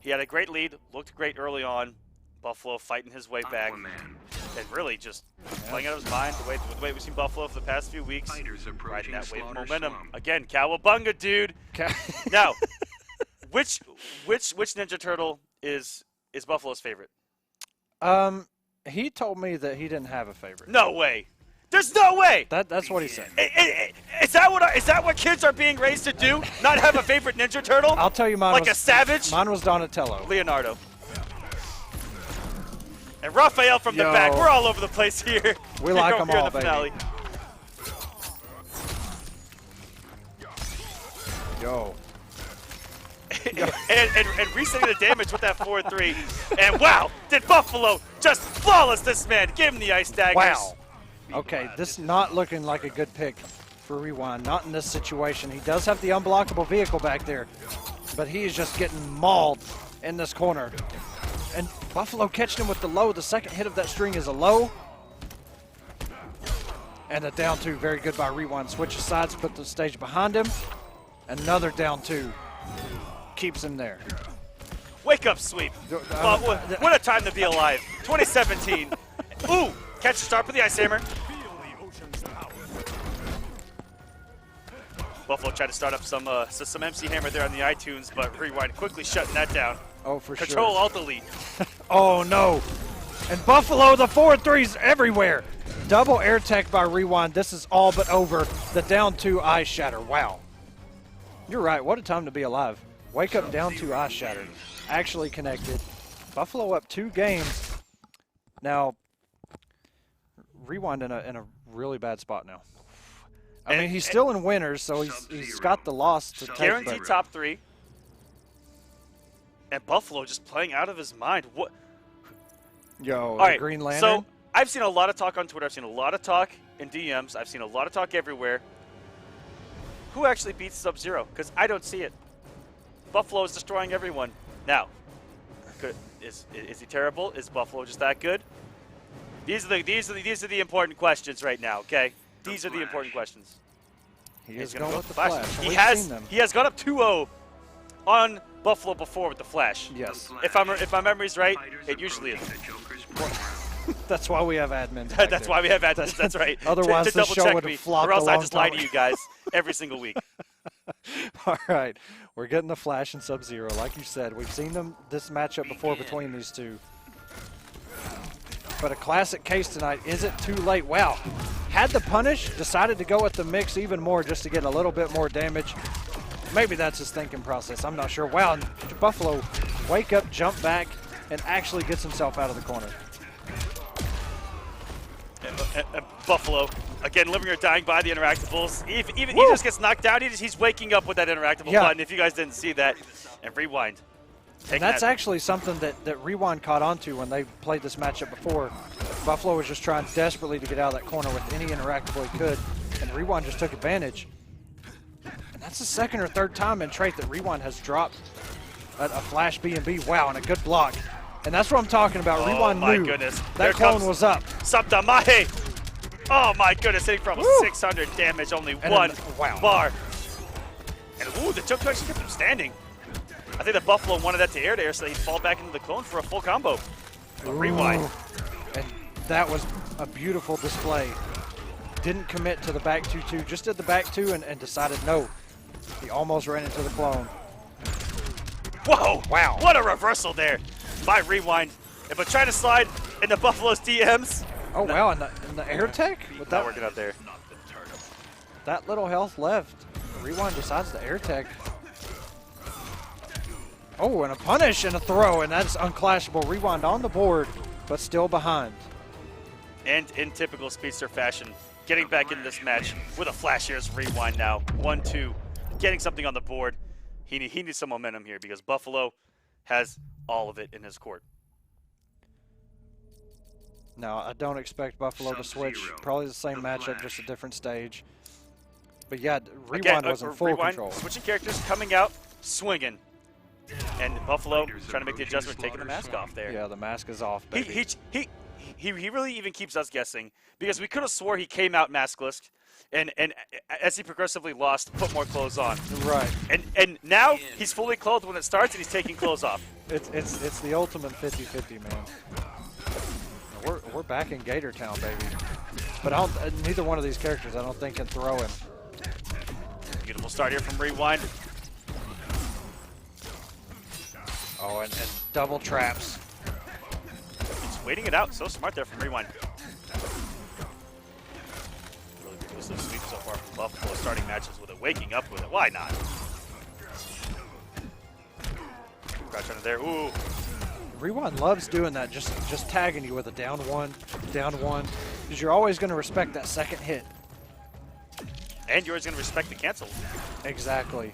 Speaker 3: He had a great lead. Looked great early on. Buffalo fighting his way back, and really just playing out of his mind. The way we've seen Buffalo for the past few weeks, riding that wave of momentum. Again, cowabunga, dude. Now, which Ninja Turtle is Buffalo's favorite?
Speaker 4: He told me that he didn't have a favorite.
Speaker 3: No way. There's no way.
Speaker 4: That's what he said.
Speaker 3: Is that what kids are being raised to do? Not have a favorite Ninja Turtle?
Speaker 4: I'll tell you mine.
Speaker 3: Like a savage?
Speaker 4: Mine was Donatello.
Speaker 3: Leonardo. And Raphael from the back. We're all over the place here.
Speaker 4: We like them all,
Speaker 3: in the finale.
Speaker 4: Yo.
Speaker 3: and resetting the damage with that 4-3. And wow, did Buffalo just flawless this man. Give him the ice daggers.
Speaker 4: Wow. Okay, this is not looking like a good pick for Rewind. Not in this situation. He does have the unblockable vehicle back there, but he is just getting mauled in this corner. And Buffalo catching him with the low. The second hit of that string is a low. And a down 2, very good by Rewind. Switches sides, put the stage behind him. Another down 2. Keeps him there.
Speaker 3: Wake up, sweep. Well, what a time to be alive. 2017. Ooh, catch the start with the Ice Hammer. Buffalo tried to start up some MC Hammer there on the iTunes, but Rewind quickly shutting that down.
Speaker 4: Oh, for sure.
Speaker 3: Control Alt Delete.
Speaker 4: Oh, no. And Buffalo, the 4-3s everywhere. Double air tech by Rewind. This is all but over. The down 2 Ice Shatter. Wow. You're right. What a time to be alive. Wake up, down 2 Ice Shatter. Actually connected. Buffalo up 2 games. Now, Rewind in a really bad spot now. I mean, he's still in winners, so he's got the loss to take.
Speaker 3: Guaranteed top 3. And Buffalo just playing out of his mind. What?
Speaker 4: Yo,
Speaker 3: all right,
Speaker 4: Green Lantern.
Speaker 3: So I've seen a lot of talk on Twitter. I've seen a lot of talk in DMs. I've seen a lot of talk everywhere. Who actually beats Sub-Zero? Because I don't see it. Buffalo is destroying everyone. Now, is he terrible? Is Buffalo just that good? These are the important questions right now. Okay, these are the important questions.
Speaker 4: He is going with the Flash.
Speaker 3: He has gone up 2-0 on Buffalo before with the Flash.
Speaker 4: Yes.
Speaker 3: If my memory's right, it usually is.
Speaker 4: That's why we have admins.
Speaker 3: That's why we have admins. That's right.
Speaker 4: Otherwise,
Speaker 3: to
Speaker 4: this
Speaker 3: double
Speaker 4: show
Speaker 3: check
Speaker 4: would
Speaker 3: me,
Speaker 4: have flopped
Speaker 3: or else
Speaker 4: a
Speaker 3: I
Speaker 4: long
Speaker 3: just lie
Speaker 4: time
Speaker 3: to you guys every single week.
Speaker 4: All right, we're getting the Flash and Sub-Zero, like you said. We've seen this matchup before between these two. But a classic case tonight. Is it too late? Wow. Had the punish, decided to go with the mix even more just to get a little bit more damage. Maybe that's his thinking process. I'm not sure. Wow, Buffalo wake up, jump back, and actually gets himself out of the corner.
Speaker 3: And Buffalo, again, living or dying by the interactables. Even he just gets knocked down. He's waking up with that interactable button, if you guys didn't see that. And Rewind.
Speaker 4: And that's actually something that Rewind caught on to when they played this matchup before. Buffalo was just trying desperately to get out of that corner with any interactable he could, and Rewind just took advantage. And that's the second or third time in trait that Rewind has dropped a Flash B&B. Wow, and a good block. And that's what I'm talking about. Rewind knew
Speaker 3: goodness.
Speaker 4: That clone was up.
Speaker 3: Sabdamahe. Oh my goodness, hitting for almost 600 damage, only one bar. And ooh, the choke actually kept him standing. I think that Buffalo wanted that to air there so he'd fall back into the clone for a full combo. Rewind.
Speaker 4: And that was a beautiful display. Didn't commit to the back 2-2, just did the back 2 and decided no. He almost ran into the clone.
Speaker 3: Whoa! Wow! What a reversal there by Rewind. But trying to slide into Buffalo's DMs.
Speaker 4: Oh wow! And the air tech? With
Speaker 3: not working out there.
Speaker 4: That little health left. Rewind decides the air tech. Oh, and a punish and a throw, and that's unclashable. Rewind on the board, but still behind.
Speaker 3: And in typical Speedster fashion, getting back into this match with a flash. Here's Rewind now. 1-2, getting something on the board. He needs some momentum here because Buffalo has all of it in his court.
Speaker 4: No, I don't expect Buffalo to switch. Probably the same matchup, just a different stage. But yeah, Rewind was in full control.
Speaker 3: Switching characters, coming out, swinging. And Buffalo trying to make the adjustment, taking the mask off there.
Speaker 4: Yeah, the mask is off, baby.
Speaker 3: He really even keeps us guessing because we could have swore he came out maskless, and as he progressively lost, put more clothes on.
Speaker 4: Right.
Speaker 3: And now he's fully clothed when it starts, and he's taking clothes off.
Speaker 4: It's the ultimate 50-50, man. We're back in Gator Town, baby. But neither one of these characters I don't think can throw him.
Speaker 3: Beautiful start here from Rewind.
Speaker 4: Oh, and double traps.
Speaker 3: He's waiting it out. So smart there from Rewind. Really progressive sweep so far from Buffalo, starting matches with it, waking up with it. Why not? Crouch under there. Ooh.
Speaker 4: Rewind loves doing that, just tagging you with a down one, because you're always going to respect that second hit.
Speaker 3: And you're always going to respect the cancel.
Speaker 4: Exactly.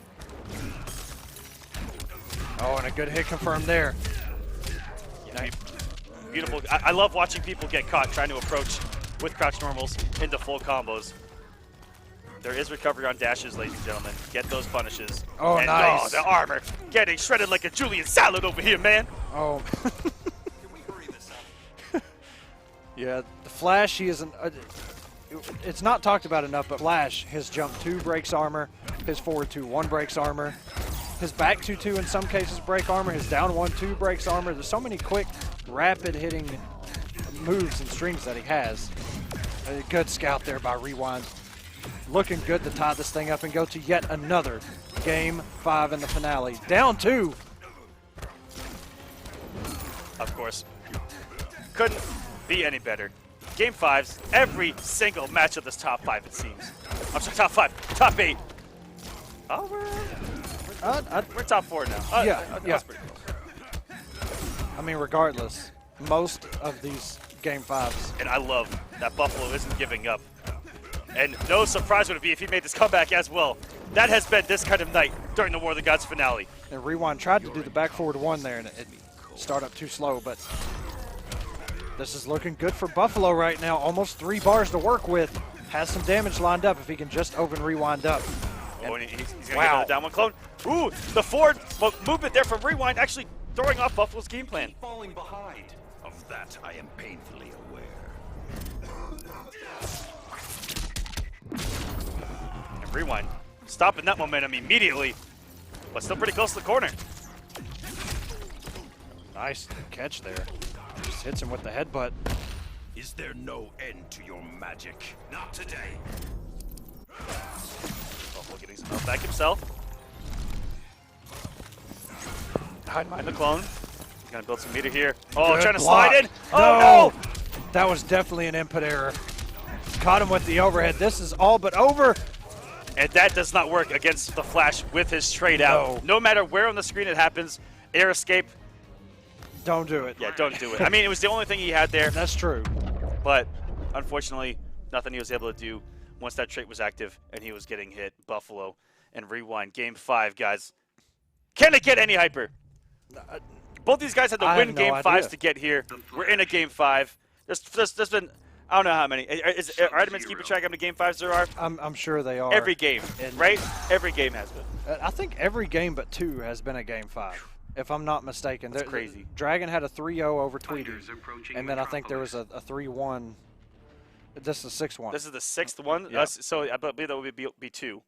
Speaker 4: Oh, and a good hit confirmed there.
Speaker 3: Yeah, beautiful. I love watching people get caught trying to approach with crouch normals into full combos. There is recovery on dashes, ladies and gentlemen. Get those punishes.
Speaker 4: Oh,
Speaker 3: and,
Speaker 4: nice.
Speaker 3: Oh, the armor getting shredded like a Julian salad over here, man.
Speaker 4: Oh. Yeah, the Flash, he isn't. It's not talked about enough, but Flash, his jump 2 breaks armor, his forward 2-1 breaks armor, his back 2-2 in some cases break armor, his down 1-2 breaks armor. There's so many quick, rapid hitting moves and strings that he has. A good scout there by Rewind. Looking good to tie this thing up and go to yet another Game 5 in the finale. Down 2.
Speaker 3: Of course. Couldn't be any better. Game 5s, every single match of this top 5, it seems. I'm sorry, top 5, top 8. Oh, we're top 4 now.
Speaker 4: Yeah.
Speaker 3: That's pretty close.
Speaker 4: I mean, regardless, most of these Game 5s.
Speaker 3: And I love that Buffalo isn't giving up. And no surprise would it be if he made this comeback as well. That has been this kind of night during the War of the Gods finale.
Speaker 4: And Rewind tried to do the back forward 1 there, and it started up too slow, but this is looking good for Buffalo right now. Almost 3 bars to work with. Has some damage lined up if he can just open Rewind up.
Speaker 3: Oh, and he's going to get another down 1 clone. Ooh, the forward movement there from Rewind actually throwing off Buffalo's game plan.
Speaker 6: Falling behind. Of that, I am painfully aware.
Speaker 3: And Rewind stopping that momentum immediately, but still pretty close to the corner.
Speaker 4: Nice catch there. Just hits him with the headbutt.
Speaker 6: Is there no end to your magic? Not today.
Speaker 3: Buffalo getting some health back himself. Hide behind the clone. He's going to build some meter here. Oh,
Speaker 4: Good
Speaker 3: trying to
Speaker 4: block.
Speaker 3: slide in. Oh, no!
Speaker 4: That was definitely an input error. Caught him with the overhead. This is all but over.
Speaker 3: And that does not work against the Flash with his trade out. No matter where on the screen it happens, air escape.
Speaker 4: Don't do it.
Speaker 3: Yeah, don't do it. I mean, it was the only thing he had there.
Speaker 4: That's true.
Speaker 3: But unfortunately, nothing he was able to do once that trait was active and he was getting hit. Buffalo and Rewind. Game 5, guys. Can it get any hyper? Both these guys had to win Game 5s to get here. We're in a Game 5. There's been, I don't know how many. Are admins keeping track of how many Game 5s there are?
Speaker 4: I'm sure they are.
Speaker 3: Every game, right? Every game has been.
Speaker 4: I think every game but 2 has been a Game 5, if I'm not mistaken.
Speaker 3: That's crazy.
Speaker 4: Dragon had a 3-0 over Tweedy, and then I think there was a 3-1. This is the 6th one.
Speaker 3: This is the 6th one?
Speaker 4: Yeah.
Speaker 3: So I believe that would be 2.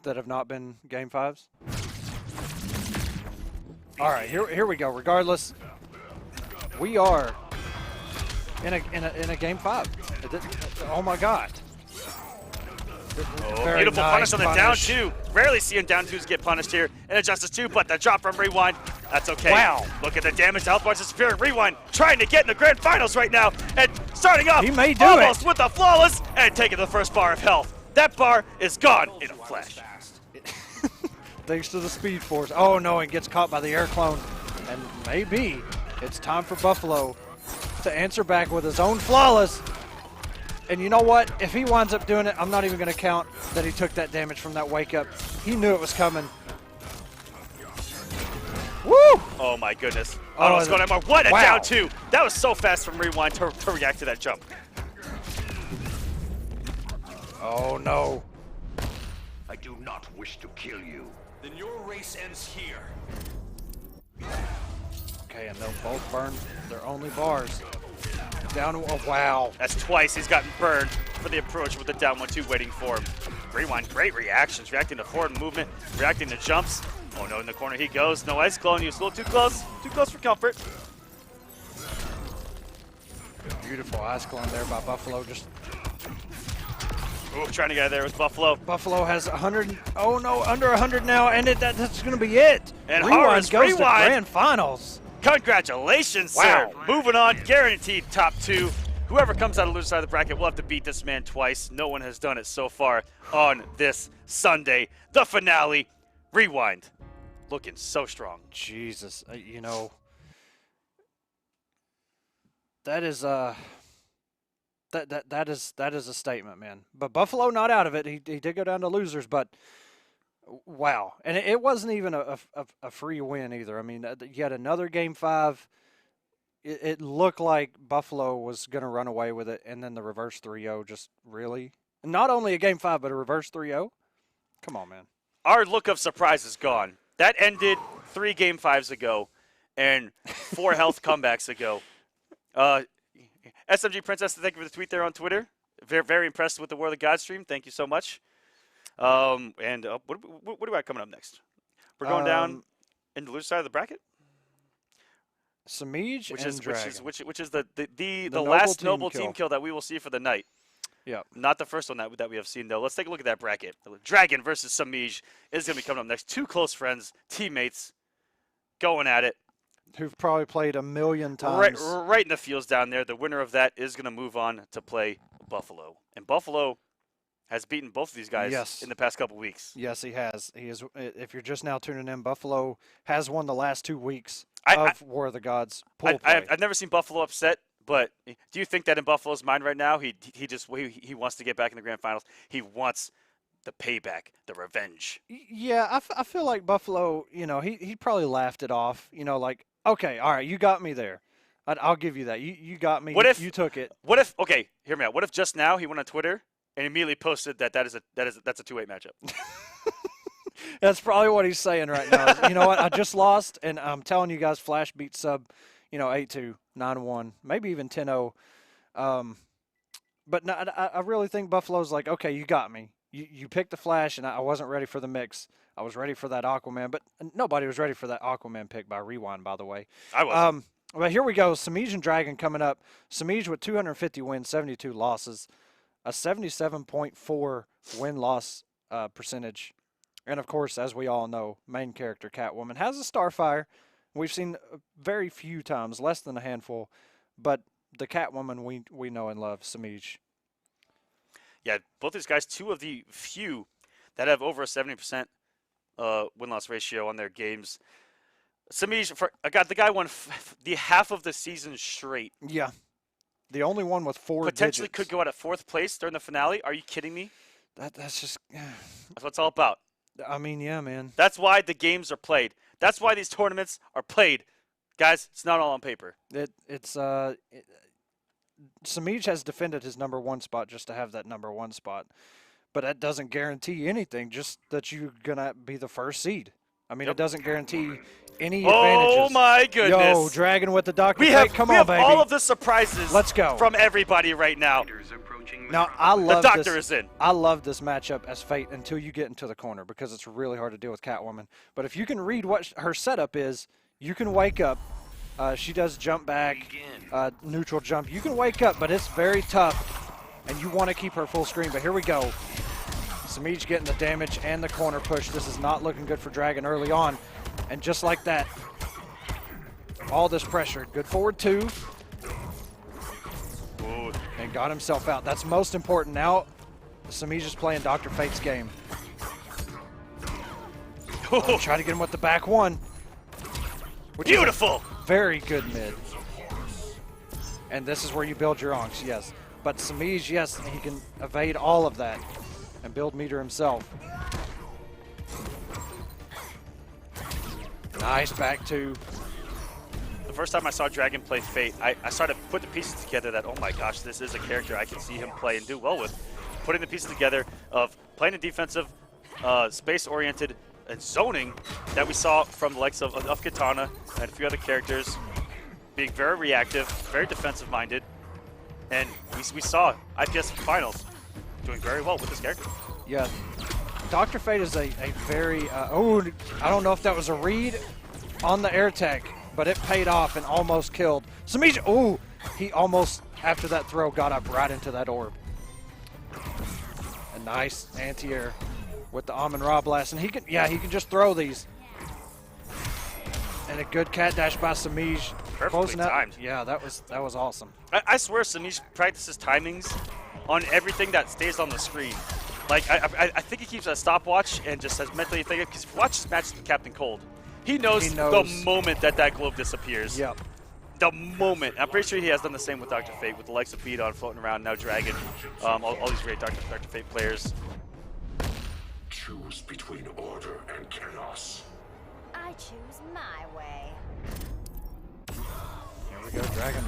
Speaker 4: That have not been Game 5s? All right, here we go. Regardless, we are in a Game 5. Oh my God!
Speaker 3: Oh, beautiful punish on the down 2. Rarely seeing down 2s get punished here in Injustice 2, but the drop from Rewind, that's okay.
Speaker 4: Wow!
Speaker 3: Look at the damage. The health bars disappearing. Rewind trying to get in the grand finals right now, and starting off
Speaker 4: he may do
Speaker 3: almost
Speaker 4: it
Speaker 3: with the flawless and taking the first bar of health. That bar is gone in a flash.
Speaker 4: thanks to the Speed Force. Oh, no, and gets caught by the air clone. And maybe it's time for Buffalo to answer back with his own flawless. And you know what? If he winds up doing it, I'm not even going to count that he took that damage from that wake up. He knew it was coming. Woo!
Speaker 3: Oh, my goodness. Oh, what's going on? What a down two. That was so fast from Rewind to react to that jump.
Speaker 4: Oh, no.
Speaker 11: I do not wish to kill you.
Speaker 6: Then your race ends here.
Speaker 4: Okay, and they'll both burn their only bars. Down, oh, wow.
Speaker 3: That's twice he's gotten burned for the approach with the down 1-2 waiting for him. Rewind, great reactions, reacting to forward movement, reacting to jumps. Oh no, in the corner he goes. No ice clone, he was a little too close for comfort.
Speaker 4: Beautiful ice clone there by Buffalo. Just
Speaker 3: trying to get out of there with Buffalo.
Speaker 4: Buffalo has 100, oh no, under 100 now, and that's going to be it.
Speaker 3: And
Speaker 4: Rewind goes to
Speaker 3: Rewind.
Speaker 4: grand finals.
Speaker 3: Congratulations, sir. Moving on, guaranteed top two. Whoever comes out of the loser side of the bracket will have to beat this man twice. No one has done it so far on this Sunday. The finale, Rewind. Looking so strong.
Speaker 4: Jesus, you know, that is that is a statement, man. But Buffalo not out of it. He did go down to losers, but wow. And it wasn't even a free win either. I mean, you had another Game 5. It looked like Buffalo was going to run away with it, and then the reverse 3-0 just really. Not only a Game 5, but a reverse 3-0. Come on, man.
Speaker 3: Our look of surprise is gone. That ended 3 Game 5s ago and 4 health comebacks ago. SMG Princess, thank you for the tweet there on Twitter. Very, very impressed with the War of the God stream. Thank you so much. What do we got coming up next? We're going down in the loser side of the bracket.
Speaker 4: Semiij and Dragon.
Speaker 3: Which is the last noble team kill that we will see for the night.
Speaker 4: Yeah.
Speaker 3: Not the first one that we have seen, though. Let's take a look at that bracket. Dragon versus Semiij is going to be coming up next. 2 close friends, teammates, going at it.
Speaker 4: Who've probably played a million times.
Speaker 3: Right in the fields down there. The winner of that is going to move on to play Buffalo. And Buffalo has beaten both of these guys in the past couple weeks.
Speaker 4: Yes, he has. He is. If you're just now tuning in, Buffalo has won the last 2 weeks of War of the Gods pool play.
Speaker 3: I've never seen Buffalo upset. But do you think that in Buffalo's mind right now, he wants to get back in the grand finals? He wants the payback, the revenge.
Speaker 4: Yeah, I feel like Buffalo, you know, he probably laughed it off. You know, like, okay, all right, you got me there. I'll give you that. You got me. You took it.
Speaker 3: What if? Okay, hear me out. What if just now he went on Twitter and immediately posted that's a 2-8 matchup?
Speaker 4: That's probably what he's saying right now. You know what? I just lost, and I'm telling you guys, Flash beat sub. 8-2, 9-1, maybe even 10-0. But no, I really think Buffalo's like, okay, you got me. You picked the Flash, and I wasn't ready for the mix. I was ready for that Aquaman, but nobody was ready for that Aquaman pick by Rewind, by the way.
Speaker 3: I wasn't.
Speaker 4: But here we go. Semiij and Dragon coming up. Semiij with 250 wins, 72 losses, a 77.4 win-loss percentage. And, of course, as we all know, main character Catwoman has a Starfire. We've seen very few times, less than a handful, but the Catwoman we know and love, Semiij.
Speaker 3: Yeah, both these guys, 2 of the few that have over a 70% win-loss ratio on their games. Semiij, the guy won the half of the season straight.
Speaker 4: Yeah, the only one with 4
Speaker 3: potentially
Speaker 4: digits.
Speaker 3: Could go out at 4th place during the finale. Are you kidding me?
Speaker 4: That's just.
Speaker 3: That's what it's all about.
Speaker 4: I mean, yeah, man.
Speaker 3: That's why the games are played. That's why these tournaments are played. Guys, it's not all on paper.
Speaker 4: Semiij has defended his number 1 spot just to have that number 1 spot. But that doesn't guarantee anything, just that you're going to be the first seed. I mean, it doesn't guarantee any advantages.
Speaker 3: Oh, my goodness.
Speaker 4: Yo, Dragon with the Dr. Fate. Come on, baby.
Speaker 3: All of the surprises
Speaker 4: Let's go.
Speaker 3: From everybody right now.
Speaker 4: Now, I love
Speaker 3: the Doctor is in.
Speaker 4: I love this matchup as Fate until you get into the corner because it's really hard to deal with Catwoman. But if you can read what her setup is, you can wake up. She does jump back, neutral jump. You can wake up, but it's very tough, and you want to keep her full screen. But here we go. Semiij getting the damage and the corner push. This is not looking good for Dragon early on. And just like that, all this pressure. Good forward 2.
Speaker 3: Ooh.
Speaker 4: And got himself out. That's most important. Now, Semiij is playing Dr. Fate's game. Try to get him with the back one.
Speaker 3: Beautiful!
Speaker 4: Very good mid. And this is where you build your onks, yes. But Semiij, yes, he can evade all of that and build meter himself. Nice back two.
Speaker 3: The first time I saw Dragon play Fate, I started to put the pieces together that, oh my gosh, this is a character I can see him play and do well with. Putting the pieces together of playing a defensive, space-oriented, and zoning that we saw from the likes of Katana and a few other characters being very reactive, very defensive-minded, and we saw IPS finals doing very well with this character.
Speaker 4: Yeah, Dr. Fate is a very, oh, I don't know if that was a read on the air tech, but it paid off and almost killed Semiij. Oh, he almost, after that throw, got up right into that orb. A nice anti-air with the Amon-Ra blast, and he can just throw these. And a good cat dash by Semiij.
Speaker 3: Perfectly timed.
Speaker 4: Yeah, that was awesome.
Speaker 3: I swear Semiij practices timings on everything that stays on the screen. Like, I think he keeps a stopwatch and just has mentally thinking, because if you watch his matches with Captain Cold, he knows the moment that globe disappears.
Speaker 4: Yep.
Speaker 3: The moment. I'm pretty sure he has done the same with Dr. Fate, with the likes of Beat on floating around, now Dragon, all these great Dr. Fate players.
Speaker 6: Choose between order and chaos.
Speaker 5: I choose my way.
Speaker 4: Here we go, Dragon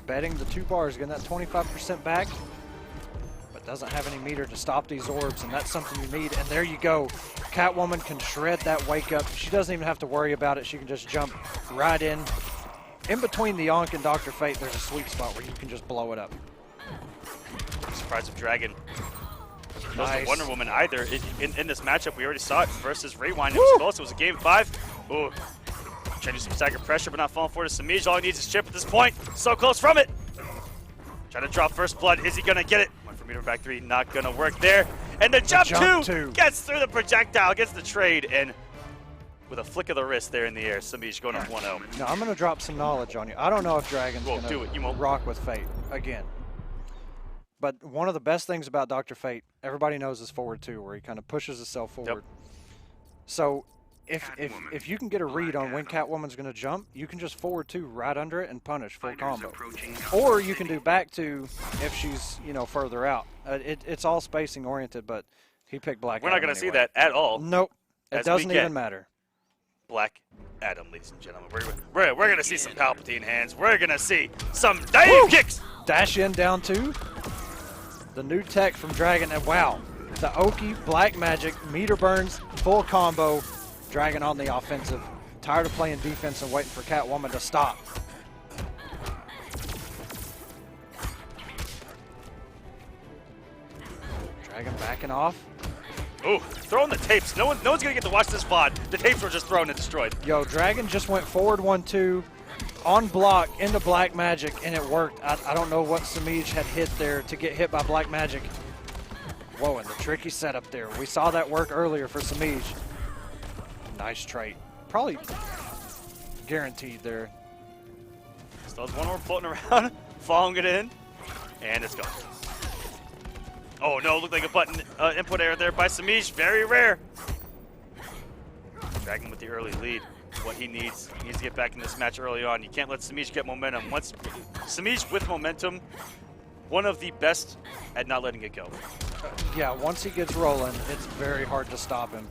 Speaker 4: betting the 2 bars, getting that 25% back, but doesn't have any meter to stop these orbs, and that's something you need. And there you go. Catwoman can shred that wake up. She doesn't even have to worry about it. She can just jump right in. In between the Ankh and Dr. Fate, there's a sweet spot where you can just blow it up.
Speaker 3: Surprise of Dragon. Nice. Wonder Woman either. In this matchup, we already saw it versus Rewind. It was close. It was a game 5. Ooh. Trying to do some stagger pressure, but not falling for it. Semiij, all he needs is chip at this point. So close from it. Trying to drop first blood. Is he going to get it? Went for meter back 3. Not going to work there. And the jump two gets through the projectile, gets the trade, and with a flick of the wrist there in the air, Semiij going up 1-0.
Speaker 4: Now, I'm going to drop some knowledge on you. I don't know if Dragon's going to rock with Fate again. But one of the best things about Dr. Fate, everybody knows his forward 2, where he kind of pushes himself forward. Yep. So if you can get a read on when Catwoman's going to jump, you can just forward 2 right under it and punish full combo. Or you can do back 2 if she's, further out. It's all spacing oriented, but he picked Black Adam.
Speaker 3: We're not going to see that at all.
Speaker 4: Nope. It doesn't even matter.
Speaker 3: Black Adam, ladies and gentlemen. We're going to see some Palpatine hands. We're going to see some dive kicks.
Speaker 4: Dash in down 2. The new tech from Dragon, and wow, the Oki, Black Magic, meter burns, full combo. Dragon on the offensive. Tired of playing defense and waiting for Catwoman to stop. Dragon backing off.
Speaker 3: Ooh, throwing the tapes. No one's gonna get to watch this VOD. The tapes were just thrown and destroyed.
Speaker 4: Yo, Dragon just went forward 1-2 on block into Black Magic, and it worked. I don't know what Semiij had hit there to get hit by Black Magic. Whoa, and the tricky setup there. We saw that work earlier for Semiij. Nice trait. Probably guaranteed there.
Speaker 3: Still has one more floating around, following it in, and it's gone. Oh no, looked like a button input error there by Semiij. Very rare. Dragon with the early lead. What he needs to get back in this match early on. You can't let Semiij get momentum. Once Semiij with momentum, one of the best at not letting it go.
Speaker 4: Yeah, once he gets rolling, it's very hard to stop him.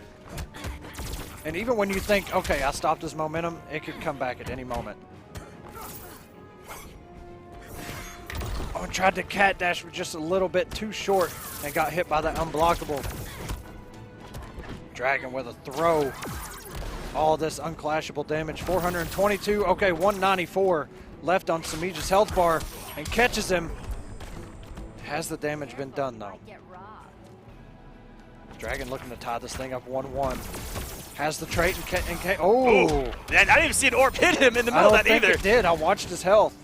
Speaker 4: And even when you think, okay, I stopped his momentum, it could come back at any moment. Oh, tried to cat dash with just a little bit too short and got hit by that unblockable. Dragon with a throw. All this unclashable damage. 422. Okay, 194 left on Semiij's health bar and catches him. Has the damage been done, though? Dragon looking to tie this thing up 1-1. Has the trait and oh!
Speaker 3: Man, I didn't even see an orb hit him in the middle of that either.
Speaker 4: I don't think it did. I watched his health.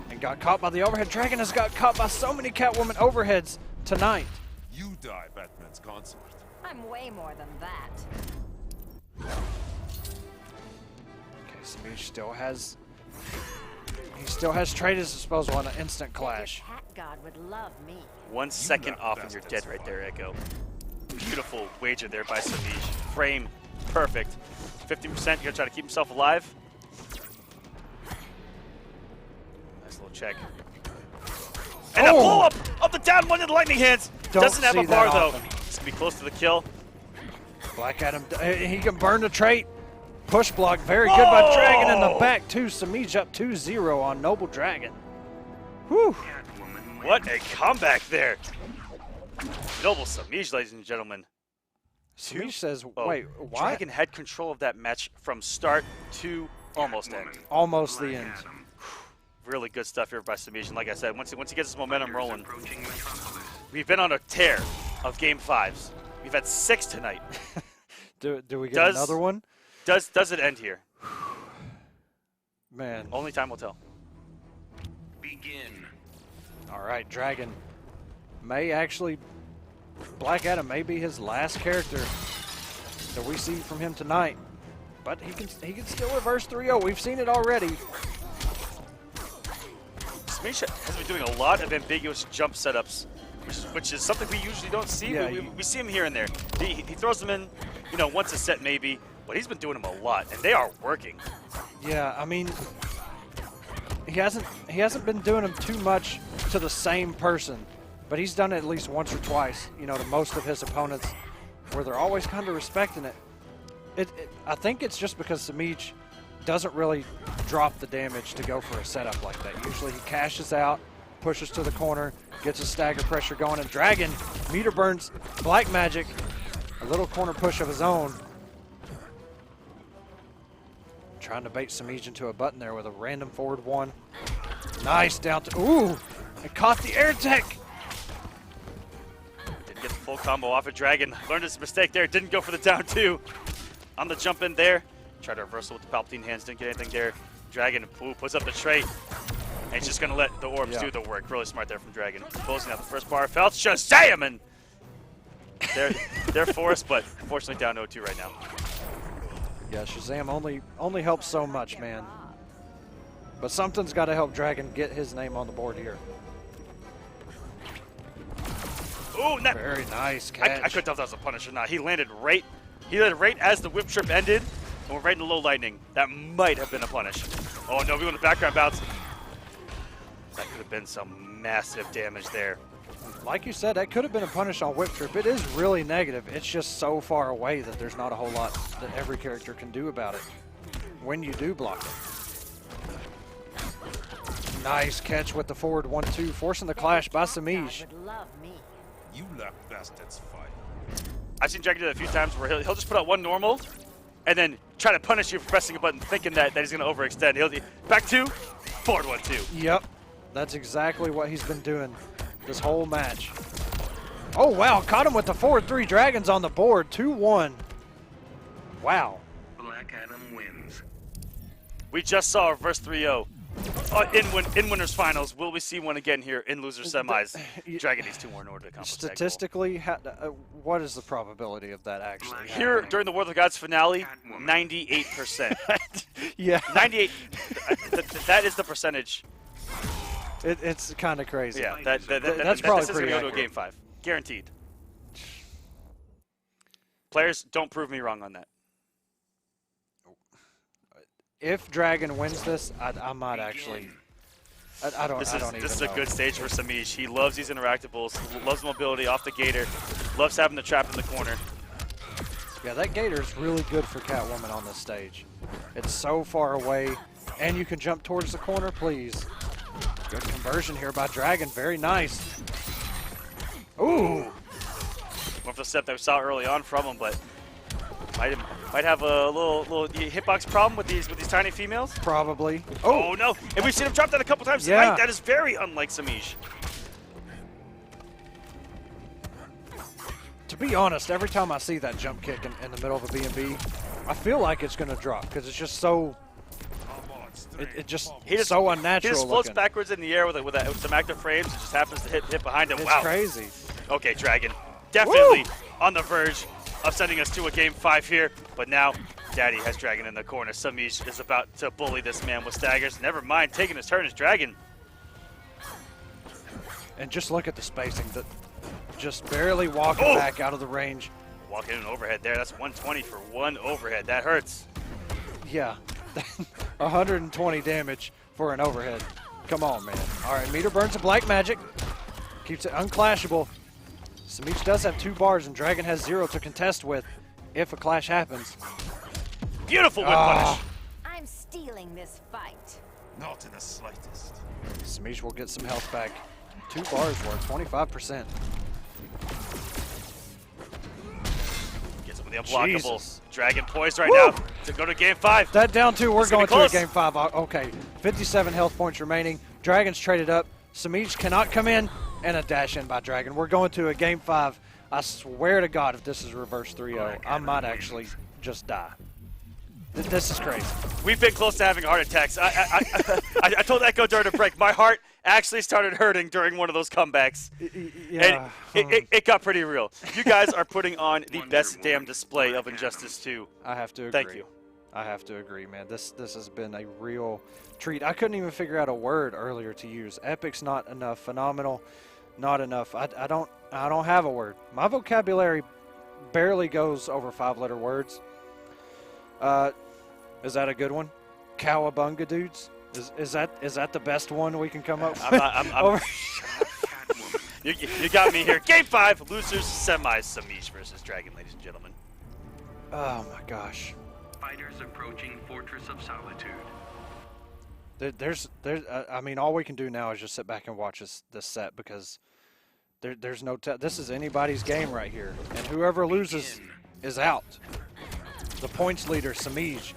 Speaker 4: And got caught by the overhead. Dragon has got caught by so many Catwoman overheads tonight.
Speaker 9: You die, Batman's consort.
Speaker 5: I'm way more than that.
Speaker 4: Okay, Semiij still has trait at his disposal on an instant clash.
Speaker 5: Cat God would love me.
Speaker 3: 1 second off and you're dead right there, Echo. Beautiful wager there by Semiij. frame perfect. 15%, you're gonna try to keep himself alive. Nice little check. And a blow up of the down one in the lightning hands. Doesn't have a bar though. It's gonna be close to the kill.
Speaker 4: Black Adam, he can burn the trait. Push block, very good by Dragon in the back too. Semiij up 2-0 on Noble Dragon. Whew.
Speaker 3: What a comeback there. Noble Semiij, ladies and gentlemen.
Speaker 4: Semiij says, wait, why?
Speaker 3: Dragon had control of that match from start to almost end.
Speaker 4: Almost the end.
Speaker 3: Really good stuff here by Semiij. And like I said, once he gets his momentum rolling, we've been on a tear of Game 5s. We've had 6 tonight.
Speaker 4: Do we get another one?
Speaker 3: Does it end here?
Speaker 4: Man.
Speaker 3: Only time will tell.
Speaker 7: Begin.
Speaker 4: All right, Dragon may actually, Black Adam may be his last character that we see from him tonight, but he can still reverse 3-0. We've seen it already.
Speaker 3: Semiij has been doing a lot of ambiguous jump setups, which is something we usually don't see.
Speaker 4: Yeah,
Speaker 3: we see him here and there. He throws them in, once a set maybe, but he's been doing them a lot, and they are working.
Speaker 4: Yeah, I mean, he hasn't been doing them too much to the same person, but he's done it at least once or twice, to most of his opponents, where they're always kind of respecting it. I think it's just because Semiij doesn't really drop the damage to go for a setup like that. Usually he cashes out, pushes to the corner, gets a stagger pressure going, and Dragon meter burns Black Magic, a little corner push of his own. Trying to bait Semiij into a button there with a random forward one. Nice down to, ooh, it caught the air tech.
Speaker 3: Didn't get the full combo off of Dragon. Learned his mistake there, didn't go for the down 2. On the jump in there, tried to reversal with the Palpatine hands, didn't get anything there. Dragon puts up the trait, and he's just gonna let the orbs do the work. Really smart there from Dragon. Closing out the first bar, felt Shazam, and they're forced, but unfortunately down 0-2 right now.
Speaker 4: Yeah, Shazam only helps so much, man. But something's got to help Dragon get his name on the board here.
Speaker 3: Ooh,
Speaker 4: very nice catch.
Speaker 3: I couldn't tell if that was a punish or not. He landed right as the whip trip ended, and we're right in the low lightning. That might have been a punish. Oh no, we went the background bounce. That could have been some massive damage there.
Speaker 4: Like you said, that could have been a punish on whip trip. It is really negative. It's just so far away that there's not a whole lot that every character can do about it when you do block it. Nice catch with the forward 1-2, forcing the clash by Semiij.
Speaker 9: You let bastards fight.
Speaker 3: I've seen Dragon do that a few times where he'll just put out one normal and then try to punish you for pressing a button thinking that he's going to overextend. He'll back 2, forward 1-2.
Speaker 4: Yep, that's exactly what he's been doing this whole match. Oh, wow. Caught him with the forward 3. Dragons on the board. 2-1. Wow.
Speaker 7: Black Adam wins.
Speaker 3: We just saw a reverse 3-0 in winners finals. Will we see one again here in losers semis? Dragon needs 2 more in order to accomplish
Speaker 4: statistically, what is the probability of that actually
Speaker 3: here
Speaker 4: happening?
Speaker 3: During the War of the Gods finale? 98%.
Speaker 4: Yeah.
Speaker 3: 98. That is the percentage.
Speaker 4: It's kind of crazy.
Speaker 3: Yeah,
Speaker 4: that's probably
Speaker 3: this is going
Speaker 4: pretty
Speaker 3: to go to a
Speaker 4: accurate.
Speaker 3: Game 5. Guaranteed. Players, don't prove me wrong on that.
Speaker 4: If Dragon wins this, I might actually. I don't even know.
Speaker 3: This is a good stage for Semiij. He loves these interactables, loves mobility off the gator, loves having the trap in the corner.
Speaker 4: Yeah, that gator is really good for Catwoman on this stage. It's so far away, and you can jump towards the corner, please. Good conversion here by Dragon. Very nice. Ooh.
Speaker 3: Went for the step that we saw early on from him, but might have a little hitbox problem with these tiny females.
Speaker 4: Probably.
Speaker 3: Oh no! And we've seen him drop that a couple times tonight. That is very unlike Semiij.
Speaker 4: To be honest, every time I see that jump kick in the middle of a B&B, I feel like it's going to drop because it's just so. It's so unnatural.
Speaker 3: He just floats
Speaker 4: looking.
Speaker 3: backwards in the air with some active frames. It just happens to hit behind him.
Speaker 4: It's
Speaker 3: wow.
Speaker 4: crazy.
Speaker 3: Okay, Dragon. Definitely on the verge of sending us to a Game 5 here. But now, Daddy has Dragon in the corner. Semiij is about to bully this man with staggers. Never mind, taking his turn is Dragon.
Speaker 4: And just look at the spacing. Just barely walking back out of the range.
Speaker 3: Walking in an overhead there. That's 120 for one overhead. That hurts.
Speaker 4: Yeah. 120 damage for an overhead. Come on, man. All right, meter burns a black magic. Keeps it unclashable. Semiij does have 2 bars, and Dragon has 0 to contest with if a clash happens.
Speaker 3: Beautiful whip punish.
Speaker 5: I'm stealing this fight.
Speaker 6: Not in the slightest.
Speaker 4: Semiij will get some health back. 2 bars worth, 25%.
Speaker 3: Gets him with the unblockable.
Speaker 4: Jesus.
Speaker 3: Dragon poised right now to go to game 5.
Speaker 4: That down 2, we're going to
Speaker 3: close.
Speaker 4: game 5. Okay, 57 health points remaining. Dragon's traded up. Semiij cannot come in, and a dash in by Dragon. We're going to a game 5. I swear to God, if this is reverse 3-0, I might actually just die. This is crazy.
Speaker 3: We've been close to having heart attacks. I told Echo during the break, my heart actually started hurting during one of those comebacks.
Speaker 4: Yeah.
Speaker 3: And it got pretty real. You guys are putting on the best damn display of Injustice 2.
Speaker 4: I have to agree.
Speaker 3: Thank you.
Speaker 4: I have to agree, man. This has been a real treat. I couldn't even figure out a word earlier to use. Epic's not enough. Phenomenal, not enough. I don't have a word. My vocabulary barely goes over 5-letter words. Is that a good one? Cowabunga dudes? Is that the best one we can come up with?
Speaker 3: You got me here. Game 5, losers, Semiij, Semiij versus Dragon, ladies and gentlemen.
Speaker 4: Oh my gosh.
Speaker 7: Fighters approaching Fortress of Solitude.
Speaker 4: There's I mean, all we can do now is just sit back and watch this set because there's no this is anybody's game right here, and whoever loses is out. The points leader, Semiij,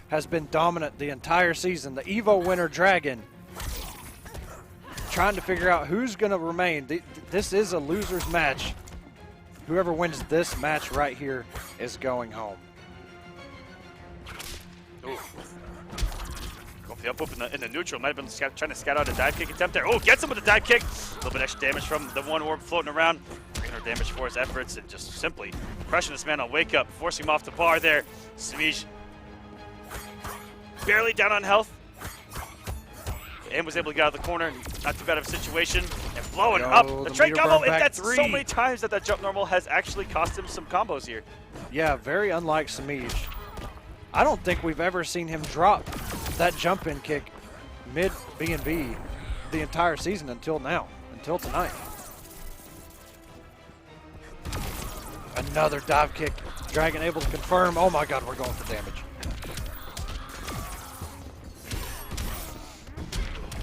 Speaker 4: has been dominant the entire season. The Evo winner, Dragon, trying to figure out who's going to remain. This is a loser's match. Whoever wins this match right here is going home.
Speaker 3: Ooh. Go for the up in the neutral. Might have been trying to scout out a dive kick attempt there. Oh, gets him with the dive kick. A little bit extra damage from the one orb floating around. 300 damage for his efforts, and just simply crushing this man on wake up, forcing him off the bar there. Semiij barely down on health, and was able to get out of the corner. Not too bad of a situation, and blowing up the trade combo. And that's so many times that jump normal has actually cost him some combos here.
Speaker 4: Yeah, very unlike Semiij. I don't think we've ever seen him drop that jump-in kick mid B&B the entire season until now, until tonight. Another dive kick. Dragon able to confirm. Oh my God, we're going for damage.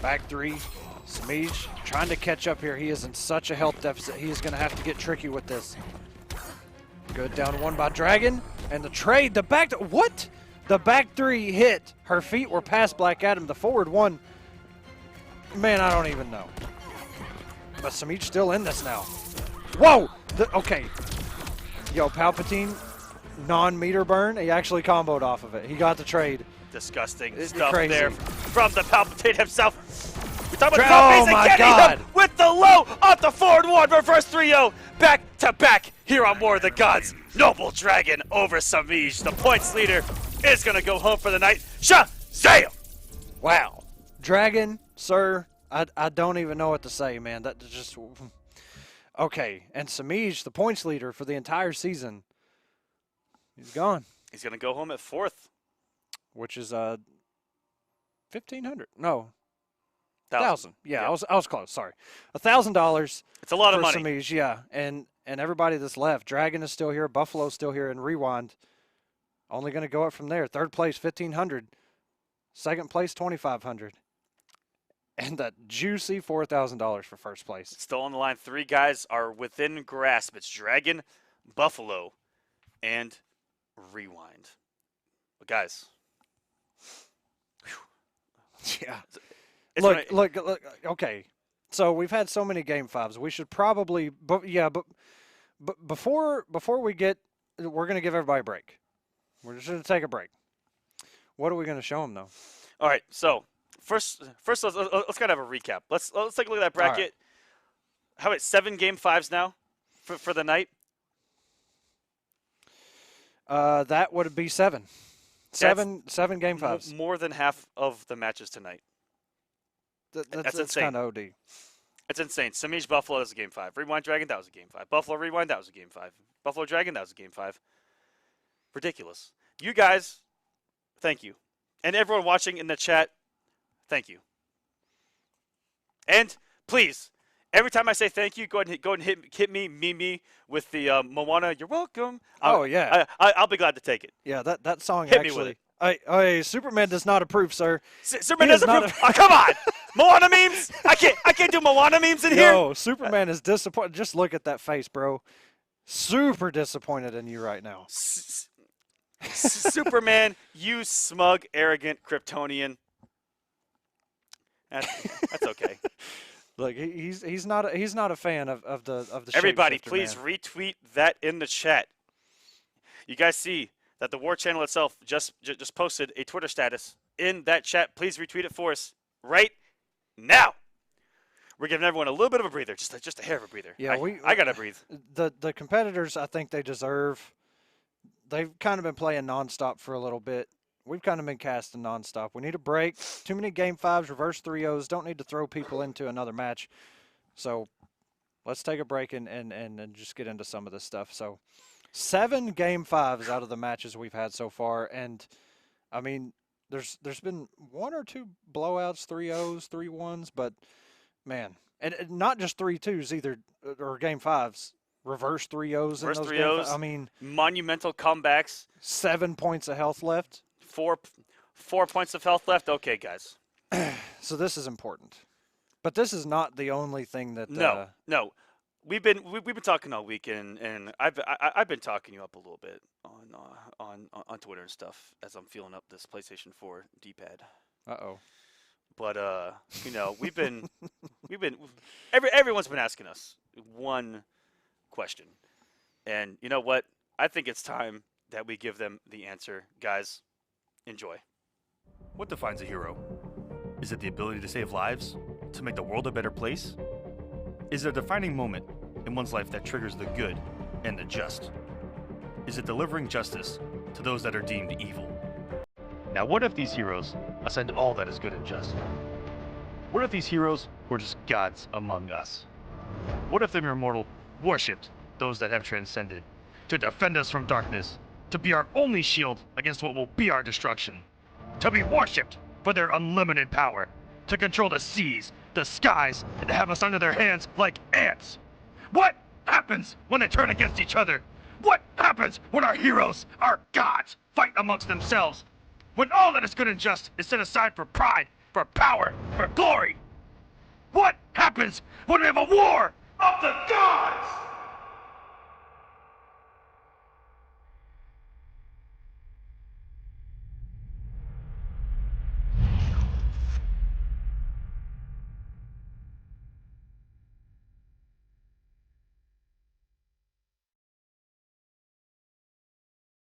Speaker 4: Back 3. Semiij trying to catch up here. He is in such a health deficit. He is going to have to get tricky with this. Good down 1 by Dragon. And the trade. The back. What? The back 3 hit. Her feet were past Black Adam. The forward 1. Man, I don't even know. But Semiij still in this now. Whoa! Okay. Yo, Palpatine, non-meter burn. He actually comboed off of it. He got the trade.
Speaker 3: Disgusting
Speaker 4: It's
Speaker 3: stuff
Speaker 4: crazy.
Speaker 3: there from the Palpatine himself. We talk about
Speaker 4: Oh
Speaker 3: the
Speaker 4: my
Speaker 3: getting
Speaker 4: God.
Speaker 3: him with the low off the forward 1, reverse 3-0, back to back here on War of the Gods. Noble Dragon over Semiij. The points leader is going to go home for the night. Shazam!
Speaker 4: Wow. Dragon, sir, I don't even know what to say, man. That just... Okay, and Semiij, the points leader for the entire season, he's gone.
Speaker 3: He's going to go home at 4th.
Speaker 4: Which is 1,500. No.
Speaker 3: 1,000.
Speaker 4: Yeah, I was close, sorry. $1,000.
Speaker 3: It's a lot of money.
Speaker 4: Semiij, yeah. And everybody that's left. Dragon is still here, Buffalo's still here, and Rewind only going to go up from there. 3rd place, 1,500. 2nd place, 2,500. And that juicy $4,000 for 1st place.
Speaker 3: Still on the line. 3 guys are within grasp. It's Dragon, Buffalo, and Rewind. But guys.
Speaker 4: Yeah.
Speaker 3: It's
Speaker 4: Look, okay. So we've had so many game 5s. We should probably, but before we get, we're going to give everybody a break. We're just going to take a break. What are we going to show them, though?
Speaker 3: All right, so first let's kind of have a recap. Let's take a look at that bracket.
Speaker 4: Right.
Speaker 3: How about 7 game 5s now for the night?
Speaker 4: That would be 7. Seven game 5s.
Speaker 3: More than half of the matches tonight.
Speaker 4: That's
Speaker 3: insane.
Speaker 4: kind of OD.
Speaker 3: It's insane. Semiij Buffalo, that was a game 5. Rewind Dragon, that was a game 5. Buffalo Rewind, that was a game 5. Buffalo Dragon, that was a game 5. Ridiculous. You guys, thank you. And everyone watching in the chat, thank you. And please, every time I say thank you, go ahead and hit me with the Moana. You're welcome.
Speaker 4: Yeah.
Speaker 3: I'll be glad to take it.
Speaker 4: Yeah, that song
Speaker 3: Hit
Speaker 4: actually.
Speaker 3: me with it.
Speaker 4: Superman does not approve, sir.
Speaker 3: Superman doesn't approve. Oh, come on, Moana memes. I can't do Moana memes in here.
Speaker 4: No, Superman is disappointed. Just look at that face, bro. Super disappointed in you right now.
Speaker 3: Superman, you smug, arrogant Kryptonian. That's okay.
Speaker 4: Look, he's not a fan of the.
Speaker 3: Everybody,
Speaker 4: shapeshifter,
Speaker 3: please
Speaker 4: man.
Speaker 3: retweet that in the chat. You guys see that the War Channel itself just posted a Twitter status in that chat. Please retweet it for us right now. We're giving everyone a little bit of a breather, just a hair of a breather.
Speaker 4: Yeah,
Speaker 3: I gotta breathe.
Speaker 4: The competitors, I think they deserve. They've kind of been playing nonstop for a little bit. We've kind of been casting nonstop. We need a break. Too many game 5s, reverse 3-0s. Don't need to throw people into another match. So let's take a break and just get into some of this stuff. So 7 game 5s out of the matches we've had so far. And, I mean, there's been 1 or 2 blowouts, 3-0s, 3-1s. But, man, and not just 3-2s either, or game 5s. Reverse 3-0s in those 3-0s. I mean,
Speaker 3: monumental comebacks.
Speaker 4: 7 points of health left.
Speaker 3: 4 points of health left. Okay, guys.
Speaker 4: So this is important, but this is not the only thing that.
Speaker 3: No. We've been talking all week, and I've been talking you up a little bit on Twitter and stuff as I'm feeling up this PlayStation 4 D-pad. But everyone's been asking us one question, and you know what? I think it's time that we give them the answer, guys. Enjoy.
Speaker 13: What defines a hero? Is it the ability to save lives? To make the world a better place? Is it a defining moment in one's life that triggers the good and the just? Is it delivering justice to those that are deemed evil? Now what if these heroes ascend all that is good and just? What if these heroes were just gods among us? What if the mere mortal worshipped those that have transcended to defend us from darkness? To be our only shield against what will be our destruction. To be worshipped for their unlimited power. To control the seas, the skies, and to have us under their hands like ants. What happens when they turn against each other? What happens when our heroes, our gods, fight amongst themselves? When all that is good and just is set aside for pride, for power, for glory? What happens when we have a war of the gods?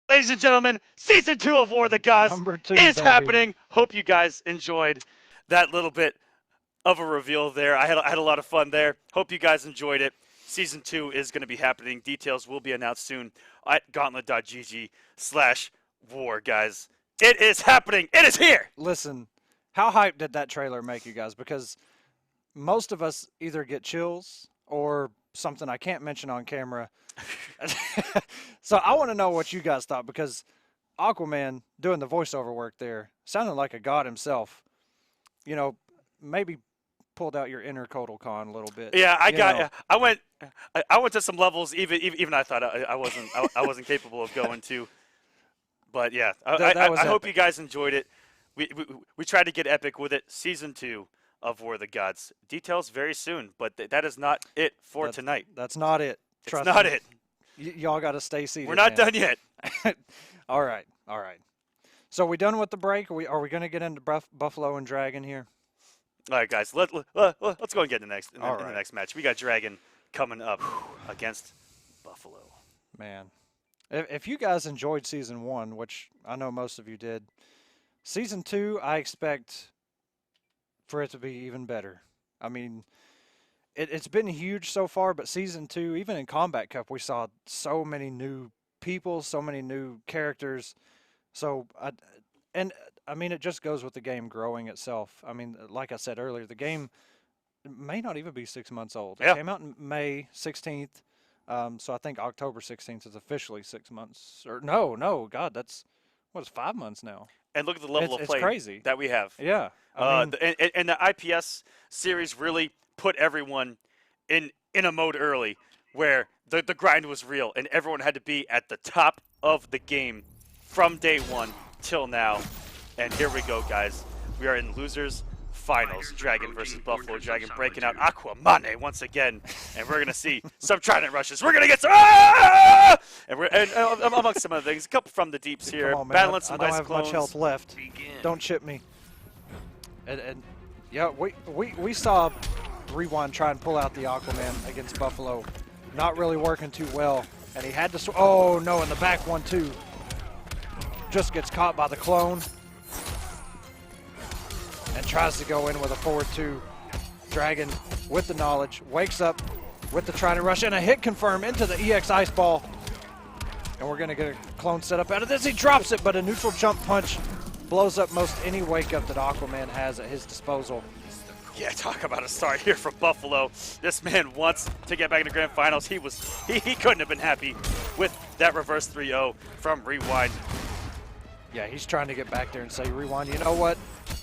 Speaker 3: Ladies and gentlemen, Season 2 of War of the Gods is happening. Hope you guys enjoyed that little bit of a reveal there. I had a lot of fun there. Hope you guys enjoyed it. Season 2 is going to be happening. Details will be announced soon at gauntlet.gg/war, guys. It is happening. It is here.
Speaker 4: Listen, how hyped did that trailer make you guys? Because most of us either get chills or something I can't mention on camera. So I want to know what you guys thought, because Aquaman doing the voiceover work there sounded like a god himself. You know, maybe pulled out your inner Kotal Khan a little bit.
Speaker 3: Yeah, I went to some levels even I thought I wasn't capable of going to. But yeah, I hope you guys enjoyed it. We tried to get epic with it. Season 2 of War of the Gods. Details very soon, but that is not it for tonight.
Speaker 4: That's not it.
Speaker 3: It's not it.
Speaker 4: Y'all got to stay seated.
Speaker 3: We're not done yet.
Speaker 4: All right. So we done with the break? Are we going to get into Buffalo and Dragon here?
Speaker 3: All right, guys. Let's go and get in the next match. We got Dragon coming up against Buffalo.
Speaker 4: Man, if you guys enjoyed Season 1, which I know most of you did, Season 2, I expect for it to be even better. I mean, it's been huge so far, but Season 2, even in Kombat Cup, we saw so many new people, so many new characters. So, I mean, it just goes with the game growing itself. I mean, like I said earlier, the game it may not even be 6 months old.
Speaker 3: Yeah.
Speaker 4: It came out in May 16th. So I think October 16th is officially 6 months. Or no, God, that's 5 months now.
Speaker 3: And look at the level of play
Speaker 4: crazy.
Speaker 3: that we have.
Speaker 4: Yeah. I mean,
Speaker 3: and the IPS series really put everyone in a mode early where the grind was real and everyone had to be at the top of the game from day one till now. And here we go, guys. We are in losers finals. Dragon versus Buffalo. Dragon breaking out Aquaman once again. And we're going to see some Trident rushes. We're going to get some... And amongst some other things, a couple from the deeps here.
Speaker 4: Come on, man.
Speaker 3: Battling some
Speaker 4: I don't
Speaker 3: ice
Speaker 4: have
Speaker 3: clones.
Speaker 4: much health left. Don't chip me. And yeah, we saw Rewind try and pull out the Aquaman against Buffalo. Not really working too well. And he had to... Oh, no, in the back 1-2. Just gets caught by the clone. And tries to go in with a forward 2. Dragon with the knowledge, wakes up with the Trident rush and a hit confirm into the EX Ice Ball. And we're gonna get a clone set up out of this. He drops it, but a neutral jump punch blows up most any wake up that Aquaman has at his disposal.
Speaker 3: Yeah, talk about a start here from Buffalo. This man wants to get back in the grand finals. He couldn't have been happy with that reverse 3-0 from Rewind.
Speaker 4: Yeah, he's trying to get back there and say, Rewind, you know what?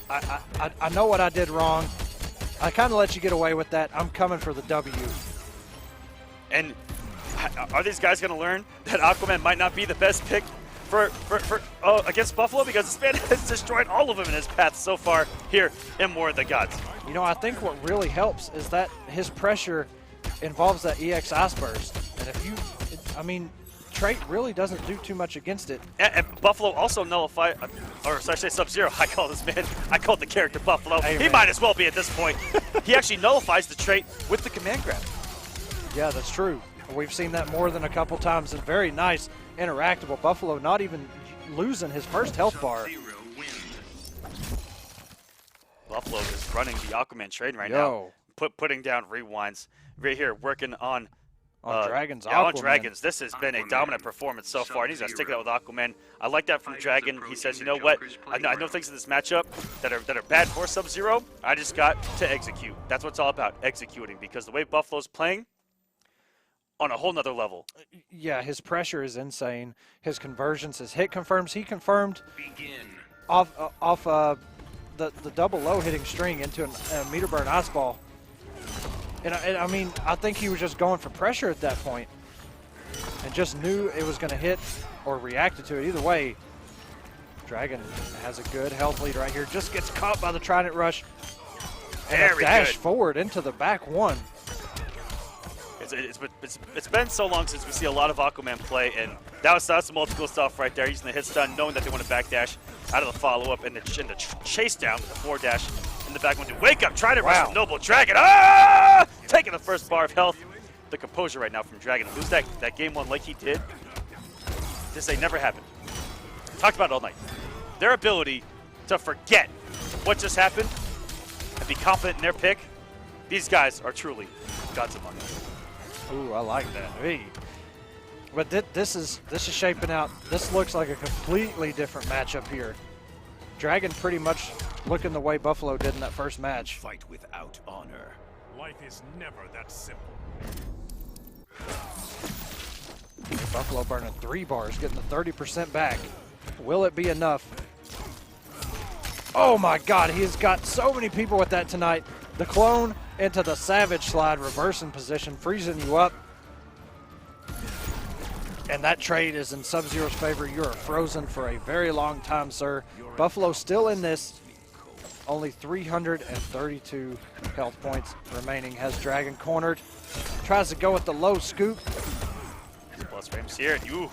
Speaker 4: I know what I did wrong. I kind of let you get away with that. I'm coming for the W.
Speaker 3: And are these guys going to learn that Aquaman might not be the best pick for against Buffalo? Because this man has destroyed all of them in his path so far here in War of the Gods.
Speaker 4: You know, I think what really helps is that his pressure involves that EX Ice Burst. And if you, I mean, trait really doesn't do too much against it.
Speaker 3: And Buffalo also nullified, or should I say Sub-Zero? I call the character Buffalo.
Speaker 4: Hey,
Speaker 3: he
Speaker 4: man.
Speaker 3: might as well be at this point. He actually nullifies the trait with the command grab.
Speaker 4: Yeah, that's true. We've seen that more than a couple times, and very nice, interactable. Buffalo not even losing his first health bar.
Speaker 3: Buffalo is running the Aquaman train right now. Putting down rewinds right here, working on
Speaker 4: Dragons.
Speaker 3: Yeah, on Dragons. This has been a dominant performance so far, and he's going to stick it out with Aquaman. I like that from Dragon. He says, you know what? I know things in this matchup that are bad for Sub-Zero. I just got to execute. That's what it's all about, executing, because the way Buffalo's playing, on a whole nother level.
Speaker 4: Yeah, his pressure is insane. His conversions, his hit confirms. He confirmed off the double low hitting string into a meter burn ice ball. And I mean, I think he was just going for pressure at that point and just knew it was going to hit or reacted to it. Either way, Dragon has a good health lead right here. Just gets caught by the Trident rush and a dash forward into the back 1.
Speaker 3: It's been so long since we see a lot of Aquaman play, and that's some old school stuff right there. Using the hit stun, knowing that they want to backdash out of the follow-up, and the chase down with the 4-dash in the back one. Wake up, try to rush from Noble Dragon. Ah! Taking the first bar of health. The composure right now from Dragon. Lose that game 1 like he did. This ain't never happened. Talked about it all night. Their ability to forget what just happened and be confident in their pick. These guys are truly gods among us.
Speaker 4: Ooh, I like that. Hey. But this is shaping out. This looks like a completely different matchup here. Dragon pretty much looking the way Buffalo did in that first match.
Speaker 6: Fight without honor. Life is never that simple.
Speaker 4: Buffalo burning 3 bars, getting the 30% back. Will it be enough? Oh my God, he has got so many people with that tonight. The clone into the Savage slide, reversing position, freezing you up. And that trade is in Sub-Zero's favor. You are frozen for a very long time, sir. Buffalo still in this. Only 332 health points remaining. Has Dragon cornered. Tries to go with the low scoop.
Speaker 3: Plus frames here. You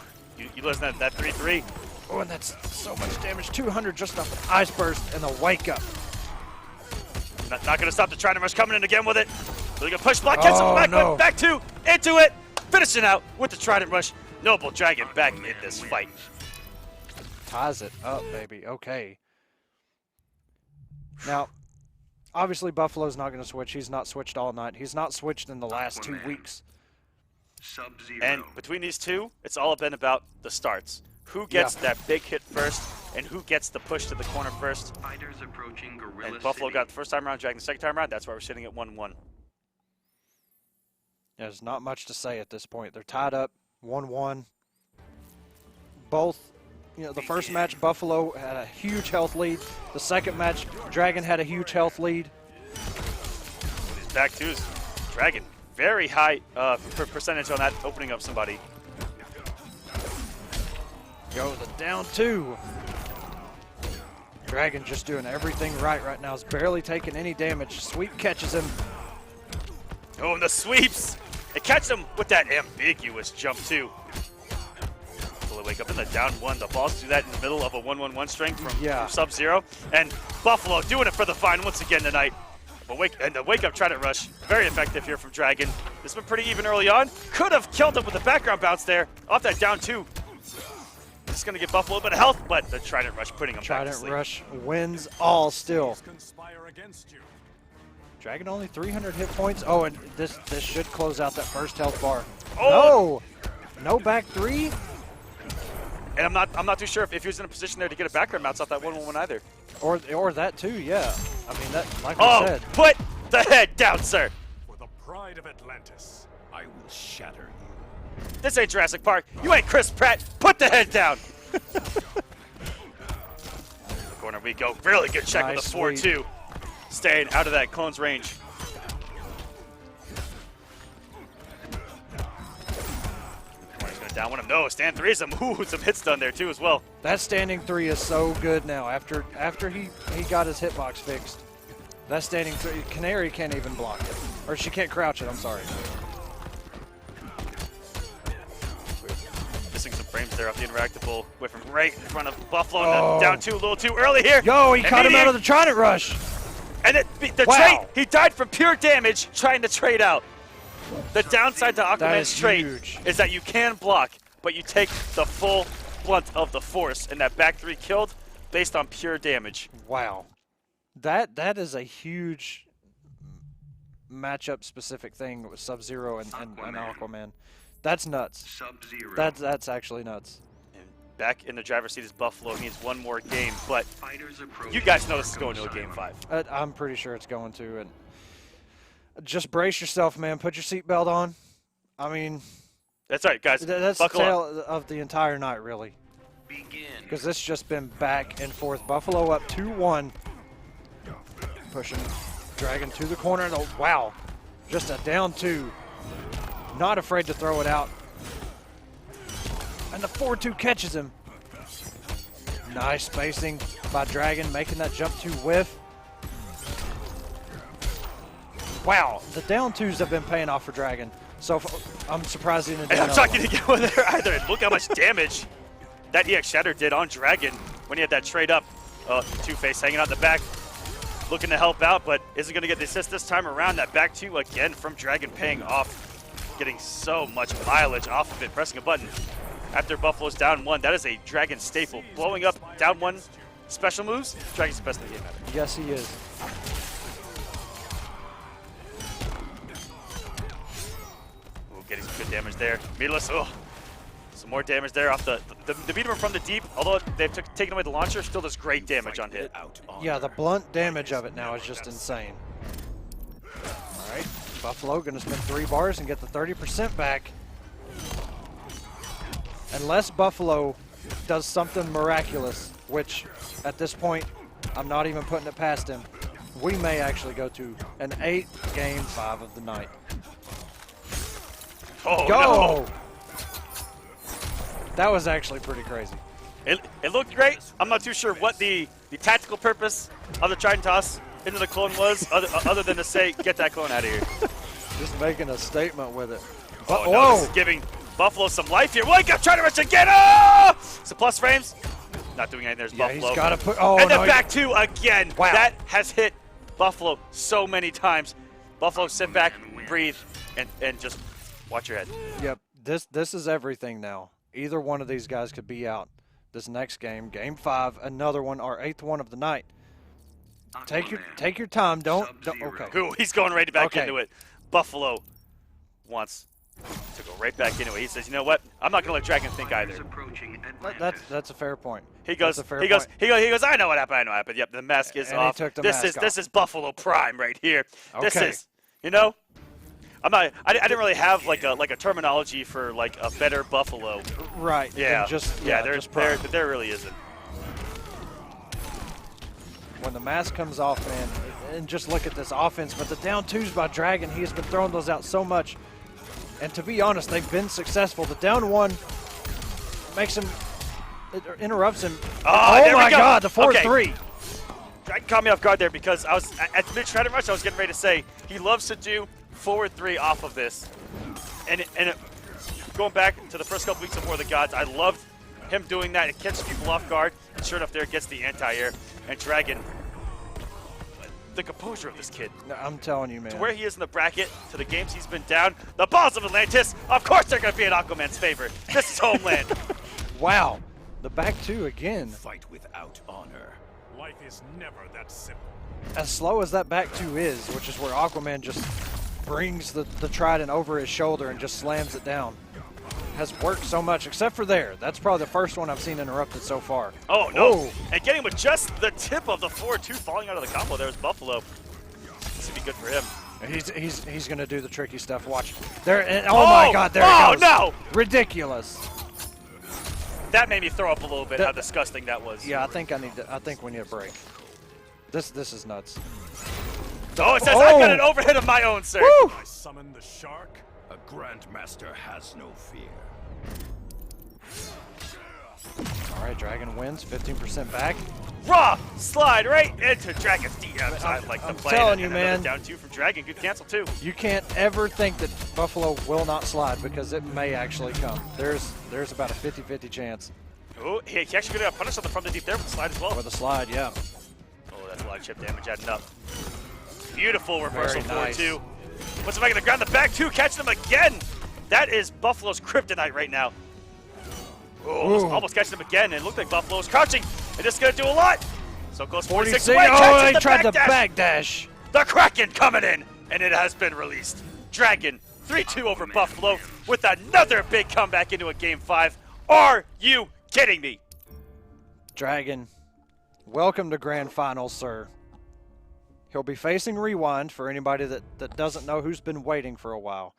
Speaker 3: listen to that 3-3.
Speaker 4: Oh, and that's so much damage. 200 just off an ice burst and the wake up.
Speaker 3: Not going to stop the Trident rush, coming in again with it. Really good push block, gets him back, back two, into it. Finishing out with the Trident rush. Noble Dragon back in this fight.
Speaker 4: Ties it up, baby. Okay. Now, obviously Buffalo's not going to switch. He's not switched all night. He's not switched in the last 2 weeks.
Speaker 3: And between these two, it's all been about the starts. Who gets that big hit first? and who gets the push to the corner first.
Speaker 7: Fighters approaching Gorilla
Speaker 3: And Buffalo
Speaker 7: City.
Speaker 3: got the first time around, Dragon the second time around. That's why we're sitting at 1-1.
Speaker 4: There's not much to say at this point. They're tied up 1-1. Both, the first match, Buffalo had a huge health lead. The second match, Dragon had a huge health lead.
Speaker 3: He's back to his Dragon. Very high percentage on that opening up somebody.
Speaker 4: Go the down 2. Dragon just doing everything right now. Is barely taking any damage. Sweep catches him.
Speaker 3: Oh, and the sweeps. It catches him with that ambiguous jump, too. Will it wake up in the down 1? The Balls do that in the middle of a 1-1-1 string from Sub-Zero. And Buffalo doing it for the fine once again tonight. And the wake-up Trident Rush, very effective here from Dragon. This has been pretty even early on. Could have killed him with the background bounce there off that down 2. This is going to give Buffalo a bit of health, but the Trident Rush putting him back to sleep.
Speaker 4: Trident Rush wins all still. Dragon only 300 hit points. Oh, and this should close out that first health bar.
Speaker 3: Oh!
Speaker 4: No back 3.
Speaker 3: And I'm not too sure if he was in a position there to get a background bounce off that 1-1-1 either.
Speaker 4: Or that too, yeah. I mean, that, like
Speaker 3: we
Speaker 4: said.
Speaker 3: Put the head down, sir.
Speaker 6: For the pride of Atlantis, I will shatter you.
Speaker 3: This ain't Jurassic Park. You ain't Chris Pratt. Put the head down. The corner we go. Really good check with the 4-2. Staying out of that clone's range. He's going to down one him. No, stand 3 is him. Ooh, some hits done there too as well.
Speaker 4: That standing 3 is so good now. After he got his hitbox fixed, that standing 3, Canary can't even block it. Or she can't crouch it, I'm sorry.
Speaker 3: Missing some frames there off the interactable. Went from right in front of Buffalo. And down 2 a little too early here.
Speaker 4: Yo, he caught him out of the Trident Rush.
Speaker 3: And the trade, he died from pure damage trying to trade out. The downside to Aquaman's trade is that you can block, but you take the full blunt of the force, and that back 3 killed based on pure damage.
Speaker 4: Wow. That is a huge matchup specific thing with Sub-Zero and Aquaman. That's nuts.
Speaker 7: Sub-Zero.
Speaker 4: That's actually nuts.
Speaker 3: Back in the driver's seat is Buffalo. Needs one more game, but you guys know this is going to a Game 5.
Speaker 4: I'm pretty sure it's going to. And just brace yourself, man. Put your seatbelt on. I mean,
Speaker 3: that's right, guys.
Speaker 4: That's the
Speaker 3: Buckle
Speaker 4: tale of the entire night, really. Because this just been back and forth. Buffalo up 2-1. Pushing Dragon to the corner. Oh, wow. Just a down 2. Not afraid to throw it out. And the 4-2 catches him. Nice spacing by Dragon, making that jump 2 whiff. Wow, the down 2s have been paying off for Dragon. So I'm surprised he didn't do
Speaker 3: I'm not going to get one there either. And look how much damage that EX Shatter did on Dragon when he had that trade up. Two-Face hanging out the back, looking to help out, but isn't going to get the assist this time around. That back 2 again from Dragon paying off, getting so much mileage off of it, pressing a button. After Buffalo's down 1, that is a Dragon staple. Blowing up down 1 special moves, Dragon's the best in the game ever.
Speaker 4: Yes, he is.
Speaker 3: Ooh, getting some good damage there. Meatless, some more damage there off the beat him from the deep. Although they've taken away the launcher, still does great damage on hit.
Speaker 4: Yeah, the blunt damage of it now is just insane. All right, Buffalo going to spend 3 bars and get the 30% back. Unless Buffalo does something miraculous, which at this point, I'm not even putting it past him, we may actually go to an 8th Game 5 of the night.
Speaker 3: Oh,
Speaker 4: go!
Speaker 3: No.
Speaker 4: That was actually pretty crazy.
Speaker 3: It looked great. I'm not too sure what the tactical purpose of the Trident toss into the clone was, other than to say, get that clone out of here.
Speaker 4: Just making a statement with it.
Speaker 3: Oh, no, this is giving Buffalo some life here. Wake up, trying to rush again. Oh! Some plus frames. Not doing anything. There's Buffalo.
Speaker 4: He's got to put. Oh,
Speaker 3: and then
Speaker 4: no,
Speaker 3: back 2 again.
Speaker 4: Wow.
Speaker 3: That has hit Buffalo so many times. Buffalo, sit back, breathe, and just watch your head.
Speaker 4: Yep. This is everything now. Either one of these guys could be out this next game. Game 5, another one, our 8th one of the night. Take your time. Don't okay.
Speaker 3: Ooh, he's going right back into it. Buffalo wants To go right back into it. He says, you know what? I'm not going to let Dragon think either.
Speaker 4: That's a fair point.
Speaker 3: He goes, he goes, I know what happened, I know what happened. Yep, the mask is
Speaker 4: And
Speaker 3: off.
Speaker 4: he took the
Speaker 3: This
Speaker 4: mask
Speaker 3: is Buffalo Prime right here. This
Speaker 4: Okay.
Speaker 3: is, you know, I didn't really have like a terminology for like a better Buffalo.
Speaker 4: Right.
Speaker 3: Yeah. There really isn't.
Speaker 4: When the mask comes off, man, and just look at this offense. But the down twos by Dragon, he has been throwing those out so much. And to be honest, they've been successful. The down one makes him, it interrupts him. Oh my God, the 4-3.
Speaker 3: Dragon caught me off guard there because I was at mid-Shredder Rush. I was getting ready to say he loves to do forward 3 off of this, and going back to the first couple weeks of War of the Gods, I loved him doing that. It catches people off guard, and sure enough, there it gets the anti-air. And Dragon, the composure of this kid.
Speaker 4: I'm telling you, man.
Speaker 3: To where he is in the bracket, to the games he's been down, the balls of Atlantis, of course they're going to be in Aquaman's favor. This is homeland.
Speaker 4: Wow, the back 2 again.
Speaker 6: Fight without honor. Life is never that simple.
Speaker 4: As slow as that back 2 is, which is where Aquaman just brings the trident over his shoulder and just slams it down, has worked so much, except for there. That's probably the first one I've seen interrupted so far.
Speaker 3: Oh, no.
Speaker 4: Whoa.
Speaker 3: And getting with just the tip of the 4-2 falling out of the combo, there's Buffalo. This would be good for him.
Speaker 4: He's going to do the tricky stuff. Watch. There. And, oh, my God, there it goes.
Speaker 3: No.
Speaker 4: Ridiculous.
Speaker 3: That made me throw up a little bit, how disgusting that was.
Speaker 4: Yeah, I think we need a break. This is nuts.
Speaker 3: Oh, it says I got an overhit of my own, sir.
Speaker 6: Woo! I summon the shark.
Speaker 11: A Grandmaster has no fear.
Speaker 4: All right, Dragon wins, 15% back.
Speaker 3: Raw slide right into Dragon's DMs. I like the play.
Speaker 4: I'm telling you, man.
Speaker 3: Down 2 from Dragon. Good cancel, too.
Speaker 4: You can't ever think that Buffalo will not slide because it may actually come. There's about a 50-50 chance.
Speaker 3: Oh, he actually got punished on the front of the deep there with the slide as well.
Speaker 4: With the slide, yeah.
Speaker 3: Oh, that's a lot of chip damage adding up. Beautiful reversal 4-2.
Speaker 4: Nice.
Speaker 3: What's the back of the ground? The back 2 catching him again. That is Buffalo's kryptonite right now. Oh, almost catching him again. And it looked like Buffalo's crouching. And this is going to do a lot. So goes 46 away.
Speaker 4: Oh, he tried the backdash.
Speaker 3: The Kraken coming in. And it has been released. Dragon 3-2 over Buffalo with another big comeback into a Game 5. Are you kidding me?
Speaker 4: Dragon, welcome to Grand Finals, sir. He'll be facing Rewind for anybody that doesn't know who's been waiting for a while.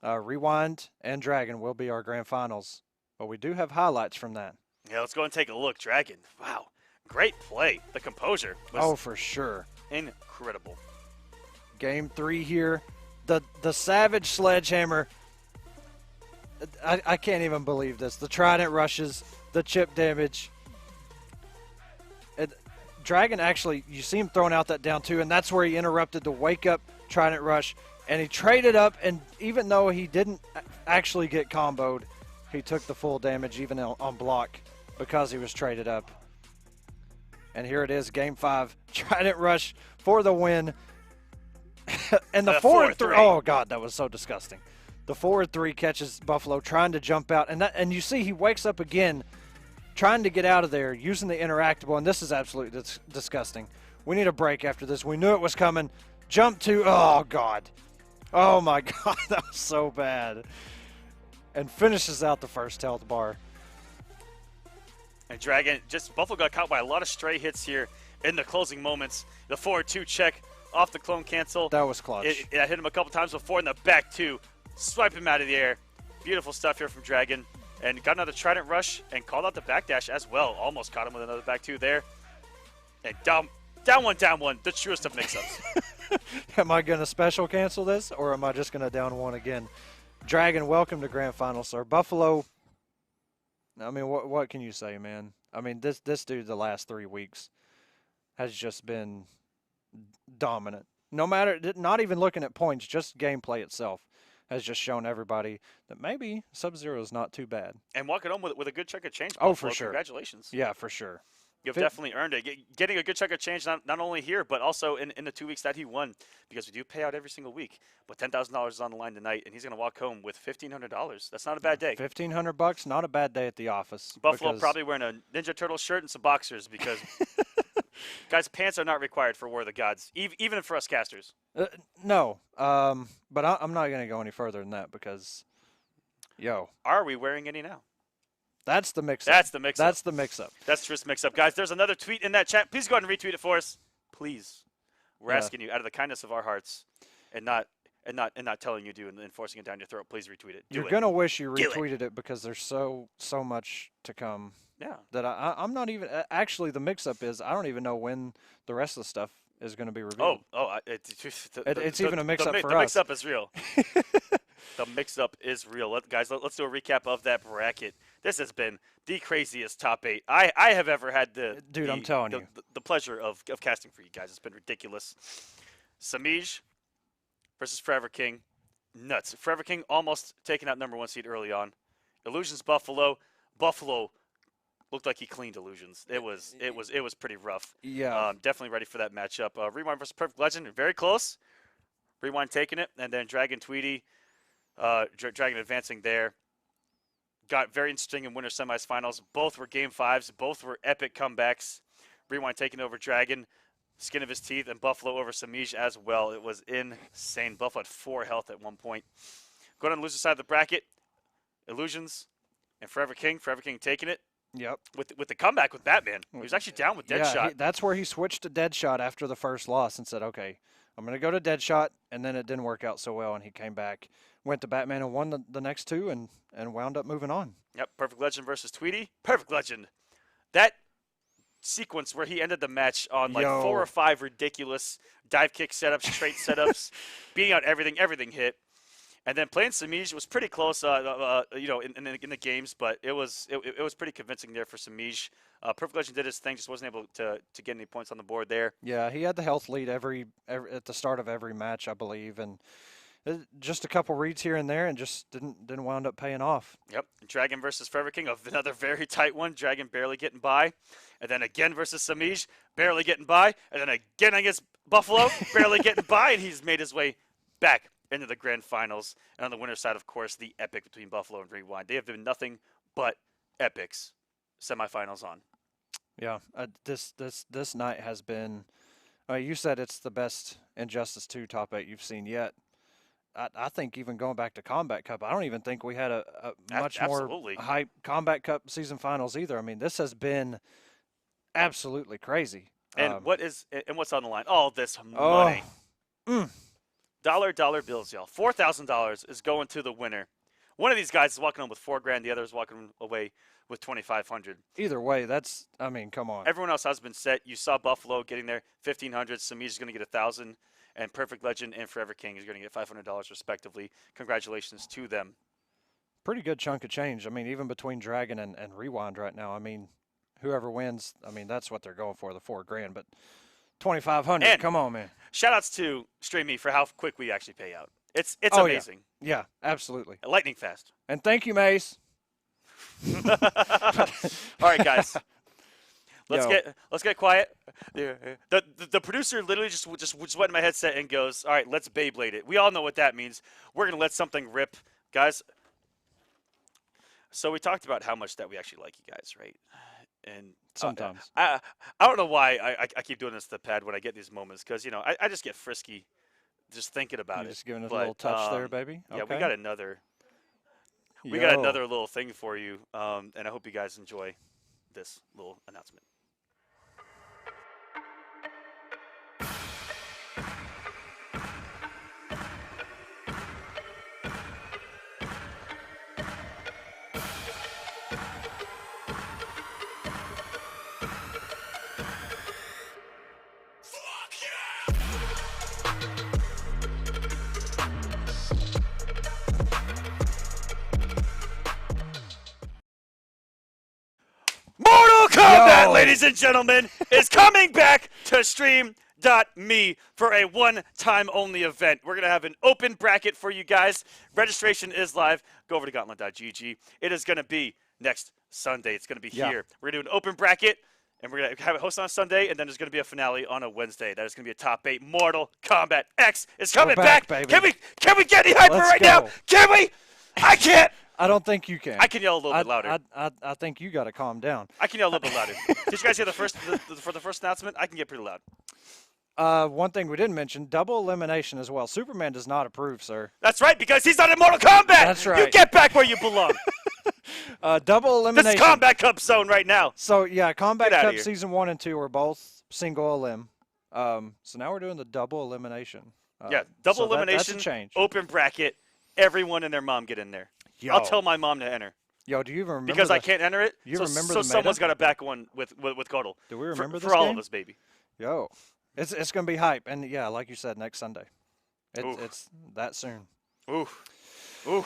Speaker 4: Rewind and Dragon will be our Grand Finals. But we do have highlights from that.
Speaker 3: Yeah, let's go and take a look. Dragon, wow, great play. The composure was
Speaker 4: for sure.
Speaker 3: Incredible.
Speaker 4: Game 3 here. The Savage Sledgehammer. I can't even believe this. The Trident rushes, the chip damage. Dragon actually, you see him throwing out that down 2, and that's where he interrupted the wake-up Trident rush. And he traded up, and even though he didn't actually get comboed, he took the full damage even on block because he was traded up. And here it is, Game 5. Trident rush for the win. And the 4-3. Oh, God, that was so disgusting. The 4-3 catches Buffalo trying to jump out. And you see he wakes up again trying to get out of there using the interactable. And this is absolutely disgusting. We need a break after this. We knew it was coming. Jump to, oh, God. Oh, my God, that was so bad. And finishes out the first health bar.
Speaker 3: And Dragon, Buffalo got caught by a lot of stray hits here in the closing moments. The 4-2 check off the clone cancel.
Speaker 4: That was clutch.
Speaker 3: It hit him a couple times before in the back 2. Swipe him out of the air. Beautiful stuff here from Dragon. And got another Trident rush and called out the backdash as well. Almost caught him with another back 2 there. And down one. The truest of mix-ups.
Speaker 4: Am I going to special cancel this, or am I just going to down 1 again? Dragon, welcome to Grand Finals, sir. Buffalo, I mean, what can you say, man? I mean, this dude the last 3 weeks has just been dominant. No matter, not even looking at points, just gameplay itself has just shown everybody that maybe Sub-Zero is not too bad.
Speaker 3: And walking home with a good chunk of change.
Speaker 4: Oh,
Speaker 3: Buffalo.
Speaker 4: for sure.
Speaker 3: Congratulations.
Speaker 4: Yeah, for sure.
Speaker 3: You've definitely earned it. Getting a good chunk of change, not only here, but also in the 2 weeks that he won, because we do pay out every single week. But $10,000 is on the line tonight, and he's going to walk home with $1,500. That's not a bad day.
Speaker 4: $1,500, not a bad day at the office.
Speaker 3: Buffalo probably wearing a Ninja Turtle shirt and some boxers because Guys, pants are not required for War of the Gods, even for us casters.
Speaker 4: No, but I'm not going to go any further than that because,
Speaker 3: Are we wearing any now?
Speaker 4: That's the mix-up.
Speaker 3: That's the mix-up.
Speaker 4: That's the mix-up.
Speaker 3: That's just mix-up. Guys, there's another tweet in that chat. Please go ahead and retweet it for us. Please. We're asking you out of the kindness of our hearts and not telling you to and forcing it down your throat. Please retweet it.
Speaker 4: You're going to wish you retweeted it because there's so much to come.
Speaker 3: Yeah.
Speaker 4: That I'm not even – actually, the mix-up is I don't even know when the rest of the stuff is going to be revealed. It's even a mix-up for us.
Speaker 3: The mix-up is real. The mix-up is real. Guys, let's do a recap of that bracket. This has been the craziest top 8 I have ever had
Speaker 4: I'm telling you.
Speaker 3: The pleasure of casting for you guys. It's been ridiculous. Semiij versus Forever King. Nuts. Forever King almost taking out #1 seed early on. Illusions Buffalo. Buffalo looked like he cleaned Illusions. It was pretty rough.
Speaker 4: Yeah.
Speaker 3: Definitely ready for that matchup. Rewind versus Perfect Legend. Very close. Rewind taking it. And then Dragon Tweedy. Dragon advancing there. Got very interesting in winter semis finals. Both were game 5s. Both were epic comebacks. Rewind taking over Dragon. Skin of his teeth. And Buffalo over Semiij as well. It was insane. Buffalo had 4 health at one point. Going on the loser side of the bracket. Illusions and Forever King. Forever King taking it.
Speaker 4: Yep.
Speaker 3: With the comeback with Batman. He was actually down with Deadshot.
Speaker 4: Yeah, that's where he switched to Deadshot after the first loss and said, okay, I'm going to go to Deadshot. And then it didn't work out so well, and he came back, went to Batman and won the next 2 and wound up moving on.
Speaker 3: Yep, Perfect Legend versus Tweedy. Perfect Legend. That sequence where he ended the match on like 4 or 5 ridiculous dive kick setups, straight setups, beating out everything hit. And then playing Semiij was pretty close, in the games, but it was pretty convincing there for Semiij. Perfect Legend did his thing, just wasn't able to get any points on the board there.
Speaker 4: Yeah, he had the health lead every at the start of every match, I believe, and just a couple reads here and there, and just didn't wound up paying off.
Speaker 3: Yep, Dragon versus Forever King, another very tight one. Dragon barely getting by, and then again versus Semiij, barely getting by, and then again against Buffalo, barely getting by, and he's made his way back into the grand finals. And on the winner's side, of course, the epic between Buffalo and Rewind. They have been nothing but epics semifinals on.
Speaker 4: Yeah, this night has been. You said it's the best Injustice 2 top 8 you've seen yet. I think even going back to Kombat Cup, I don't even think we had a much more hype Kombat Cup season finals either. I mean, this has been absolutely crazy.
Speaker 3: And what's on the line? All this money. Dollar bills, y'all. $4,000 is going to the winner. One of these guys is walking home with $4,000. The other is walking away with $2,500.
Speaker 4: Either way, come on.
Speaker 3: Everyone else has been set. You saw Buffalo getting there, $1,500. Semiij is going to get $1,000, and Perfect Legend and Forever King is going to get $500 respectively. Congratulations to them.
Speaker 4: Pretty good chunk of change. I mean, even between Dragon and Rewind right now. I mean, whoever wins, I mean, that's what they're going for, the $4,000. But $2,500. Come on, man.
Speaker 3: Shout outs to StreamMe for how quick we actually pay out. It's amazing.
Speaker 4: Yeah, absolutely.
Speaker 3: Lightning fast.
Speaker 4: And thank you, Mace.
Speaker 3: All right, guys. Let's get quiet. The producer literally just went in my headset and goes, "All right, let's Beyblade it." We all know what that means. We're gonna let something rip, guys. So we talked about how much that we actually like you guys, right? And
Speaker 4: sometimes
Speaker 3: I don't know why I keep doing this to the pad when I get these moments, because I just get frisky just thinking about it.
Speaker 4: Just giving us a little touch there, baby.
Speaker 3: Yeah,
Speaker 4: okay.
Speaker 3: we got another little thing for you, and I hope you guys enjoy this little announcement. Kombat, ladies and gentlemen, is coming back to StreamMe for a one-time only event. We're going to have an open bracket for you guys. Registration is live. Go over to gauntlet.gg. It is going to be next Sunday. It's going to be here. We're going to do an open bracket, and we're going to have it hosted on Sunday, and then there's going to be a finale on a Wednesday. That is going to be a top 8. Mortal Kombat X is coming back.
Speaker 4: Baby.
Speaker 3: Can we get any hyper now? Can we? I can't.
Speaker 4: I don't think you can.
Speaker 3: I can yell a little bit louder.
Speaker 4: I think you got to calm down.
Speaker 3: I can yell a little bit louder. Did you guys hear for the first announcement? I can get pretty loud.
Speaker 4: One thing we didn't mention, double elimination as well. Superman does not approve, sir.
Speaker 3: That's right, because he's not in Mortal Kombat.
Speaker 4: That's right.
Speaker 3: You get back where you belong.
Speaker 4: Double elimination.
Speaker 3: This is Combat Cup zone right now.
Speaker 4: So, yeah, Combat
Speaker 3: Get outta
Speaker 4: Cup
Speaker 3: here.
Speaker 4: Season 1 and 2 are both single elim. So now we're doing the double elimination.
Speaker 3: Yeah, double
Speaker 4: so
Speaker 3: elimination,
Speaker 4: that's a change.
Speaker 3: open bracket, everyone and their mom get in there.
Speaker 4: Yo.
Speaker 3: I'll tell my mom to enter.
Speaker 4: Yo, do you even remember
Speaker 3: Because I can't enter it,
Speaker 4: you
Speaker 3: so,
Speaker 4: remember
Speaker 3: so
Speaker 4: the
Speaker 3: someone's
Speaker 4: meta?
Speaker 3: got to back one with Godel.
Speaker 4: Do we remember this
Speaker 3: For all
Speaker 4: game?
Speaker 3: of us, baby.
Speaker 4: Yo, it's going to be hype. And, yeah, like you said, next Sunday.
Speaker 3: Oof.
Speaker 4: It's that soon.
Speaker 3: Ooh. All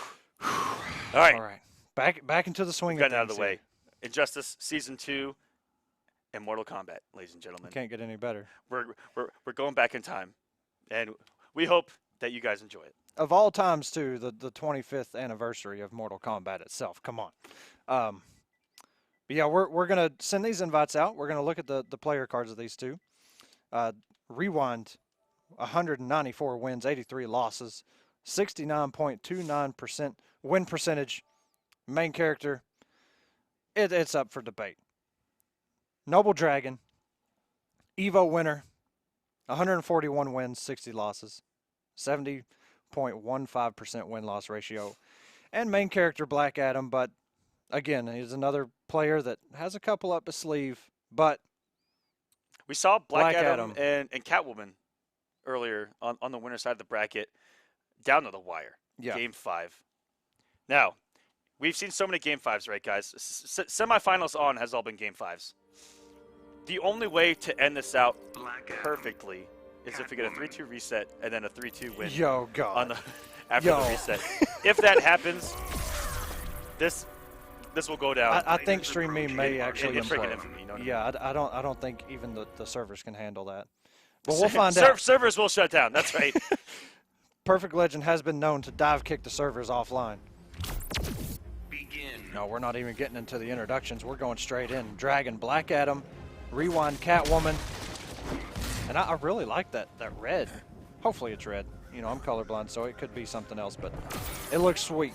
Speaker 3: right.
Speaker 4: All right. Back into the swing of
Speaker 3: Gotten out of
Speaker 4: things
Speaker 3: the way.
Speaker 4: here.
Speaker 3: Injustice Season 2 and Mortal Kombat, ladies and gentlemen.
Speaker 4: Can't get any better.
Speaker 3: We're going back in time, and we hope that you guys enjoy it.
Speaker 4: Of all times, too, the 25th anniversary of Mortal Kombat itself. Come on. But yeah, we're going to send these invites out. We're going to look at the player cards of these two. Rewind, 194 wins, 83 losses, 69.29% win percentage. Main character, it's up for debate. Noble Dragon, Evo winner, 141 wins, 60 losses, 70.15% win-loss ratio. And main character Black Adam, but again, he's another player that has a couple up his sleeve, but
Speaker 3: we saw Black
Speaker 4: Adam
Speaker 3: and Catwoman earlier on the winner side of the bracket down to the wire.
Speaker 4: Yeah.
Speaker 3: Game 5. Now, we've seen so many Game 5s, right, guys? Semifinals on has all been Game 5s. The only way to end this out perfectly is if we get a 3-2 reset and then a 3-2 win.
Speaker 4: Yo, God.
Speaker 3: After the reset. If that happens, this will go down.
Speaker 4: I think StreamMe may actually
Speaker 3: in freaking
Speaker 4: implode.
Speaker 3: infamy. You know what I mean?
Speaker 4: Yeah, I don't think even the servers can handle that. But we'll find out.
Speaker 3: Servers will shut down. That's right.
Speaker 4: Perfect Legend has been known to dive kick the servers offline.
Speaker 7: Begin.
Speaker 4: No, we're not even getting into the introductions. We're going straight in. Dragon, Black Adam, Rewind, Catwoman. And I really like that red. Hopefully it's red. You know, I'm colorblind, so it could be something else, but it looks sweet.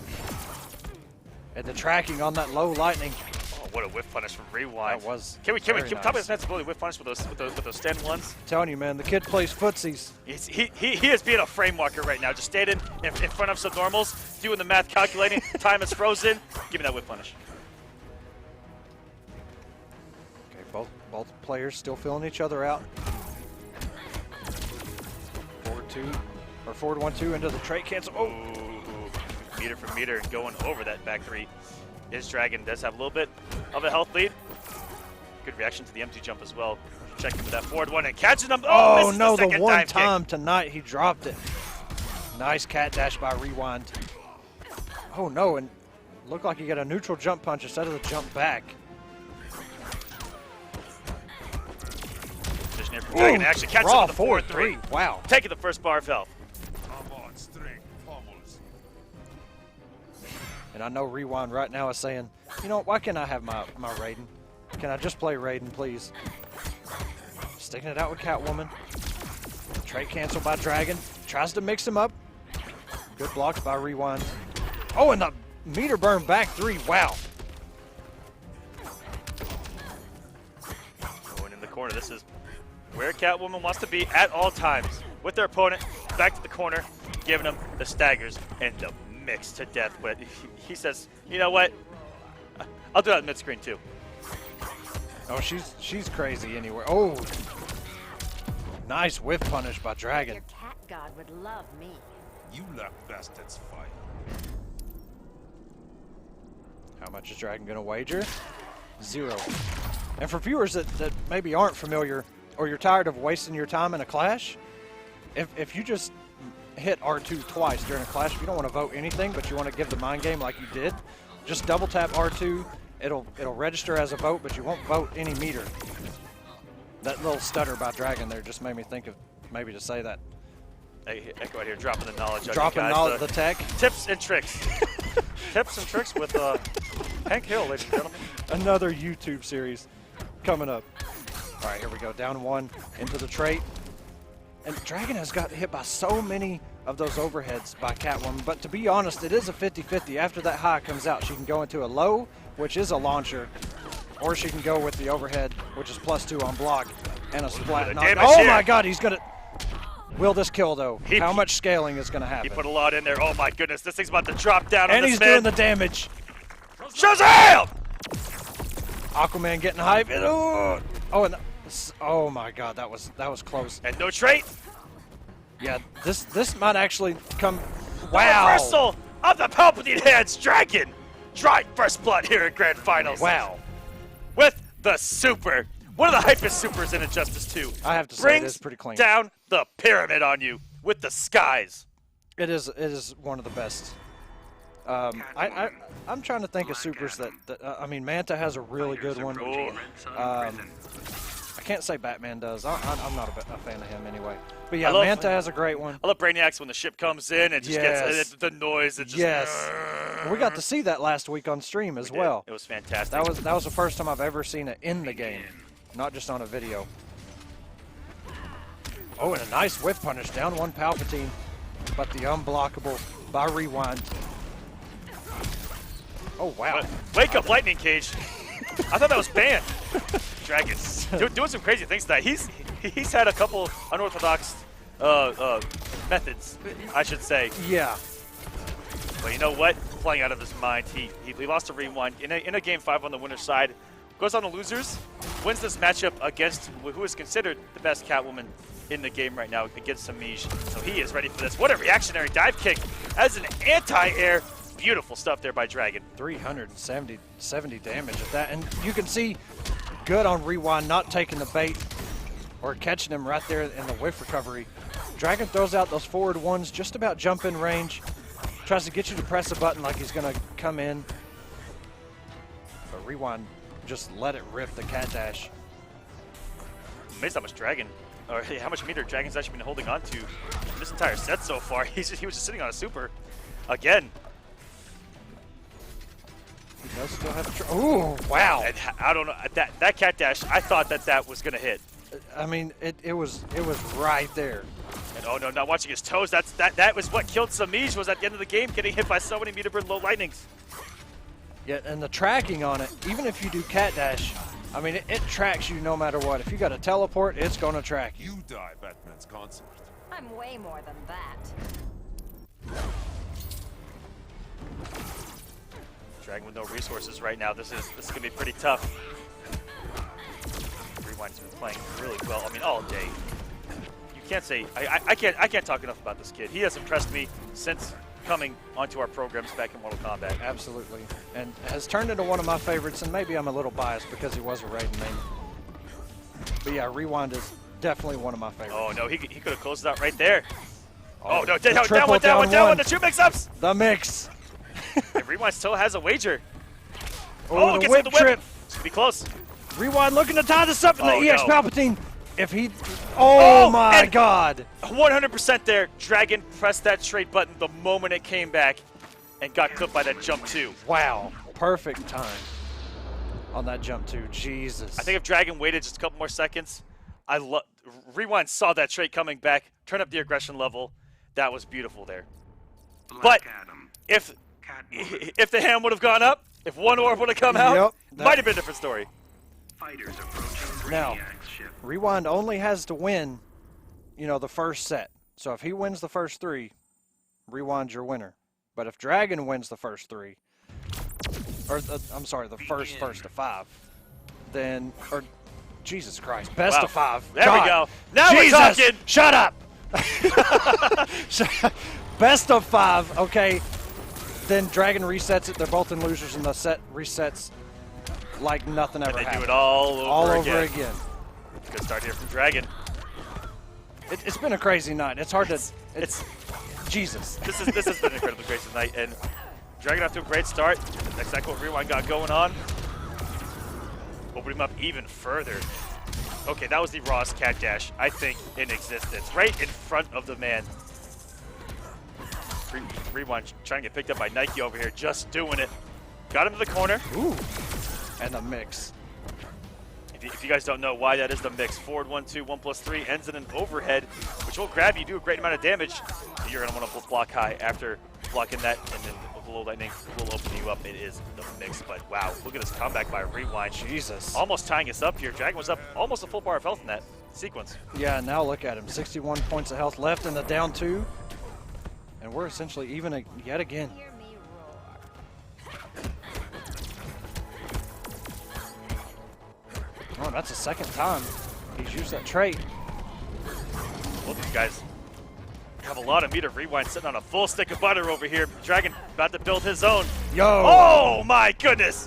Speaker 4: And the tracking on that low lightning.
Speaker 3: Oh, what a whiff punish from Rewind.
Speaker 4: That was
Speaker 3: Can we
Speaker 4: very
Speaker 3: top
Speaker 4: nice.
Speaker 3: his sensibility whiff punish with those stand ones?
Speaker 4: I'm telling you, man, the kid plays footsies.
Speaker 3: He is being a frame walker right now. Just standing in front of subnormals, doing the math, calculating. Time is frozen. Give me that whiff punish.
Speaker 4: Okay, both players still filling each other out. Forward 1-2 into the trait cancel. Oh,
Speaker 3: Ooh, meter for meter, going over that back three. His Dragon does have a little bit of a health lead. Good reaction to the empty jump as well. Checking for that forward one and catching him.
Speaker 4: Oh
Speaker 3: misses
Speaker 4: no, the
Speaker 3: second
Speaker 4: one
Speaker 3: dive
Speaker 4: time
Speaker 3: kick.
Speaker 4: tonight he dropped it. Nice cat dash by Rewind. Oh no, and looked like he got a neutral jump punch instead of the jump back.
Speaker 3: Position here from Dragon
Speaker 4: Ooh,
Speaker 3: actually catches
Speaker 4: raw
Speaker 3: him with the 4-3.
Speaker 4: Wow.
Speaker 3: Taking the first bar of health.
Speaker 6: Come on, strength pummels.
Speaker 4: And I know Rewind right now is saying, you know, why can't I have my Raiden? Can I just play Raiden, please? Sticking it out with Catwoman. Trait cancel by Dragon. Tries to mix him up. Good blocks by Rewind. Oh, and the meter burn back three. Wow.
Speaker 3: Going in the corner. This is where Catwoman wants to be at all times. With their opponent, back to the corner, giving him the staggers and the mix to death. But he says, you know what? I'll do that in mid-screen too.
Speaker 4: Oh, she's crazy anywhere. Oh, nice whiff punish by Dragon.
Speaker 5: Your cat god would love me.
Speaker 6: You lack bastards fight.
Speaker 4: How much is Dragon going to wager? 0. And for viewers that maybe aren't familiar or you're tired of wasting your time in a clash, if you just hit R2 twice during a clash, if you don't want to vote anything but you want to give the mind game like you did, just double tap R2. It'll register as a vote, but you won't vote any meter. That little stutter by Dragon there just made me think of maybe to say that.
Speaker 3: Hey, Echo out here dropping the knowledge.
Speaker 4: Dropping
Speaker 3: on you guys.
Speaker 4: knowledge, the tech.
Speaker 3: Tips and tricks. Tips and tricks with Hank Hill, ladies and gentlemen.
Speaker 4: Another YouTube series coming up. All right, here we go. Down one into the trait. And Dragon has got hit by so many of those overheads by Catwoman, but to be honest, it is a 50-50. After that high comes out, she can go into a low, which is a launcher, or she can go with the overhead, which is +2 on block, and a splat. Oh my God, he's gonna. Will this kill though? How much scaling is gonna happen?
Speaker 3: He put a lot in there. Oh my goodness, this thing's about to drop down on
Speaker 4: and
Speaker 3: this
Speaker 4: he's
Speaker 3: man.
Speaker 4: doing the damage.
Speaker 3: Shazam!
Speaker 4: Aquaman getting hype. Oh my God, that was close.
Speaker 3: And no trait.
Speaker 4: Yeah, this might actually come.
Speaker 3: Wow! The reversal of the Palpatine hands, Dragon. Tried first blood here in Grand Finals.
Speaker 4: Wow!
Speaker 3: With the super, one of the hypest supers in Injustice 2.
Speaker 4: I have to say, it is pretty clean.
Speaker 3: Down the pyramid on you with the skies.
Speaker 4: It is one of the best. I'm trying to think of supers that I mean, Manta has a really good one. I can't say Batman does. I'm not a fan of him anyway. But yeah, Manta has a great one.
Speaker 3: I love Brainiacs when the ship comes in and just gets the noise. It just
Speaker 4: we got to see that last week on stream as well.
Speaker 3: It was fantastic.
Speaker 4: That was the first time I've ever seen it in the game, not just on a video. Oh, and a nice whiff punish. Down one Palpatine, but the unblockable by Rewind. Oh, wow.
Speaker 3: Wake up, Lightning Cage. I thought that was banned. Dragon's doing some crazy things tonight. He's had a couple unorthodox methods, I should say.
Speaker 4: Yeah.
Speaker 3: But you know what? Playing out of his mind. He lost a Rewind in a Game 5 on the winner's side. Goes on to losers. Wins this matchup against who is considered the best Catwoman in the game right now against Semiij. So he is ready for this. What a reactionary dive kick as an anti-air. Beautiful stuff there by Dragon.
Speaker 4: 370 damage at that. And you can see good on Rewind not taking the bait or catching him right there in the whiff recovery. Dragon throws out those forward ones, just about jump in range. Tries to get you to press a button like he's going to come in. But Rewind just let it rip the cat dash.
Speaker 3: Amazed how much Dragon, or how much meter Dragon's actually been holding on to this entire set so far. He was just sitting on a super again.
Speaker 4: He does still have a ooh, wow.
Speaker 3: And I don't know, that cat dash, I thought that was going to hit.
Speaker 4: I mean, it was right there.
Speaker 3: And oh no, not watching his toes. That was what killed Semiij, was at the end of the game getting hit by so many meter burn low lightnings.
Speaker 4: Yeah, and the tracking on it, even if you do cat dash, I mean, it tracks you no matter what. If you got a teleport, it's going to track you.
Speaker 6: You die, Batman's consort.
Speaker 5: I'm way more than that.
Speaker 3: Dragon with no resources right now. This is going to be pretty tough. Rewind's been playing really well. I mean, all day. You can't say I can't talk enough about this kid. He has impressed me since coming onto our programs back in Mortal Kombat.
Speaker 4: Absolutely, and has turned into one of my favorites. And maybe I'm a little biased because he was a Raiden main. But yeah, Rewind is definitely one of my favorites.
Speaker 3: Oh no, he could have closed it out right there. Oh no, down one, the two mix-ups.
Speaker 4: The mix.
Speaker 3: And Rewind still has a wager.
Speaker 4: Oh, the whip trip.
Speaker 3: It's gonna be close.
Speaker 4: Rewind looking to tie this up in the EX Palpatine. If he, oh my God.
Speaker 3: 100% there. Dragon pressed that trade button the moment it came back and got clipped by that jump 2.
Speaker 4: Wow, perfect time on that jump 2. Jesus.
Speaker 3: I think if Dragon waited just a couple more seconds, Rewind saw that trade coming back, turn up the aggression level. That was beautiful there. But if the hand would have gone up, if one orb would have come out, might have been a different story.
Speaker 7: Fighters approaching
Speaker 4: now, Rewind only has to win, the first set. So if he wins the first 3, Rewind's your winner. But if Dragon wins the first 3, or I'm sorry, the first to 5, then, or Jesus Christ, best of 5.
Speaker 3: There we go. Now
Speaker 4: Jesus,
Speaker 3: we're talking.
Speaker 4: Shut up. Best of 5. Okay. Then Dragon resets it. They're both in losers, and the set resets like nothing ever happened.
Speaker 3: And they do it all over again. Good start here from Dragon.
Speaker 4: It's been a crazy night. It's hard to. It's Jesus.
Speaker 3: This has been an incredibly crazy night, and Dragon off to a great start. Exactly what Rewind got going on. Opened him up even further. Okay, that was the rawest cat dash, I think, in existence. Right in front of the man. Rewind trying to get picked up by Nike over here, just doing it. Got him to the corner.
Speaker 4: Ooh. And the mix.
Speaker 3: If you guys don't know why that is the mix, forward 1-2, 1+3 ends in an overhead, which Control grab, you do a great amount of damage. You're going to want to block high after blocking that, and then a little lightning will open you up. It is the mix, but wow, look at this comeback by Rewind.
Speaker 4: Jesus.
Speaker 3: Almost tying us up here. Dragon was up almost a full bar of health in that sequence.
Speaker 4: Yeah, now look at him. 61 points of health left in the down 2. And we're essentially even yet again. Oh, that's the second time he's used that trait.
Speaker 3: Well, these guys have a lot of meter. Rewind sitting on a full stick of butter over here. Dragon about to build his own.
Speaker 4: Yo!
Speaker 3: Oh my goodness!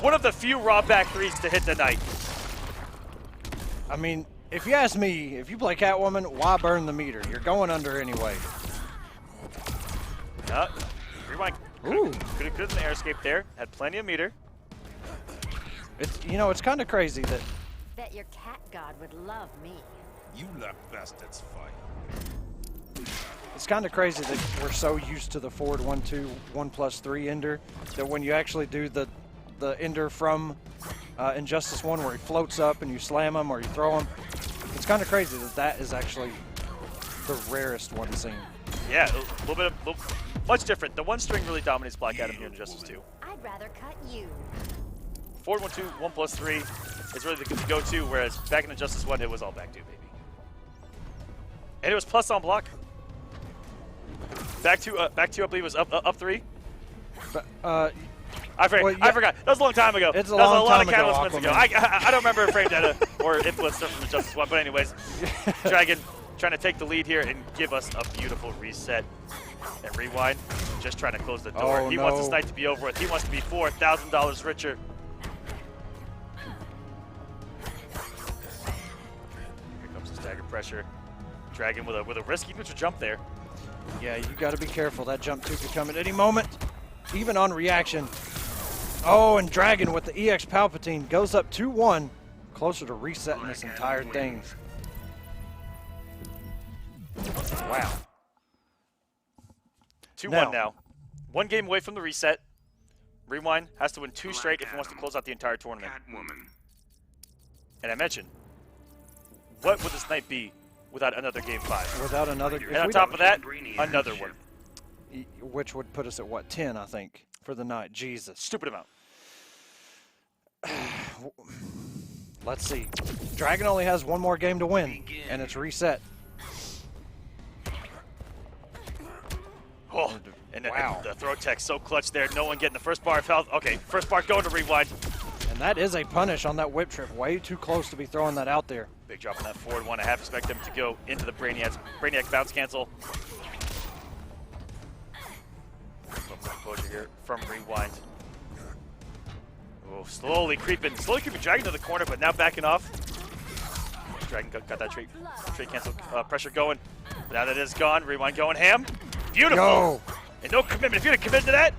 Speaker 3: One of the few raw back threes to hit tonight.
Speaker 4: I mean, if you ask me, if you play Catwoman, why burn the meter? You're going under anyway.
Speaker 3: Rewind could have done the air escape there. Had plenty of meter.
Speaker 4: It's, you know, it's kind of crazy that.
Speaker 5: Bet your cat god would love me.
Speaker 6: You let bastards fight.
Speaker 4: It's kind of crazy that we're so used to the forward 1-2, 1+3 ender that when you actually do the ender from Injustice 1 where he floats up and you slam him or you throw him, it's kind of crazy that that is actually the rarest one seen.
Speaker 3: Yeah, a little bit much different. The one string really dominates Black Adam here in Injustice 2.
Speaker 5: I'd rather cut you.
Speaker 3: Forward 1-2, 1+3 is really the go-to, whereas back in Injustice 1 it was all back 2, baby. And it was plus on block. Back two, I believe, was up 3.
Speaker 4: But,
Speaker 3: I forgot. That was a long time ago.
Speaker 4: It's a
Speaker 3: that was
Speaker 4: long
Speaker 3: a lot
Speaker 4: time
Speaker 3: of Catalyst wins ago.
Speaker 4: Aquaman.
Speaker 3: I don't remember a frame data or input stuff from Injustice 1, but anyways, Dragon trying to take the lead here and give us a beautiful reset. And Rewind just trying to close the door. He wants this night to be over with. He wants to be $4,000 richer. Here comes the stagger pressure. Dragon with a risky neutral jump there.
Speaker 4: Yeah, you got to be careful. That jump 2 could come at any moment, even on reaction. Oh, and Dragon with the EX Palpatine goes up 2-1, closer to resetting this entire thing. Wow.
Speaker 3: 2-1 now. 1 game away from the reset. Rewind has to win 2 straight if he wants to close out the entire tournament. And I mentioned, what would this night be without another game 5?
Speaker 4: Without another.
Speaker 3: And on top of that, another one.
Speaker 4: Which would put us at what, 10, I think, for the night. Jesus.
Speaker 3: Stupid amount.
Speaker 4: Let's see. Dragon only has 1 more game to win, and it's reset.
Speaker 3: Oh, and the throw tech so clutch there. No one getting the first bar of health. Okay, first bar going to Rewind.
Speaker 4: And that is a punish on that whip trip. Way too close to be throwing that out there.
Speaker 3: Big drop on that forward 1. I half expect them to go into the Brainiac bounce cancel. Exposure here from Rewind. Oh, slowly creeping Dragon to the corner, but now backing off. Dragon got that trait cancel pressure going. But now that is gone, Rewind going ham. Beautiful.
Speaker 4: Yo.
Speaker 3: And no commitment. If you'd have committed to that,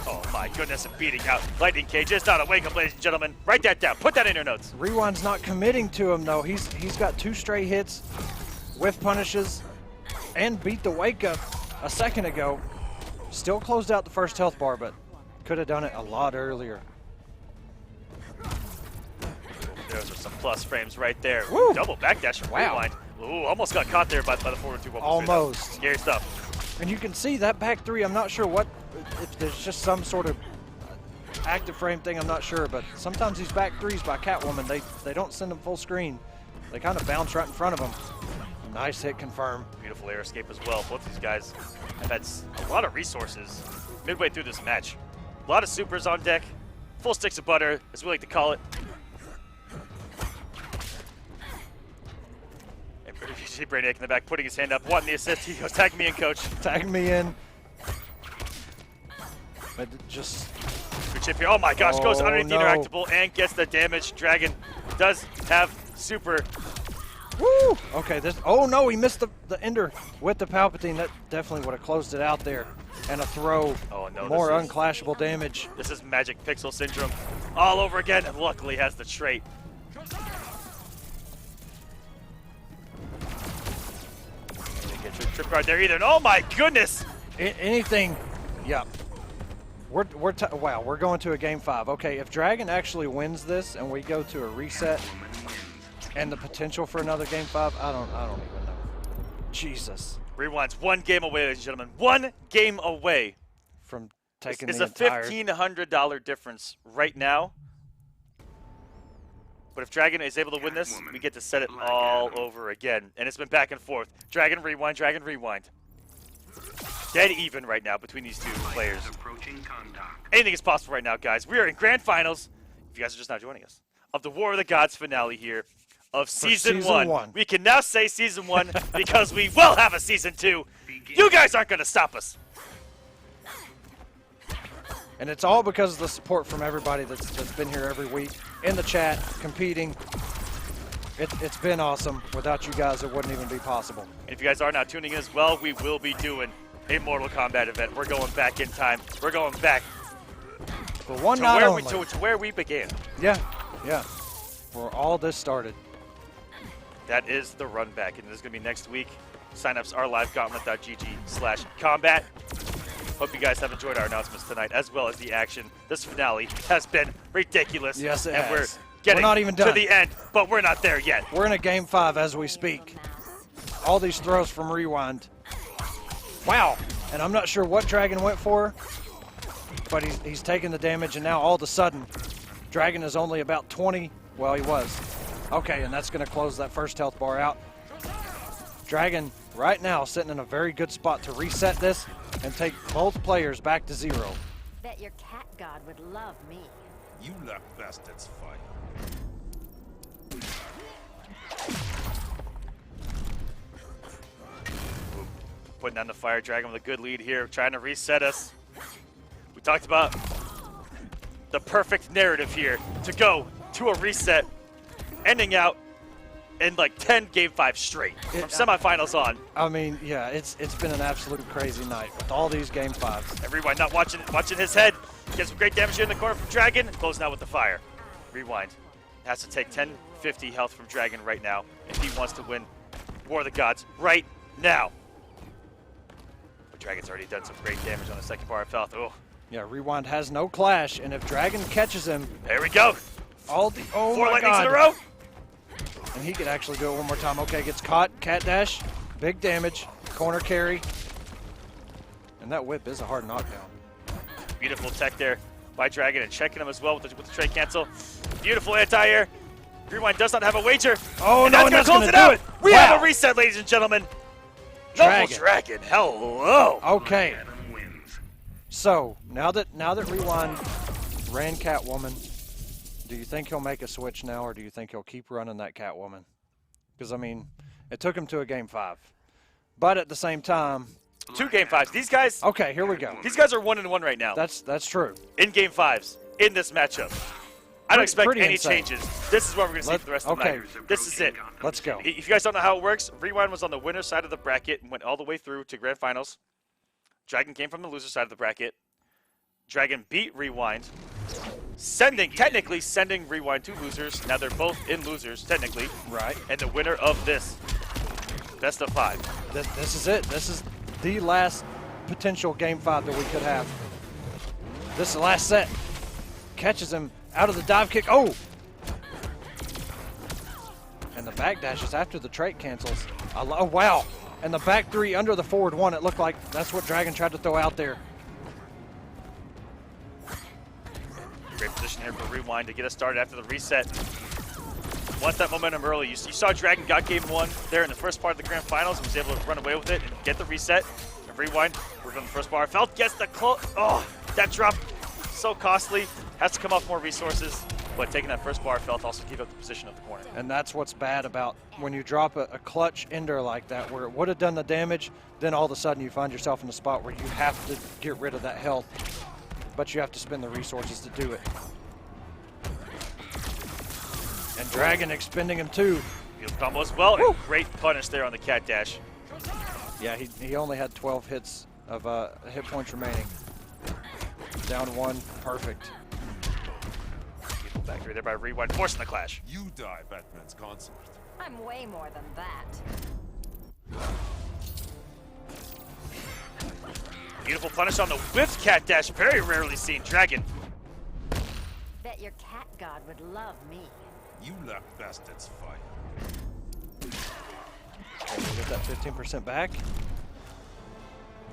Speaker 3: oh my goodness, and beating out Lightning Cage. It's not a wake up, ladies and gentlemen. Write that down. Put that in your notes.
Speaker 4: Rewind's not committing to him though. He's got 2 straight hits, whiff punishes, and beat the wake up a second ago. Still closed out the first health bar, but could have done it a lot earlier.
Speaker 3: Those are some plus frames right there.
Speaker 4: Woo.
Speaker 3: Double backdash from Rewind. Ooh, almost got caught there by the forward 2.
Speaker 4: Almost.
Speaker 3: Scary stuff.
Speaker 4: And you can see that back 3, I'm not sure if there's just some sort of active frame thing, I'm not sure, but sometimes these back 3s by Catwoman, they don't send them full screen. They kind of bounce right in front of them. Nice hit, confirm.
Speaker 3: Beautiful air escape as well. Both these guys have had a lot of resources midway through this match. A lot of supers on deck. Full sticks of butter, as we like to call it. You see Brainiac in the back putting his hand up, wanting the assist. He goes, tag me in, coach.
Speaker 4: Tag me in. But just...
Speaker 3: Good chip here. Oh my gosh, goes underneath the interactable and gets the damage. Dragon does have super.
Speaker 4: Woo! Okay, oh no, he missed the ender with the Palpatine. That definitely would have closed it out there. And a throw.
Speaker 3: Oh no,
Speaker 4: more unclashable damage.
Speaker 3: This is Magic Pixel Syndrome all over again, and luckily has the trait. Trip guard there either. And oh my goodness!
Speaker 4: Anything, yeah. Wow, we're going to a game 5. Okay, if Dragon actually wins this and we go to a reset, And the potential for another game 5, I don't even know. Jesus.
Speaker 3: Rewind's 1 game away, ladies and gentlemen. 1 game away
Speaker 4: from taking
Speaker 3: it's
Speaker 4: the entire...
Speaker 3: It's a $1,500 difference right now. But if Dragon is able to win this, we get to set it all over again. And it's been back and forth. Dragon, rewind, Dragon, rewind. Dead even right now between these two players. Anything is possible right now, guys. We are in grand finals, if you guys are just now joining us, of the War of the Gods finale here of season 1. We can now say season 1 because we will have a season 2. You guys aren't going to stop us.
Speaker 4: And it's all because of the support from everybody that's been here every week, in the chat, competing. It's been awesome. Without you guys, it wouldn't even be possible.
Speaker 3: And if you guys are now tuning in as well, we will be doing a Mortal Kombat event. We're going back in time. We're going back
Speaker 4: for one night only.
Speaker 3: To where we began.
Speaker 4: Yeah, yeah. Where all this started.
Speaker 3: That is the run back, and this is going to be next week. Signups are livegauntlet.gg/combat. Hope you guys have enjoyed our announcements tonight, as well as the action. This finale has been ridiculous.
Speaker 4: Yes, it
Speaker 3: and
Speaker 4: has.
Speaker 3: We're getting
Speaker 4: not even done
Speaker 3: to the end, but we're not there yet.
Speaker 4: We're in a game 5 as we speak. All these throws from Rewind. Wow. And I'm not sure what Dragon went for, but he's taking the damage, and now all of a sudden, Dragon is only about 20. Well, he was. Okay, and that's going to close that first health bar out. Dragon right now sitting in a very good spot to reset this and take both players back to 0.
Speaker 5: Bet your cat god would love me.
Speaker 6: You let bastards fight.
Speaker 3: Putting down the fire, Dragon with a good lead here, trying to reset us. We talked about the perfect narrative here to go to a reset, ending out in like 10 game 5 straight from semifinals on.
Speaker 4: I mean, yeah, it's been an absolute crazy night with all these game 5s.
Speaker 3: And Rewind not watching his head. Gets some great damage here in the corner from Dragon. Closing out with the fire. Rewind has to take 1050 health from Dragon right now if he wants to win War of the Gods right now. But Dragon's already done some great damage on the second bar of health. Oh.
Speaker 4: Yeah, Rewind has no clash, and if Dragon catches him...
Speaker 3: There we go.
Speaker 4: Oh
Speaker 3: 4
Speaker 4: my
Speaker 3: lightnings
Speaker 4: God.
Speaker 3: in a row.
Speaker 4: And he could actually do it one more time. Okay, gets caught. Cat dash. Big damage. Corner carry. And that whip is a hard knockdown.
Speaker 3: Beautiful tech there by Dragon and checking him as well with the trade cancel. Beautiful anti-air. Rewind does not have a wager.
Speaker 4: Oh,
Speaker 3: and
Speaker 4: no,
Speaker 3: that's
Speaker 4: going
Speaker 3: to
Speaker 4: to
Speaker 3: close
Speaker 4: do
Speaker 3: it out. We have a reset, ladies and gentlemen. Double Dragon. Hello.
Speaker 4: Okay. So, now that Rewind ran Catwoman, do you think he'll make a switch now, or do you think he'll keep running that Catwoman? Because, I mean, it took him to a game 5. But at the same time...
Speaker 3: 2 game 5s. These guys...
Speaker 4: Okay, here we go.
Speaker 3: These guys are 1-1 right now.
Speaker 4: That's true.
Speaker 3: In game 5s, in this matchup. I don't expect any
Speaker 4: insane.
Speaker 3: changes. This is what we're going to see for the rest of the night. This is it.
Speaker 4: Let's go.
Speaker 3: If you guys don't know how it works, Rewind was on the winner's side of the bracket and went all the way through to grand finals. Dragon came from the loser side of the bracket. Dragon beat Rewind, technically sending Rewind to losers. Now they're both in losers, technically.
Speaker 4: Right.
Speaker 3: And the winner of this, best of 5.
Speaker 4: This is it. This is the last potential game 5 that we could have. This is the last set. Catches him out of the dive kick. Oh! And the back dashes after the trait cancels. Oh, wow. And the back 3 under the forward 1. It looked like that's what Dragon tried to throw out there.
Speaker 3: Great position here for Rewind to get us started after the reset. Wants that momentum early. You saw Dragon got game 1 there in the first part of the grand finals and was able to run away with it and get the reset. And Rewind, working on the first bar. Felt gets the close. Oh, that drop, so costly. Has to come off more resources. But taking that first bar, Felt also keep up the position of the corner.
Speaker 4: And that's what's bad about when you drop a clutch ender like that, where it would have done the damage, then all of a sudden you find yourself in a spot where you have to get rid of that health. But you have to spend the resources to do it. And Dragon expending him too.
Speaker 3: Field combo as well. And great punish there on the cat dash.
Speaker 4: Yeah, he only had 12 hits of hit points remaining. Down 1, perfect.
Speaker 3: Beautiful back three there by Rewind, forcing the clash.
Speaker 6: You die, Batman's consort.
Speaker 5: I'm way more than that.
Speaker 3: Beautiful punish on the whipped cat dash. Very rarely seen. Dragon.
Speaker 5: Bet your cat god would love me.
Speaker 6: You let bastards fight.
Speaker 4: And we get that 15% back.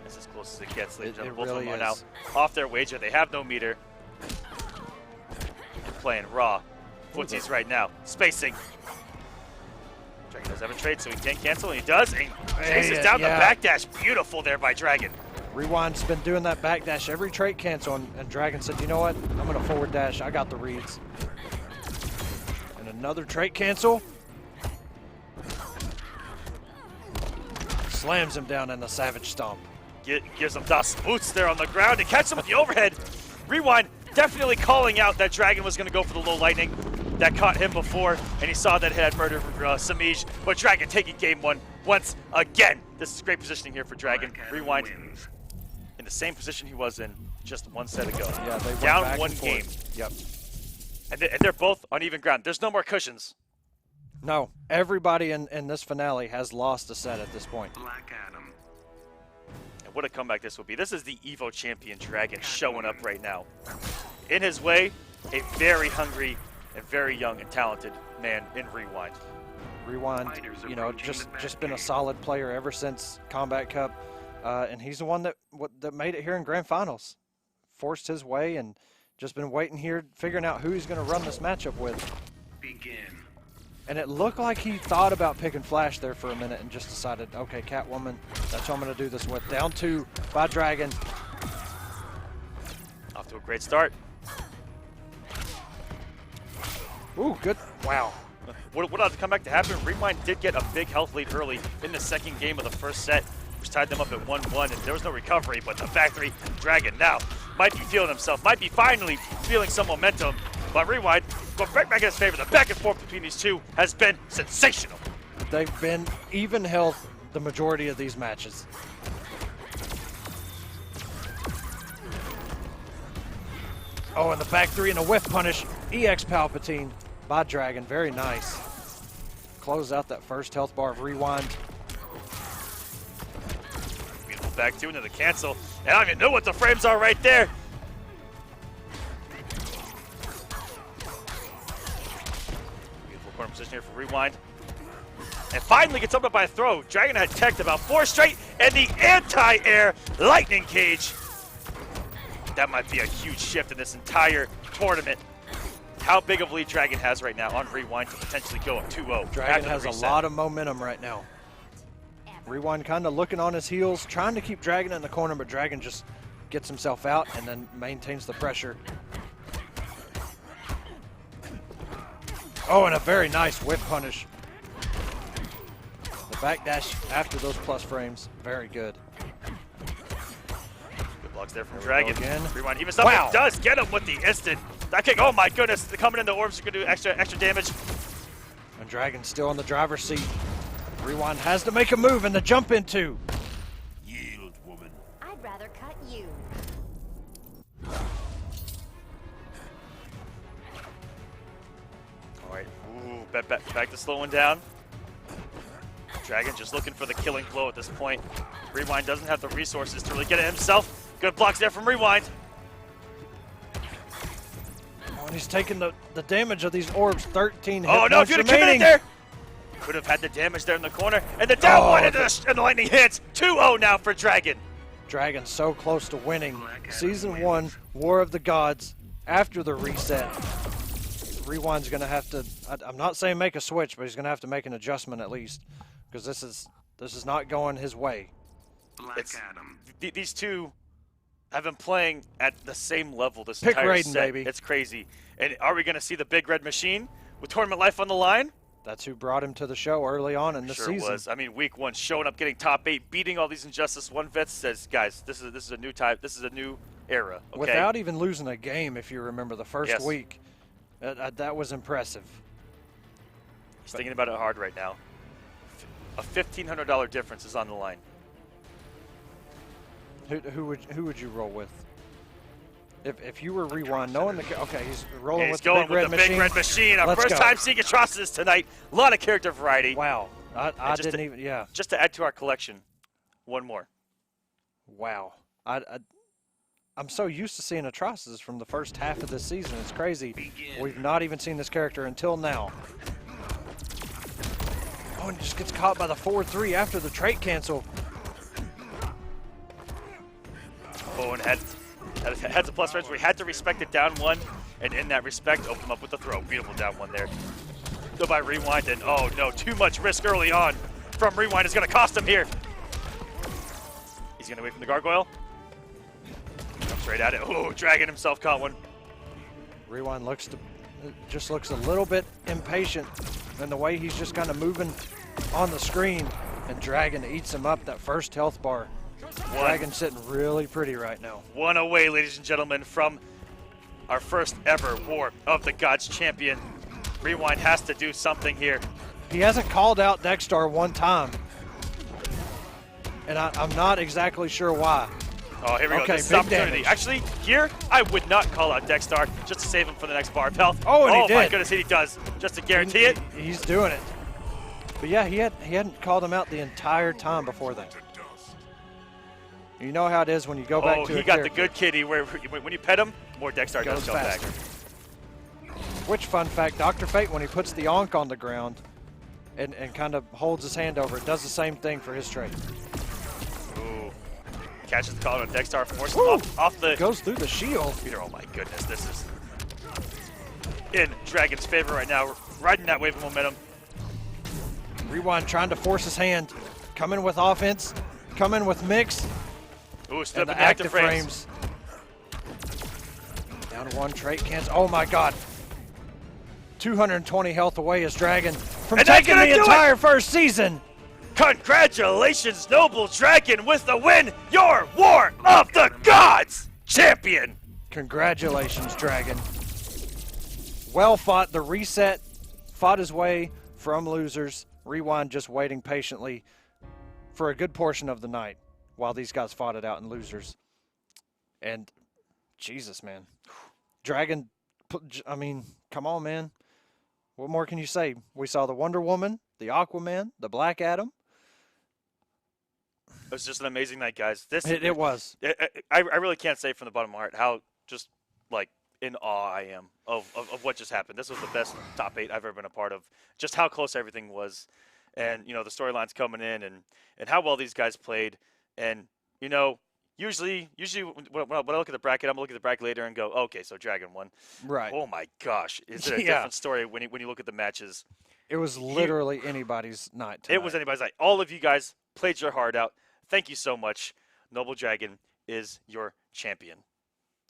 Speaker 3: That's as close as it gets. Ladies and
Speaker 4: It
Speaker 3: gentlemen, both
Speaker 4: really
Speaker 3: of them are now
Speaker 4: is.
Speaker 3: off their wager. They have no meter. They're playing raw. Footsies right now. Spacing. Dragon does have a trade, so he can't cancel, and he does. And he chases down the backdash. Beautiful there by Dragon.
Speaker 4: Rewind's been doing that backdash every trait cancel, and Dragon said, you know what? I'm going to forward dash. I got the reads. And another trait cancel. Slams him down in the Savage Stomp.
Speaker 3: Gives him Das Boots there on the ground to catch him with the overhead. Rewind definitely calling out that Dragon was going to go for the low lightning. That caught him before, and he saw that it had murdered Semiij. But Dragon taking game one once again. This is great positioning here for Dragon. Rewind in the same position he was in just one set ago.
Speaker 4: Yeah, they
Speaker 3: down one game.
Speaker 4: Yep.
Speaker 3: And they're both on even ground. There's no more cushions.
Speaker 4: No, everybody in this finale has lost a set at this point.
Speaker 7: Black Adam.
Speaker 3: And what a comeback this will be. This is the EVO champion Dragon showing up right now. In his way, a very hungry and very young and talented man in Rewind.
Speaker 4: Rewind, you know, just been a solid player ever since Kombat Cup, and he's the one that made it here in Grand Finals. Forced his way and just been waiting here, figuring out who he's going to run this matchup with.
Speaker 7: Begin.
Speaker 4: And it looked like he thought about picking Flash there for a minute and just decided, okay, Catwoman, that's what I'm going to do this with. Down 2 by Dragon.
Speaker 3: Off to a great start.
Speaker 4: Ooh, good. Wow.
Speaker 3: What ought to come back to happen? Rewind did get a big health lead early in the second game of the first set, which tied them up at 1-1, and there was no recovery, but the back 3 Dragon now might be feeling himself, might be finally feeling some momentum, but Rewind going right back in his favor. The back and forth between these two has been sensational.
Speaker 4: They've been even health the majority of these matches. Oh, and the back 3 and a whiff punish. EX Palpatine by Dragon. Very nice. Close out that first health bar of Rewind.
Speaker 3: Beautiful back 2 into the cancel. And I don't even know what the frames are right there. Beautiful corner position here for Rewind. And finally gets up by a throw. Dragon had teched about 4 straight, and the anti-air lightning cage. That might be a huge shift in this entire tournament. How big of a lead Dragon has right now on Rewind to potentially go up 2-0.
Speaker 4: Dragon has a lot of momentum right now. Rewind kind of looking on his heels, trying to keep Dragon in the corner, but Dragon just gets himself out and then maintains the pressure. Oh, and a very nice whip punish. The backdash after those plus frames, very good.
Speaker 3: Good blocks there from Dragon.
Speaker 4: Again.
Speaker 3: Rewind even stuff.
Speaker 4: Wow.
Speaker 3: Does get him with the instant. That kick, oh my goodness, coming in the orbs are going to do extra damage.
Speaker 4: And Dragon's still in the driver's seat. Rewind has to make a move and the jump into.
Speaker 6: Yield, woman.
Speaker 5: I'd rather cut you.
Speaker 3: All right, ooh, back to slowing down. Dragon just looking for the killing blow at this point. Rewind doesn't have the resources to really get it himself. Good blocks there from Rewind.
Speaker 4: Oh, and he's taking the damage of these orbs. 13 hit
Speaker 3: Oh no, if
Speaker 4: points
Speaker 3: you'd have committed
Speaker 4: remaining.
Speaker 3: there. Could have had the damage there in the corner. And the down one and the lightning hits. 2-0 now for Dragon.
Speaker 4: Dragon so close to winning. Season 1, War of the Gods, after the reset. Rewind's going to have to, I'm not saying make a switch, but he's going to have to make an adjustment at least. Because this is not going his way.
Speaker 3: These two have been playing at the same level this
Speaker 4: Pick
Speaker 3: entire
Speaker 4: Raiden,
Speaker 3: set.
Speaker 4: baby.
Speaker 3: It's crazy. And are we going to see the big red machine with tournament life on the line?
Speaker 4: That's who brought him to the show early on in the
Speaker 3: Sure
Speaker 4: season.
Speaker 3: was. I mean, week 1, showing up, getting top 8, beating all these Injustice 1 vets. Says, guys, this is a new type. This is a new era. Okay?
Speaker 4: Without even losing a game, if you remember the first
Speaker 3: Yes.
Speaker 4: week, that was impressive.
Speaker 3: He's thinking about it hard right now. A $1,500 difference is on the line.
Speaker 4: Who would you roll with? If you were Rewind, knowing okay, he's rolling
Speaker 3: And he's
Speaker 4: with the
Speaker 3: going
Speaker 4: big
Speaker 3: with
Speaker 4: red
Speaker 3: the
Speaker 4: machine.
Speaker 3: big red machine. Our
Speaker 4: Let's
Speaker 3: first
Speaker 4: go.
Speaker 3: time seeing Atrocitus tonight. A lot of character variety.
Speaker 4: Wow, I
Speaker 3: just
Speaker 4: didn't
Speaker 3: to,
Speaker 4: even. Yeah.
Speaker 3: Just to add to our collection, one more.
Speaker 4: Wow, I'm so used to seeing Atrocitus from the first half of this season. It's crazy. We've not even seen this character until now. Oh, and just gets caught by the 4-3 after the trait cancel.
Speaker 3: Oh, and had the plus range. We had to respect it down one, and in that respect, open them up with the throw. Beautiful down one there. Go by Rewind, and oh no, too much risk early on from Rewind is going to cost him here. He's going to wait from the gargoyle. Comes right at it. Oh, Dragon himself caught one.
Speaker 4: Rewind just looks a little bit impatient in the way he's just kind of moving on the screen, and Dragon eats him up that first health bar. Dragon's sitting really pretty right now.
Speaker 3: One away, ladies and gentlemen, from our first ever War of the Gods champion. Rewind has to do something here.
Speaker 4: He hasn't called out Dexstar one time, and I'm not exactly sure why.
Speaker 3: Oh, here we
Speaker 4: okay,
Speaker 3: go. This is opportunity.
Speaker 4: Damage.
Speaker 3: Actually, here, I would not call out Dexstar just to save him for the next bar of health.
Speaker 4: Oh, and he did.
Speaker 3: Oh, my goodness, he does. Just to guarantee it.
Speaker 4: He's doing it. But yeah, he hadn't called him out the entire time before that. You know how it is when you go back to
Speaker 3: he got the good kitty where when you pet him, more Dexstar does jump back.
Speaker 4: Which, fun fact, Dr. Fate, when he puts the Ankh on the ground and kind of holds his hand over it, does the same thing for his trait.
Speaker 3: Ooh. Catches the call on Dexstar, forces off the...
Speaker 4: Goes through the shield.
Speaker 3: Peter, oh my goodness, this is in Dragon's favor right now, riding that wave of momentum.
Speaker 4: Rewind trying to force his hand, coming with offense, coming with mix.
Speaker 3: Ooh, stood up
Speaker 4: the
Speaker 3: in the active frames.
Speaker 4: Down to one trait cancel. Oh my god. 220 health away is Dragon from taking the entire first season.
Speaker 3: Congratulations, Noble Dragon, with the win. Your War of the Gods champion.
Speaker 4: Congratulations, Dragon. Well fought. The reset fought his way from losers. Rewind just waiting patiently for a good portion of the night while these guys fought it out in losers. And Jesus, man. Dragon, I mean, come on, man. What more can you say? We saw the Wonder Woman, the Aquaman, the Black Adam.
Speaker 3: It was just an amazing night, guys.
Speaker 4: It was.
Speaker 3: I really can't say from the bottom of my heart how just, like, in awe I am of what just happened. This was the best top 8 I've ever been a part of. Just how close everything was. And, you know, the storylines coming in and how well these guys played. And, you know, usually when I look at the bracket, I'm going to look at the bracket later and go, okay, so Dragon won.
Speaker 4: Right.
Speaker 3: Oh, my gosh. Is it a different story when you look at the matches?
Speaker 4: It was literally anybody's night tonight.
Speaker 3: It was anybody's night. All of you guys played your heart out. Thank you so much. Noble Dragon is your champion.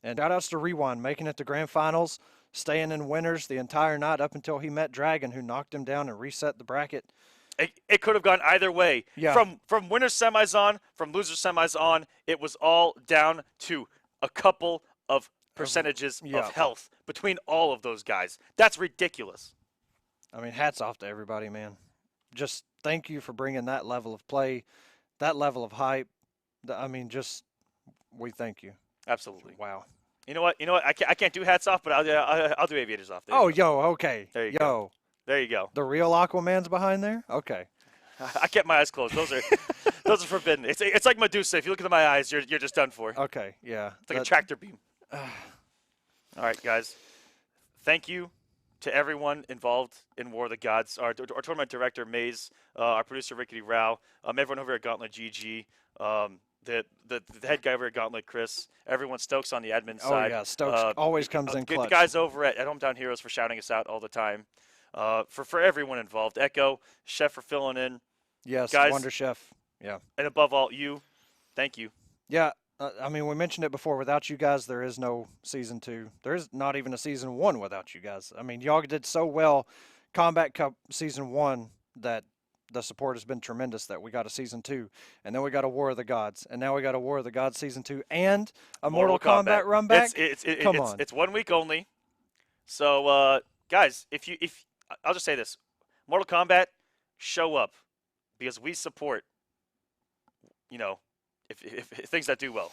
Speaker 4: And shout-outs to Rewind, making it to grand finals, staying in winners the entire night up until he met Dragon, who knocked him down and reset the bracket.
Speaker 3: It could have gone either way.
Speaker 4: Yeah.
Speaker 3: From winner semis on, from loser semis on, it was all down to a couple of percentages of health between all of those guys. That's ridiculous.
Speaker 4: I mean, hats off to everybody, man. Just thank you for bringing that level of play, that level of hype. I mean, just we thank you.
Speaker 3: Absolutely.
Speaker 4: Wow.
Speaker 3: You know what? I can't do hats off, but I'll do aviators off.
Speaker 4: Oh, yo, okay.
Speaker 3: There you go. There you go.
Speaker 4: The real Aquaman's behind there? Okay.
Speaker 3: I kept my eyes closed. Those are forbidden. It's like Medusa. If you look into my eyes, you're just done for.
Speaker 4: Okay, yeah.
Speaker 3: It's like a tractor beam. All right, guys. Thank you to everyone involved in War of the Gods. Our tournament director, Maze, our producer, Rickety Rao, everyone over at Gauntlet GG, the head guy over at Gauntlet, Chris, everyone, Stokes on the admin side.
Speaker 4: Oh, yeah, Stokes always comes in clutch.
Speaker 3: The guys over at Hometown Heroes for shouting us out all the time. For everyone involved. Echo, Chef for filling in.
Speaker 4: Yes,
Speaker 3: guys,
Speaker 4: Wonder Chef. Yeah.
Speaker 3: And above all, you. Thank you.
Speaker 4: Yeah. I mean, we mentioned it before. Without you guys, there is no Season 2. There is not even a Season 1 without you guys. I mean, y'all did so well Combat Cup Season 1 that the support has been tremendous that we got a Season 2. And then we got a War of the Gods. And now we got a War of the Gods Season 2 and a Mortal Kombat run back. Come on.
Speaker 3: It's 1 week only. So, guys, if I'll just say this. Mortal Kombat, show up. Because we support, you know, if things that do well.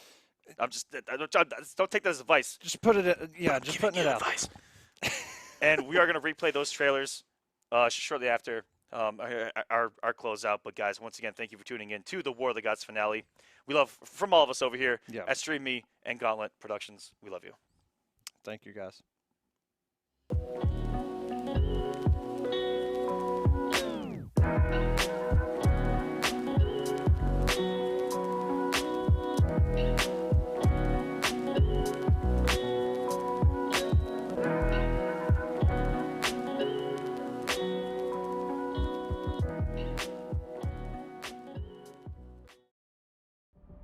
Speaker 3: Don't take that as advice.
Speaker 4: Just put it, just putting it out.
Speaker 3: And we are going to replay those trailers shortly after our closeout. But guys, once again, thank you for tuning in to the War of the Gods finale. We love, from all of us over here at StreamMe and Gauntlet Productions, we love you.
Speaker 4: Thank you, guys.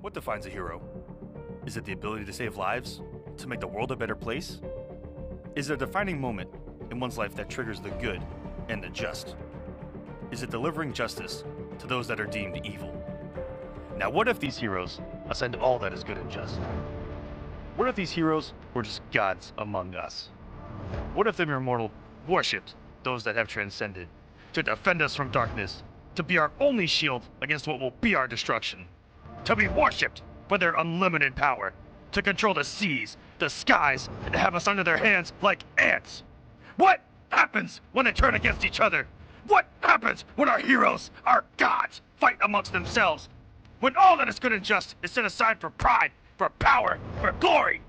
Speaker 13: What defines a hero? Is it the ability to save lives? To make the world a better place? Is it a defining moment in one's life that triggers the good and the just? Is it delivering justice to those that are deemed evil? Now what if these heroes ascend all that is good and just? What if these heroes were just gods among us? What if the mere mortal worshipped those that have transcended, to defend us from darkness, to be our only shield against what will be our destruction, to be worshipped for their unlimited power, to control the seas, the skies, and to have us under their hands like ants? What happens when they turn against each other? What happens when our heroes, our gods, fight amongst themselves? When all that is good and just is set aside for pride, for power, for glory?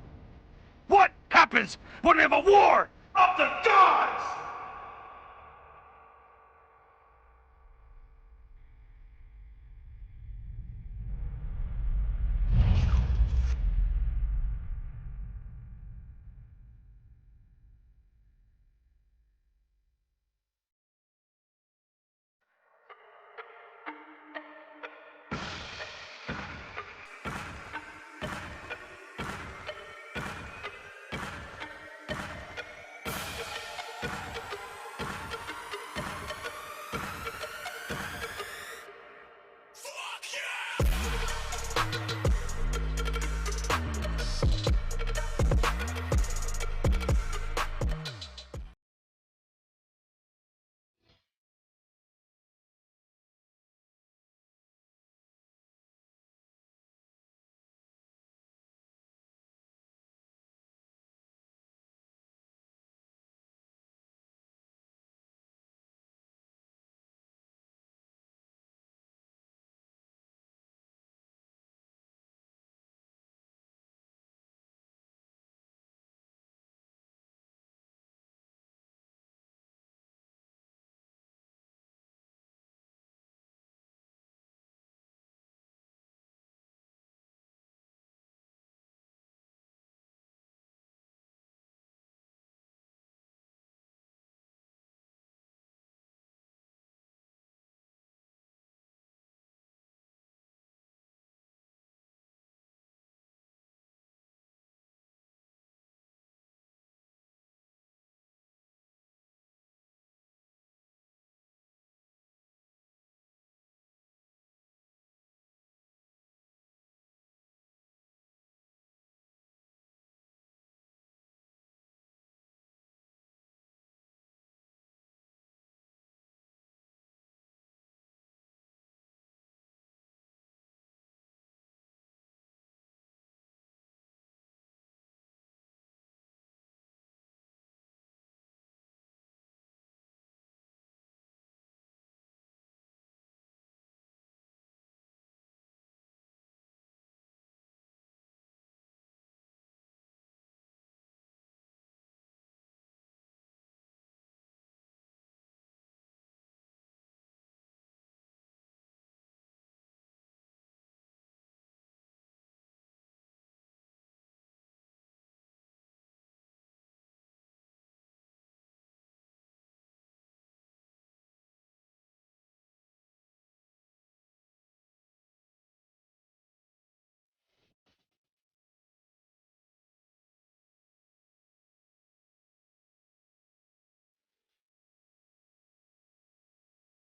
Speaker 13: What happens when we have a war of the gods?